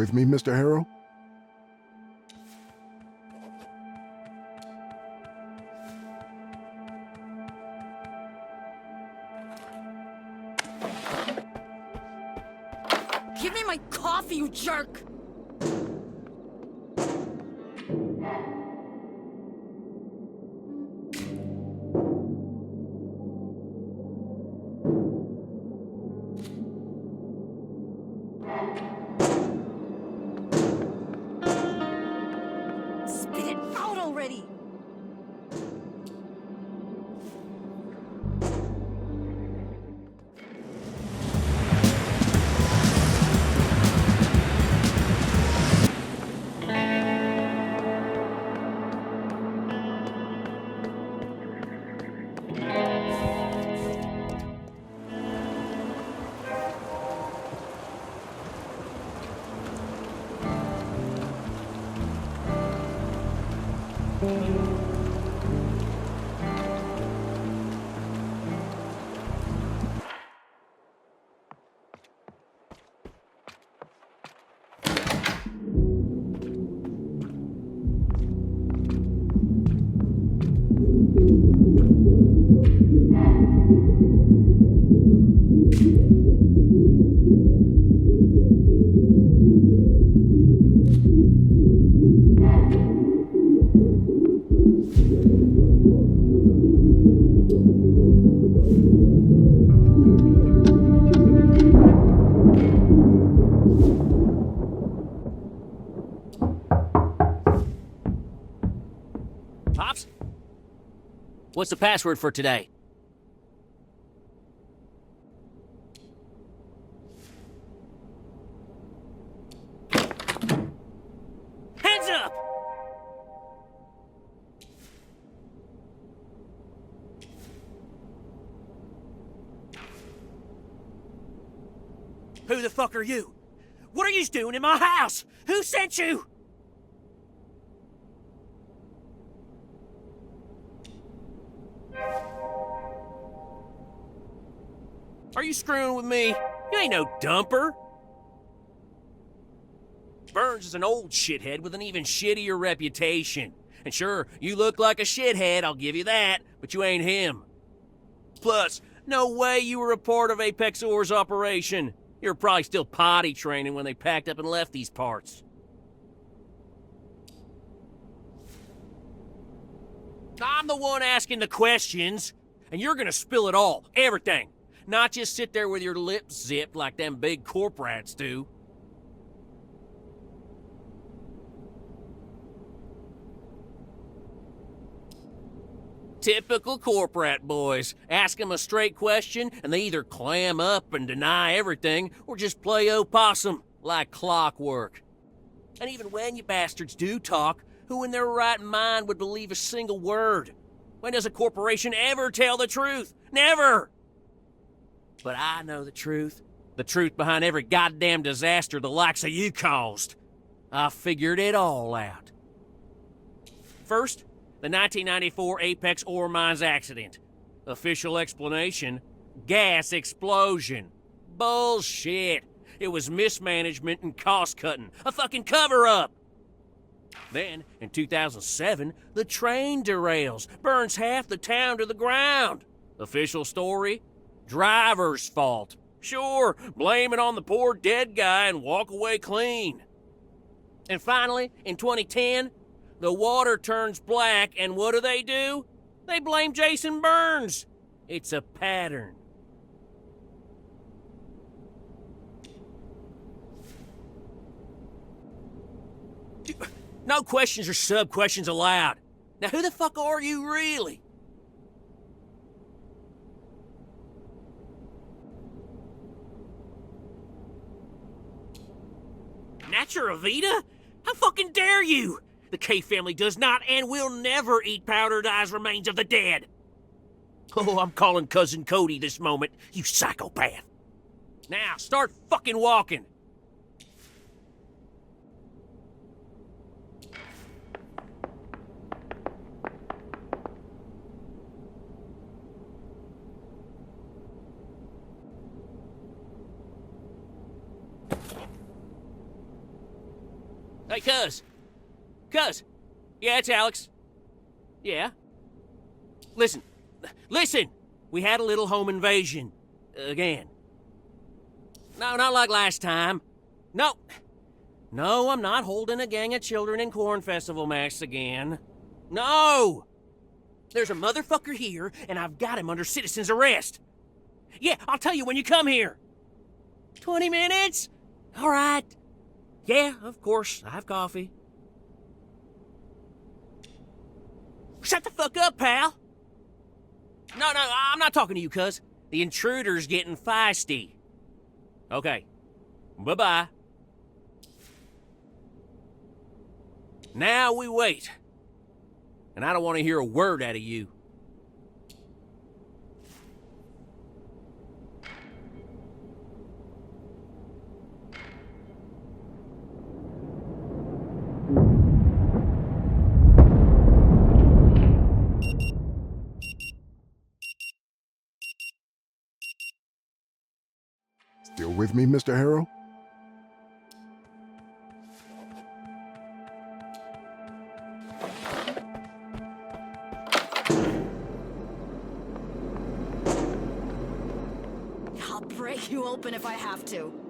with me, Mr. Harrow? Give me my coffee, you jerk! Spit it out already! Pops? What's the password for today? Hands up! Who the fuck are you? What are you doing in my house? Who sent you? Are you screwing with me? You ain't no dumper. Burns is an old shithead with an even shittier reputation. And sure, you look like a shithead, I'll give you that, but you ain't him. Plus, no way you were a part of Apex Or's operation. You were probably still potty training when they packed up and left these parts. I'm the one asking the questions, and you're gonna spill it all, everything. Not just sit there with your lips zipped like them big corp rats do. Typical corp rat boys. Ask them a straight question, and they either clam up and deny everything, or just play opossum, like clockwork. And even when you bastards do talk, who in their right mind would believe a single word? When does a corporation ever tell the truth? Never! But I know the truth. The truth behind every goddamn disaster the likes of you caused. I figured it all out. First, the 1994 Apex Ore Mines accident. Official explanation, gas explosion. Bullshit. It was mismanagement and cost-cutting. A fucking cover-up. Then, in 2007, the train derails, burns half the town to the ground. Official story? Driver's fault. Sure, blame it on the poor dead guy and walk away clean. And finally, in 2010, the water turns black, and what do? They blame Jason Burns. It's a pattern. No questions or sub-questions allowed. Now who the fuck are you really? Natura Vita? How fucking dare you? The K family does not and will never eat powdered-eyes remains of the dead. Oh, I'm calling Cousin Cody this moment, you psychopath. Now, start fucking walking. Hey, cuz. Cuz. Yeah, it's Alex. Yeah. Listen. Listen! We had a little home invasion. Again. No, not like last time. No. No, I'm not holding a gang of children in Corn Festival masks again. No! There's a motherfucker here, and I've got him under citizen's arrest. Yeah, I'll tell you when you come here. 20 minutes? All right. Yeah, of course. I have coffee. Shut the fuck up, pal. No, I'm not talking to you, cuz. The intruder's getting feisty. Okay. Bye-bye. Now we wait. And I don't want to hear a word out of you. Still with me, Mr. Harrow? I'll break you open if I have to.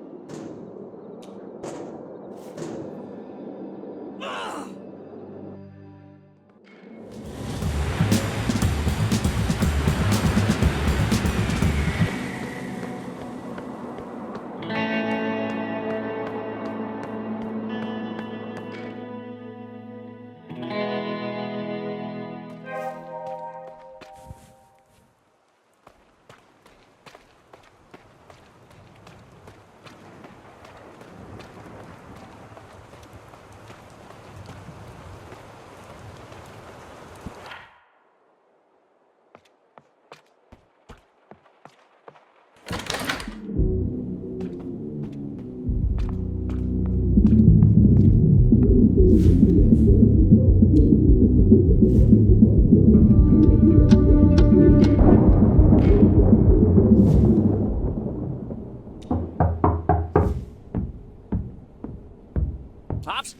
Pops?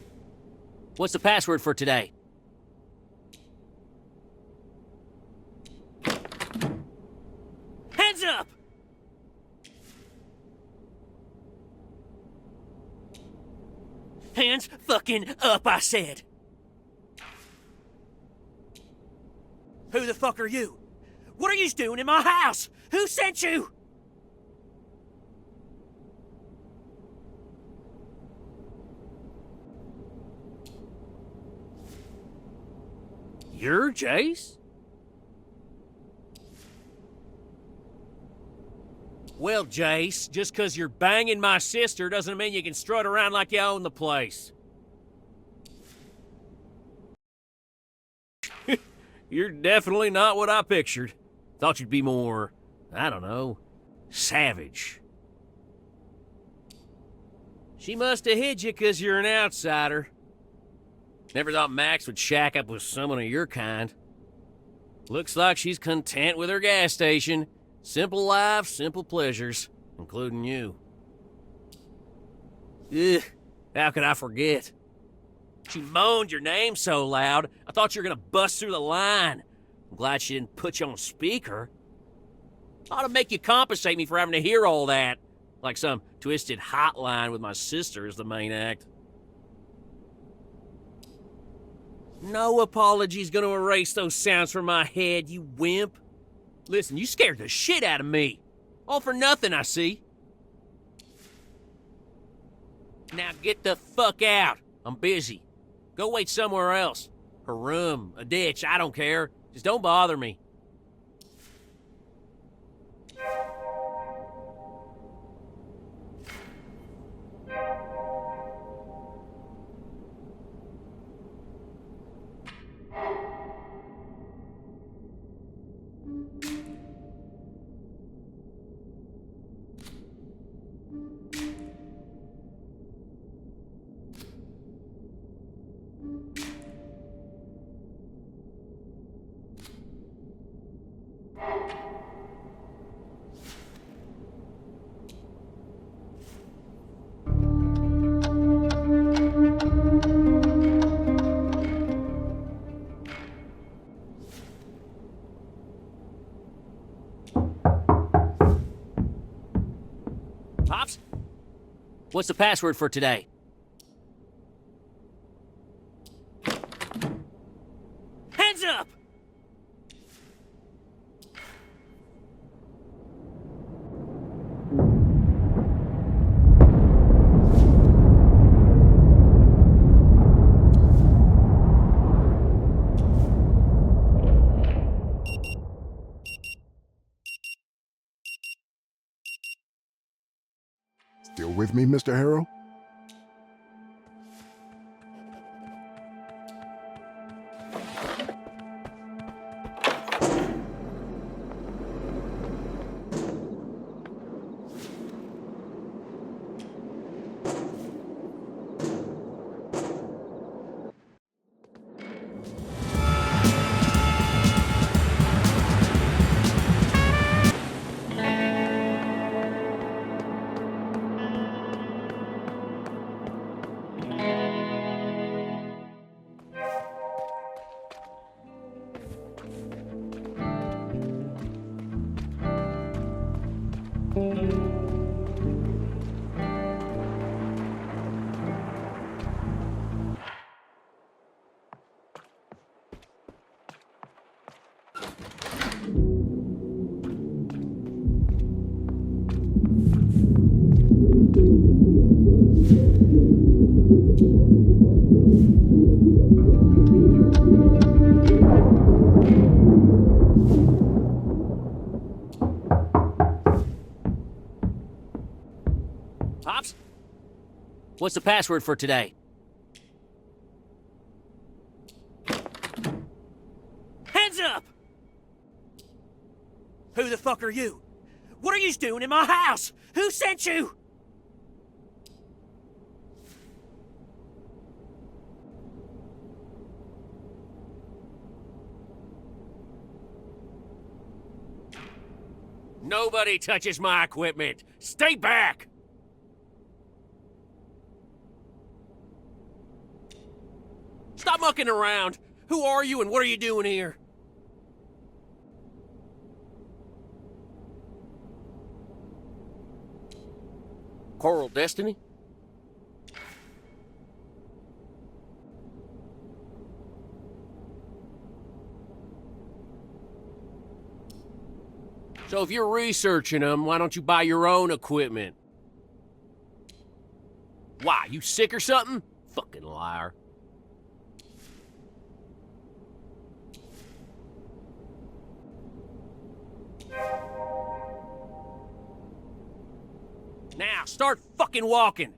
What's the password for today? Hands up! Hands fucking up, I said. Who the fuck are you? What are you doing in my house? Who sent you? You're Jace? Well, Jace, just 'cause you're banging my sister doesn't mean you can strut around like you own the place. You're definitely not what I pictured. Thought you'd be more, I don't know, savage. She must have hid you 'cause you're an outsider. Never thought Max would shack up with someone of your kind. Looks like she's content with her gas station. Simple life, simple pleasures, including you. Ugh, how could I forget? She moaned your name so loud, I thought you were gonna bust through the line. I'm glad she didn't put you on speaker. Ought to make you compensate me for having to hear all that. Like some twisted hotline with my sister as the main act. No apology's gonna erase those sounds from my head, you wimp. Listen, you scared the shit out of me. All for nothing, I see. Now get the fuck out. I'm busy. Go wait somewhere else. Her room, a ditch, I don't care. Just don't bother me. What's the password for today? Hands up! Still with me, Mr. Harrow? Pops? What's the password for today? Hands up! Who the fuck are you? What are you doing in my house? Who sent you? Nobody touches my equipment. Stay back! Stop mucking around. Who are you and what are you doing here? Coral Destiny? So if you're researching them, why don't you buy your own equipment? Why, you sick or something? Fucking liar. Now, start fucking walking!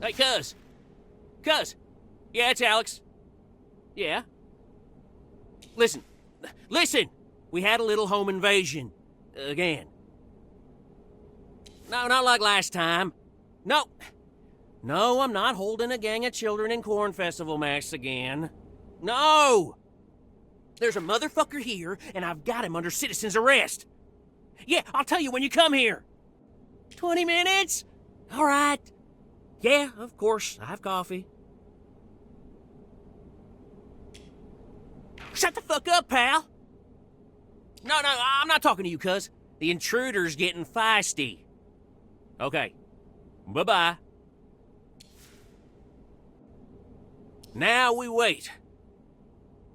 Hey, cuz! Cuz! Yeah, it's Alex. Yeah? Listen. Listen! We had a little home invasion. Again. No, not like last time. No. No, I'm not holding a gang of children in Corn Festival masks again. No! There's a motherfucker here, and I've got him under citizen's arrest. Yeah, I'll tell you when you come here. 20 minutes? All right. Yeah, of course, I have coffee. Shut the fuck up, pal! No, I'm not talking to you, cuz. The intruder's getting feisty. Okay. Bye-bye. Now we wait.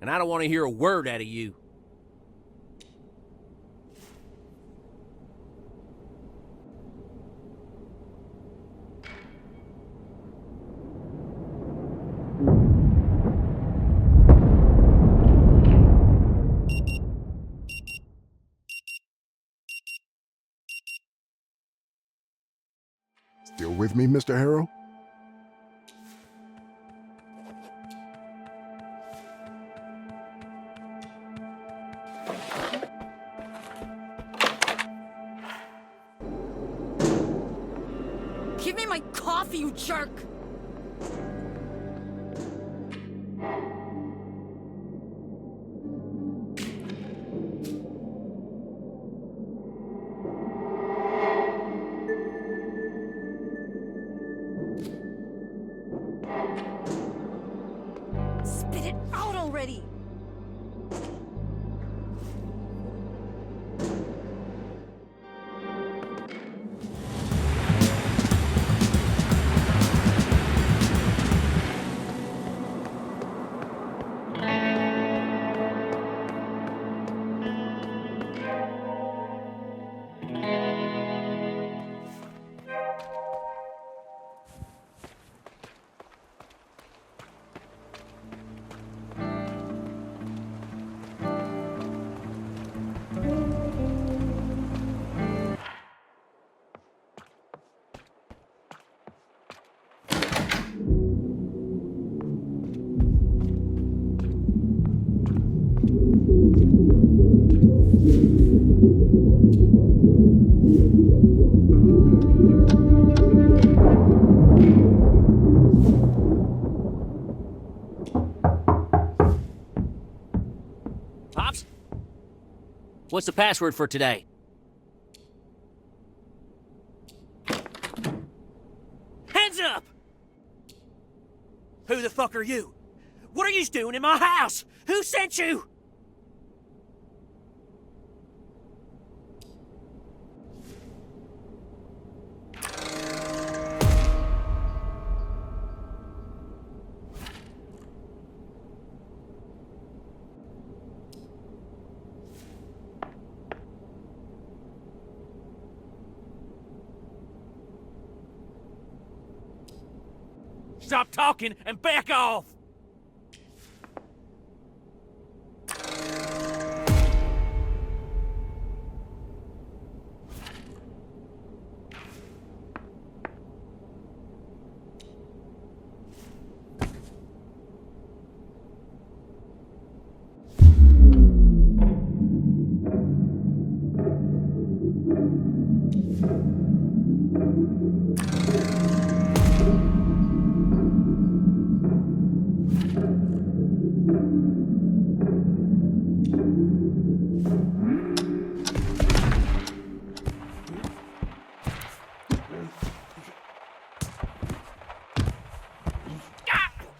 And I don't want to hear a word out of you. Still with me, Mr. Harrow? Give me my coffee, you jerk! Spit it out already! Pops? What's the password for today? Hands up! Who the fuck are you? What are you doing in my house? Who sent you? Stop talking and back off!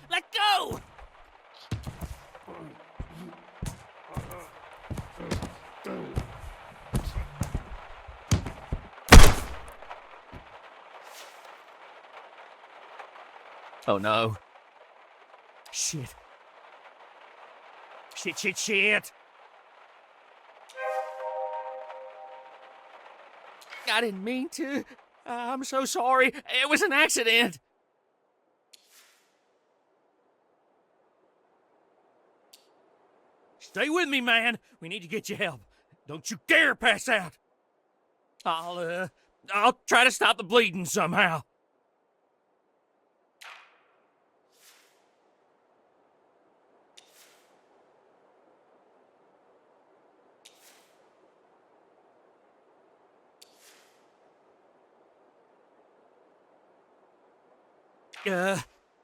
Let go! Oh no. Shit. Shit. I didn't mean to. I'm so sorry. It was an accident. Stay with me, man. We need to get you help. Don't you dare pass out. I'll try to stop the bleeding somehow.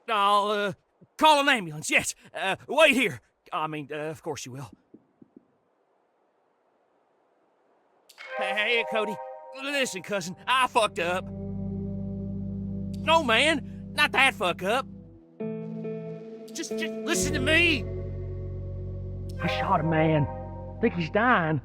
I'll call an ambulance, yes. Wait here. I mean, of course you will. Hey, Cody. Listen, cousin, I fucked up. No, man, not that fuck up. Just listen to me. I shot a man. Think he's dying.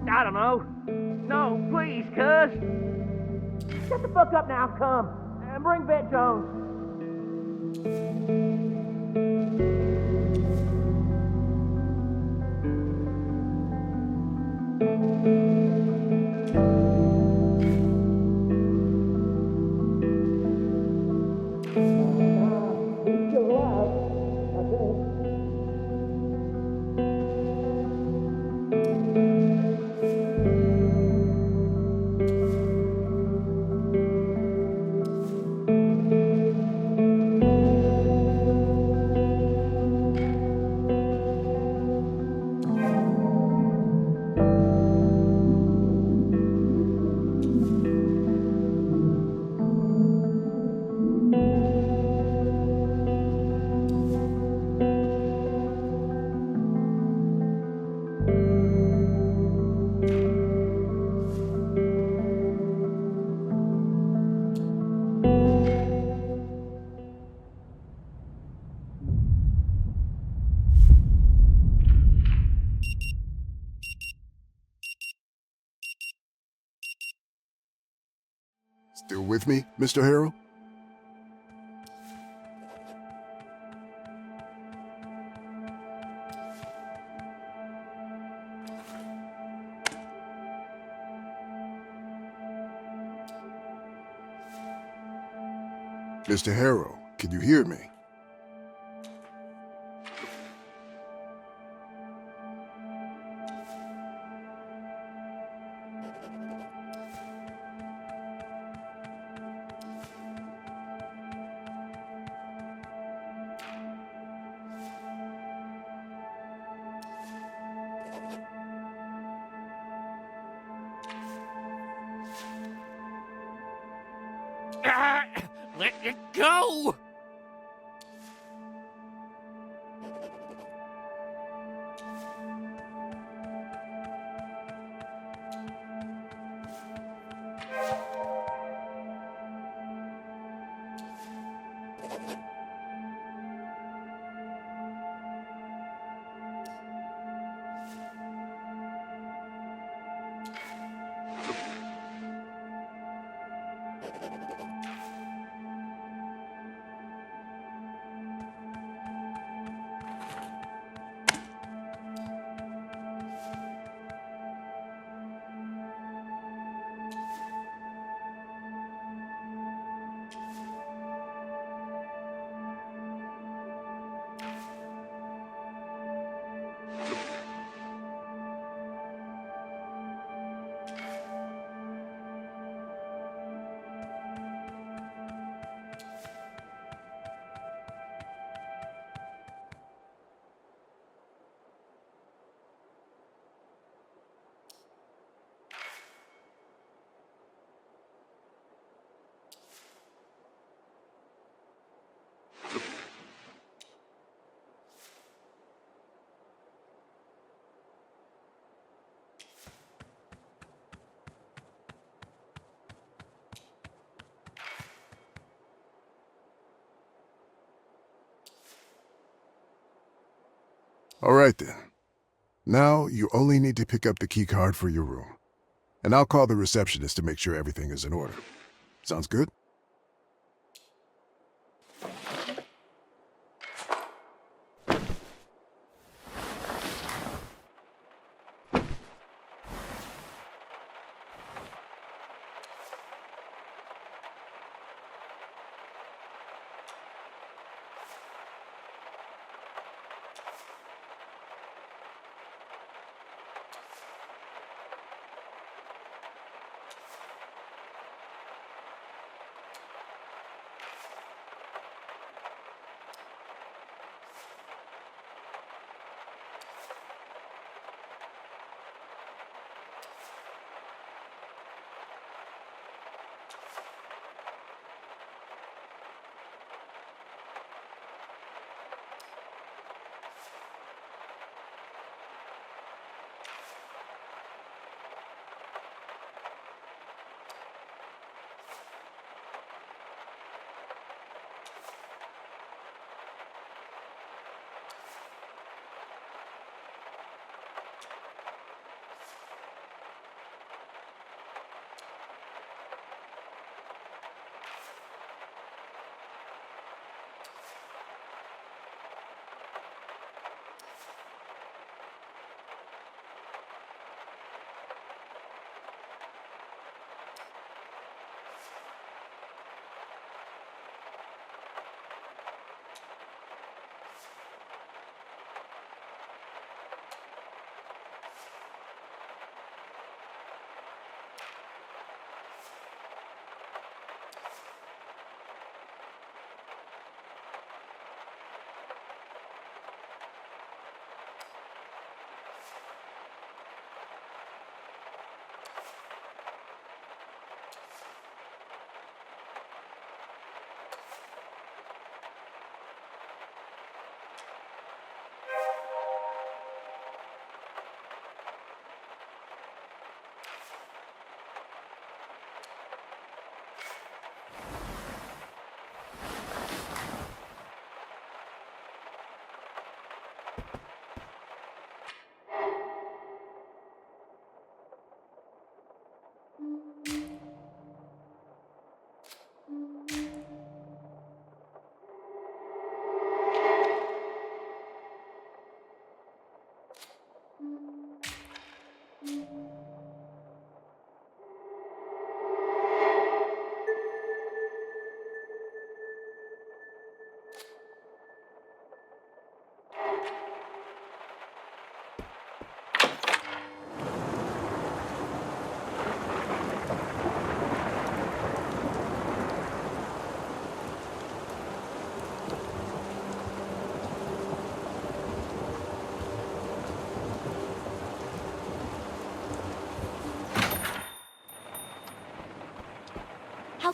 I don't know. No, please, cuz. Shut the fuck up now, come. And bring Vet Jones. He's still alive, I think. Still with me, Mr. Harrell? Mr. Harrell, can you hear me? Let it go! All right then. Now you only need to pick up the key card for your room. And I'll call the receptionist to make sure everything is in order. Sounds good?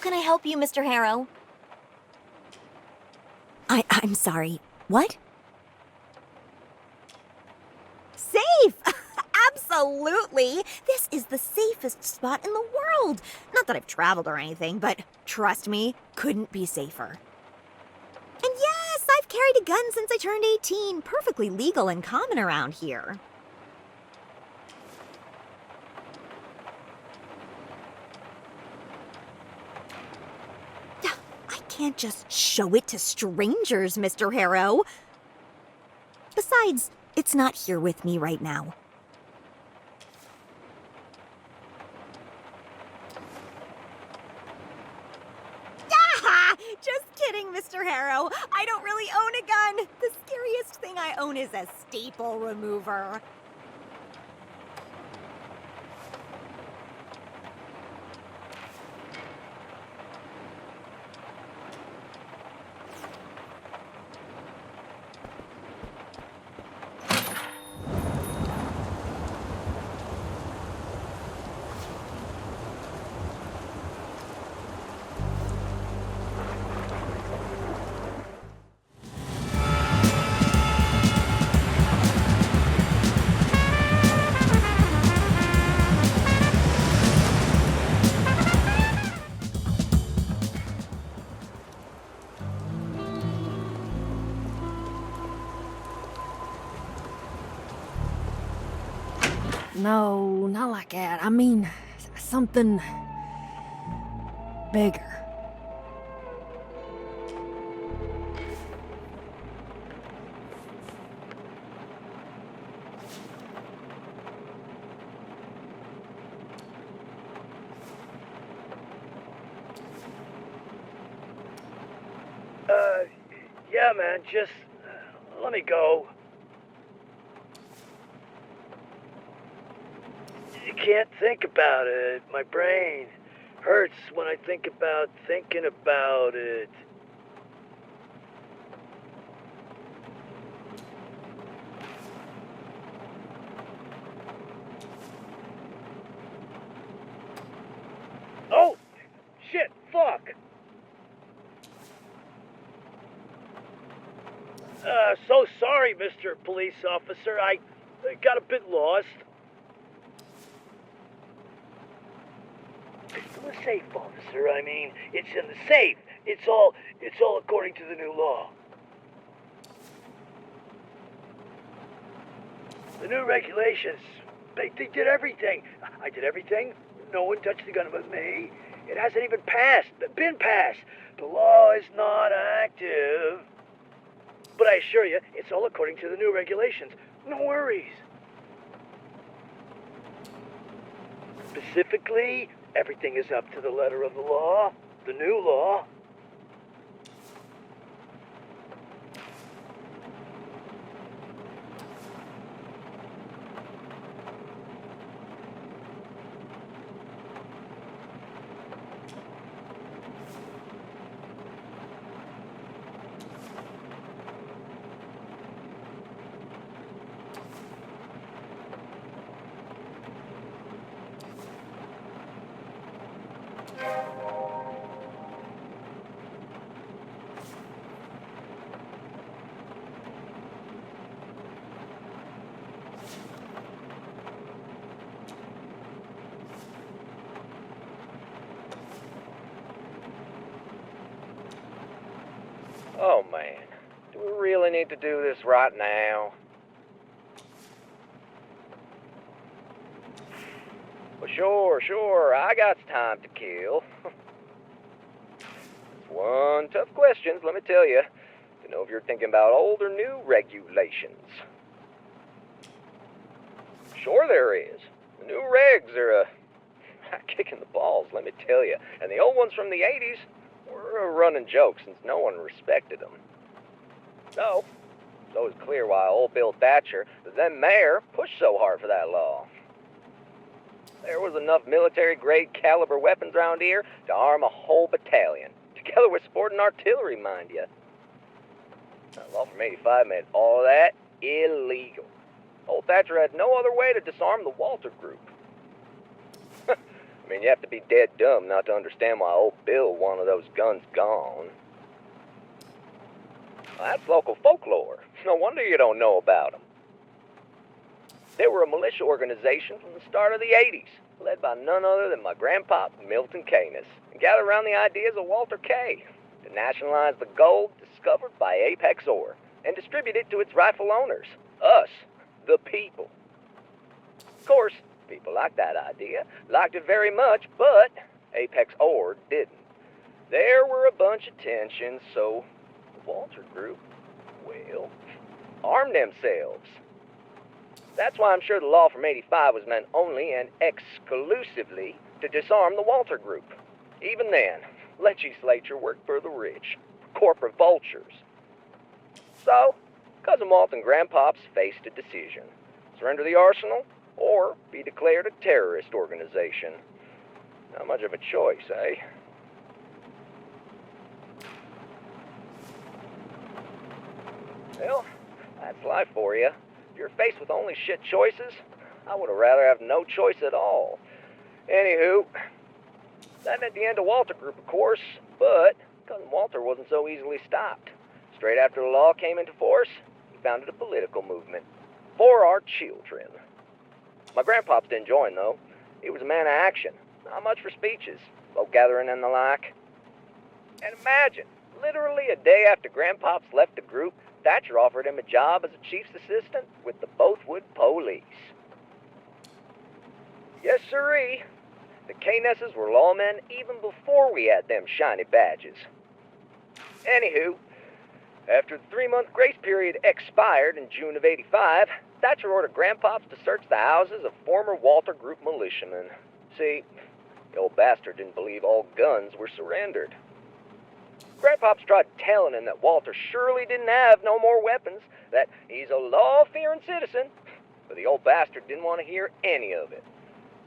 can I help you, Mr. Harrow? I'm sorry. What? Safe! Absolutely! This is the safest spot in the world. Not that I've traveled or anything, but trust me, couldn't be safer. And yes, I've carried a gun since I turned 18. Perfectly legal and common around here. I can't just show it to strangers, Mr. Harrow. Besides, it's not here with me right now. Just kidding, Mr. Harrow. I don't really own a gun. The scariest thing I own is a staple remover. No, not like that. I mean, something bigger. Yeah, man, just let me go. You can't think about it. My brain hurts when I think about thinking about it. Oh! Shit, fuck! So sorry, Mr. Police Officer. I got a bit lost. It's still a safe, officer. I mean, it's in the safe. It's all according to the new law. The new regulations, they did everything. I did everything. No one touched the gun but me. It hasn't even been passed. The law is not active. But I assure you, it's all according to the new regulations. No worries. Specifically, everything is up to the letter of the law, the new law. Oh man, do we really need to do this right now? Well, sure, I got time to kill. It's one tough question, let me tell you, to know if you're thinking about old or new regulations. Sure there is. The new regs are kicking the balls, let me tell you. And the old ones from the 80s were a running joke since no one respected them. So, it's always clear why old Bill Thatcher, the then mayor, pushed so hard for that law. There was enough military-grade caliber weapons around here to arm a whole battalion, together with sporting artillery, mind you. The law from 85 made all of that illegal. Old Thatcher had no other way to disarm the Walter Group. You have to be dead dumb not to understand why old Bill wanted those guns gone. Well, that's local folklore. No wonder you don't know about them. They were a militia organization from the start of the 80s, led by none other than my grandpa, Milton Canis, and gathered around the ideas of Walter Kay to nationalize the gold discovered by Apex Ore and distribute it to its rightful owners, us, the people. Of course, people liked that idea, liked it very much, but Apex Ore didn't. There were a bunch of tensions, so the Walter Group, well, armed themselves. That's why I'm sure the law from '85 was meant only and exclusively to disarm the Walter Group. Even then, legislature worked for the rich, corporate vultures. So, Cousin Walt and Grandpops faced a decision. Surrender the arsenal, or be declared a terrorist organization. Not much of a choice, eh? Well, that's life for you. If you're faced with only shit choices, I would have rather have no choice at all. Anywho, that meant the end of Walter Group, of course, but Cousin Walter wasn't so easily stopped. Straight after the law came into force, he founded a political movement for our children. My grandpops didn't join, though. He was a man of action, not much for speeches, vote gathering and the like. And imagine, literally a day after Grandpops left the group, Thatcher offered him a job as a chief's assistant with the Bothwood Police. Yes, sirree. The Knesses were lawmen even before we had them shiny badges. Anywho, after the 3-month grace period expired in June of '85, Thatcher ordered Grandpops to search the houses of former Walter Group militiamen. See, the old bastard didn't believe all guns were surrendered. Grandpops tried telling him that Walter surely didn't have no more weapons, that he's a law-fearing citizen, but the old bastard didn't want to hear any of it.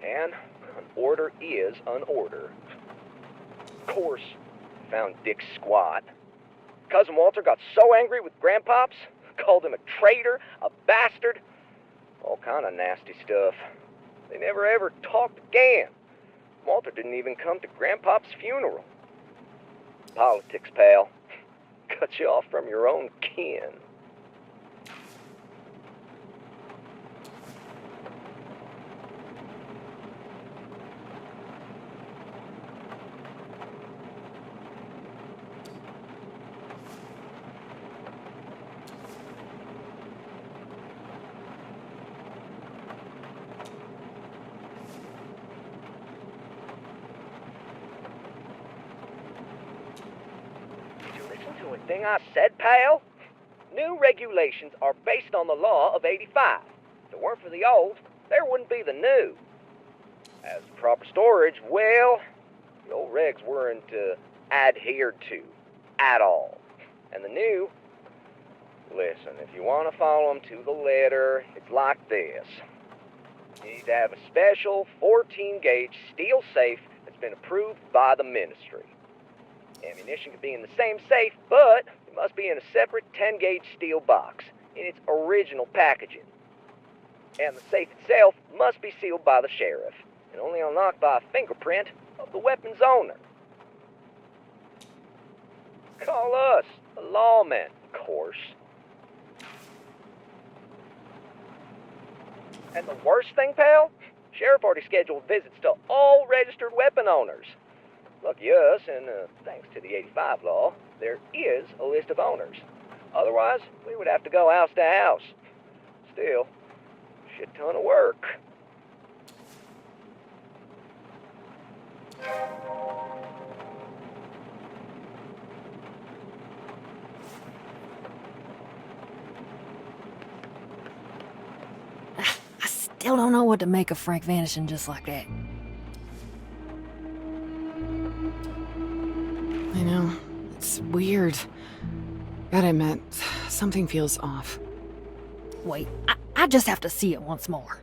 And an order is an order. Of course, found Dick squat. Cousin Walter got so angry with Grandpops, called him a traitor, a bastard, all kind of nasty stuff. They never ever talked again. Walter didn't even come to Grandpop's funeral. Politics, pal. Cut you off from your own kin. Thing I said, pal? New regulations are based on the law of '85. If it weren't for the old, there wouldn't be the new. As for proper storage, well, the old regs weren't adhered to at all. And the new, listen, if you want to follow them to the letter, it's like this. You need to have a special 14-gauge steel safe that's been approved by the ministry. Ammunition can be in the same safe, but it must be in a separate 10-gauge steel box in its original packaging. And the safe itself must be sealed by the sheriff and only unlocked by a fingerprint of the weapon's owner. Call us the lawmen, of course. And the worst thing, pal? Sheriff already scheduled visits to all registered weapon owners. Lucky us, and thanks to the '85 law, there is a list of owners. Otherwise, we would have to go house to house. Still, shit ton of work. I still don't know what to make of Frank vanishing just like that. I know. It's weird. Gotta admit, something feels off. Wait, I just have to see it once more.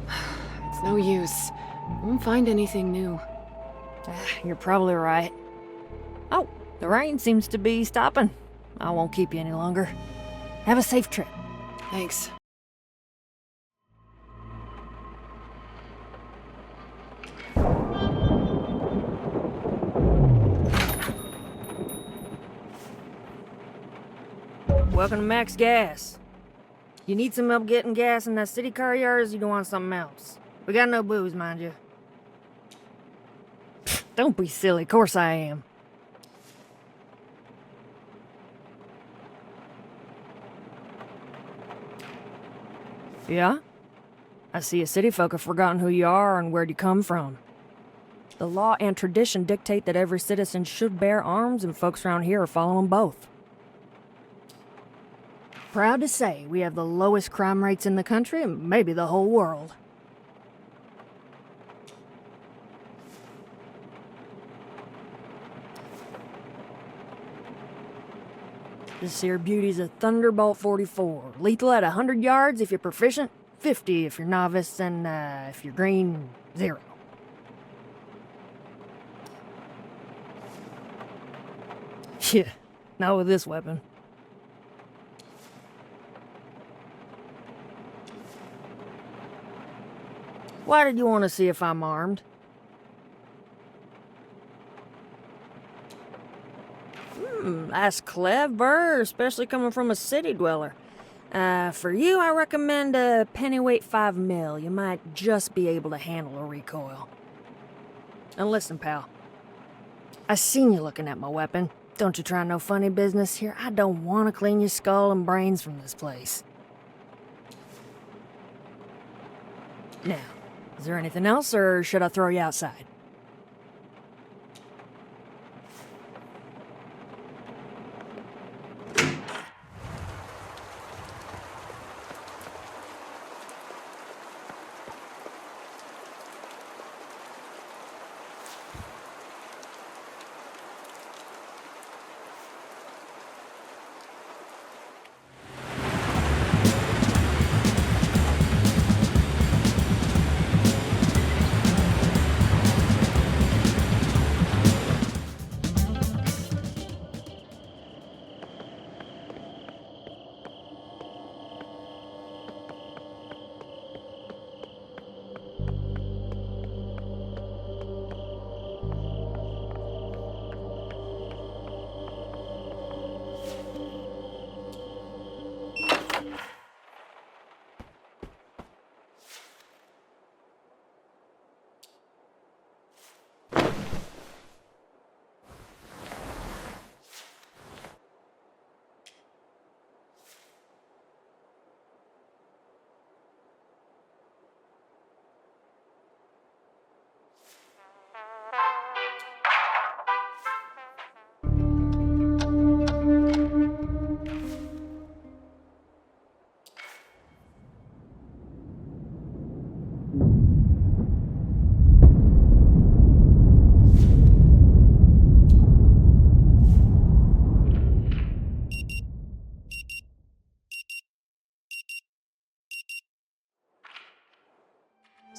It's no use. Won't find anything new. You're probably right. Oh, the rain seems to be stopping. I won't keep you any longer. Have a safe trip. Thanks. welcome to Max Gas. You need some help getting gas in that city car of yours, you don't want something else? We got no booze, mind you. Don't be silly, of course I am. Yeah? I see a city folk have forgotten who you are and where'd you come from. The law and tradition dictate that every citizen should bear arms, and folks around here are following both. Proud to say we have the lowest crime rates in the country and maybe the whole world. This here beauty's a Thunderbolt 44. Lethal at 100 yards if you're proficient, 50 if you're novice, and if you're green, 0. Yeah, not with this weapon. Why did you want to see if I'm armed? That's clever, especially coming from a city dweller. For you, I recommend a pennyweight 5 mil. You might just be able to handle a recoil. And listen, pal. I seen you looking at my weapon. Don't you try no funny business here. I don't want to clean your skull and brains from this place. Now, is there anything else, or should I throw you outside?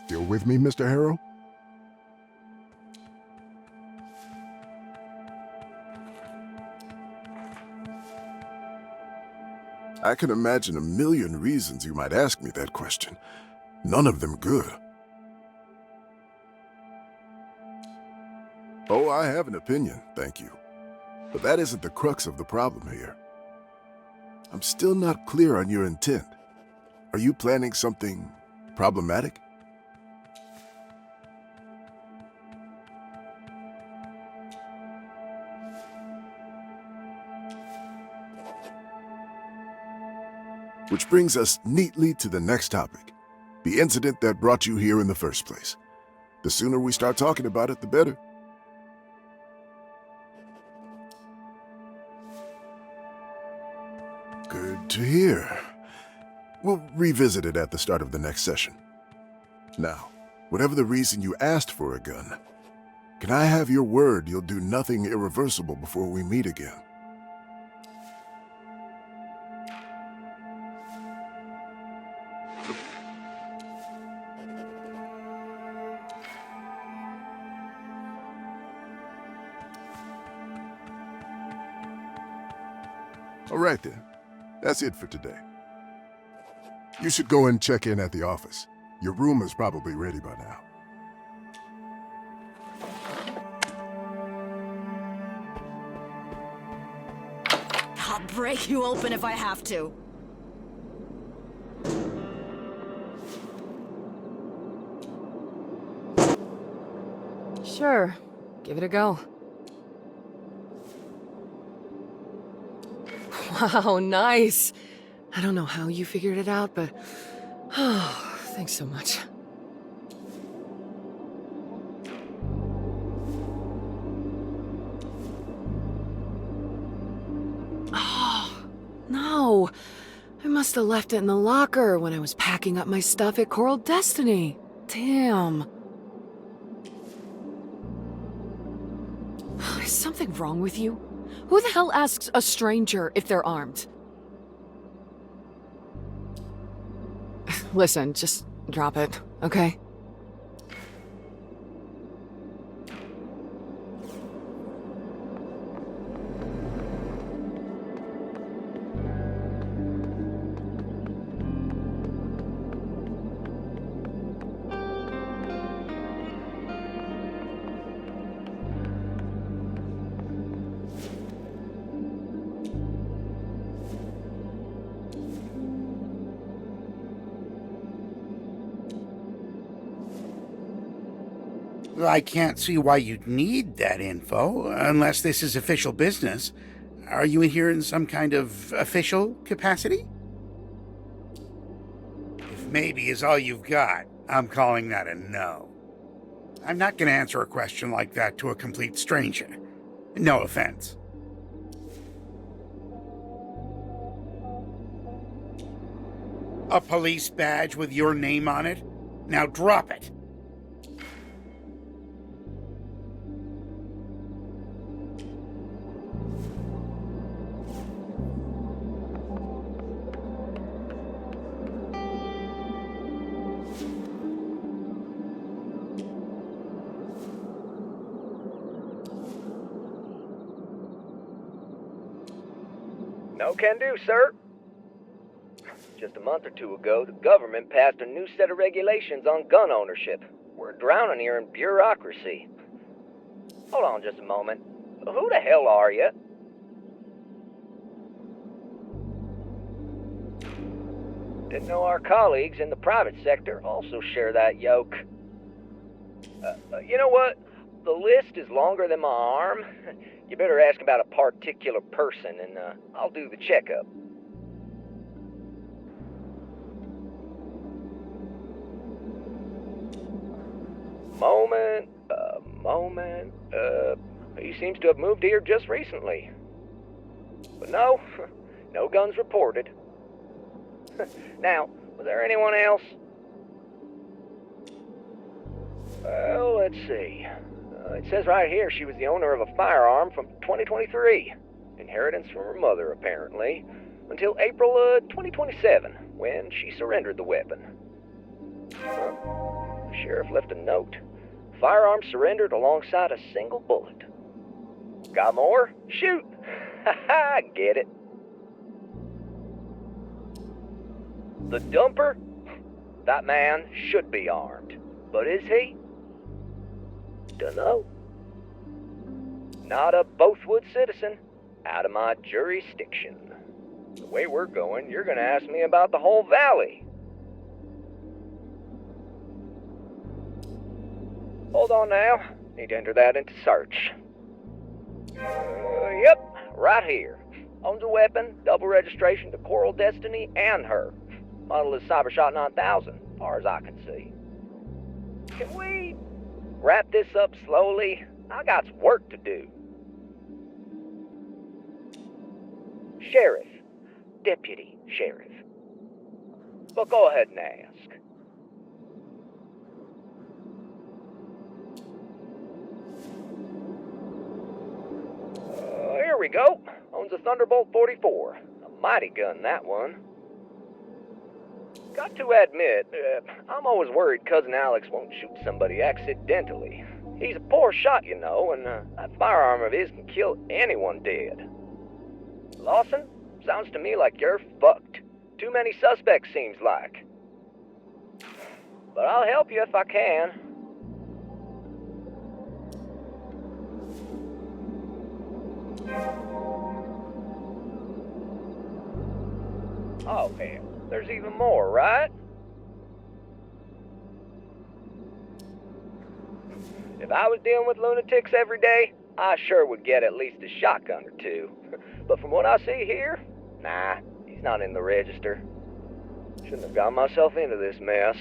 Still with me, Mr. Harrow? I can imagine a million reasons you might ask me that question. None of them good. Oh, I have an opinion, thank you. But that isn't the crux of the problem here. I'm still not clear on your intent. Are you planning something problematic? Which brings us neatly to the next topic, the incident that brought you here in the first place. The sooner we start talking about it, the better. Good to hear. We'll revisit it at the start of the next session. Now, whatever the reason you asked for a gun, can I have your word you'll do nothing irreversible before we meet again? All right then, that's it for today. You should go and check in at the office. Your room is probably ready by now. I'll break you open if I have to. Sure. Give it a go. Wow, nice. I don't know how you figured it out, but... Oh, thanks so much. Oh, no. I must have left it in the locker when I was packing up my stuff at Coral Destiny. Damn. Is something wrong with you? Who the hell asks a stranger if they're armed? Listen, just drop it, okay? I can't see why you'd need that info, unless this is official business. Are you in here in some kind of official capacity? If maybe is all you've got, I'm calling that a no. I'm not going to answer a question like that to a complete stranger. No offense. A police badge with your name on it? Now drop it. No can do, sir. Just a month or two ago, the government passed a new set of regulations on gun ownership. We're drowning here in bureaucracy. Hold on just a moment. Who the hell are you? Didn't know our colleagues in the private sector also share that yoke. You know what? The list is longer than my arm. You better ask about a particular person, and I'll do the checkup. Moment. He seems to have moved here just recently. But no, no guns reported. Now, was there anyone else? Well, let's see. It says right here she was the owner of a firearm from 2023. Inheritance from her mother, apparently. Until April 2027, when she surrendered the weapon. The sheriff left a note. Firearm surrendered alongside a single bullet. Got more? Shoot! Ha get it. The dumper? That man should be armed. But is he? Dunno. Not a Bothwood citizen. Out of my jurisdiction. The way we're going, you're gonna ask me about the whole valley. Hold on now. Need to enter that into search. Yep, right here. Owns a weapon, double registration to Coral Destiny and her. Model is Cybershot 9000, as far as I can see. Can we wrap this up slowly? I got work to do. Sheriff. Deputy Sheriff. But go ahead and ask. Here we go. Owns a Thunderbolt 44. A mighty gun, that one. Got to admit, I'm always worried Cousin Alex won't shoot somebody accidentally. He's a poor shot, you know, and that firearm of his can kill anyone dead. Lawson, sounds to me like you're fucked. Too many suspects, seems like. But I'll help you if I can. Oh, hell, there's even more, right? If I was dealing with lunatics every day, I sure would get at least a shotgun or two. But from what I see here, nah, he's not in the register. Shouldn't have got myself into this mess.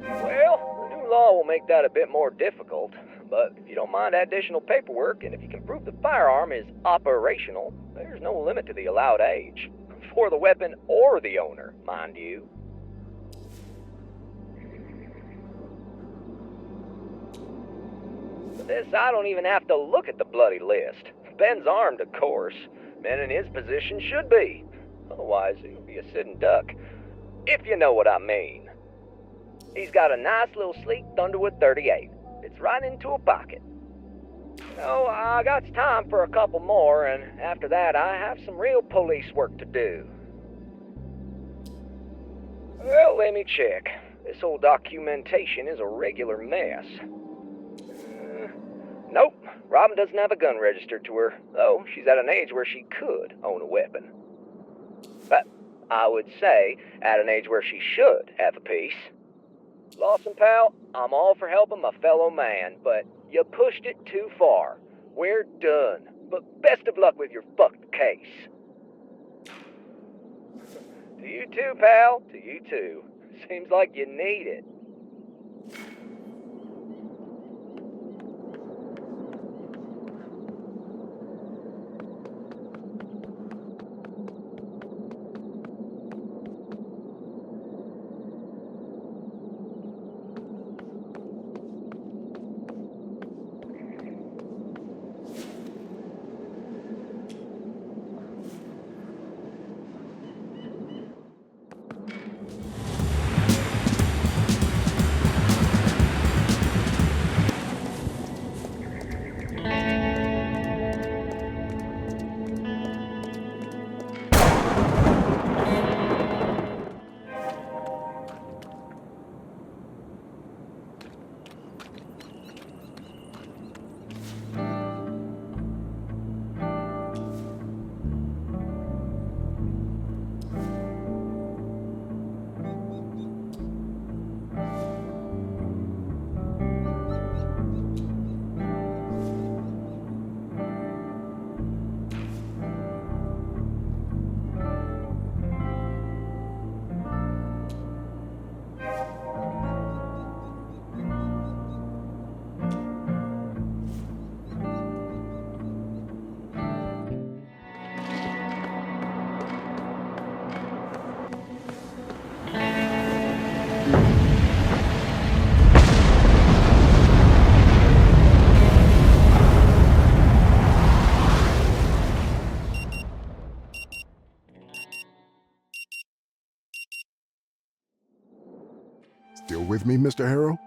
Well, the new law will make that a bit more difficult, but if you don't mind additional paperwork, and if you can prove the firearm is operational, there's no limit to the allowed age. For the weapon or the owner, mind you. For this, I don't even have to look at the bloody list. Ben's armed, of course. Men in his position should be. Otherwise, he would be a sitting duck. If you know what I mean. He's got a nice little sleek Thunderwood 38. It's right into a pocket. Oh, I got time for a couple more, and after that I have some real police work to do. Well, let me check. This old documentation is a regular mess. Nope, Robin doesn't have a gun registered to her, though she's at an age where she could own a weapon. But I would say at an age where she should have a piece. Lawson, pal, I'm all for helping my fellow man, but you pushed it too far. We're done. But best of luck with your fucked case. To you too, pal. To you too. Seems like you need it. Still with me, Mr. Harrow?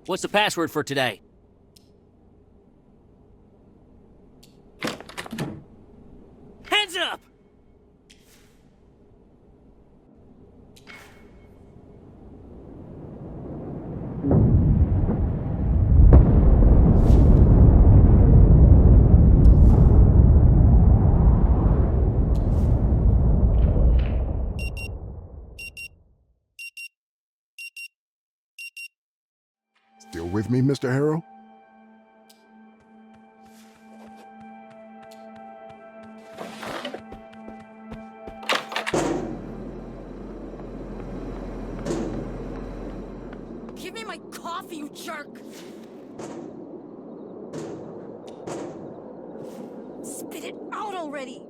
What's the password for today? Hands up! Still with me, Mr. Harrow? Give me my coffee, you jerk! Spit it out already!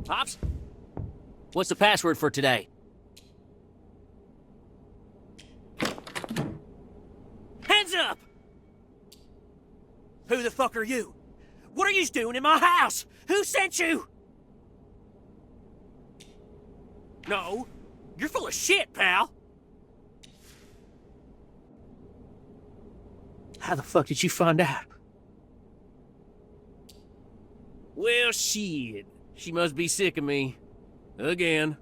Pops? What's the password for today? Hands up! Who the fuck are you? What are you doing in my house? Who sent you? No, you're full of shit, pal. How the fuck did you find out? Well, shit. She must be sick of me. Again.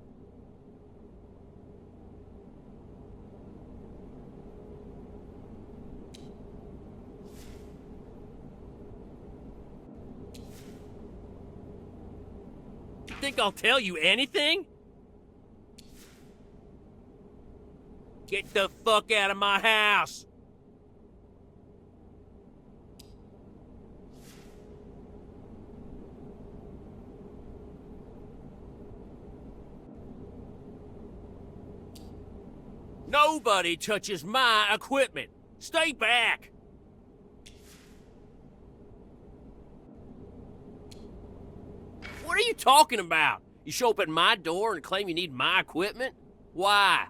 You think I'll tell you anything? Get the fuck out of my house! Nobody touches my equipment. Stay back. What are you talking about? You show up at my door and claim you need my equipment? Why?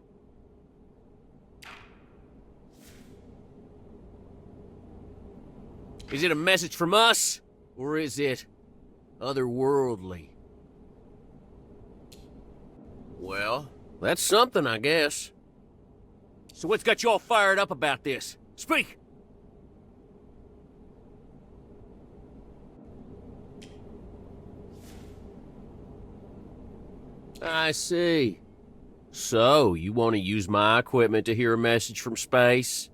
Is it a message from us? Or is it otherworldly? Well, that's something, I guess. So what's got you all fired up about this? Speak! I see. So, you want to use my equipment to hear a message from space?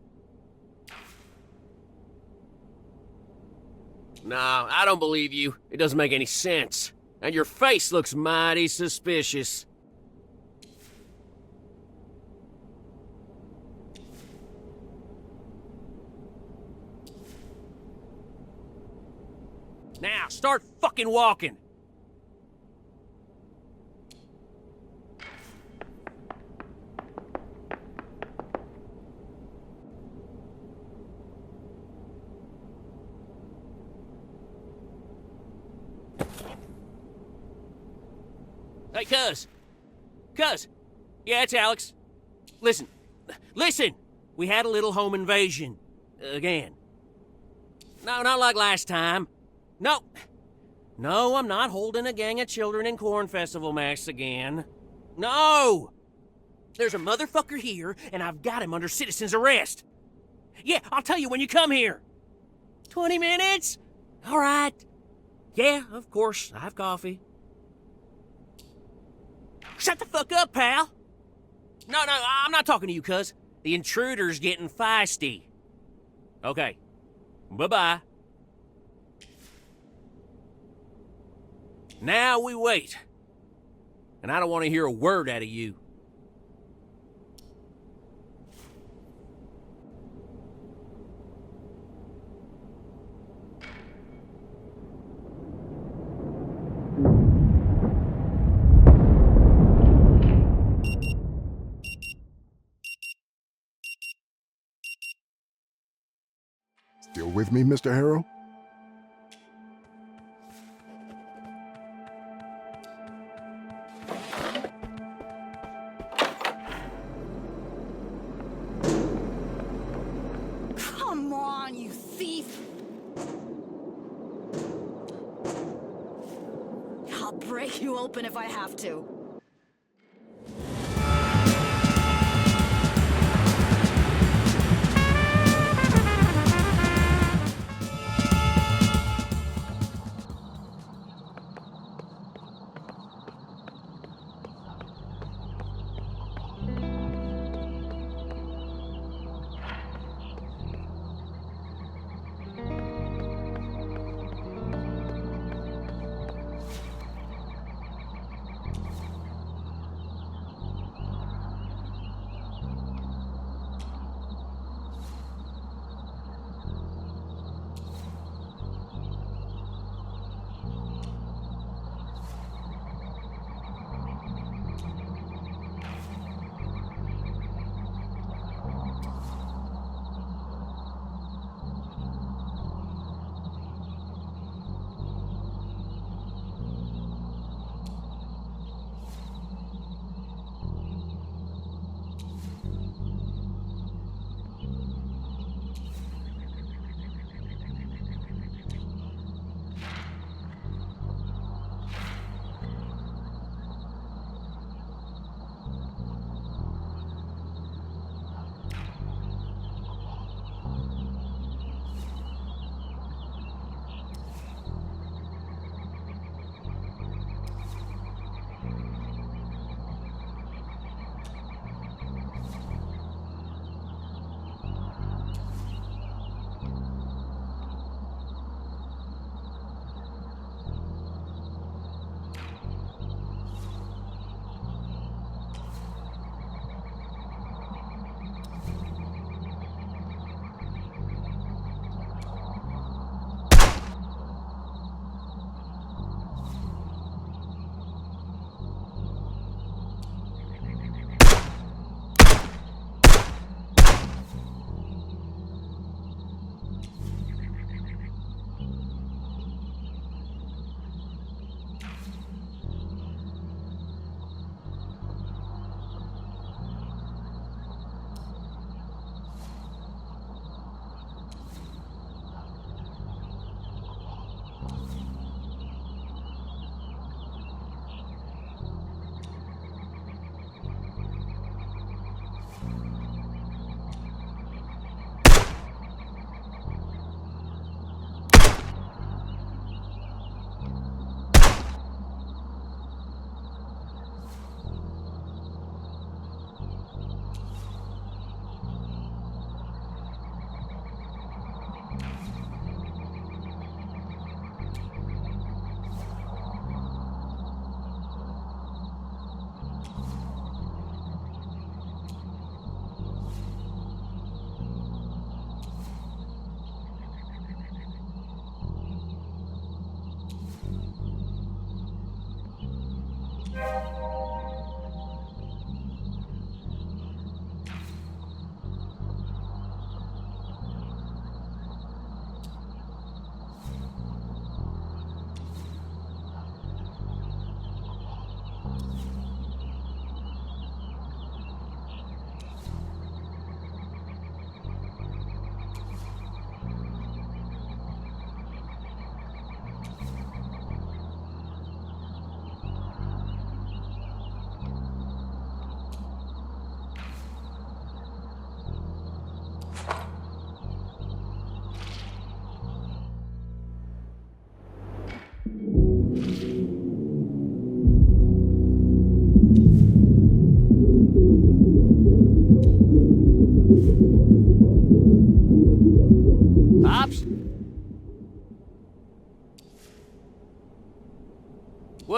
No, I don't believe you. It doesn't make any sense. And your face looks mighty suspicious. Now, start fucking walking! Hey, cuz! Cuz! Yeah, it's Alex. Listen. Listen! We had a little home invasion. Again. No, not like last time. No. No, I'm not holding a gang of children in Corn Festival masks again. No! There's a motherfucker here, and I've got him under citizen's arrest. Yeah, I'll tell you when you come here. 20 minutes? All right. Yeah, of course, I have coffee. Shut the fuck up, pal. No, I'm not talking to you, cuz. The intruder's getting feisty. Okay. Bye-bye. Now we wait. And I don't want to hear a word out of you. Still with me, Mr. Harrow? Come on, you thief! I'll break you open if I have to.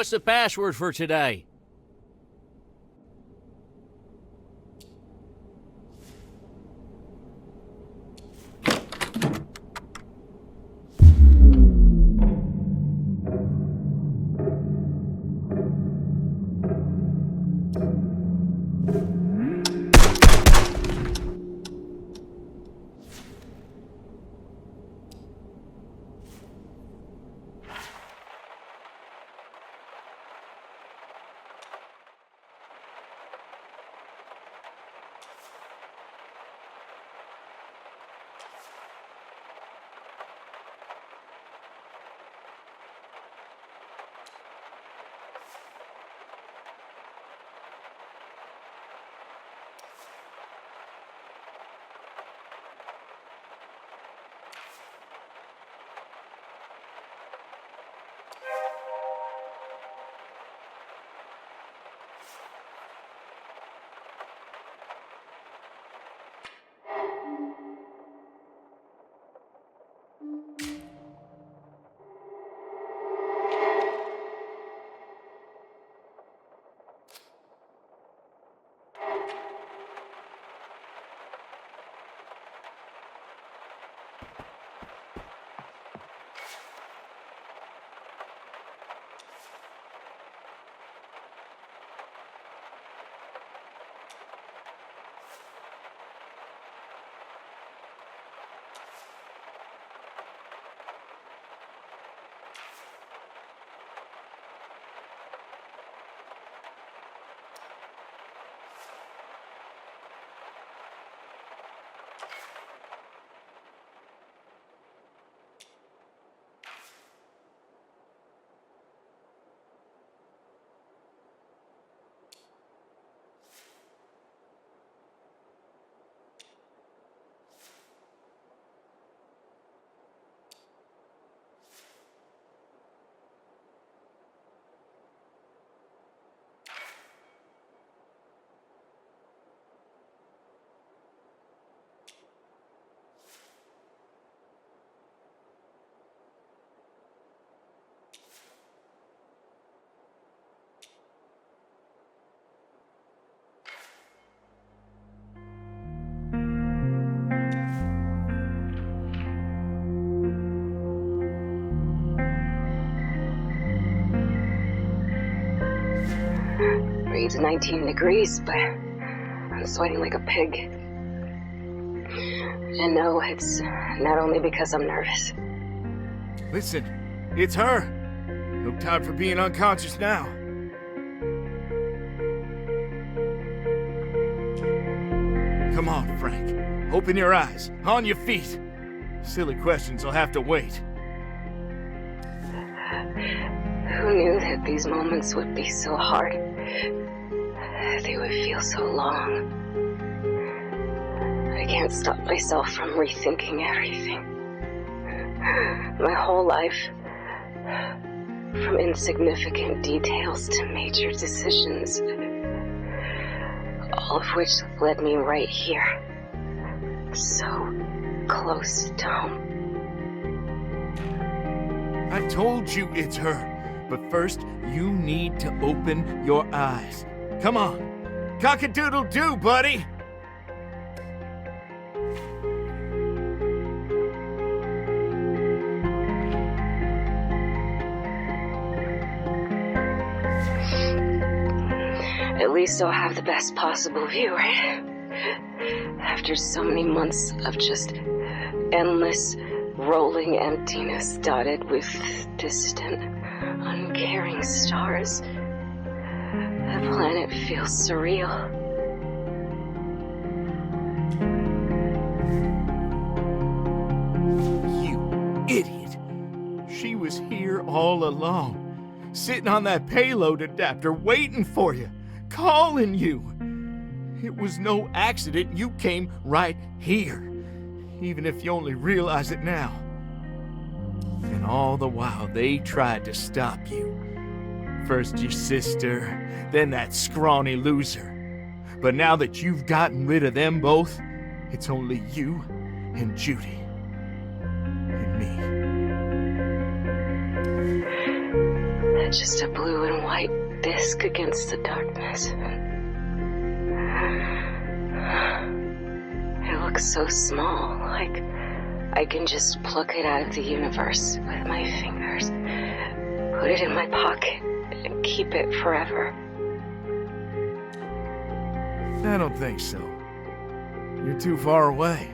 what's the password for today? Reads 19 degrees, but I'm sweating like a pig. And no, it's not only because I'm nervous. Listen, it's her. No time for being unconscious now. Come on, Frank. Open your eyes. On your feet. Silly questions will have to wait. Who knew that these moments would be so hard? They would feel so long. I can't stop myself from rethinking everything. My whole life, from insignificant details to major decisions, all of which led me right here, so close to home. I told you it's her, but first you need to open your eyes. Come on, cock-a-doodle-doo, buddy! At least I'll have the best possible view, right? After so many months of just endless, rolling emptiness dotted with distant, uncaring stars, the planet feels surreal. You idiot! She was here all along, sitting on that payload adapter waiting for you, calling you. It was no accident you came right here, even if you only realize it now. And all the while they tried to stop you. First your sister, then that scrawny loser. But now that you've gotten rid of them both, it's only you and Judy. And me. just a blue and white disk against the darkness. It looks so small, like I can just pluck it out of the universe with my fingers, put it in my pocket, and keep it forever. I don't think so. You're too far away.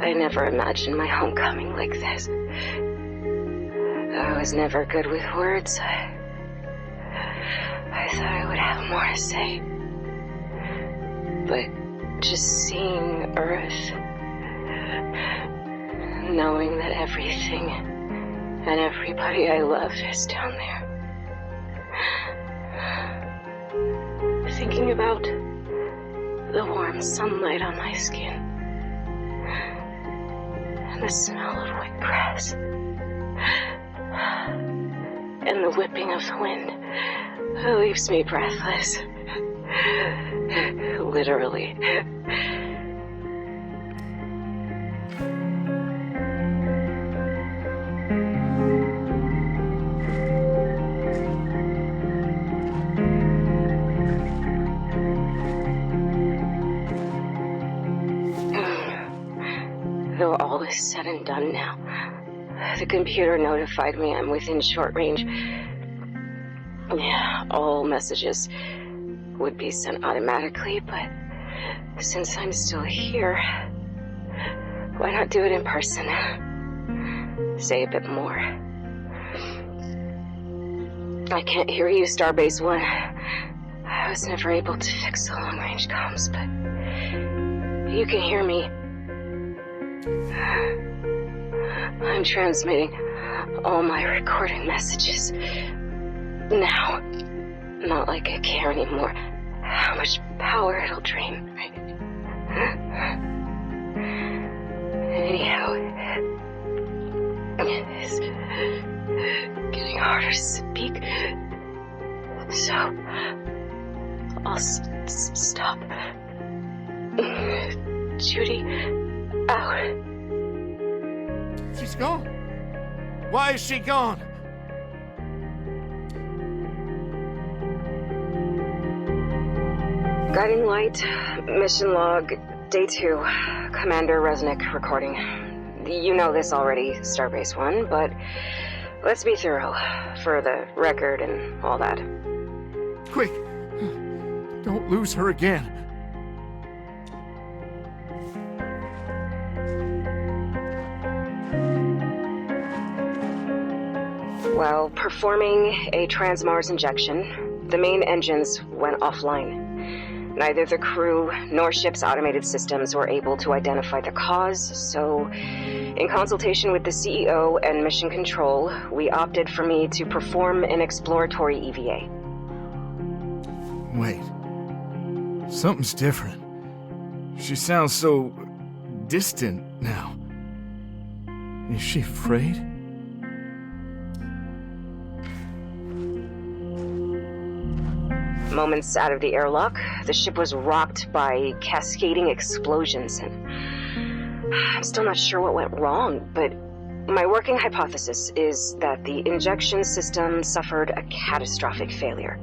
I never imagined my homecoming like this. I was never good with words. I thought I would have more to say. But just seeing Earth, knowing that everything and everybody I love is down there. Thinking about the warm sunlight on my skin and the smell of wet grass and the whipping of the wind leaves me breathless. Literally. Though all is said and done now, the computer notified me I'm within short range. Yeah, all messages would be sent automatically, but since I'm still here, why not do it in person? Say a bit more. I can't hear you, Starbase 1. I was never able to fix the long-range comms, but you can hear me. I'm transmitting all my recorded messages now. Not like I care anymore how much power it'll drain, right? Anyhow, it's getting harder to speak, so I'll stop. Judy, out. She's gone. Why is she gone? Guiding light, mission log, day 2, Commander Resnick recording. You know this already, Starbase 1, but let's be thorough for the record and all that. Quick! Don't lose her again. While performing a Transmars injection, the main engines went offline. Neither the crew nor ship's automated systems were able to identify the cause, so in consultation with the CEO and Mission Control, we opted for me to perform an exploratory EVA. Wait. Something's different. She sounds so distant now. Is she afraid? Moments out of the airlock, the ship was rocked by cascading explosions, and I'm still not sure what went wrong, but my working hypothesis is that the injection system suffered a catastrophic failure.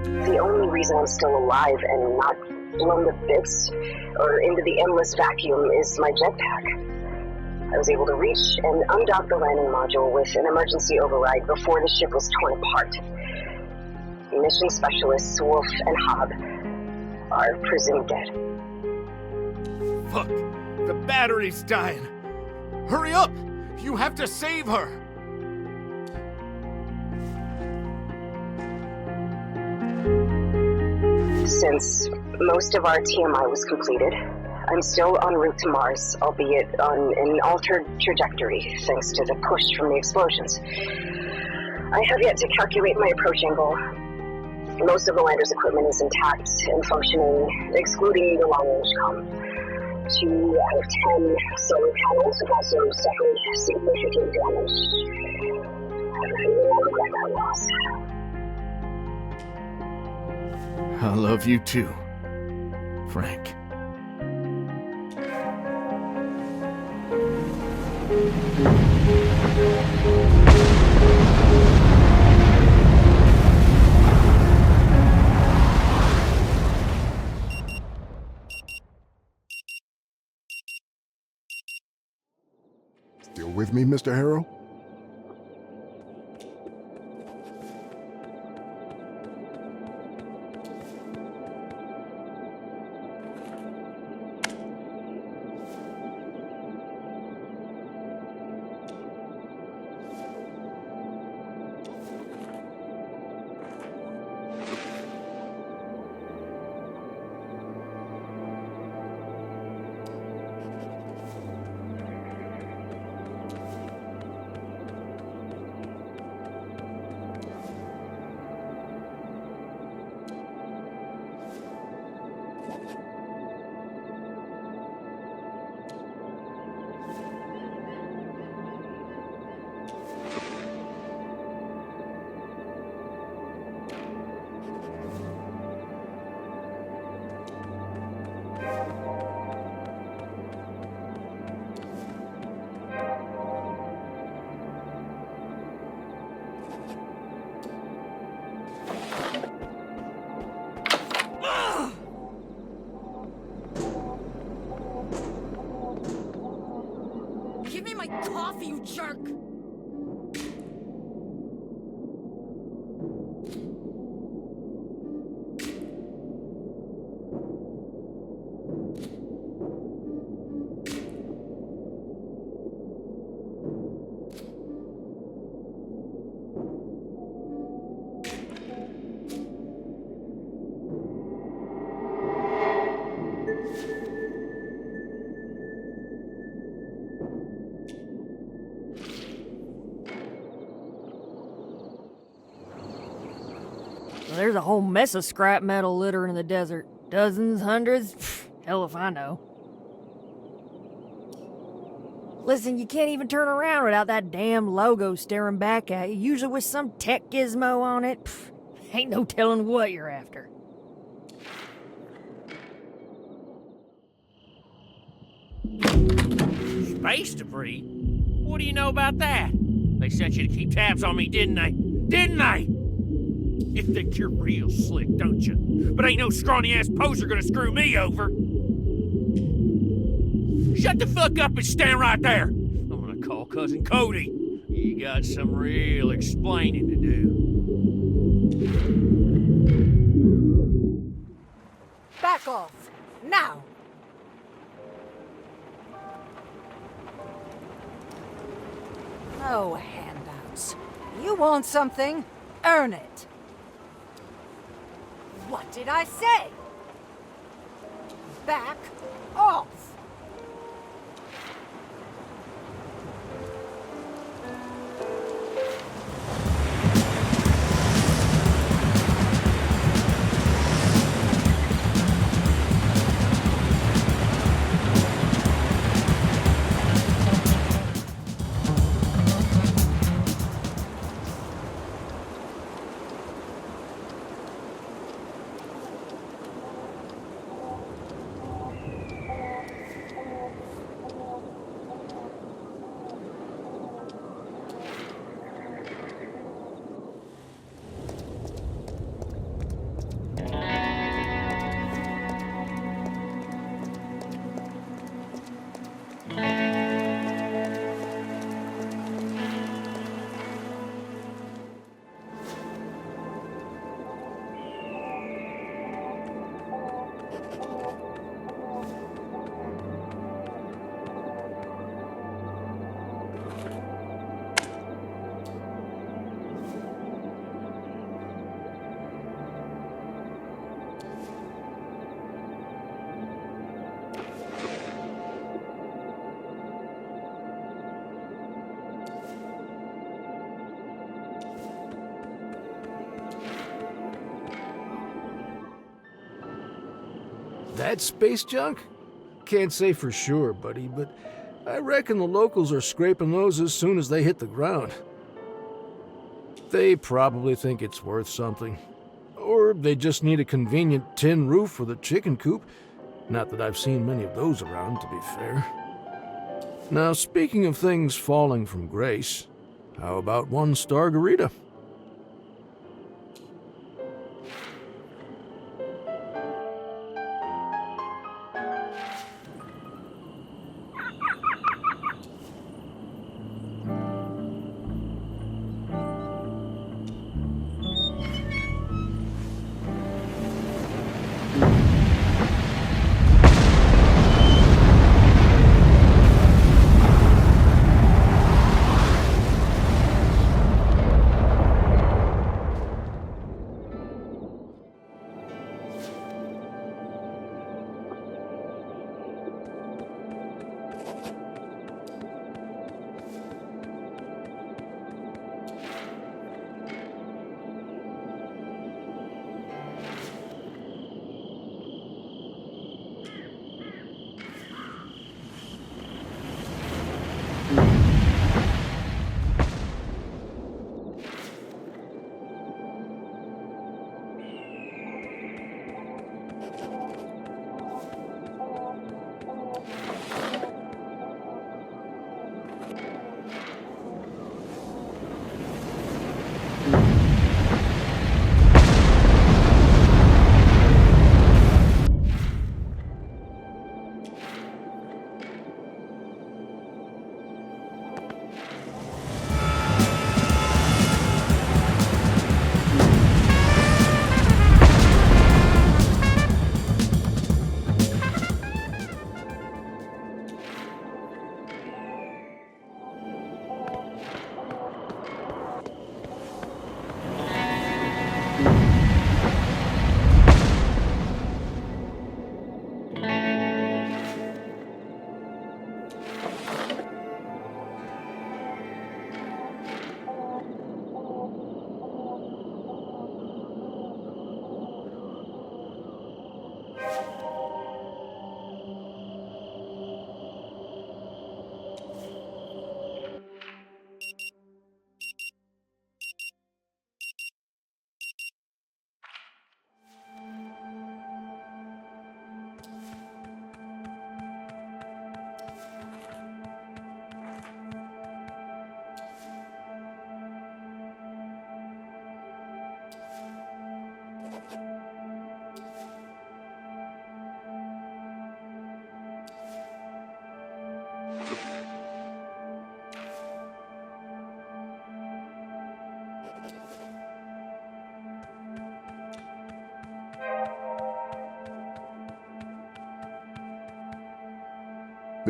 The only reason I'm still alive and not blown to bits or into the endless vacuum is my jetpack. I was able to reach and undock the landing module with an emergency override before the ship was torn apart. Mission specialists Wolf and Hobb are presumed dead. Fuck! The battery's dying! Hurry up! You have to save her! Since most of our TMI was completed, I'm still en route to Mars, albeit on an altered trajectory thanks to the push from the explosions. I have yet to calculate my approach angle. Most of the lander's equipment is intact and functioning, excluding the long-range comm. 2 out of 10 solar panels have also suffered significant damage. I really regret that loss. I love you too, Frank. with me, Mr. Harrow? Give me my coffee, you jerk! There's a whole mess of scrap metal littering in the desert. Dozens, hundreds, hell if I know. Listen, you can't even turn around without that damn logo staring back at you, usually with some tech gizmo on it. Ain't no telling what you're after. Space debris? What do you know about that? They sent you to keep tabs on me, didn't they? Didn't they? You think you're real slick, don't you? But ain't no scrawny-ass poser gonna screw me over. Shut the fuck up and stand right there. I'm gonna call Cousin Cody. You got some real explaining to do. Back off! Now! No handouts. You want something? Earn it. What did I say? Back off! That space junk? Can't say for sure, buddy, but I reckon the locals are scraping those as soon as they hit the ground. They probably think it's worth something. Or they just need a convenient tin roof for the chicken coop. Not that I've seen many of those around, to be fair. Now, speaking of things falling from grace, how about one Stargarita?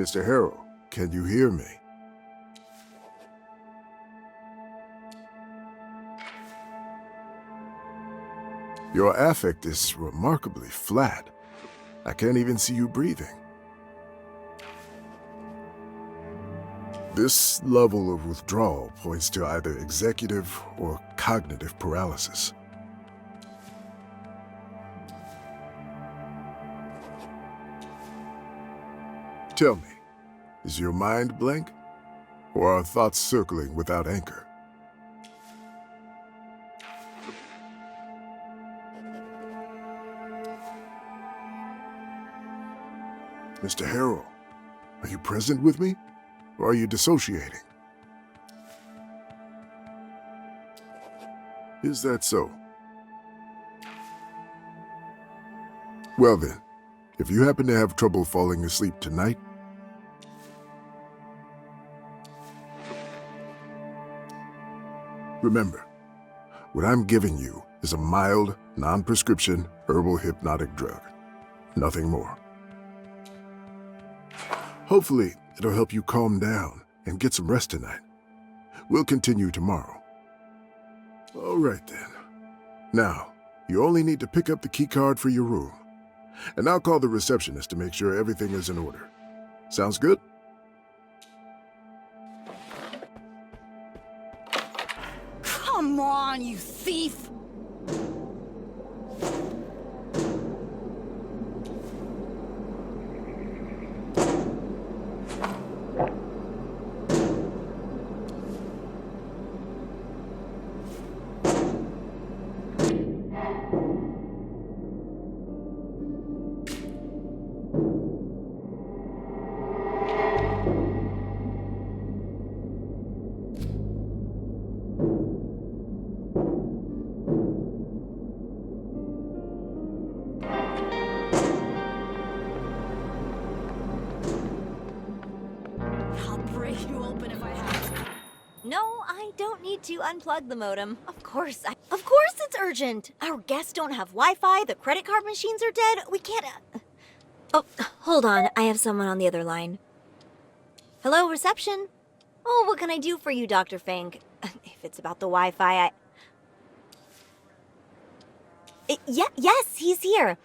Mr. Harrow, can you hear me? Your affect is remarkably flat. I can't even see you breathing. This level of withdrawal points to either executive or cognitive paralysis. Tell me, is your mind blank? Or are thoughts circling without anchor? Mr. Harrow, are you present with me? Or are you dissociating? Is that so? Well then, if you happen to have trouble falling asleep tonight, remember, what I'm giving you is a mild, non-prescription herbal hypnotic drug. Nothing more. Hopefully, it'll help you calm down and get some rest tonight. We'll continue tomorrow. All right then. Now, you only need to pick up the key card for your room. And I'll call the receptionist to make sure everything is in order. Sounds good? Come on, you thief! No, I don't need to unplug the modem. Of course it's urgent. Our guests don't have Wi-Fi, the credit card machines are dead, we can't... Oh, hold on, I have someone on the other line. Hello, reception? Oh, what can I do for you, Dr. Fink? If it's about the Wi-Fi, yes, he's here.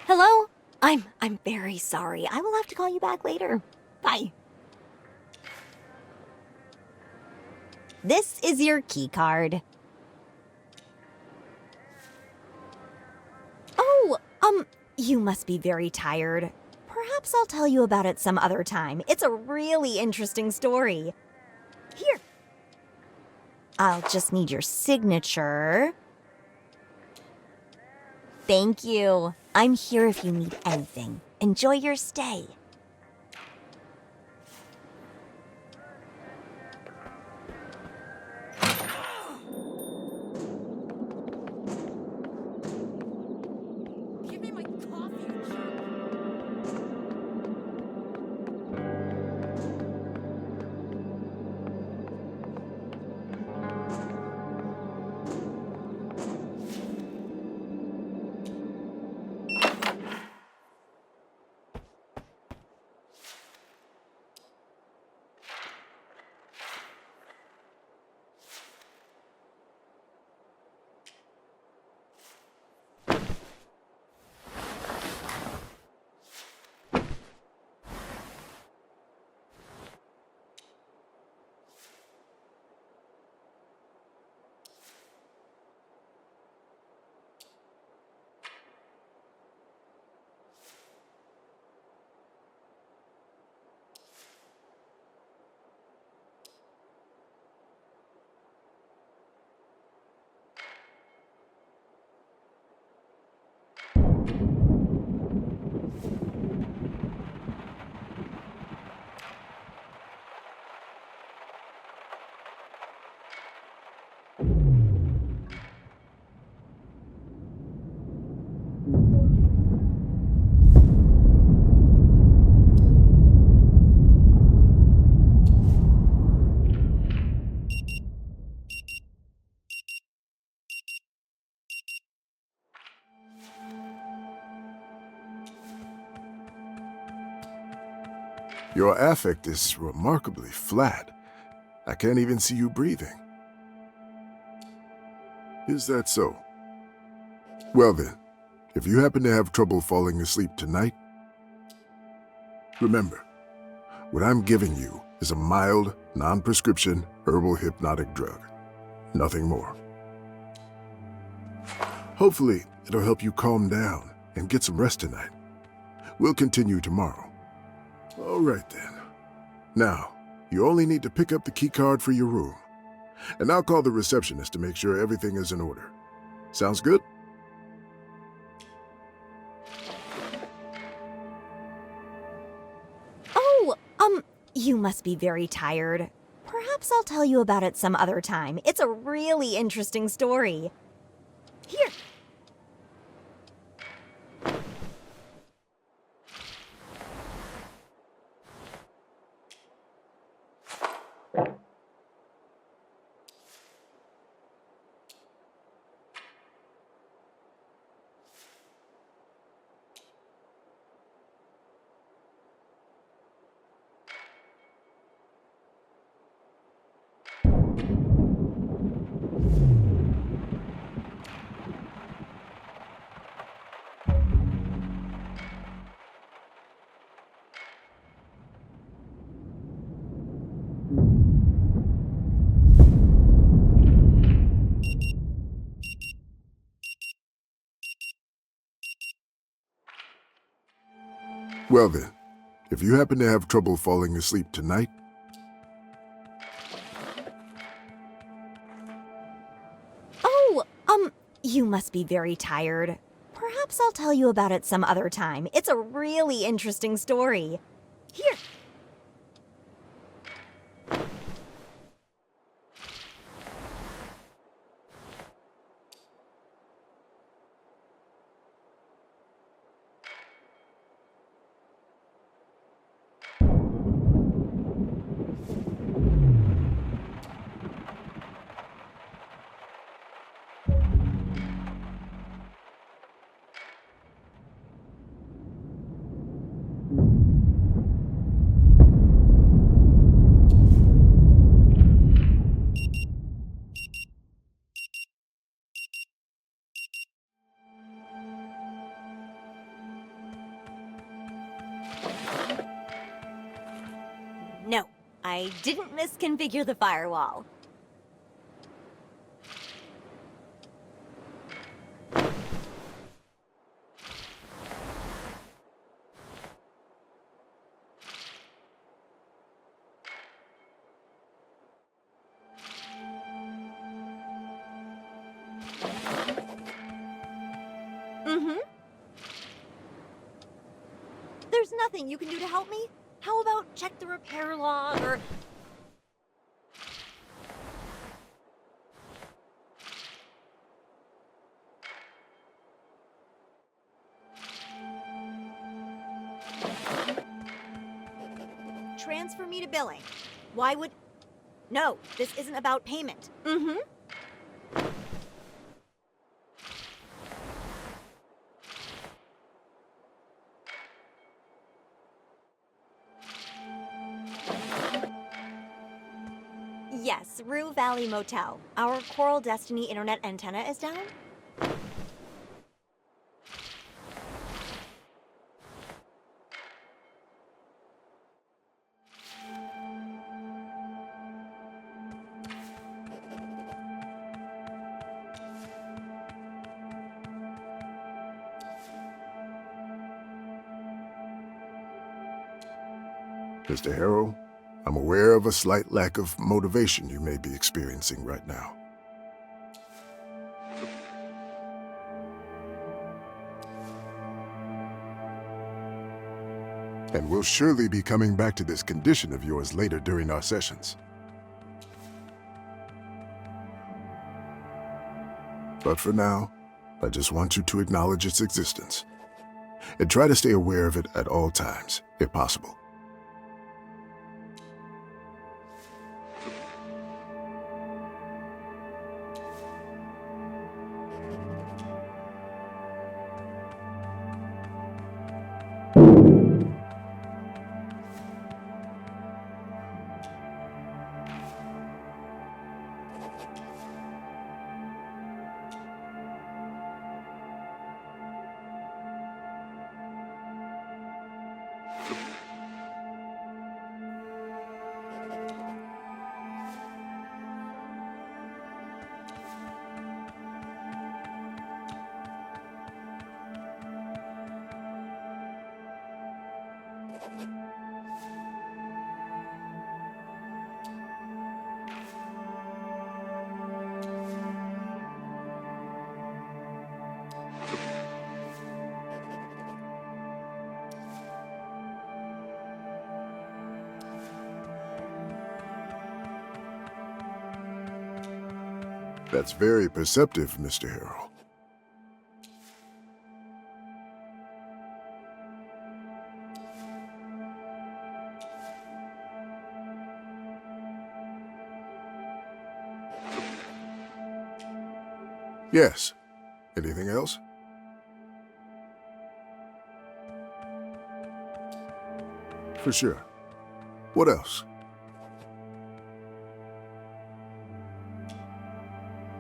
Hello? I'm very sorry. I will have to call you back later. Bye. This is your key card. Oh, you must be very tired. Perhaps I'll tell you about it some other time. It's a really interesting story. Here. I'll just need your signature. Thank you. I'm here if you need anything. Enjoy your stay. Give me my coffee. Your affect is remarkably flat. I can't even see you breathing. Is that so? Well then, if you happen to have trouble falling asleep tonight, remember, what I'm giving you is a mild, non-prescription herbal hypnotic drug. Nothing more. Hopefully, it'll help you calm down and get some rest tonight. We'll continue tomorrow. All right then. Now, you only need to pick up the key card for your room. And I'll call the receptionist to make sure everything is in order. Sounds good? Oh, you must be very tired. Perhaps I'll tell you about it some other time. It's a really interesting story. Here. Well then, if you happen to have trouble falling asleep tonight, Oh, you must be very tired. Perhaps I'll tell you about it some other time. It's a really interesting story. Here. No, I didn't misconfigure the firewall. There's nothing you can do to help me? How about check the repair log or... Transfer me to billing. Why would... No, this isn't about payment. Yes, Rue Valley Motel. Our Coral Destiny internet antenna is down? Mr. Harrow, I'm aware of a slight lack of motivation you may be experiencing right now. And we'll surely be coming back to this condition of yours later during our sessions. But for now, I just want you to acknowledge its existence, and try to stay aware of it at all times, if possible. That's very perceptive, Mr. Harrell. Yes. Anything else? For sure. What else?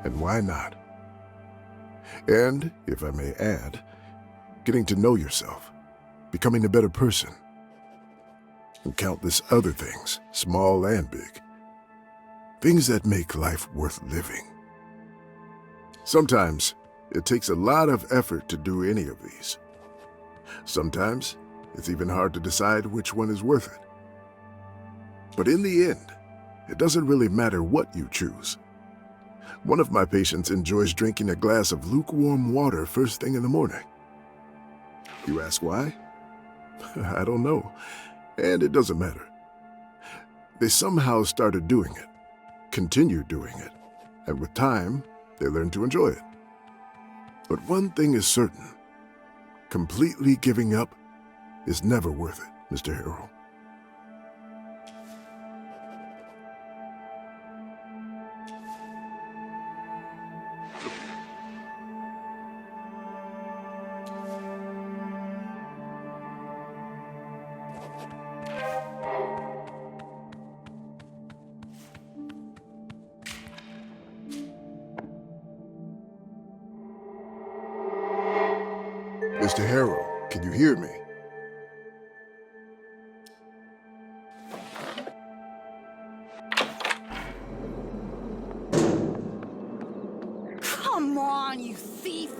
And why not? And, if I may add, getting to know yourself, becoming a better person, and countless other things, small and big. Things that make life worth living. Sometimes, it takes a lot of effort to do any of these. Sometimes, it's even hard to decide which one is worth it. But in the end, it doesn't really matter what you choose. One of my patients enjoys drinking a glass of lukewarm water first thing in the morning. You ask why? I don't know, and it doesn't matter. They somehow started doing it, continued doing it, and with time, they learned to enjoy it. But one thing is certain. Completely giving up is never worth it, Mr. Harrell. Mr. Harrell, can you hear me? Come on, you thief!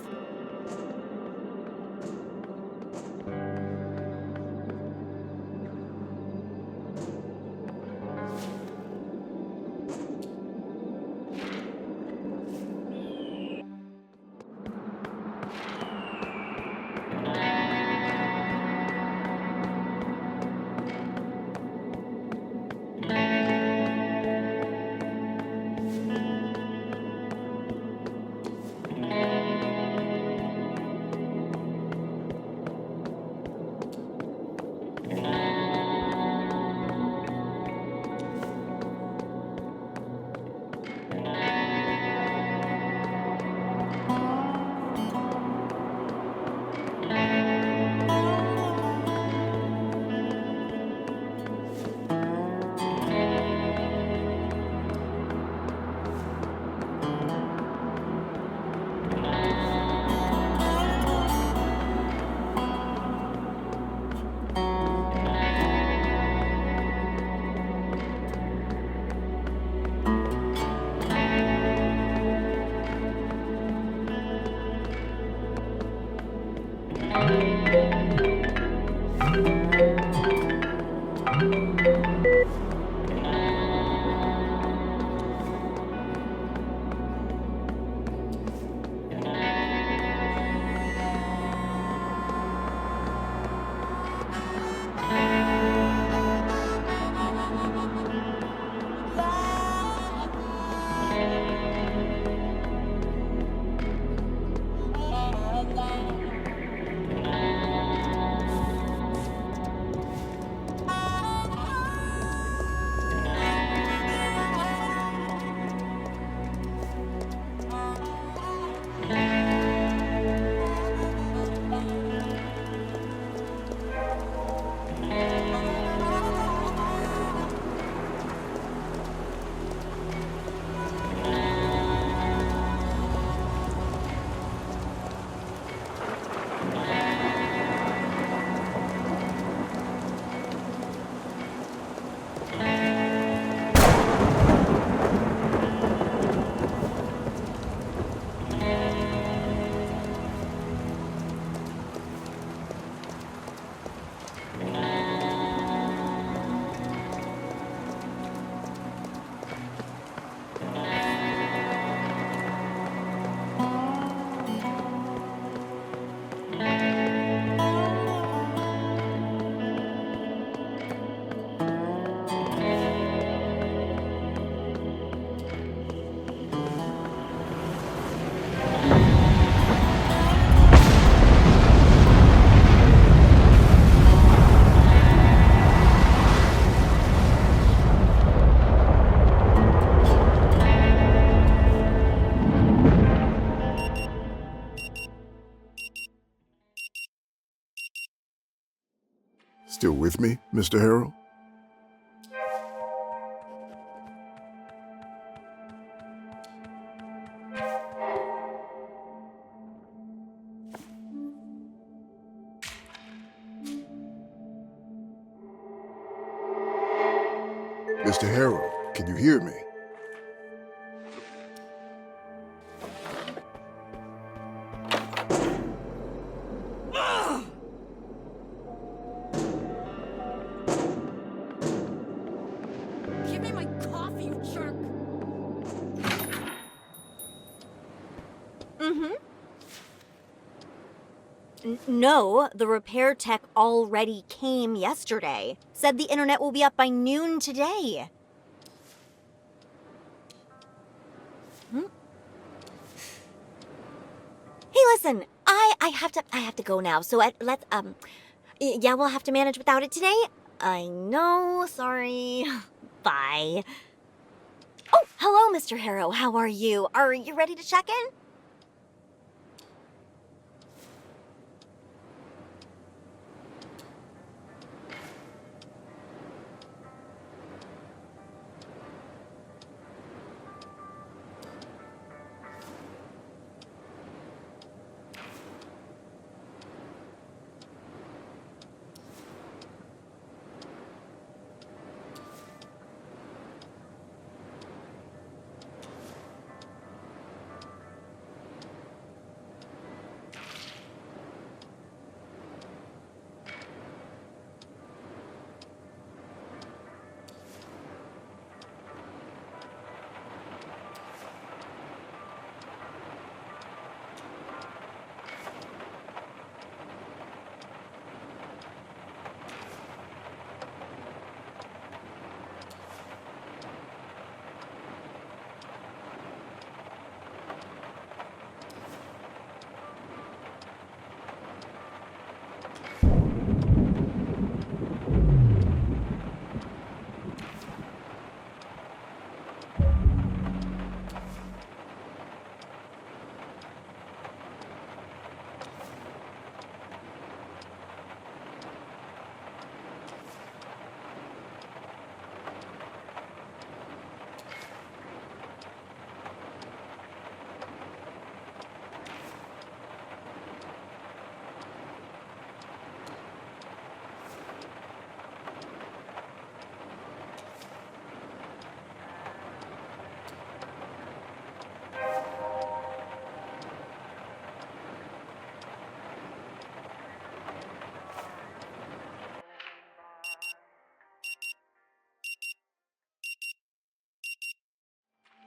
Still with me, Mr. Harrell? Mr. Harrell, can you hear me? Give me my coffee, you jerk! No, the repair tech already came yesterday. Said the internet will be up by noon today. Hey, listen, I have to go now. So let's yeah, we'll have to manage without it today. I know, sorry. Bye. Oh, hello, Mr. Harrow. How are you? Are you ready to check in?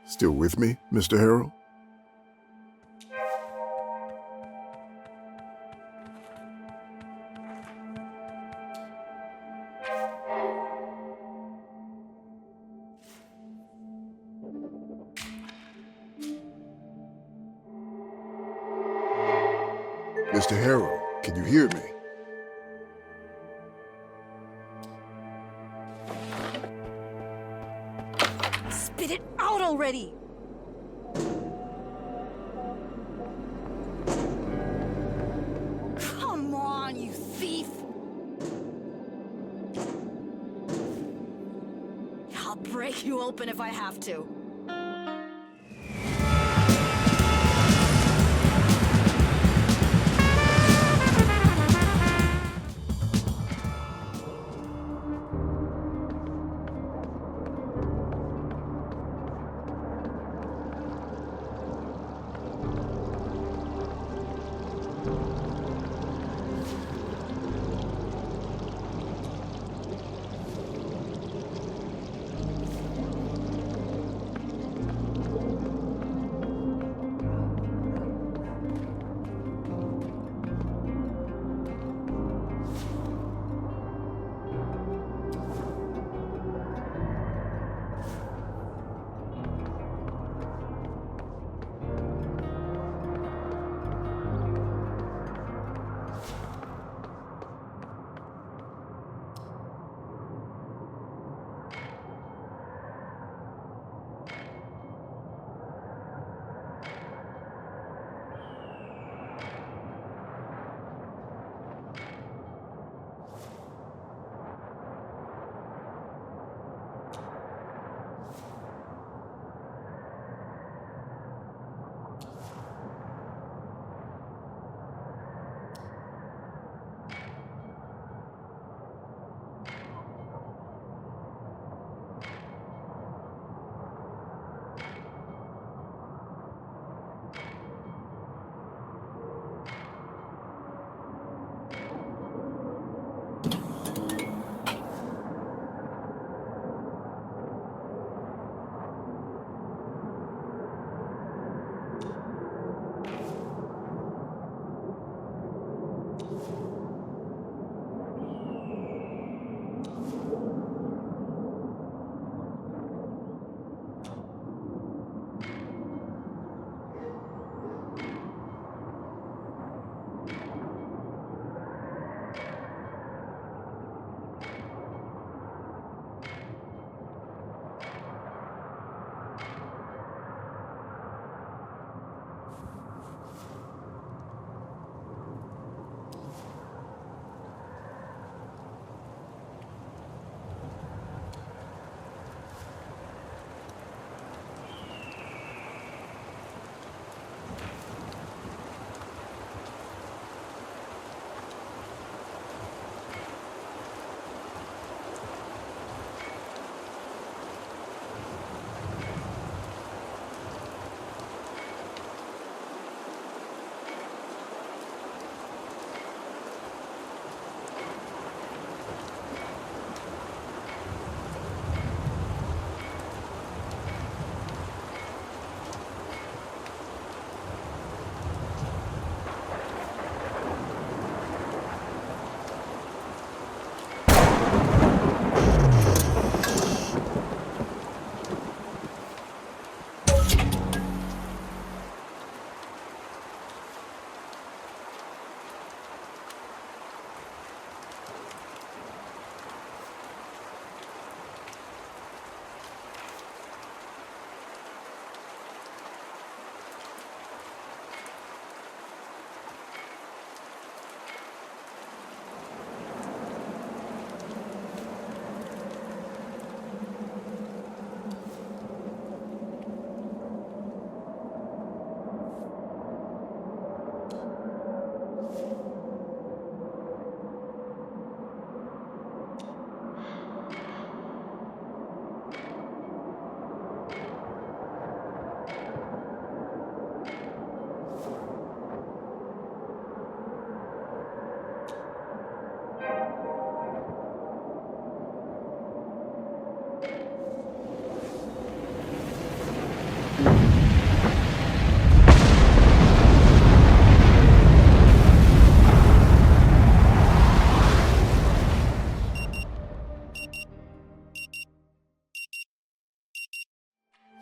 Still with me, Mr. Harrell? Mr. Harrell, can you hear me? Spit it out already! Come on, you thief! I'll break you open if I have to.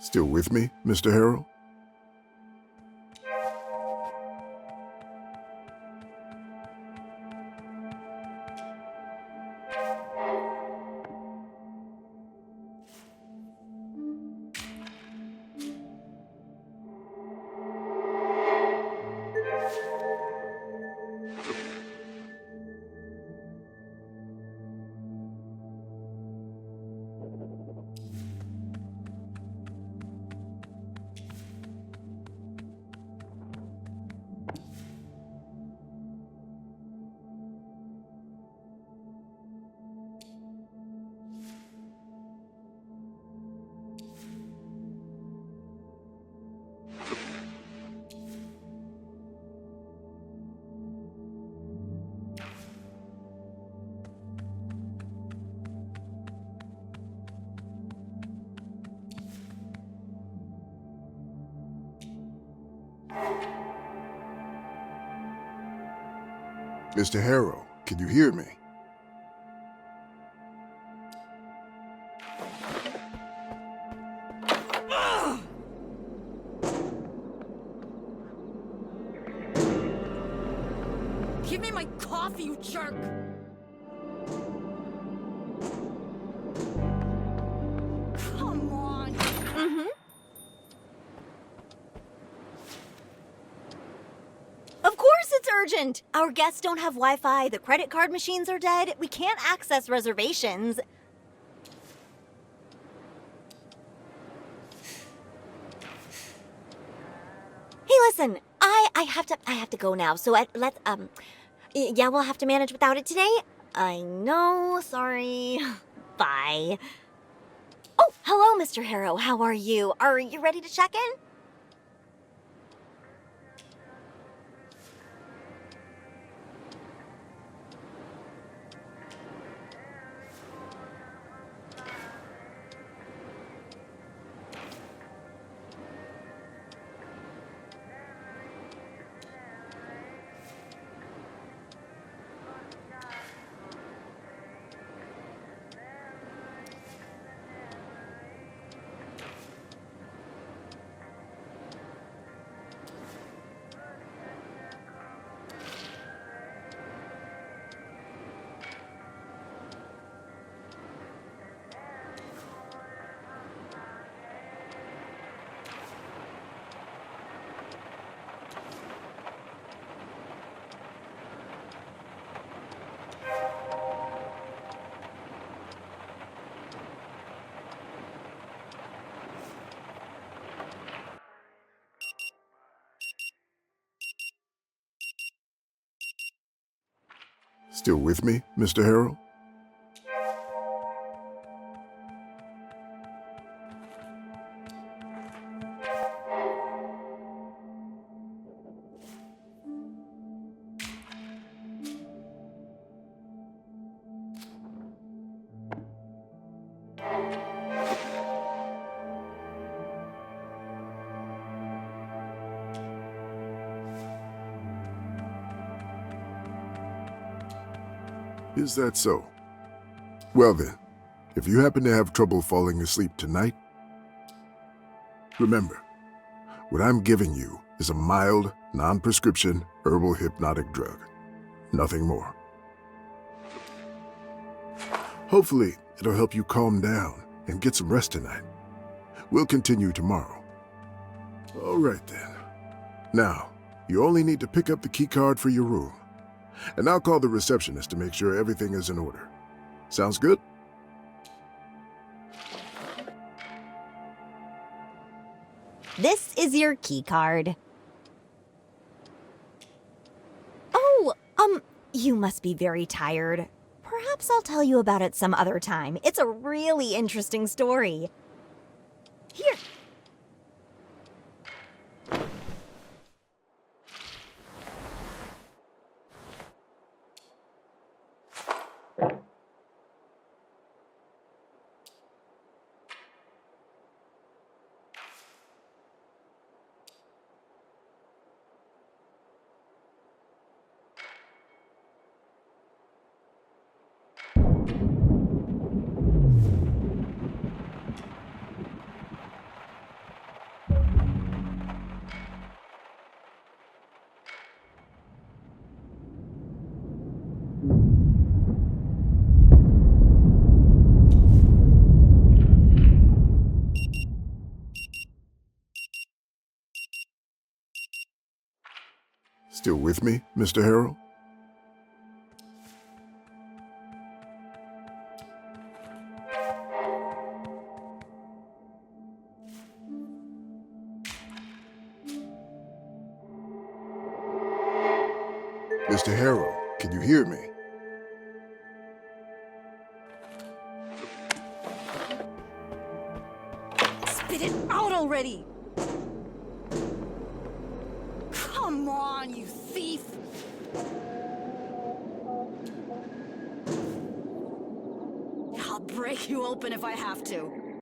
Still with me, Mr. Harrell? Mr. Harrow, can you hear me? Give me my coffee, you jerk! Come on! Of course it's urgent! Our guests don't have Wi-Fi, the credit card machines are dead, we can't access reservations. Hey, listen, I have to go now, so yeah, we'll have to manage without it today. I know, sorry. Bye. Oh, hello, Mr. Harrow, how are you? Are you ready to check in? Still with me, Mr. Harrell? Is that so? Well then, if you happen to have trouble falling asleep tonight, remember, what I'm giving you is a mild, non-prescription herbal hypnotic drug. Nothing more. Hopefully, it'll help you calm down and get some rest tonight. We'll continue tomorrow. All right then. Now, you only need to pick up the key card for your room. And I'll call the receptionist to make sure everything is in order. Sounds good? This is your key card. Oh, you must be very tired. Perhaps I'll tell you about it some other time. It's a really interesting story. Here. Still with me, Mr. Harrell? Mr. Harrell, can you hear me? Spit it out already! Come on, you thief! I'll break you open if I have to.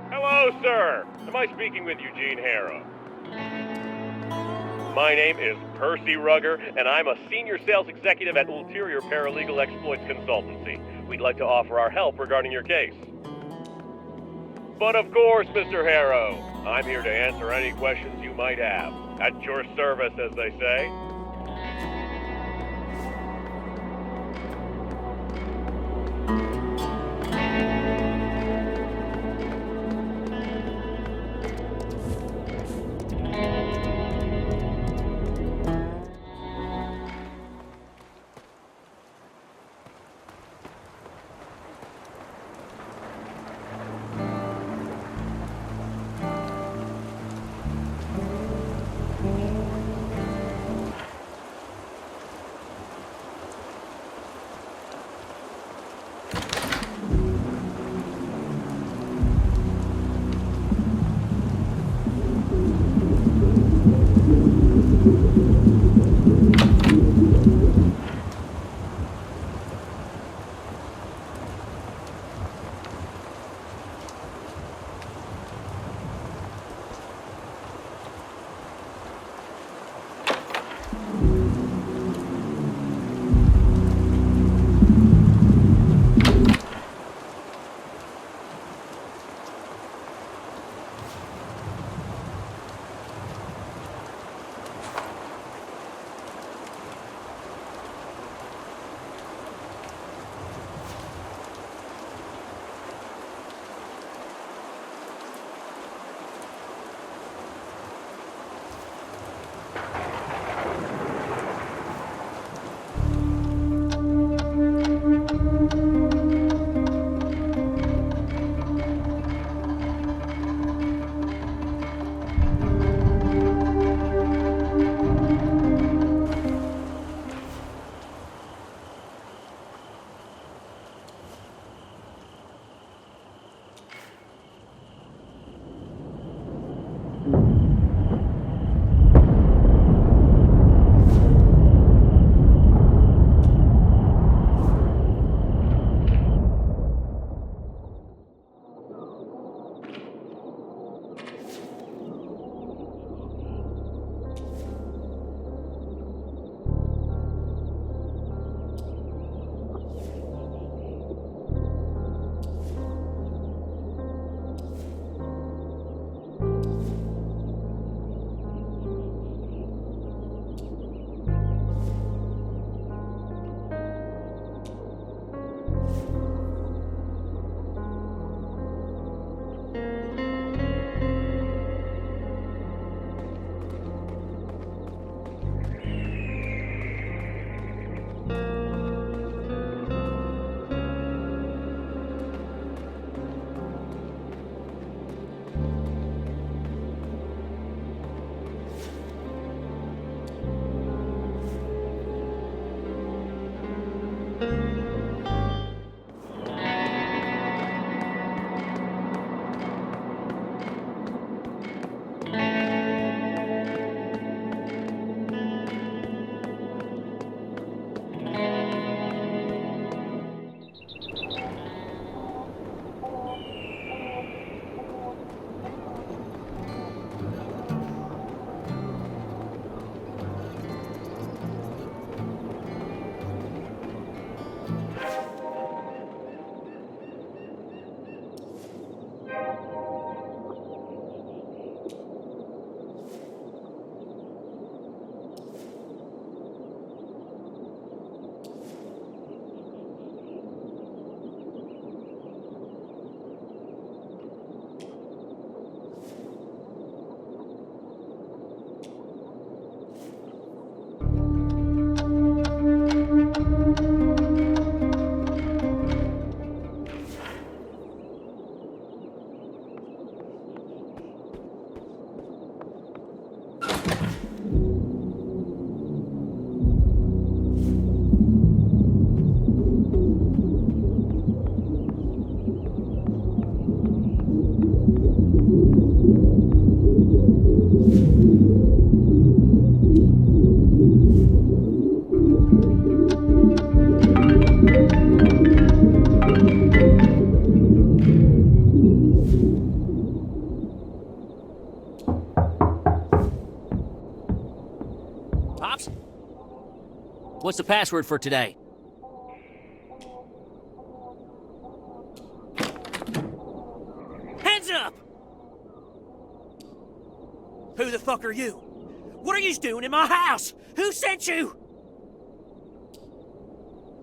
Hello, sir. Am I speaking with Eugene Harrow? My name is Percy Rugger, and I'm a senior sales executive at Ulterior Paralegal Exploits Consultancy. We'd like to offer our help regarding your case. But of course, Mr. Harrow, I'm here to answer any questions you might have. At your service, as they say. Pops? What's the password for today? Hands up! Who the fuck are you? What are you doing in my house? Who sent you?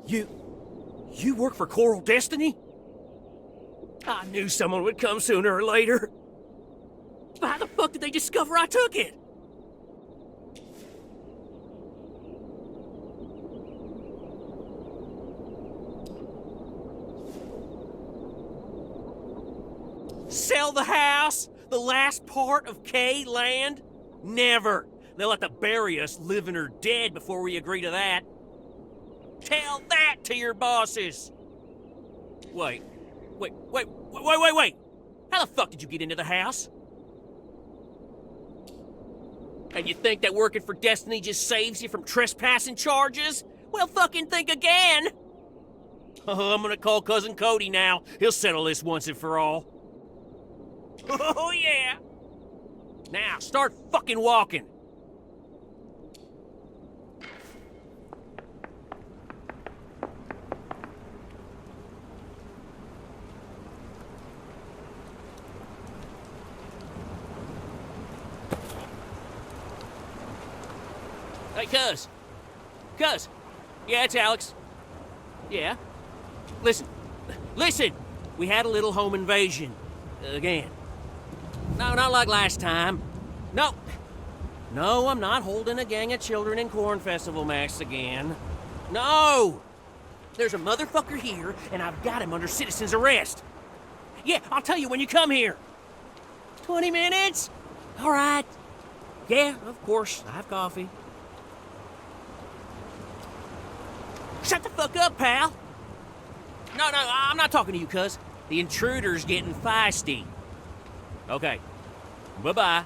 You work for Coral Destiny? I knew someone would come sooner or later. But how the fuck did they discover I took it? Sell the house? The last part of K land? Never. They'll have to bury us living or dead before we agree to that. Tell that to your bosses. Wait. How the fuck did you get into the house? And you think that working for Destiny just saves you from trespassing charges? Well, fucking think again. Oh, I'm gonna call Cousin Cody now. He'll settle this once and for all. Oh, yeah. Now, start fucking walking. Hey, Cuz. Cuz. Yeah, it's Alex. Yeah. Listen. We had a little home invasion. Again. No, not like last time. No, I'm not holding a gang of children in Corn Festival masks again. No! There's a motherfucker here, and I've got him under citizen's arrest. Yeah, I'll tell you when you come here. 20 minutes? All right. Yeah, of course, I have coffee. Shut the fuck up, pal. No, I'm not talking to you, cuz. The intruder's getting feisty. Okay. Bye-bye.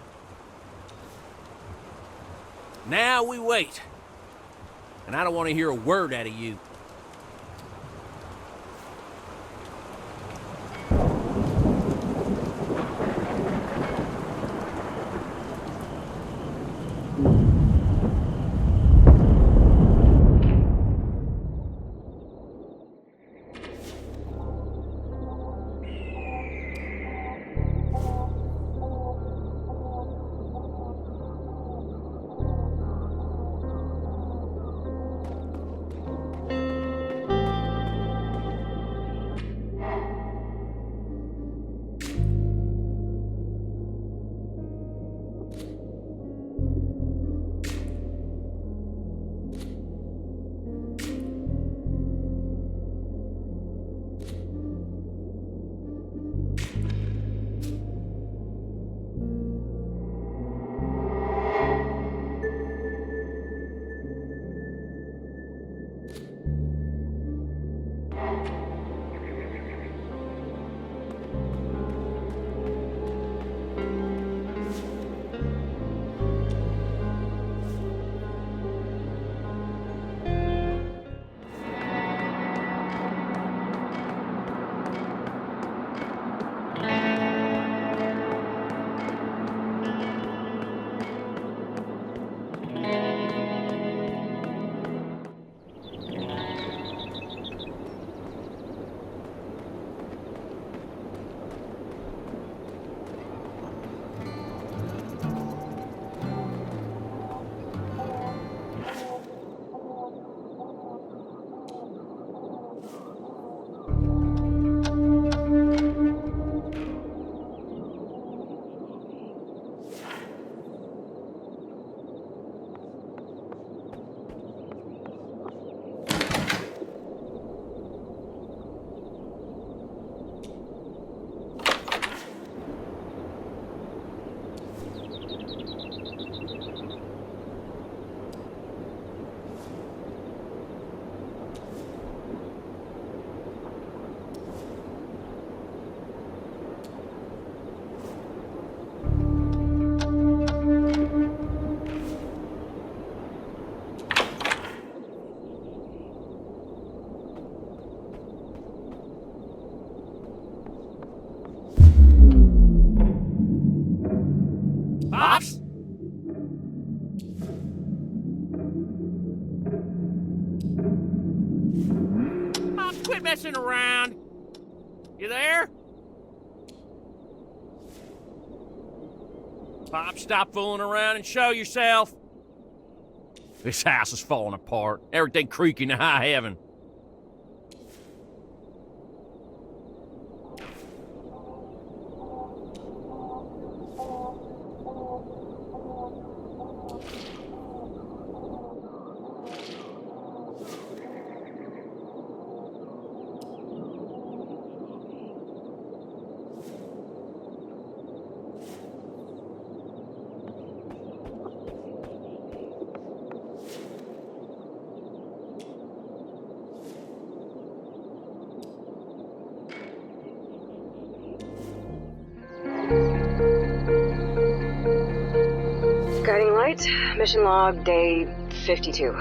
Now we wait. And I don't want to hear a word out of you. messing around. You there? Pop, stop fooling around and show yourself. This house is falling apart. Everything creaking to high heaven. Guiding light, mission log, day 52.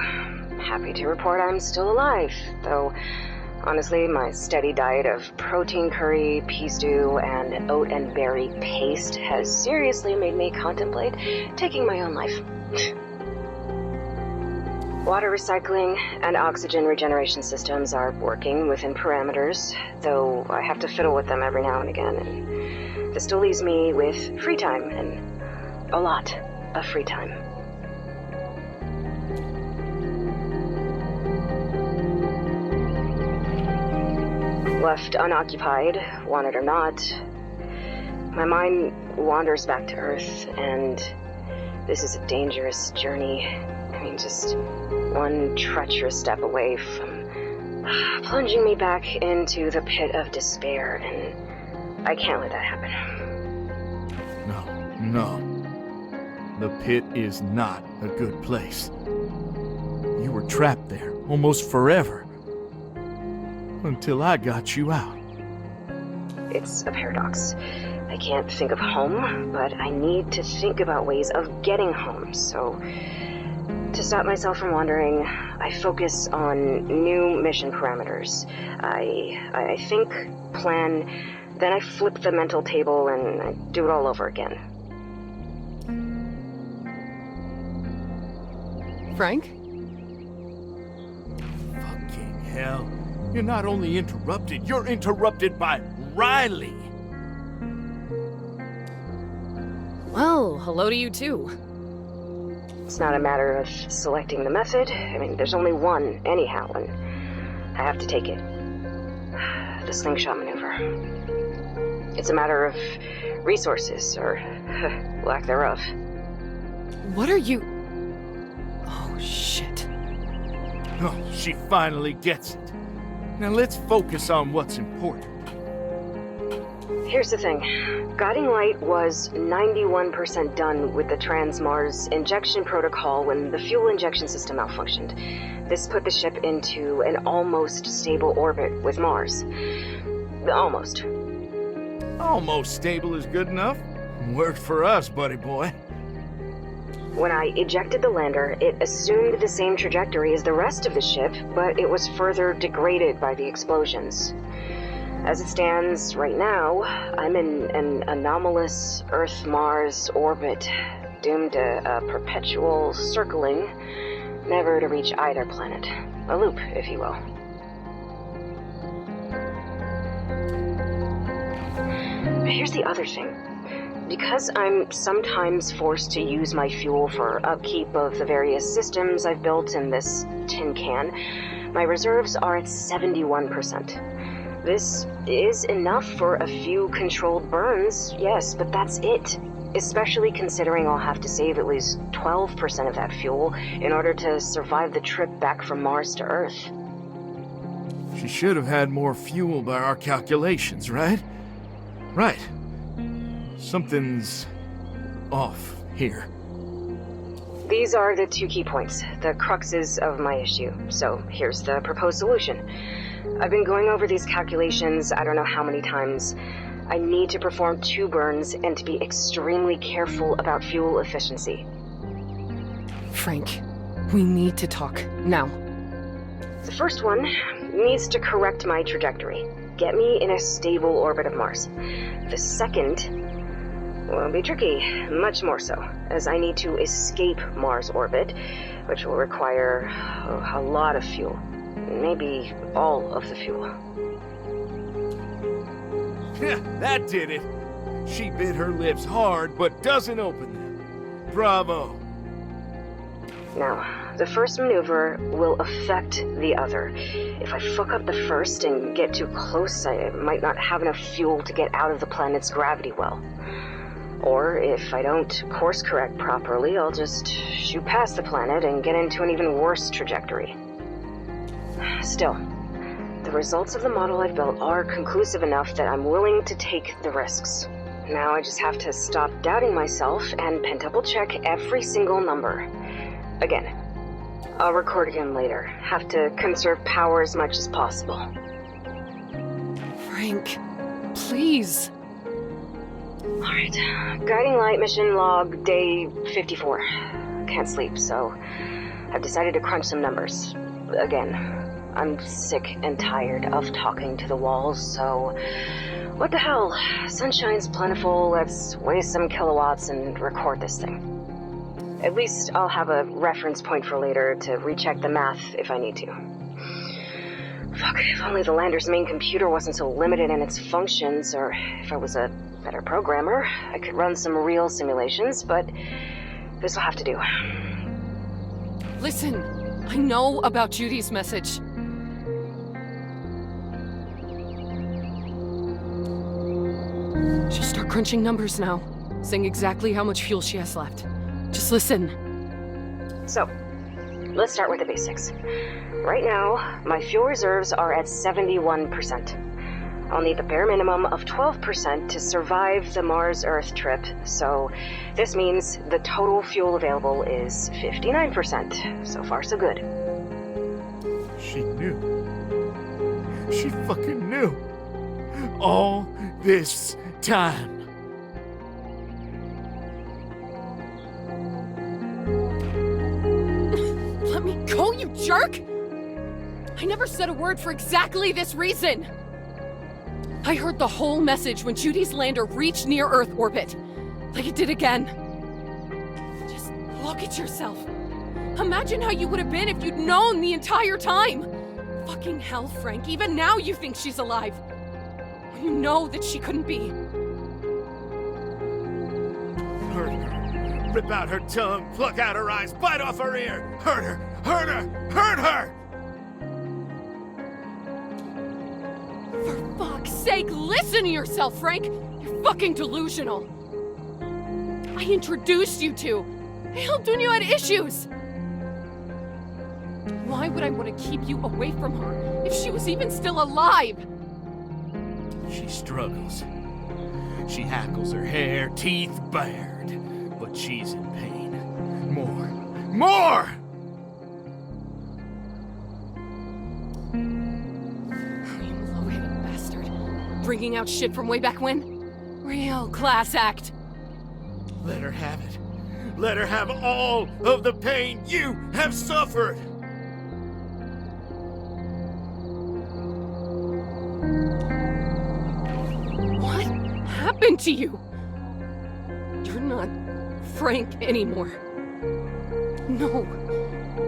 Happy to report I'm still alive, though honestly, my steady diet of protein curry, pea stew, and oat and berry paste has seriously made me contemplate taking my own life. Water recycling and oxygen regeneration systems are working within parameters, though I have to fiddle with them every now and again, and this still leaves me with free time, and a lot of free time. Left unoccupied, want it or not, my mind wanders back to Earth, and this is a dangerous journey. I mean, just one treacherous step away from plunging me back into the pit of despair, and I can't let that happen. No. The pit is not a good place. You were trapped there almost forever. Until I got you out. It's a paradox. I can't think of home, but I need to think about ways of getting home, so to stop myself from wandering, I focus on new mission parameters. I think, plan, then I flip the mental table and I do it all over again. Frank? Fucking hell. You're not only interrupted, you're interrupted by Riley. Well, hello to you too. It's not a matter of selecting the method. I mean, there's only one anyhow, and I have to take it. The slingshot maneuver. It's a matter of resources, or lack thereof. What are you... Oh, shit. Oh, she finally gets it. Now let's focus on what's important. Here's the thing. Guiding Light was 91% done with the Trans-Mars injection protocol when the fuel injection system malfunctioned. This put the ship into an almost stable orbit with Mars. Almost. Almost stable is good enough. Worked for us, buddy boy. When I ejected the lander, it assumed the same trajectory as the rest of the ship, but it was further degraded by the explosions. As it stands right now, I'm in an anomalous Earth-Mars orbit, doomed to a perpetual circling, never to reach either planet. A loop, if you will. But here's the other thing. Because I'm sometimes forced to use my fuel for upkeep of the various systems I've built in this tin can, my reserves are at 71%. This is enough for a few controlled burns, yes, but that's it. Especially considering I'll have to save at least 12% of that fuel in order to survive the trip back from Mars to Earth. She should have had more fuel by our calculations, right? Right. Something's off here. These are the two key points, the cruxes of my issue. So here's the proposed solution. I've been going over these calculations I don't know how many times. I need to perform 2 burns and to be extremely careful about fuel efficiency. Frank, we need to talk now. The first one needs to correct my trajectory, get me in a stable orbit of Mars. The second will be tricky, much more so, as I need to escape Mars orbit, which will require a lot of fuel. Maybe all of the fuel. That did it. She bit her lips hard, but doesn't open them. Bravo. Now, the first maneuver will affect the other. If I fuck up the first and get too close, I might not have enough fuel to get out of the planet's gravity well. Or if I don't course correct properly, I'll just shoot past the planet and get into an even worse trajectory. Still, the results of the model I've built are conclusive enough that I'm willing to take the risks. Now I just have to stop doubting myself and pentuple check every single number. Again, I'll record again later. Have to conserve power as much as possible. Frank, please. Alright, guiding light mission log day 54. Can't sleep, so I've decided to crunch some numbers. Again, I'm sick and tired of talking to the walls, so what the hell? Sunshine's plentiful, let's waste some kilowatts and record this thing. At least I'll have a reference point for later to recheck the math if I need to. Fuck, if only the lander's main computer wasn't so limited in its functions, or if I was a better programmer, I could run some real simulations, but this will have to do. Listen, I know about Judy's message. She'll start crunching numbers now, saying exactly how much fuel she has left. Just listen. So, let's start with the basics. Right now, my fuel reserves are at 71%. I'll need the bare minimum of 12% to survive the Mars-Earth trip, so this means the total fuel available is 59%. So far, so good. She knew. She fucking knew. All this time. Let me go, you jerk! I never said a word for exactly this reason! I heard the whole message when Judy's lander reached near-Earth orbit. Like it did again. Just look at yourself. Imagine how you would have been if you'd known the entire time! Fucking hell, Frank, even now you think she's alive. When you know that she couldn't be. Hurt her. Rip out her tongue, pluck out her eyes, bite off her ear! Hurt her! Hurt her! Hurt her! For fuck's sake, listen to yourself, Frank! You're fucking delusional! I introduced you to. I helped when you had issues! Why would I want to keep you away from her if she was even still alive? She struggles. She hackles her hair, teeth bared. But she's in pain. More! More! You low-headed bastard. Bringing out shit from way back when? Real class act. Let her have it. Let her have all of the pain you have suffered! What happened to you? You're not Frank anymore. No.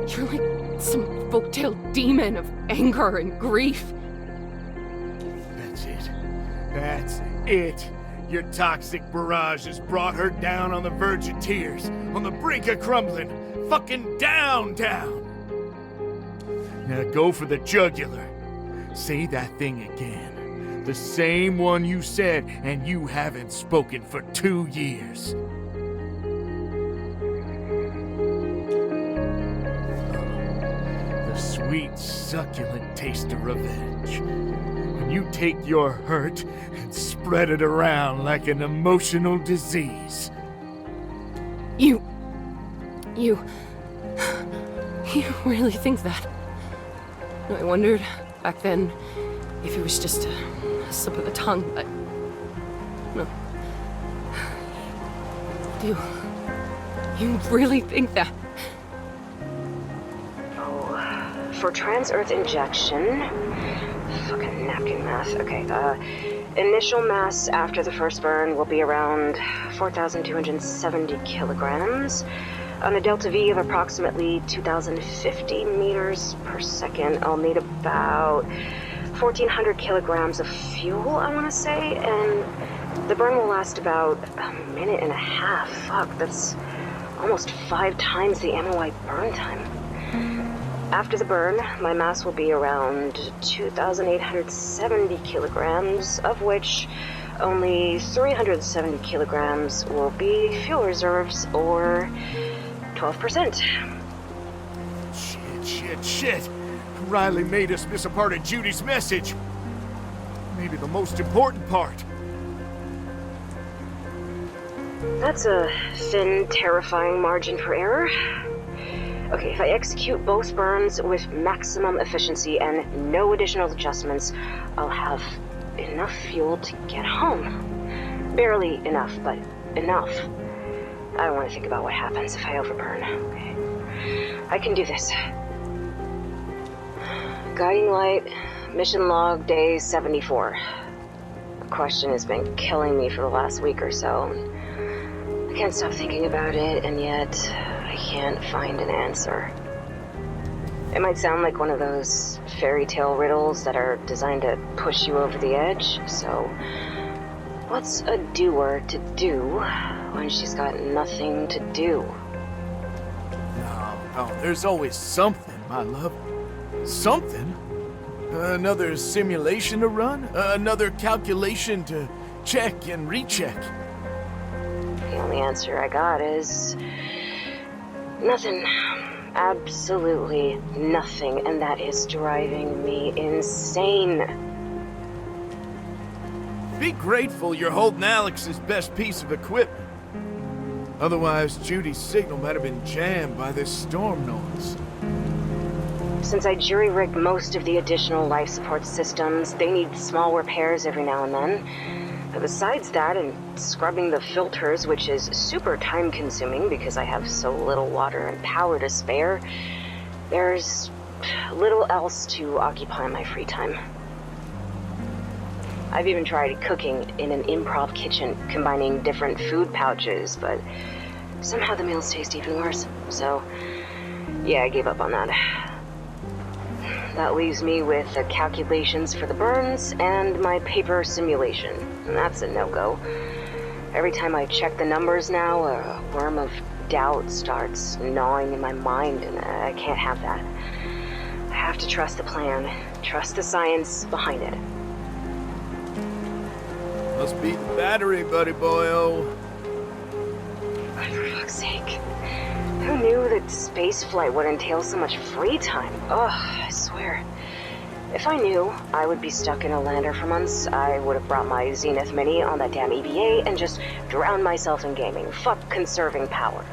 You're like some folktale demon of anger and grief. That's it. That's it. Your toxic barrage has brought her down on the verge of tears, on the brink of crumbling, fucking down. Now go for the jugular. Say that thing again. The same one you said, and you haven't spoken for 2 years. The sweet, succulent taste of revenge. And you take your hurt and spread it around like an emotional disease. You really think that? I wondered back then if it was just a slip of the tongue, but no. You really think that? Oh, for trans-Earth injection... Fucking napkin math. Okay, initial mass after the first burn will be around 4,270 kilograms. On a delta V of approximately 2,050 meters per second, I'll need about 1,400 kilograms of fuel, I want to say, and the burn will last about a minute and a half. Fuck, that's almost 5 times the MOI burn time. After the burn, my mass will be around 2,870 kilograms, of which only 370 kilograms will be fuel reserves, or 12%. Shit. Riley made us miss a part of Judy's message. Maybe the most important part. That's a thin, terrifying margin for error. Okay, if I execute both burns with maximum efficiency and no additional adjustments, I'll have enough fuel to get home. Barely enough, but enough. I don't want to think about what happens if I overburn. Okay. I can do this. Guiding light, mission log, day 74. The question has been killing me for the last week or so. I can't stop thinking about it, and yet I can't find an answer. It might sound like one of those fairy tale riddles that are designed to push you over the edge, so what's a doer to do when she's got nothing to do? No, there's always something, my love. Something? Another simulation to run? Another calculation to check and recheck? The only answer I got is nothing. Absolutely nothing, and that is driving me insane. Be grateful you're holding Alex's best piece of equipment. Otherwise, Judy's signal might have been jammed by this storm noise. Since I jury-rigged most of the additional life support systems, they need small repairs every now and then. But besides that, and scrubbing the filters, which is super time-consuming because I have so little water and power to spare, there's little else to occupy my free time. I've even tried cooking in an improv kitchen, combining different food pouches, but somehow the meals taste even worse. So, yeah, I gave up on that. That leaves me with the calculations for the burns and my paper simulation. And that's a no-go. Every time I check the numbers now, a worm of doubt starts gnawing in my mind, and I can't have that. I have to trust the plan, trust the science behind it. Must be the battery, buddy boyo. For fuck's sake. Who knew that spaceflight would entail so much free time? Ugh, I swear. If I knew I would be stuck in a lander for months, I would have brought my Zenith Mini on that damn EVA and just drowned myself in gaming. Fuck conserving power.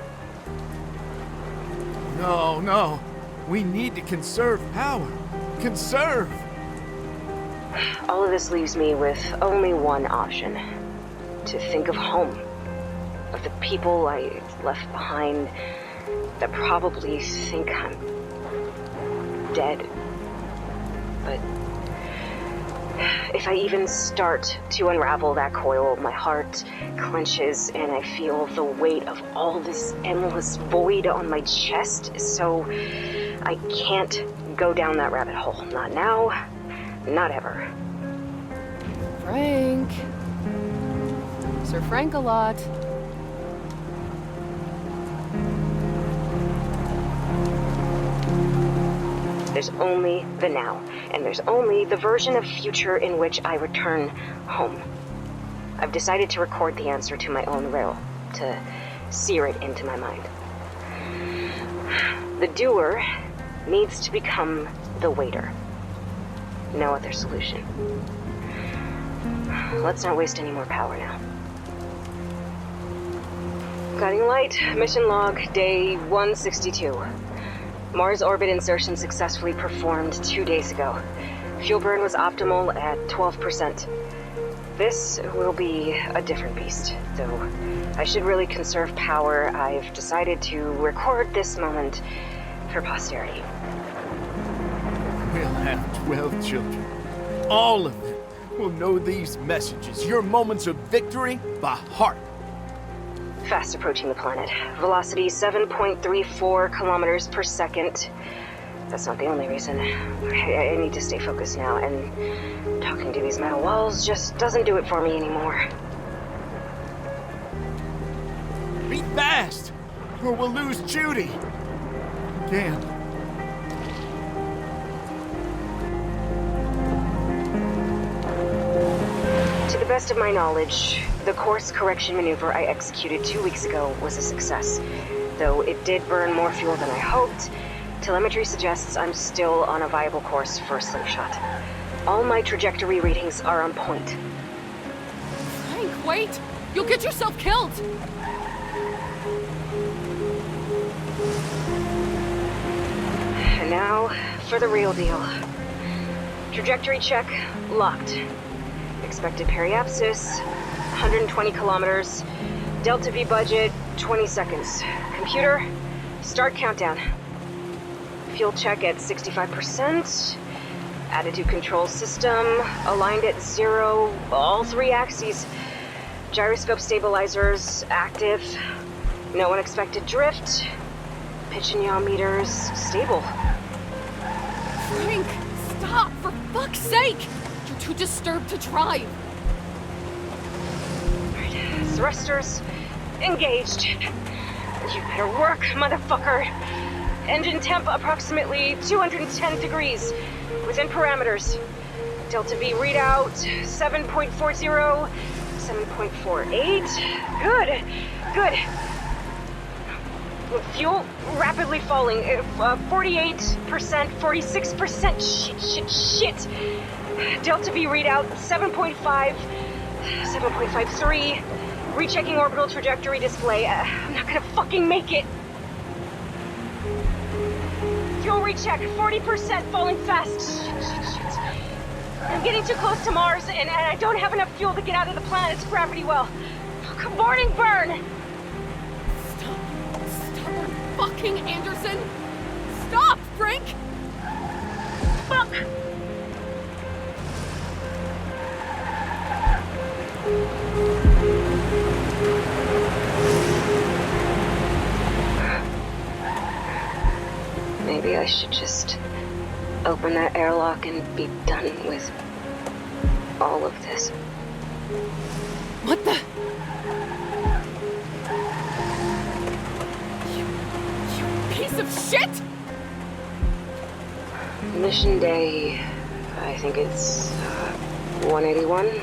No. We need to conserve power. Conserve! All of this leaves me with only one option. To think of home. Of the people I left behind that probably think I'm dead. But if I even start to unravel that coil, my heart clenches and I feel the weight of all this endless void on my chest, so I can't go down that rabbit hole. Not now, not ever. Frank. Sir Frank-a-Lot. There's only the now, and there's only the version of future in which I return home. I've decided to record the answer to my own riddle, to sear it into my mind. The doer needs to become the waiter. No other solution. Let's not waste any more power now. Guiding light, mission log, day 162. Mars orbit insertion successfully performed 2 days ago. Fuel burn was optimal at 12%. This will be a different beast, though I should really conserve power. I've decided to record this moment for posterity. We'll have 12 children. All of them will know these messages, your moments of victory, by heart. Fast approaching the planet. Velocity 7.34 kilometers per second. that's not the only reason. I need to stay focused now, and talking to these metal walls just doesn't do it for me anymore. Be fast, or we'll lose Judy. Again. To the best of my knowledge, the course correction maneuver I executed 2 weeks ago was a success. Though it did burn more fuel than I hoped, telemetry suggests I'm still on a viable course for a slingshot. All my trajectory readings are on point. Frank, wait! You'll get yourself killed! And now, for the real deal. Trajectory check, locked. Expected periapsis, 120 kilometers. Delta V budget, 20 seconds. Computer, start countdown. Fuel check at 65%. Attitude control system, aligned at 0, all 3 axes. Gyroscope stabilizers, active. No unexpected drift. Pitch and yaw meters, stable. Frank, stop, for fuck's sake! You're too disturbed to drive. Thrusters engaged. You better work, motherfucker. Engine temp approximately 210 degrees. Within parameters. Delta V readout 7.40, 7.48. Good, good. Fuel rapidly falling. 48%, 46%. Shit. Delta V readout 7.5, 7.53. Rechecking orbital trajectory display. I'm not gonna fucking make it. Fuel recheck, 40%, falling fast. Shit. I'm getting too close to Mars, and I don't have enough fuel to get out of the planet's gravity well. Aborting burn! Stop fucking Anderson! Stop, Frank! Fuck! Maybe I should just open that airlock and be done with all of this. What the? You piece of shit! Mission day, I think it's 181.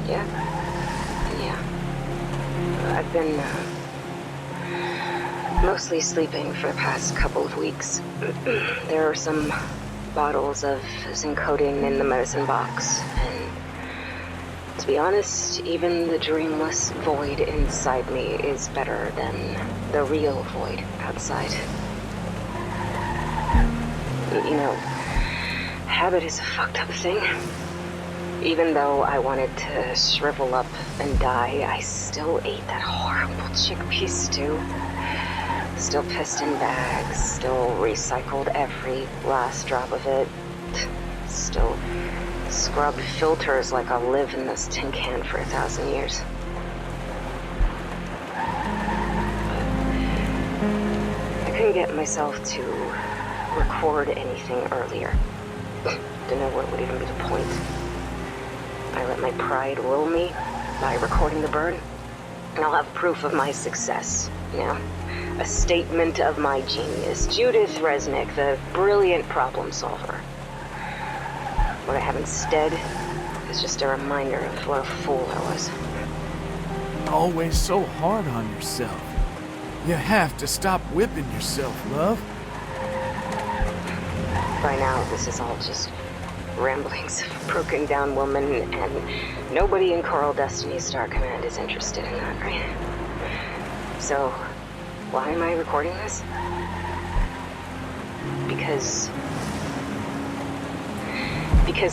Yeah. I've been mostly sleeping for the past couple of weeks. There are some bottles of zinc coating in the medicine box, and to be honest, even the dreamless void inside me is better than the real void outside. You know, habit is a fucked up thing. Even though I wanted to shrivel up and die, I still ate that horrible chickpea stew. Still pissed in bags, still recycled every last drop of it. Still scrubbed filters like I'll live in this tin can for 1,000 years. I couldn't get myself to record anything earlier. Didn't know what would even be the point. I let my pride rule me by recording the burn, and I'll have proof of my success, you know? A statement of my genius. Judith Resnick, the brilliant problem solver. What I have instead is just a reminder of what a fool I was. Always so hard on yourself. You have to stop whipping yourself, love. By now, this is all just ramblings of a broken down woman, and nobody in Coral Destiny's Star Command is interested in that, right? So, why am I recording this? Because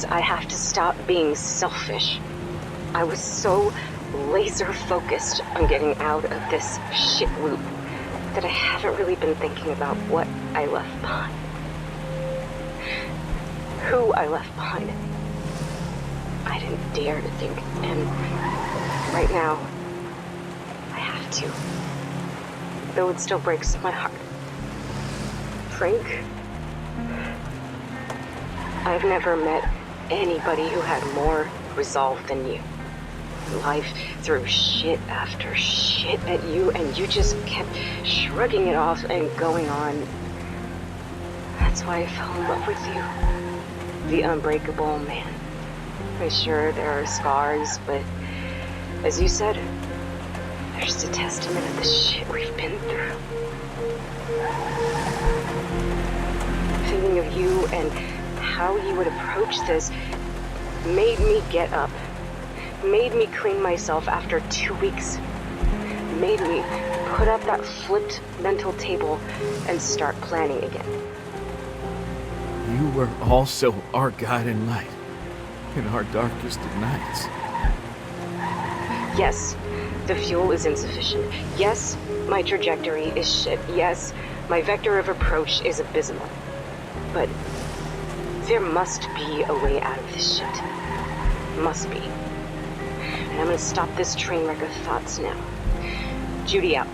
I have to stop being selfish. I was so laser focused on getting out of this shit loop that I haven't really been thinking about what I left behind. Who I left behind. I didn't dare to think, and right now, I have to. Though it still breaks my heart. Frank I've never met anybody who had more resolve than you. Life threw shit after shit at you, and you just kept shrugging it off and going on. That's why I fell in love with you. The unbreakable man. Sure, there are scars, but as you said, they're just a testament of the shit we've been through. Thinking of you and how you would approach this made me get up. Made me clean myself after 2 weeks. Made me put up that flipped mental table and start planning again. You were also our guiding light in our darkest of nights. Yes, the fuel is insufficient. Yes, my trajectory is shit. Yes, my vector of approach is abysmal. But there must be a way out of this shit. Must be. And I'm gonna stop this train wreck of thoughts now. Judy out.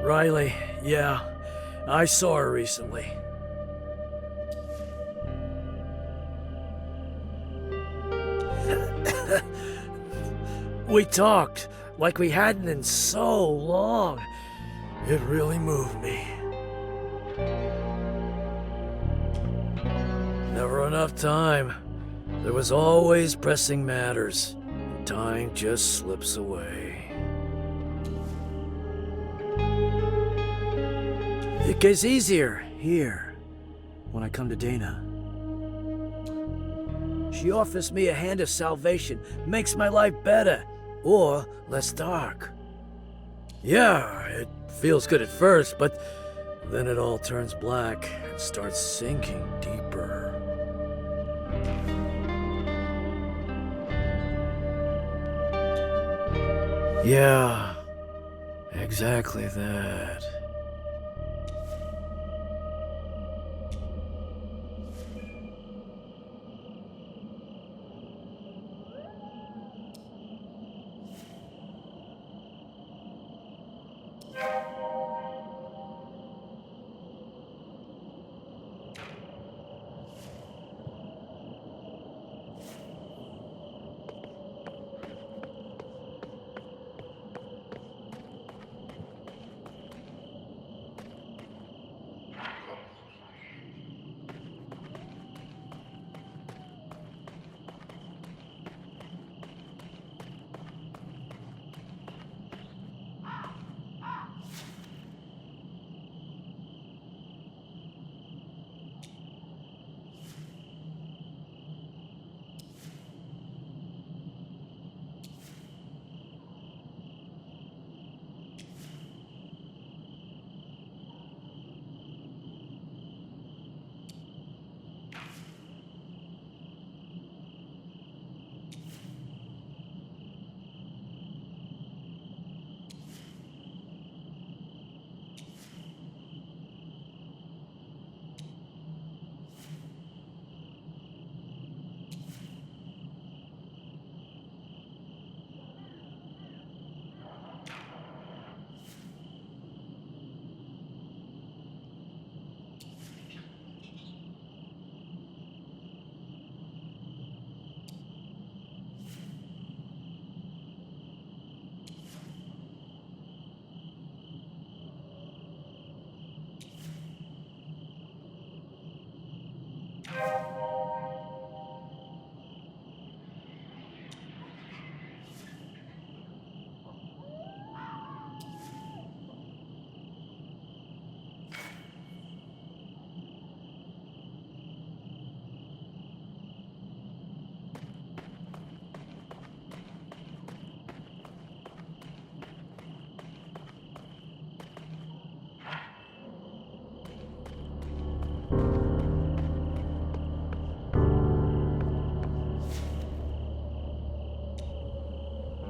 Riley, yeah. I saw her recently. We talked like we hadn't in so long. It really moved me. Never enough time. There was always pressing matters, and time just slips away. It gets easier here when I come to Dana. She offers me a hand of salvation, makes my life better, or less dark. Yeah, it feels good at first, but then it all turns black and starts sinking deeper. Yeah, exactly that.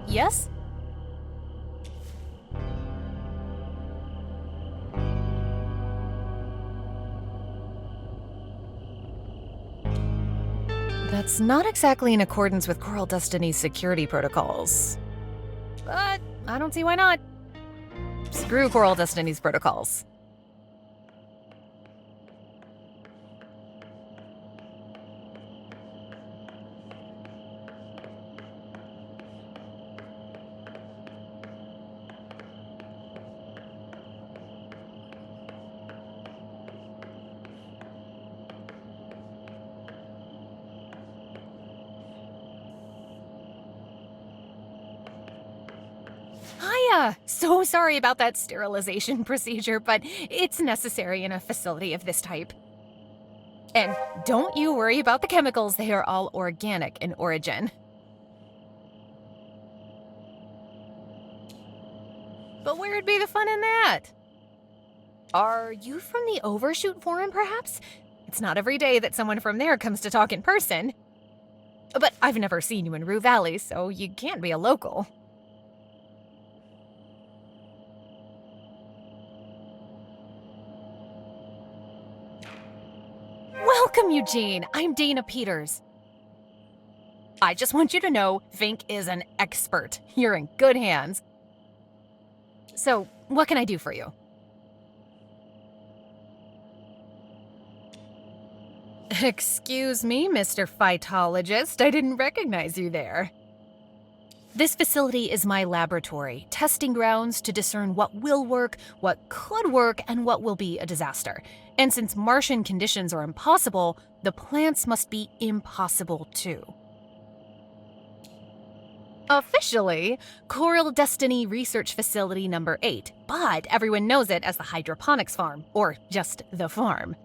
Yes? That's not exactly in accordance with Coral Destiny's security protocols. But I don't see why not. Screw Coral Destiny's protocols. Hiya! So sorry about that sterilization procedure, but it's necessary in a facility of this type. And don't you worry about the chemicals, they are all organic in origin. But where'd be the fun in that? Are you from the Overshoot Forum, perhaps? It's not every day that someone from there comes to talk in person. But I've never seen you in Rue Valley, so you can't be a local. Welcome, Eugene. I'm Dana Peters. I just want you to know Vink is an expert. You're in good hands. So, what can I do for you? Excuse me, Mr. Phytologist. I didn't recognize you there. This facility is my laboratory, testing grounds to discern what will work, what could work, and what will be a disaster. And since Martian conditions are impossible, the plants must be impossible too. Officially, Coral Destiny Research Facility number 8, but everyone knows it as the Hydroponics Farm, or just the farm.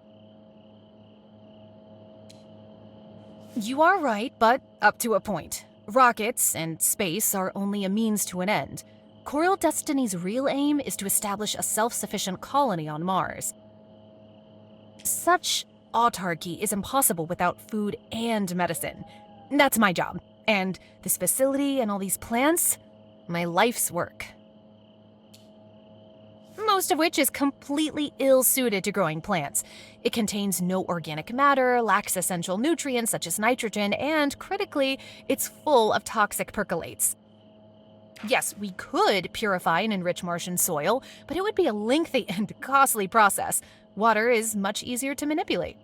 You are right, but up to a point. Rockets and space are only a means to an end. Coral Destiny's real aim is to establish a self-sufficient colony on Mars. Such autarky is impossible without food and medicine. That's my job. And this facility and all these plants, my life's work. Most of which is completely ill-suited to growing plants. It contains no organic matter, lacks essential nutrients such as nitrogen, and, critically, it's full of toxic percolates. Yes, we could purify and enrich Martian soil, but it would be a lengthy and costly process. Water is much easier to manipulate.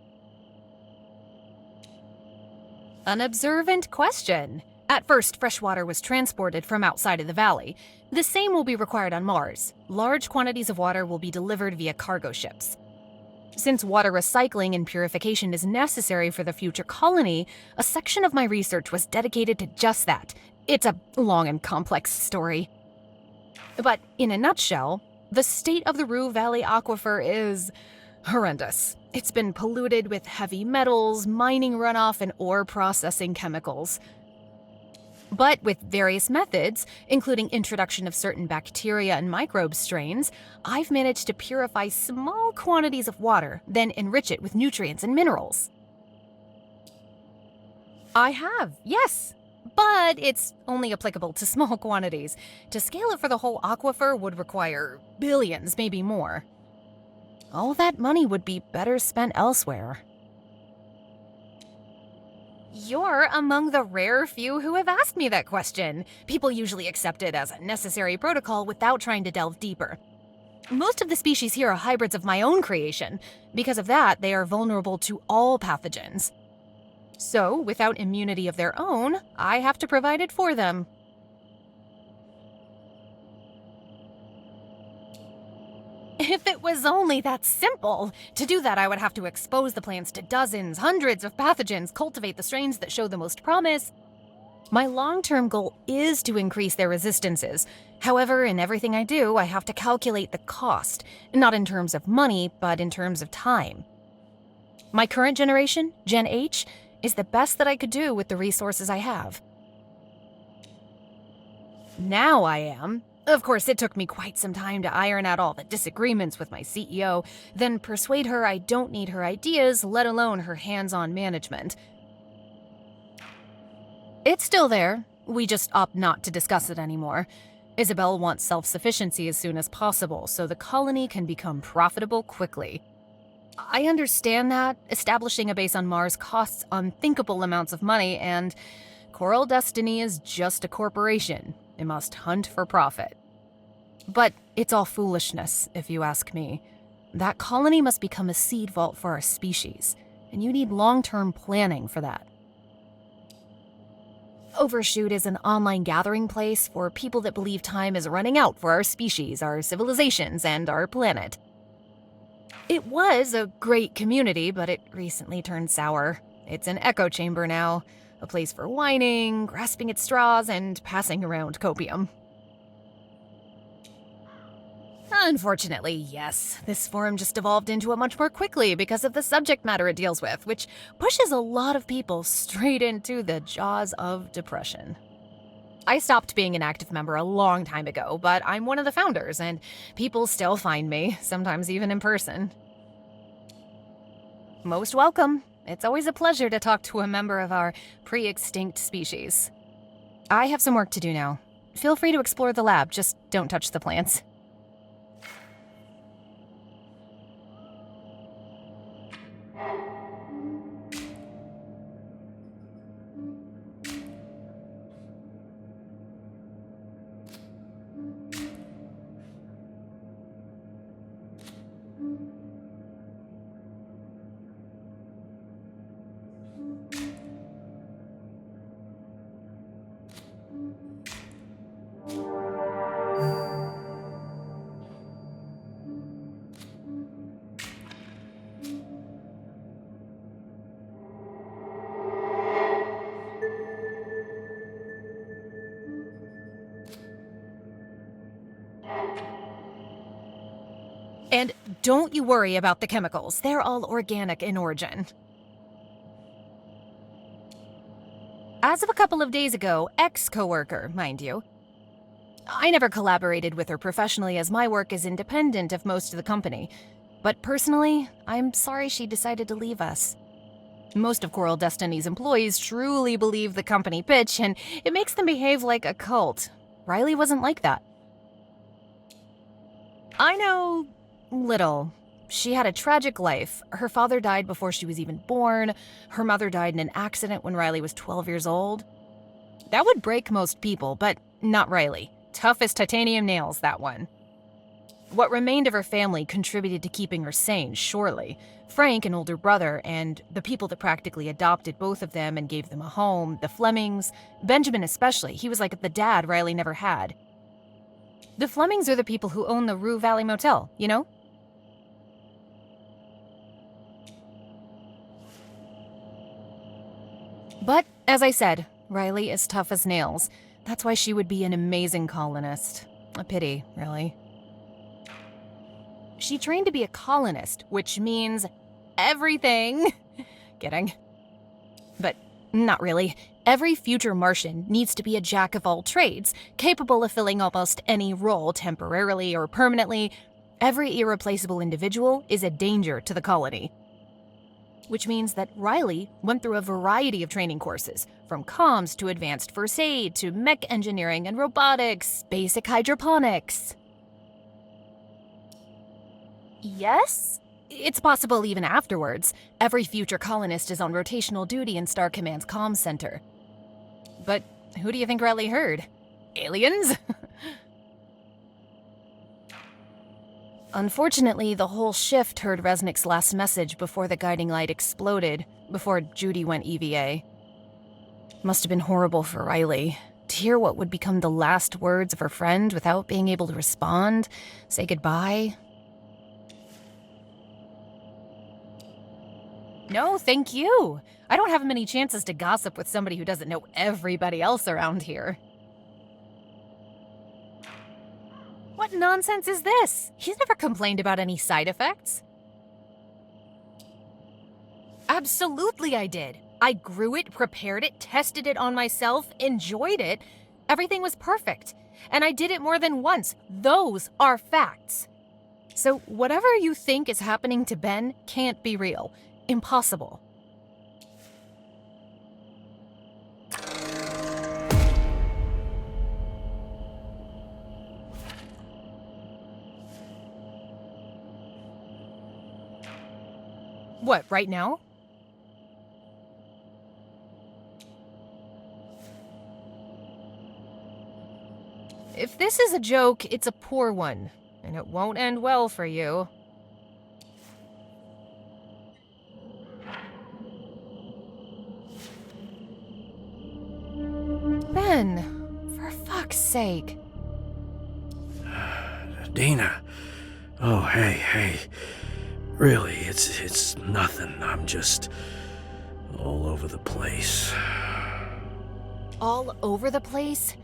An observant question. At first, fresh water was transported from outside of the valley. The same will be required on Mars. Large quantities of water will be delivered via cargo ships. Since water recycling and purification is necessary for the future colony, a section of my research was dedicated to just that. It's a long and complex story. But in a nutshell, the state of the Rue Valley aquifer is horrendous. It's been polluted with heavy metals, mining runoff, and ore processing chemicals. But with various methods, including introduction of certain bacteria and microbe strains, I've managed to purify small quantities of water, then enrich it with nutrients and minerals. I have, yes. But it's only applicable to small quantities. To scale it for the whole aquifer would require billions, maybe more. All that money would be better spent elsewhere. You're among the rare few who have asked me that question. People usually accept it as a necessary protocol without trying to delve deeper. Most of the species here are hybrids of my own creation. Because of that, they are vulnerable to all pathogens. So, without immunity of their own, I have to provide it for them. If it was only that simple! To do that, I would have to expose the plants to dozens, hundreds of pathogens, cultivate the strains that show the most promise. My long-term goal is to increase their resistances. However, in everything I do, I have to calculate the cost, not in terms of money, but in terms of time. My current generation, Gen H, is the best that I could do with the resources I have. Now I am. Of course, it took me quite some time to iron out all the disagreements with my CEO, then persuade her I don't need her ideas, let alone her hands-on management. It's still there. We just opt not to discuss it anymore. Isabel wants self-sufficiency as soon as possible, so the colony can become profitable quickly. I understand that establishing a base on Mars costs unthinkable amounts of money, and Coral Destiny is just a corporation. It must hunt for profit. But it's all foolishness, if you ask me. That colony must become a seed vault for our species, and you need long-term planning for that. Overshoot is an online gathering place for people that believe time is running out for our species, our civilizations, and our planet. It was a great community, but it recently turned sour. It's an echo chamber now, a place for whining, grasping at straws, and passing around copium. Unfortunately, yes, this forum just evolved into it much more quickly because of the subject matter it deals with, which pushes a lot of people straight into the jaws of depression. I stopped being an active member a long time ago, but I'm one of the founders, and people still find me, sometimes even in person. Most welcome. It's always a pleasure to talk to a member of our pre-extinct species. I have some work to do now. Feel free to explore the lab, just don't touch the plants. And don't you worry about the chemicals. They're all organic in origin. As of a couple of days ago, ex-coworker, mind you. I never collaborated with her professionally as my work is independent of most of the company. But personally, I'm sorry she decided to leave us. Most of Coral Destiny's employees truly believe the company pitch, and it makes them behave like a cult. Riley wasn't like that. I know little. She had a tragic life. Her father died before she was even born. Her mother died in an accident when Riley was 12 years old. That would break most people, but not Riley. Tough as titanium nails, that one. What remained of her family contributed to keeping her sane, surely. Frank, an older brother, and the people that practically adopted both of them and gave them a home, the Flemings, Benjamin especially, he was like the dad Riley never had. The Flemings are the people who own the Rue Valley Motel, you know? But, as I said, Riley is tough as nails. That's why she would be an amazing colonist. A pity, really. She trained to be a colonist, which means everything. Kidding. But not really. Every future Martian needs to be a jack of all trades, capable of filling almost any role temporarily or permanently. Every irreplaceable individual is a danger to the colony. Which means that Riley went through a variety of training courses, from comms to advanced first aid to mech engineering and robotics, basic hydroponics. Yes? It's possible even afterwards. Every future colonist is on rotational duty in Star Command's comms center. But who do you think Riley heard? Aliens? Unfortunately, the whole shift heard Resnick's last message before the guiding light exploded, before Judy went EVA. Must have been horrible for Riley. To hear what would become the last words of her friend without being able to respond, say goodbye. No, thank you. I don't have many chances to gossip with somebody who doesn't know everybody else around here. What nonsense is this? He's never complained about any side effects. Absolutely I did. I grew it, prepared it, tested it on myself, enjoyed it. Everything was perfect. And I did it more than once. Those are facts. So whatever you think is happening to Ben can't be real. Impossible. What, right now? If this is a joke, it's a poor one, and it won't end well for you. Ben, for fuck's sake. Dina. Oh, hey. Really, it's nothing. I'm just all over the place. All over the place?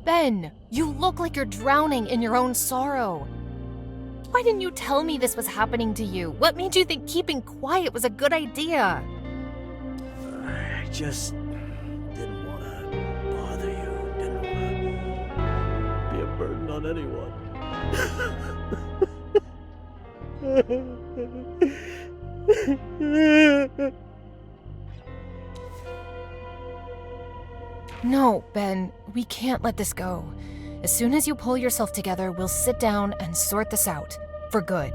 Ben, you look like you're drowning in your own sorrow. Why didn't you tell me this was happening to you? What made you think keeping quiet was a good idea? I just didn't want to bother you. Didn't want to be a burden on anyone. No, Ben, we can't let this go. As soon as you pull yourself together, we'll sit down and sort this out. For good.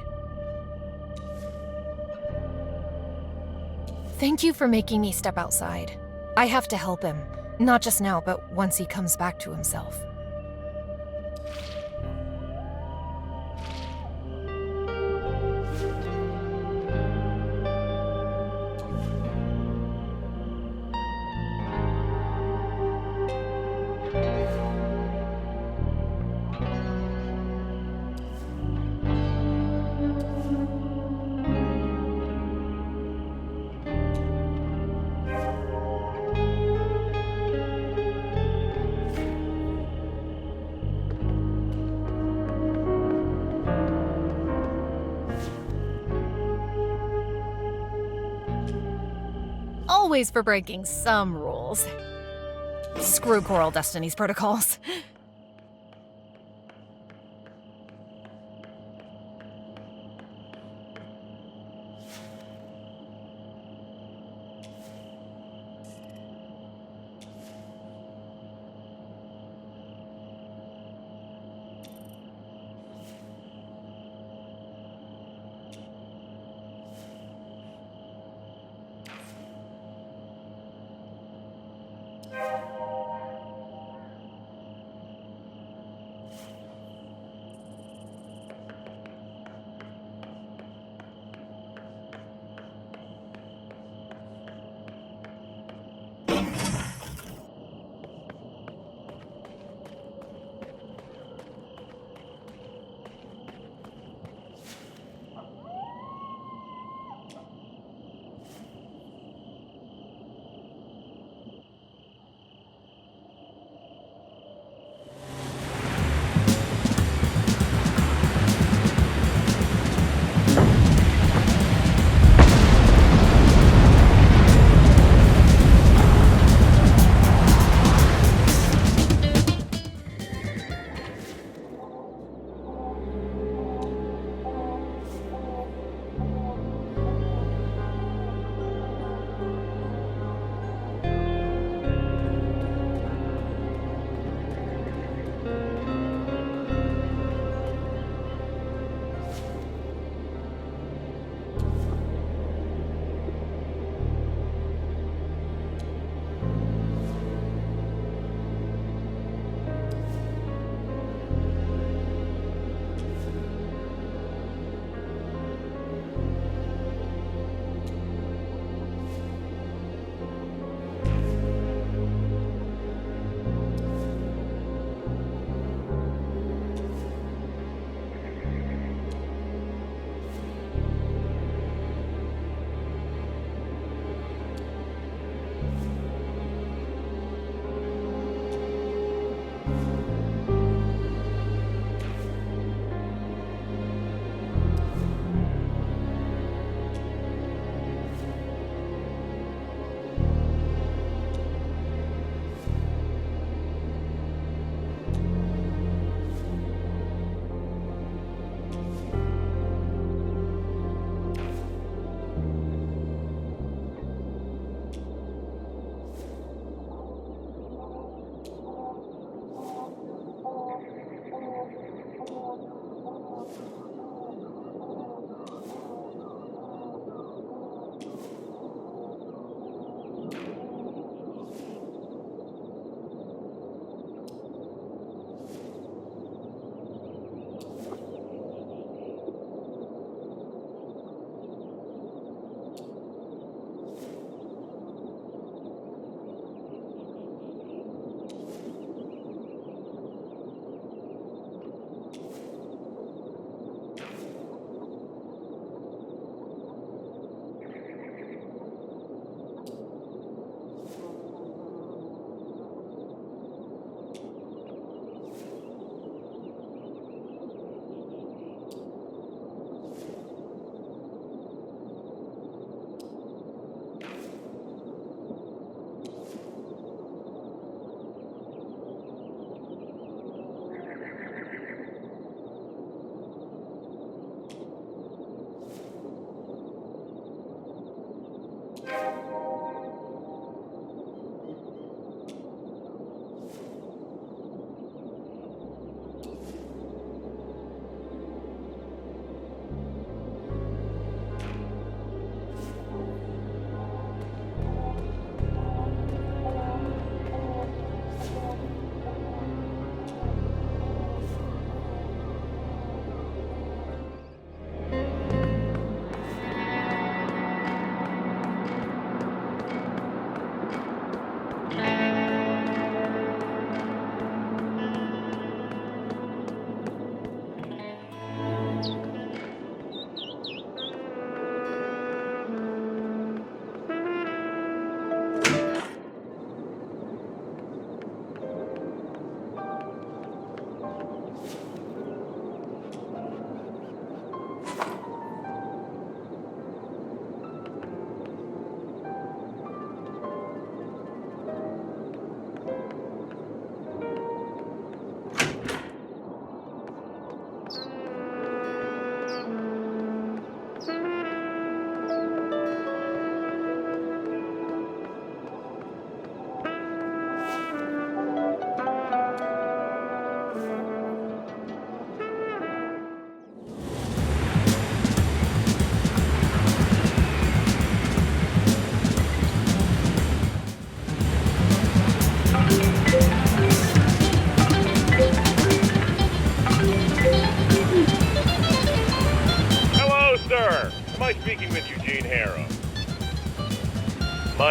Thank you for making me step outside. I have to help him. Not just now, but once he comes back to himself. always for breaking some rules. Screw Coral Destiny's protocols.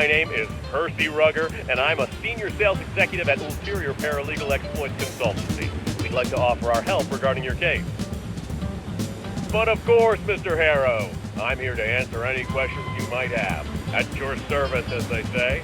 name is Percy Rugger, and I'm a senior sales executive at Ulterior Paralegal Exploits Consultancy. We'd like to offer our help regarding your case. But of course, Mr. Harrow, I'm here to answer any questions you might have. At your service, as they say.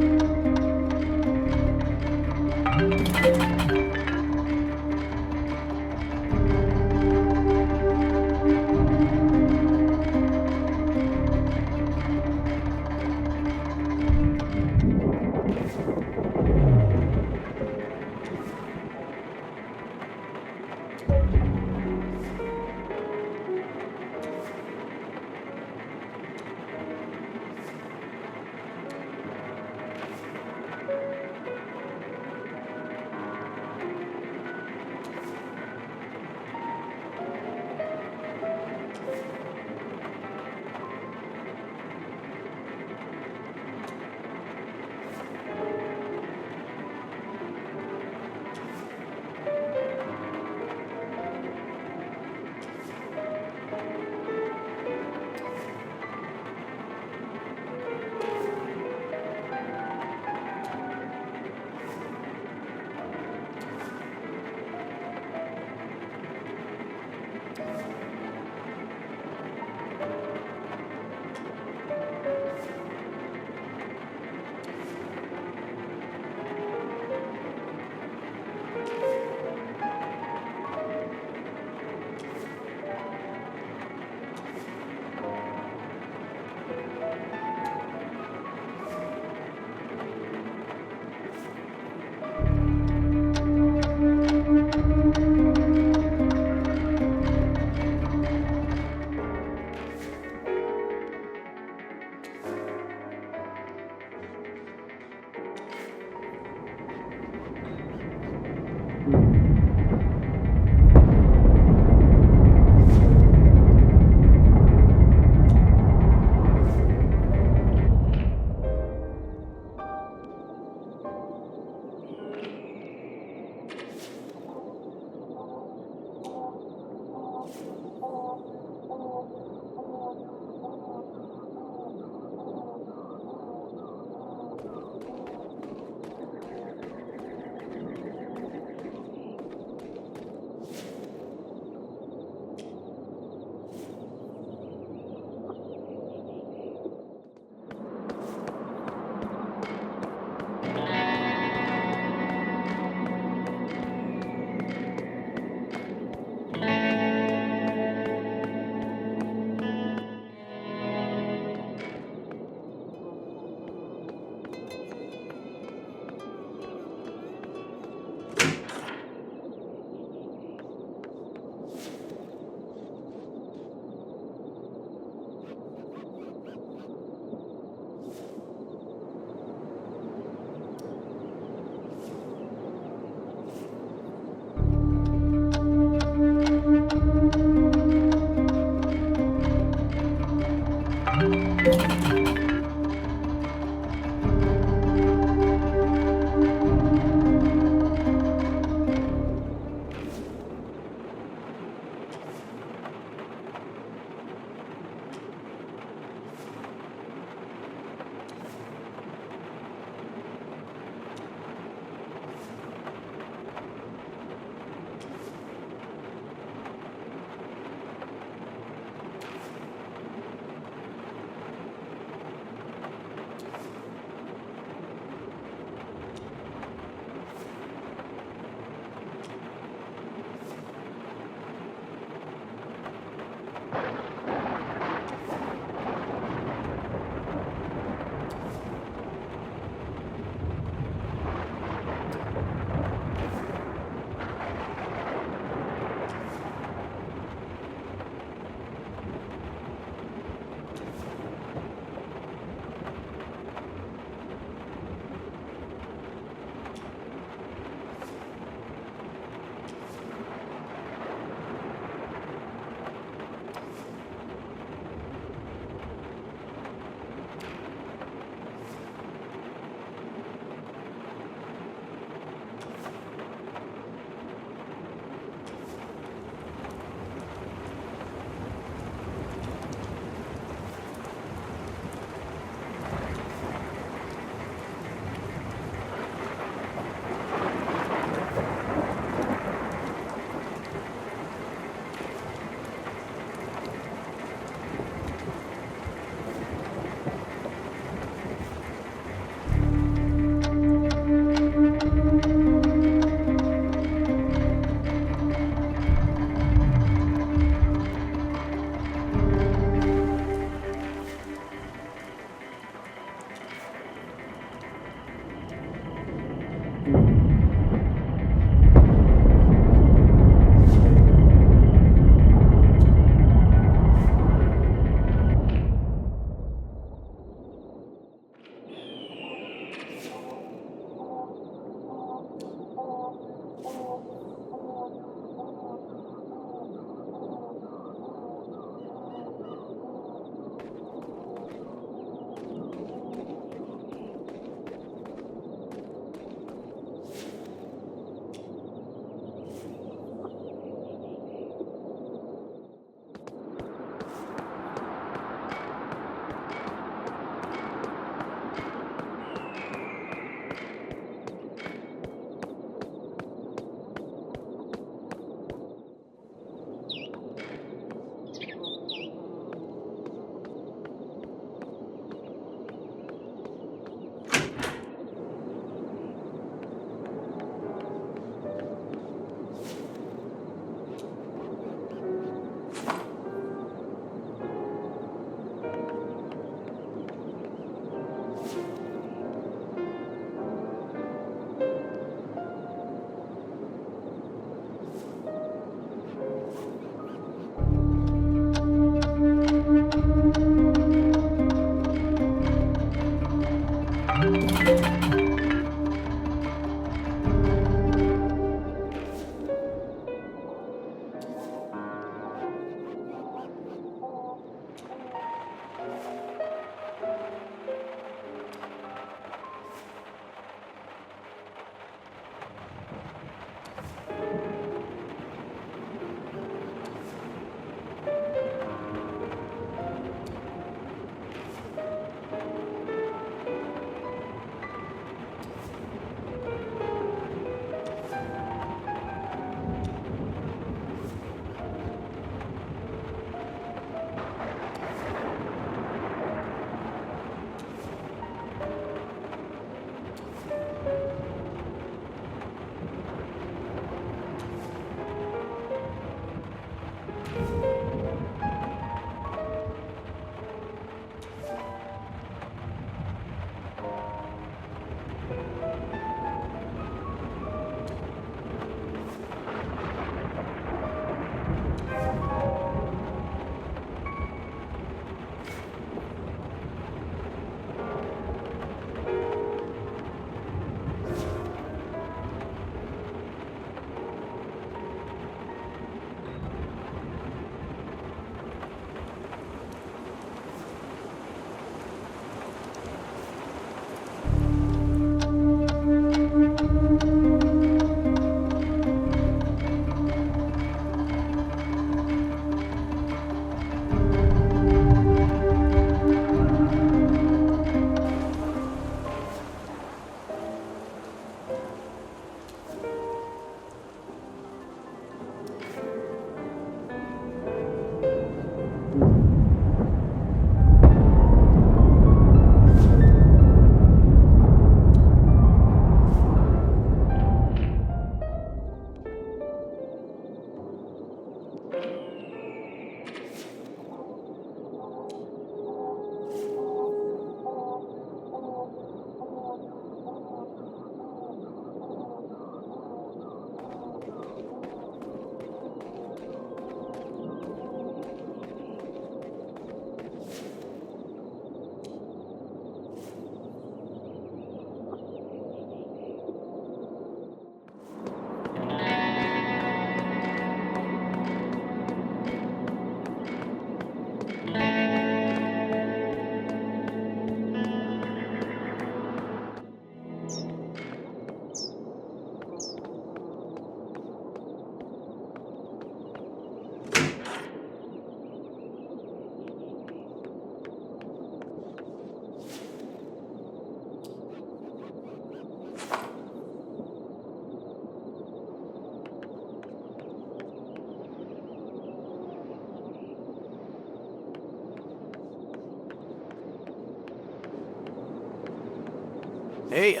Hey,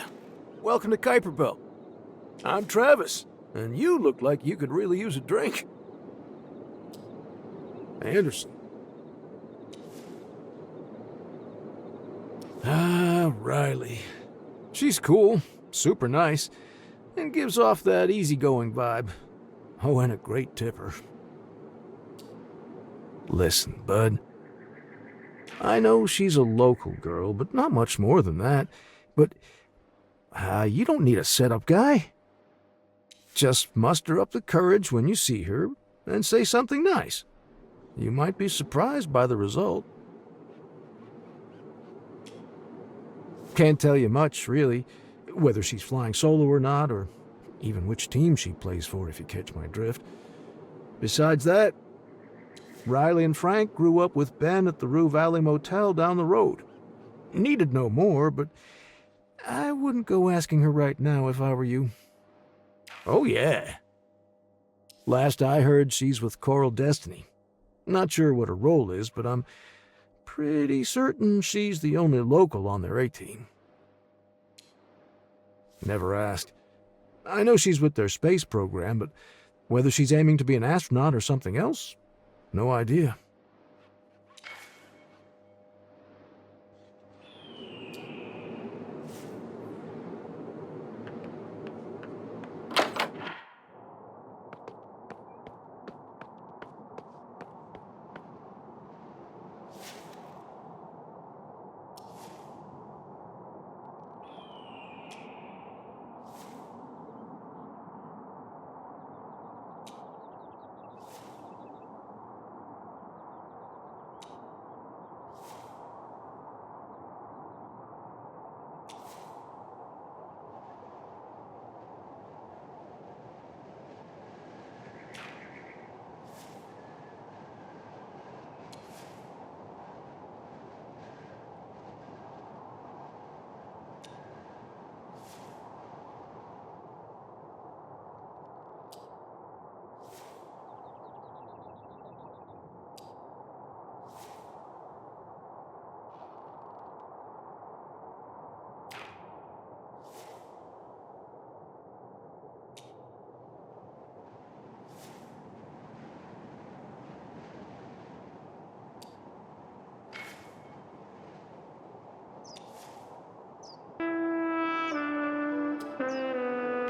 welcome to Kuiper Belt. I'm Travis, and you look like you could really use a drink. Anderson. Ah, Riley. She's cool, super nice, and gives off that easygoing vibe. Oh, and a great tipper. Listen, bud. I know she's a local girl, but not much more than that. But you don't need a setup guy. Just muster up the courage when you see her and say something nice. You might be surprised by the result. Can't tell you much, really, whether she's flying solo or not, or even which team she plays for, if you catch my drift. Besides that, Riley and Frank grew up with Ben at the Rue Valley Motel down the road. Needed no more, but I wouldn't go asking her right now if I were you. Oh, yeah. Last I heard, she's with Coral Destiny. Not sure what her role is, but I'm pretty certain she's the only local on their A-team. Never asked. I know she's with their space program, but whether she's aiming to be an astronaut or something else, no idea.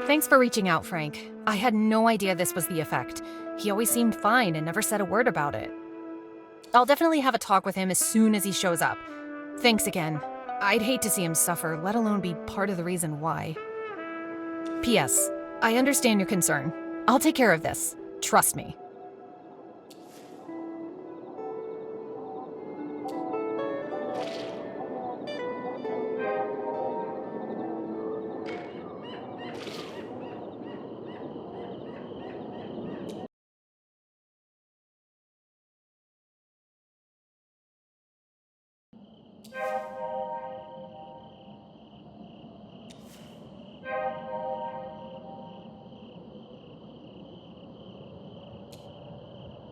Thanks for reaching out, Frank. I had no idea this was the effect. He always seemed fine and never said a word about it. I'll definitely have a talk with him as soon as he shows up. Thanks again. I'd hate to see him suffer, let alone be part of the reason why. P.S. I understand your concern. I'll take care of this. Trust me.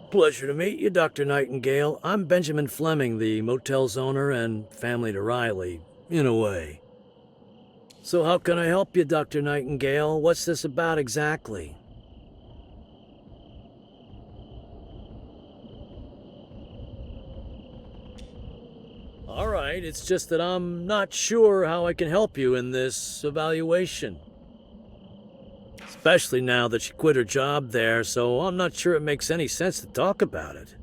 Pleasure to meet you, Dr. Nightingale. I'm Benjamin Fleming, the motel's owner and family to Riley, in a way. So how can I help you, Dr. Nightingale? What's this about exactly? All right, it's just that I'm not sure how I can help you in this evaluation. Especially now that she quit her job there, so I'm not sure it makes any sense to talk about it.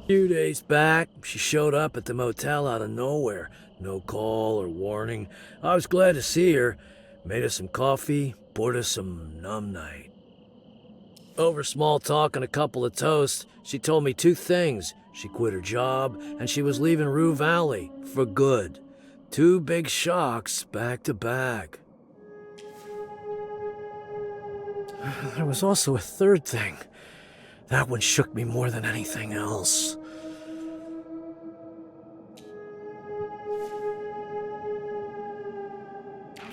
A few days back, she showed up at the motel out of nowhere. No call or warning. I was glad to see her. Made us some coffee, poured us some numb night. Over small talk and a couple of toasts, she told me two things. She quit her job, and she was leaving Rue Valley for good. Two big shocks back to back. There was also a third thing. That one shook me more than anything else.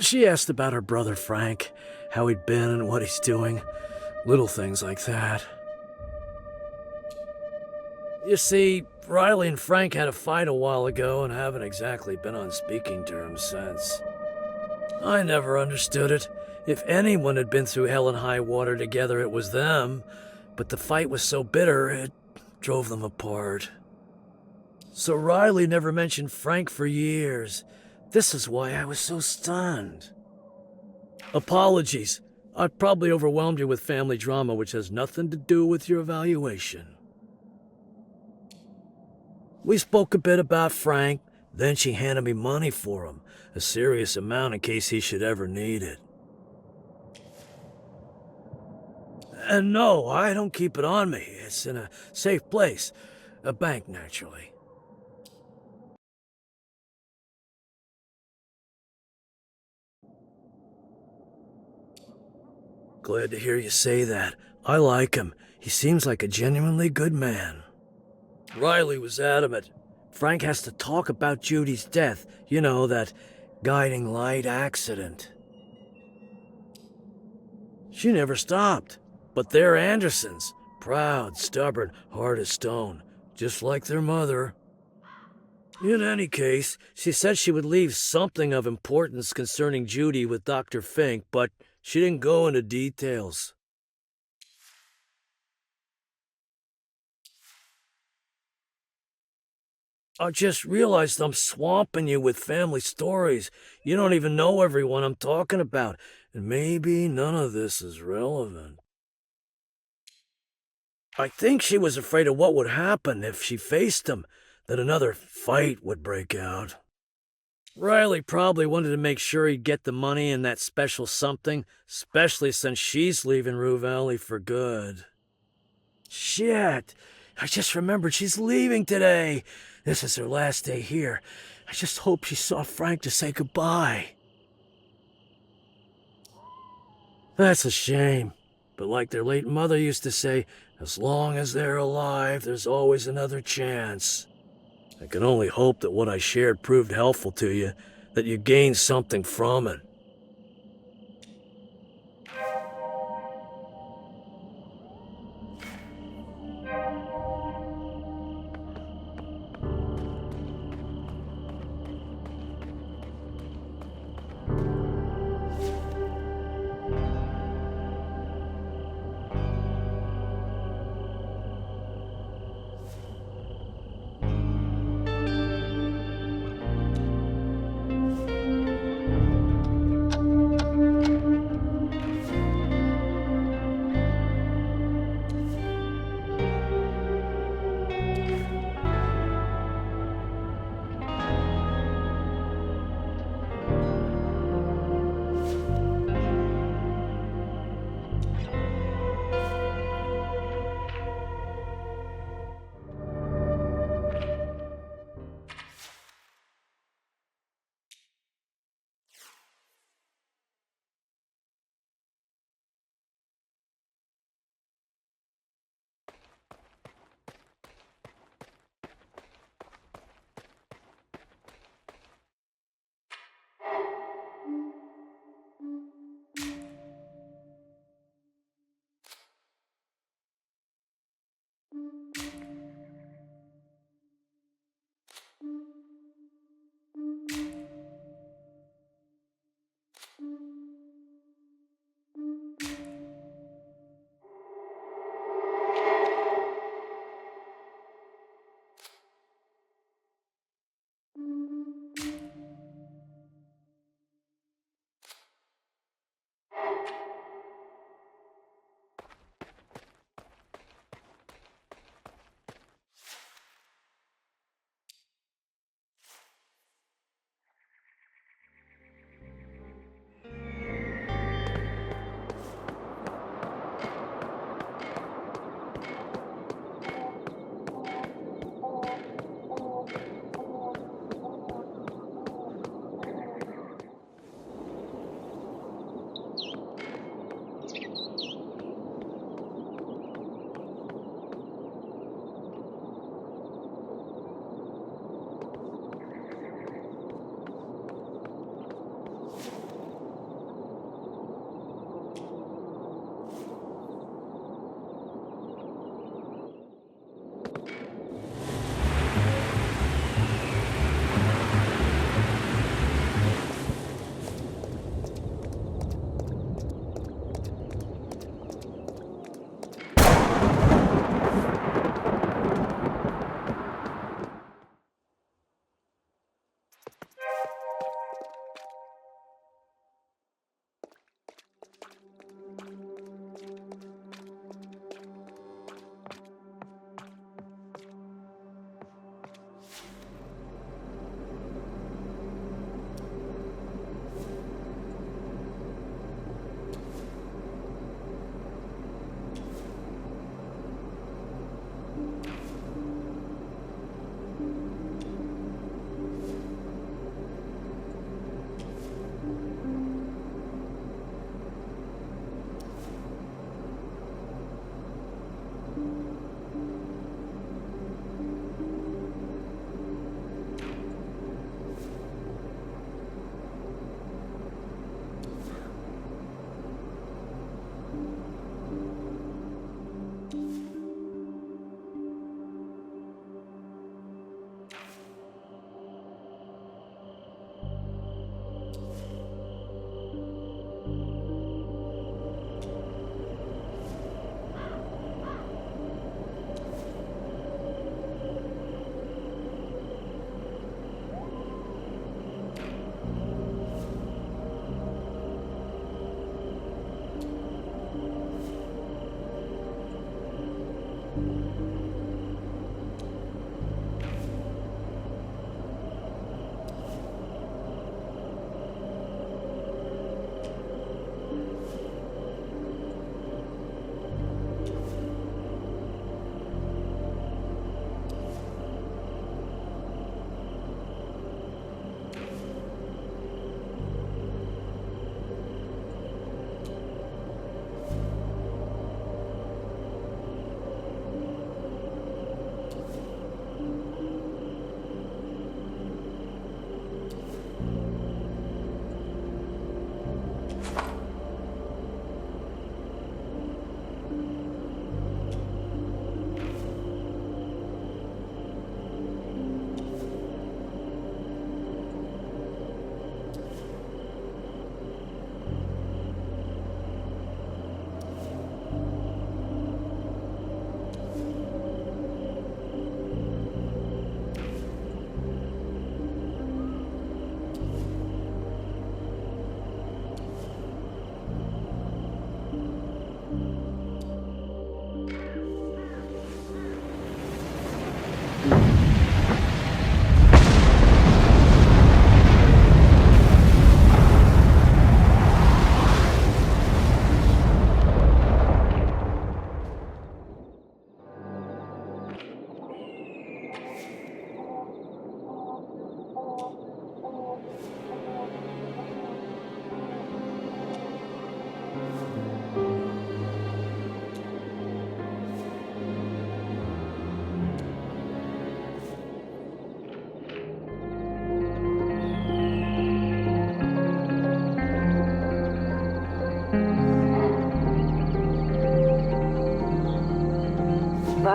She asked about her brother Frank, how he'd been and what he's doing. Little things like that. You see, Riley and Frank had a fight a while ago and haven't exactly been on speaking terms since. I never understood it. If anyone had been through hell and high water together, it was them. But the fight was so bitter, it drove them apart. So Riley never mentioned Frank for years. This is why I was so stunned. Apologies. I've probably overwhelmed you with family drama, which has nothing to do with your evaluation. We spoke a bit about Frank, then she handed me money for him, a serious amount in case he should ever need it. And no, I don't keep it on me. It's in a safe place. A bank, naturally. Glad to hear you say that. I like him. He seems like a genuinely good man. Riley was adamant. Frank has to talk about Judy's death. You know, that guiding light accident. She never stopped. But they're Andersons. Proud, stubborn, hard as stone. Just like their mother. In any case, she said she would leave something of importance concerning Judy with Dr. Fink, but she didn't go into details. I just realized I'm swamping you with family stories. You don't even know everyone I'm talking about, and maybe none of this is relevant. I think she was afraid of what would happen if she faced him, that another fight would break out. Riley probably wanted to make sure he'd get the money and that special something, especially since she's leaving Rue Valley for good. Shit! I just remembered she's leaving today. This is her last day here. I just hope she saw Frank to say goodbye. That's a shame. But like their late mother used to say, as long as they're alive, there's always another chance. I can only hope that what I shared proved helpful to you, that you gained something from it.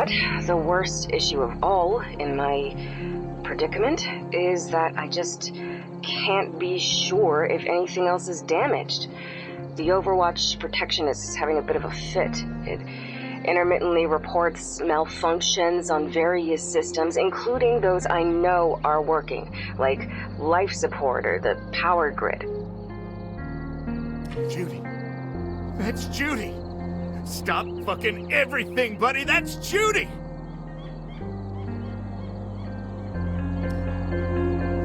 But the worst issue of all in my predicament is that I just can't be sure if anything else is damaged. The Overwatch protection is having a bit of a fit. It intermittently reports malfunctions on various systems, including those I know are working, like life support or the power grid. Judy. That's Judy. Stop fucking everything, buddy. That's Judy.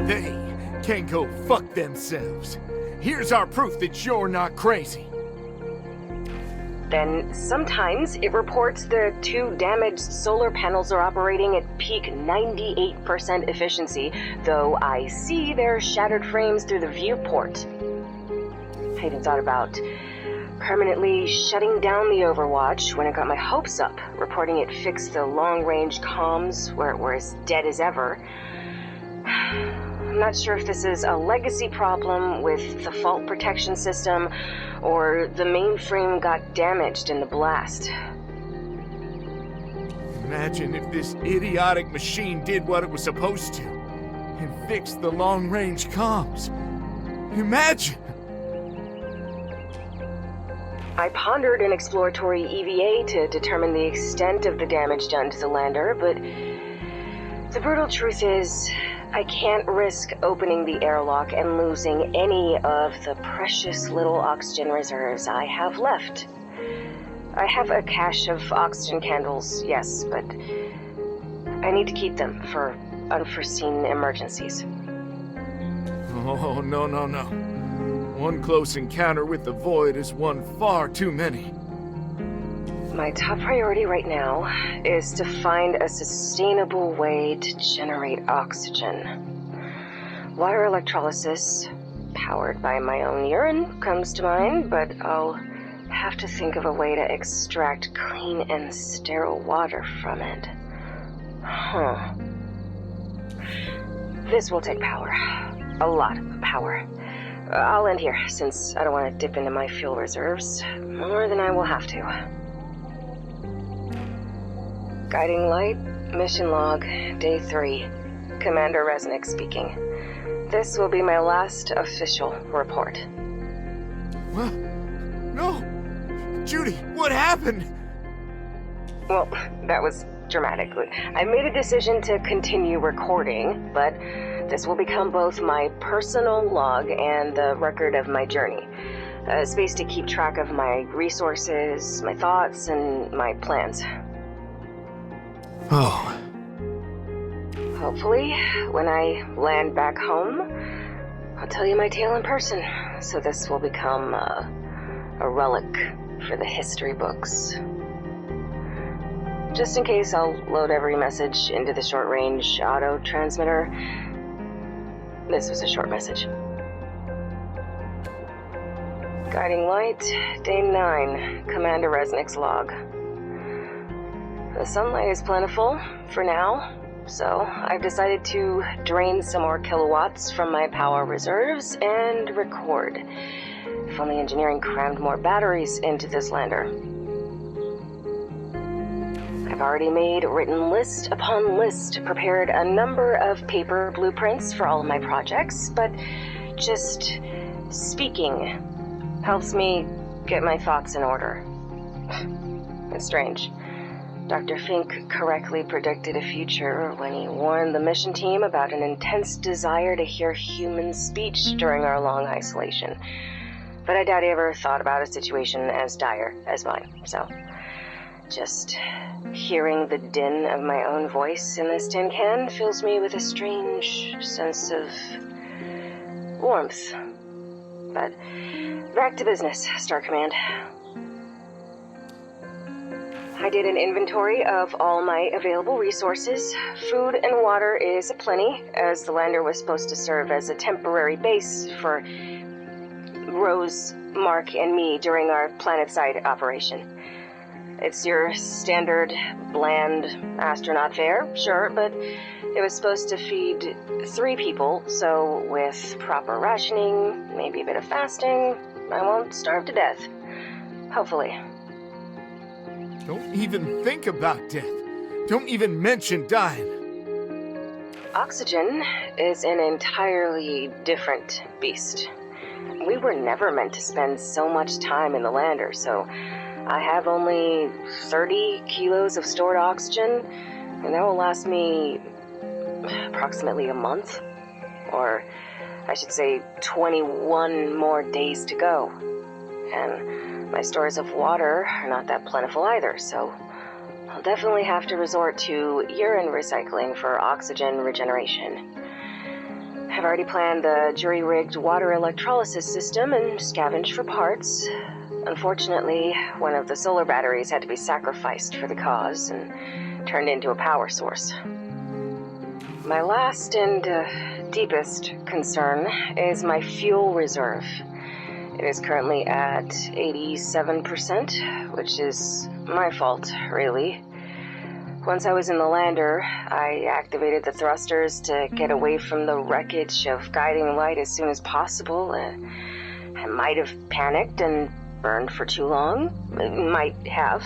They can go fuck themselves. Here's our proof that you're not crazy. Then sometimes it reports the 2 damaged solar panels are operating at peak 98% efficiency, though I see their shattered frames through the viewport. I even thought about permanently shutting down the Overwatch when I got my hopes up, reporting it fixed the long-range comms where it were as dead as ever. I'm not sure if this is a legacy problem with the fault protection system, or the mainframe got damaged in the blast. Imagine if this idiotic machine did what it was supposed to, and fixed the long-range comms. Imagine! I pondered an exploratory EVA to determine the extent of the damage done to the lander, but the brutal truth is, I can't risk opening the airlock and losing any of the precious little oxygen reserves I have left. I have a cache of oxygen candles, yes, but I need to keep them for unforeseen emergencies. Oh, no. One close encounter with the Void is one far too many. My top priority right now is to find a sustainable way to generate oxygen. Water electrolysis, powered by my own urine, comes to mind, but I'll have to think of a way to extract clean and sterile water from it. This will take power. A lot of power. I'll end here, since I don't want to dip into my fuel reserves more than I will have to. Guiding light, mission log, day 3. Commander Resnick speaking. This will be my last official report. What? No! Judy, what happened? Well, that was dramatic. I made a decision to continue recording, but this will become both my personal log and the record of my journey. A space to keep track of my resources, my thoughts, and my plans. Oh. Hopefully, when I land back home, I'll tell you my tale in person, so this will become a relic for the history books. Just in case, I'll load every message into the short-range auto transmitter. This was a short message. Guiding light, day 9, Commander Resnick's log. The sunlight is plentiful, for now, so I've decided to drain some more kilowatts from my power reserves and record. If only engineering crammed more batteries into this lander. I've already made written list upon list, prepared a number of paper blueprints for all of my projects, but just speaking helps me get my thoughts in order. It's strange. Dr. Fink correctly predicted a future when he warned the mission team about an intense desire to hear human speech during our long isolation. But I doubt he ever thought about a situation as dire as mine, so just hearing the din of my own voice in this tin can fills me with a strange sense of warmth. But back to business, Star Command. I did an inventory of all my available resources. Food and water is aplenty, as the lander was supposed to serve as a temporary base for Rose, Mark, and me during our planetside operation. It's your standard, bland astronaut fare, sure, but it was supposed to feed 3 people, so with proper rationing, maybe a bit of fasting, I won't starve to death. Hopefully. Don't even think about death. Don't even mention dying. Oxygen is an entirely different beast. We were never meant to spend so much time in the lander, so I have only 30 kilos of stored oxygen, and that will last me approximately a month. Or I should say 21 more days to go. And my stores of water are not that plentiful either, so I'll definitely have to resort to urine recycling for oxygen regeneration. I've already planned the jury-rigged water electrolysis system and scavenged for parts. Unfortunately, one of the solar batteries had to be sacrificed for the cause and turned into a power source. My last and deepest concern is my fuel reserve. It is currently at 87%, which is my fault, really. Once I was in the lander, I activated the thrusters to get away from the wreckage of guiding light as soon as possible. I might have panicked and burned for too long. Might have.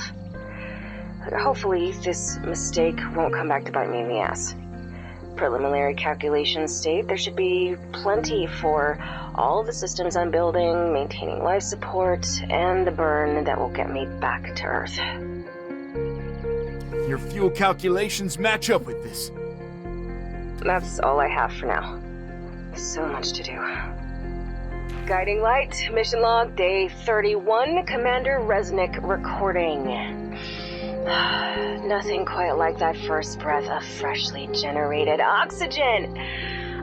Hopefully, this mistake won't come back to bite me in the ass. Preliminary calculations state there should be plenty for all the systems I'm building, maintaining life support, and the burn that will get me back to Earth. Your fuel calculations match up with this. That's all I have for now. So much to do. Guiding light, mission log, day 31, Commander Resnick recording. Nothing quite like that first breath of freshly generated oxygen.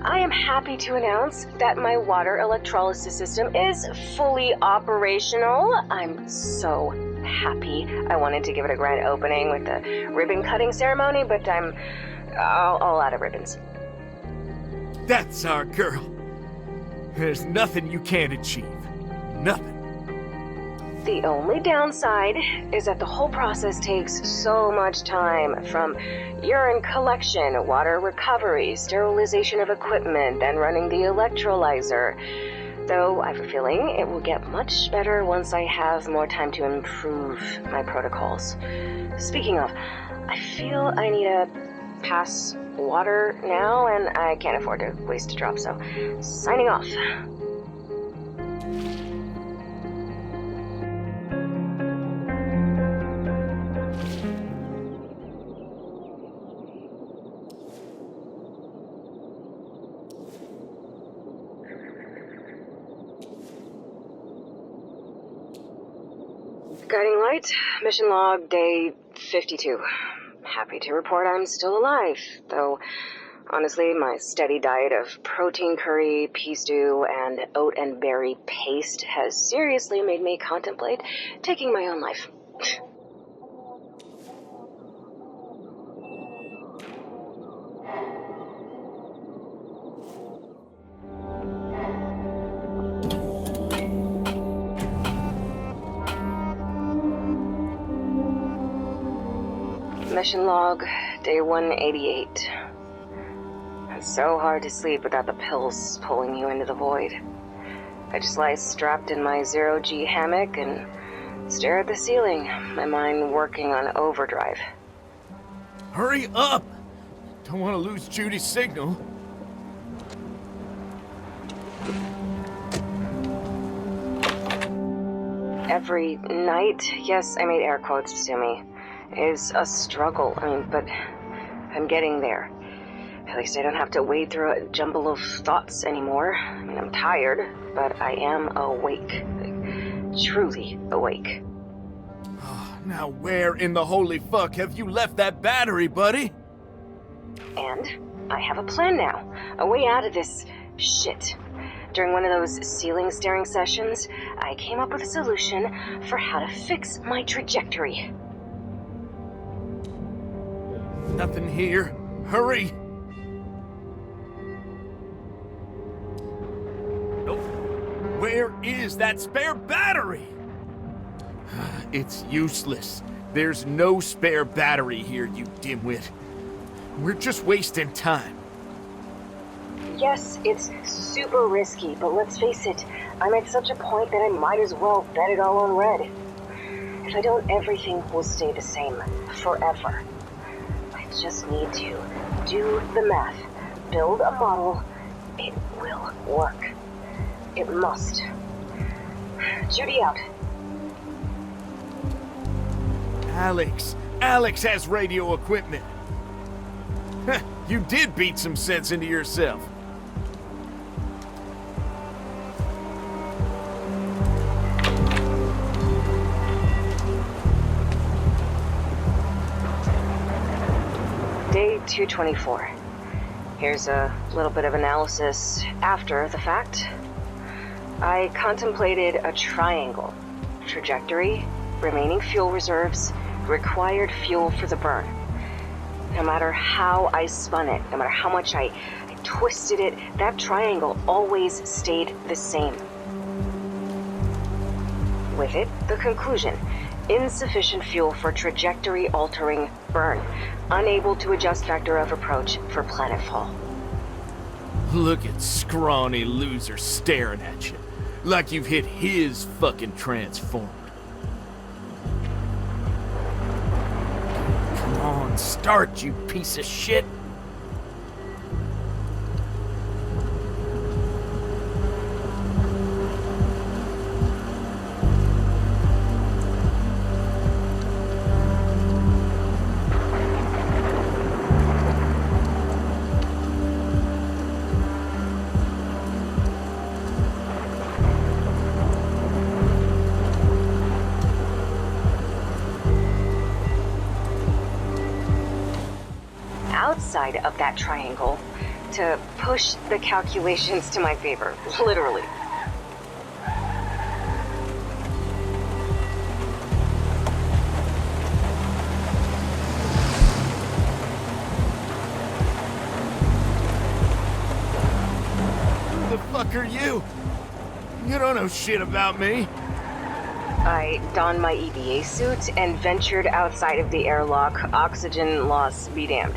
I am happy to announce that my water electrolysis system is fully operational. I'm so happy. I wanted to give it a grand opening with a ribbon cutting ceremony, but I'm all out of ribbons. That's our girl. There's nothing you can't achieve. Nothing. The only downside is that the whole process takes so much time, from urine collection, water recovery, sterilization of equipment, and running the electrolyzer. Though I have a feeling it will get much better once I have more time to improve my protocols. Speaking of, I feel I need to pass water now, and I can't afford to waste a drop, so signing off. Guiding light, mission log, day 52. Happy to report I'm still alive, though honestly my steady diet of protein curry, pea stew, and oat and berry paste has seriously made me contemplate taking my own life. Mission log, day 188. It's so hard to sleep without the pills pulling you into the void. I just lie strapped in my zero-G hammock and stare at the ceiling, my mind working on overdrive. Hurry up! Don't want to lose Judy's signal. Every night, yes, I made air quotes to me, is a struggle. But I'm getting there. At least I don't have to wade through a jumble of thoughts anymore. I'm tired, but I am awake. Truly awake. Now where in the holy fuck have you left that battery, buddy? And I have a plan now. A way out of this shit. During one of those ceiling staring sessions, I came up with a solution for how to fix my trajectory. Nothing here. Hurry! Nope. Where is that spare battery? It's useless. There's no spare battery here, you dimwit. We're just wasting time. Yes, it's super risky, but let's face it, I'm at such a point that I might as well bet it all on red. If I don't, everything will stay the same. Forever. I just need to do the math. Build a bottle. It will work. It must. Judy out. Alex has radio equipment. You did beat some sense into yourself. Day 224. Here's a little bit of analysis after the fact. I contemplated a triangle. Trajectory, remaining fuel reserves, required fuel for the burn. No matter how I spun it, no matter how much I twisted it, that triangle always stayed the same. With it, the conclusion. Insufficient fuel for trajectory-altering burn. Unable to adjust vector of approach for planetfall. Look at scrawny loser staring at you. Like you've hit his fucking transformer. Come on, start, you piece of shit. Outside of that triangle to push the calculations to my favor, literally. Who the fuck are you? You don't know shit about me. I donned my EVA suit and ventured outside of the airlock, oxygen loss be damned.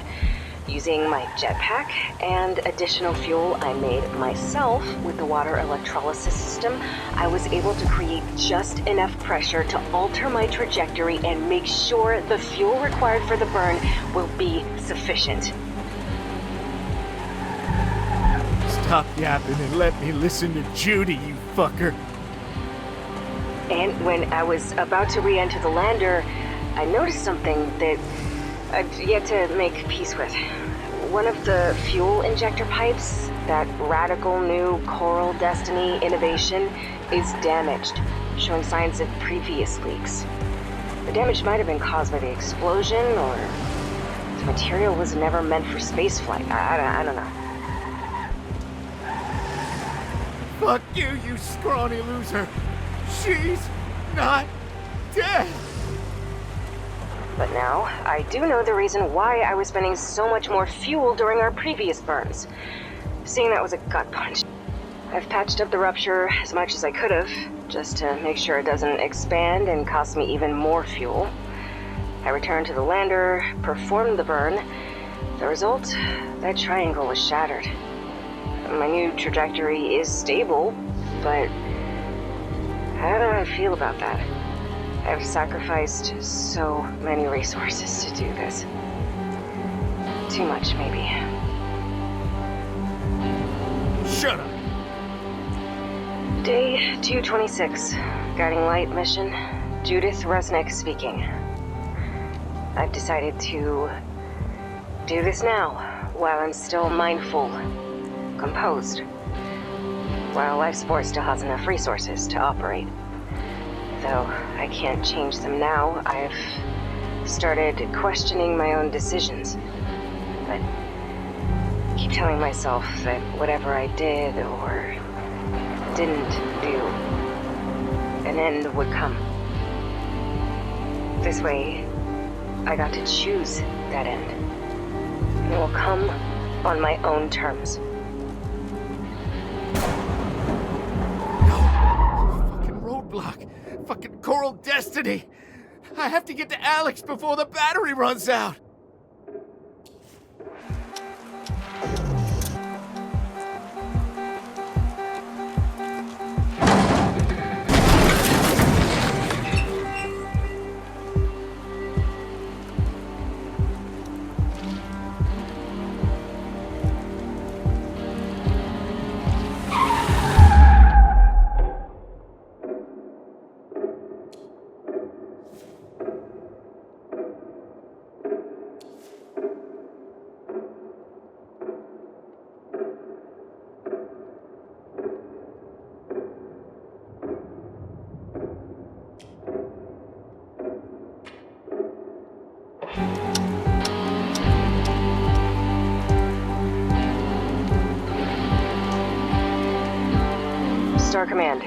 Using my jetpack and additional fuel I made myself with the water electrolysis system, I was able to create just enough pressure to alter my trajectory and make sure the fuel required for the burn will be sufficient. Stop yapping and let me listen to Judy, you fucker. And when I was about to re-enter the lander, I noticed something that I've yet to make peace with. One of the fuel injector pipes, that radical new Coral Destiny innovation, is damaged, showing signs of previous leaks. The damage might have been caused by the explosion, or the material was never meant for spaceflight. I don't know. Fuck you, you scrawny loser. She's not dead. But now, I do know the reason why I was spending so much more fuel during our previous burns. Seeing that was a gut punch. I've patched up the rupture as much as I could have, just to make sure it doesn't expand and cost me even more fuel. I returned to the lander, performed the burn. The result, that triangle was shattered. My new trajectory is stable, but how do I feel about that? I've sacrificed so many resources to do this. Too much, maybe. Shut up! Day 226. Guiding Light mission. Judith Resnick speaking. I've decided to do this now, while I'm still mindful, composed, while life support still has enough resources to operate. Though I can't change them now, I've started questioning my own decisions. But I keep telling myself that whatever I did or didn't do, an end would come. This way, I got to choose that end. And it will come on my own terms. Fucking roadblock. Fucking Coral Destiny. I have to get to Alex before the battery runs out. Star Command.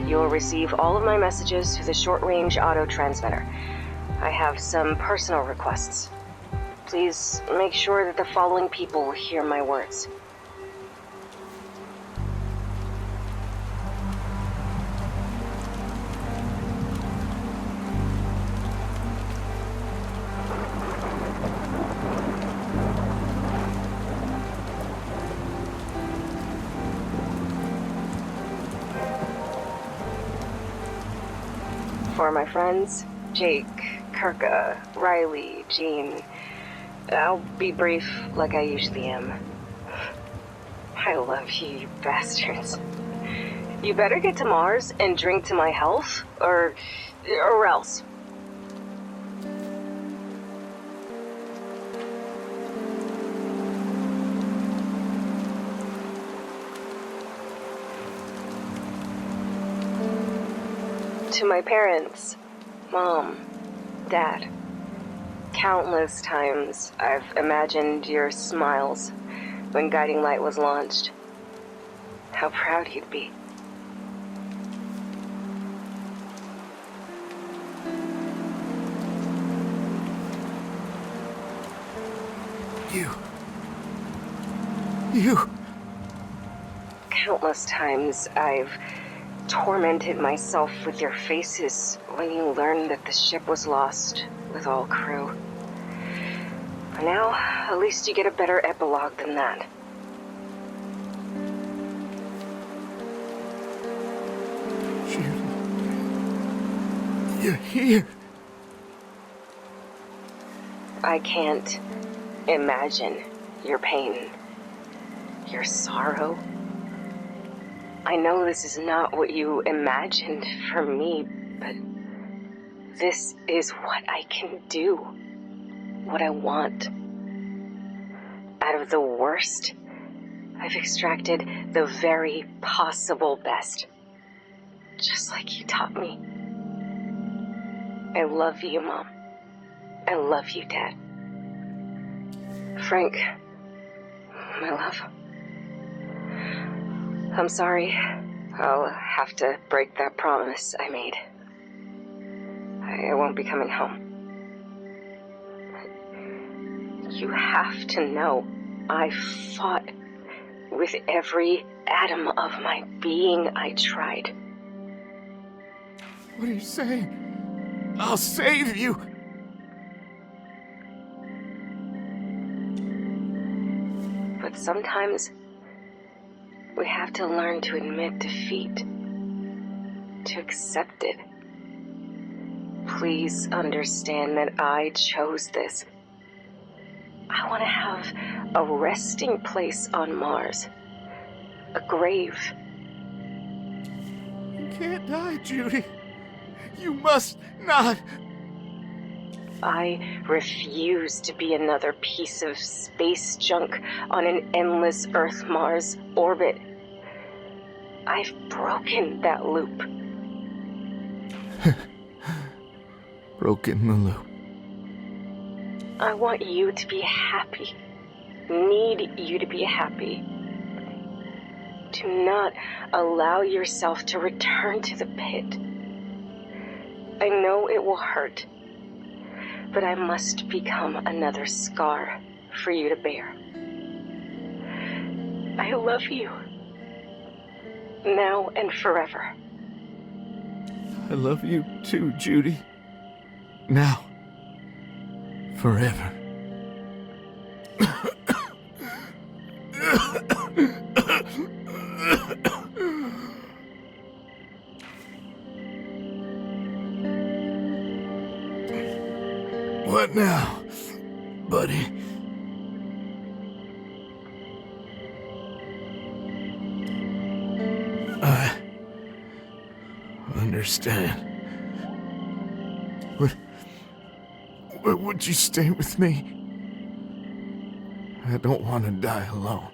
You will receive all of my messages through the short-range auto transmitter. I have some personal requests. Please make sure that the following people hear my words. For my friends, Jake, Kirka, Riley, Jean, I'll be brief like I usually am. I love you, you bastards. You better get to Mars and drink to my health, or else. To my parents, Mom, Dad, countless times I've imagined your smiles when Guiding Light was launched. How proud you'd be. You. Countless times I've tormented myself with your faces when you learned that the ship was lost with all crew. But now, at least you get a better epilogue than that. Judy. You're here. I can't imagine your pain, your sorrow. I know this is not what you imagined for me, but this is what I can do, what I want. Out of the worst, I've extracted the very possible best, just like you taught me. I love you, Mom. I love you, Dad. Frank, my love. I'm sorry. I'll have to break that promise I made. I won't be coming home. You have to know, I fought with every atom of my being. I tried. What are you saying? I'll save you. But sometimes we have to learn to admit defeat, to accept it. Please understand that I chose this. I want to have a resting place on Mars, a grave. You can't die, Judy. You must not. I refuse to be another piece of space junk on an endless Earth-Mars orbit. I've broken that loop. Broken the loop. I want you to be happy. Need you to be happy. Do not allow yourself to return to the pit. I know it will hurt, but I must become another scar for you to bear. I love you. Now and forever. I love you too, Judy. Now. Forever. What now, buddy? I understand. Would you stay with me? I don't want to die alone.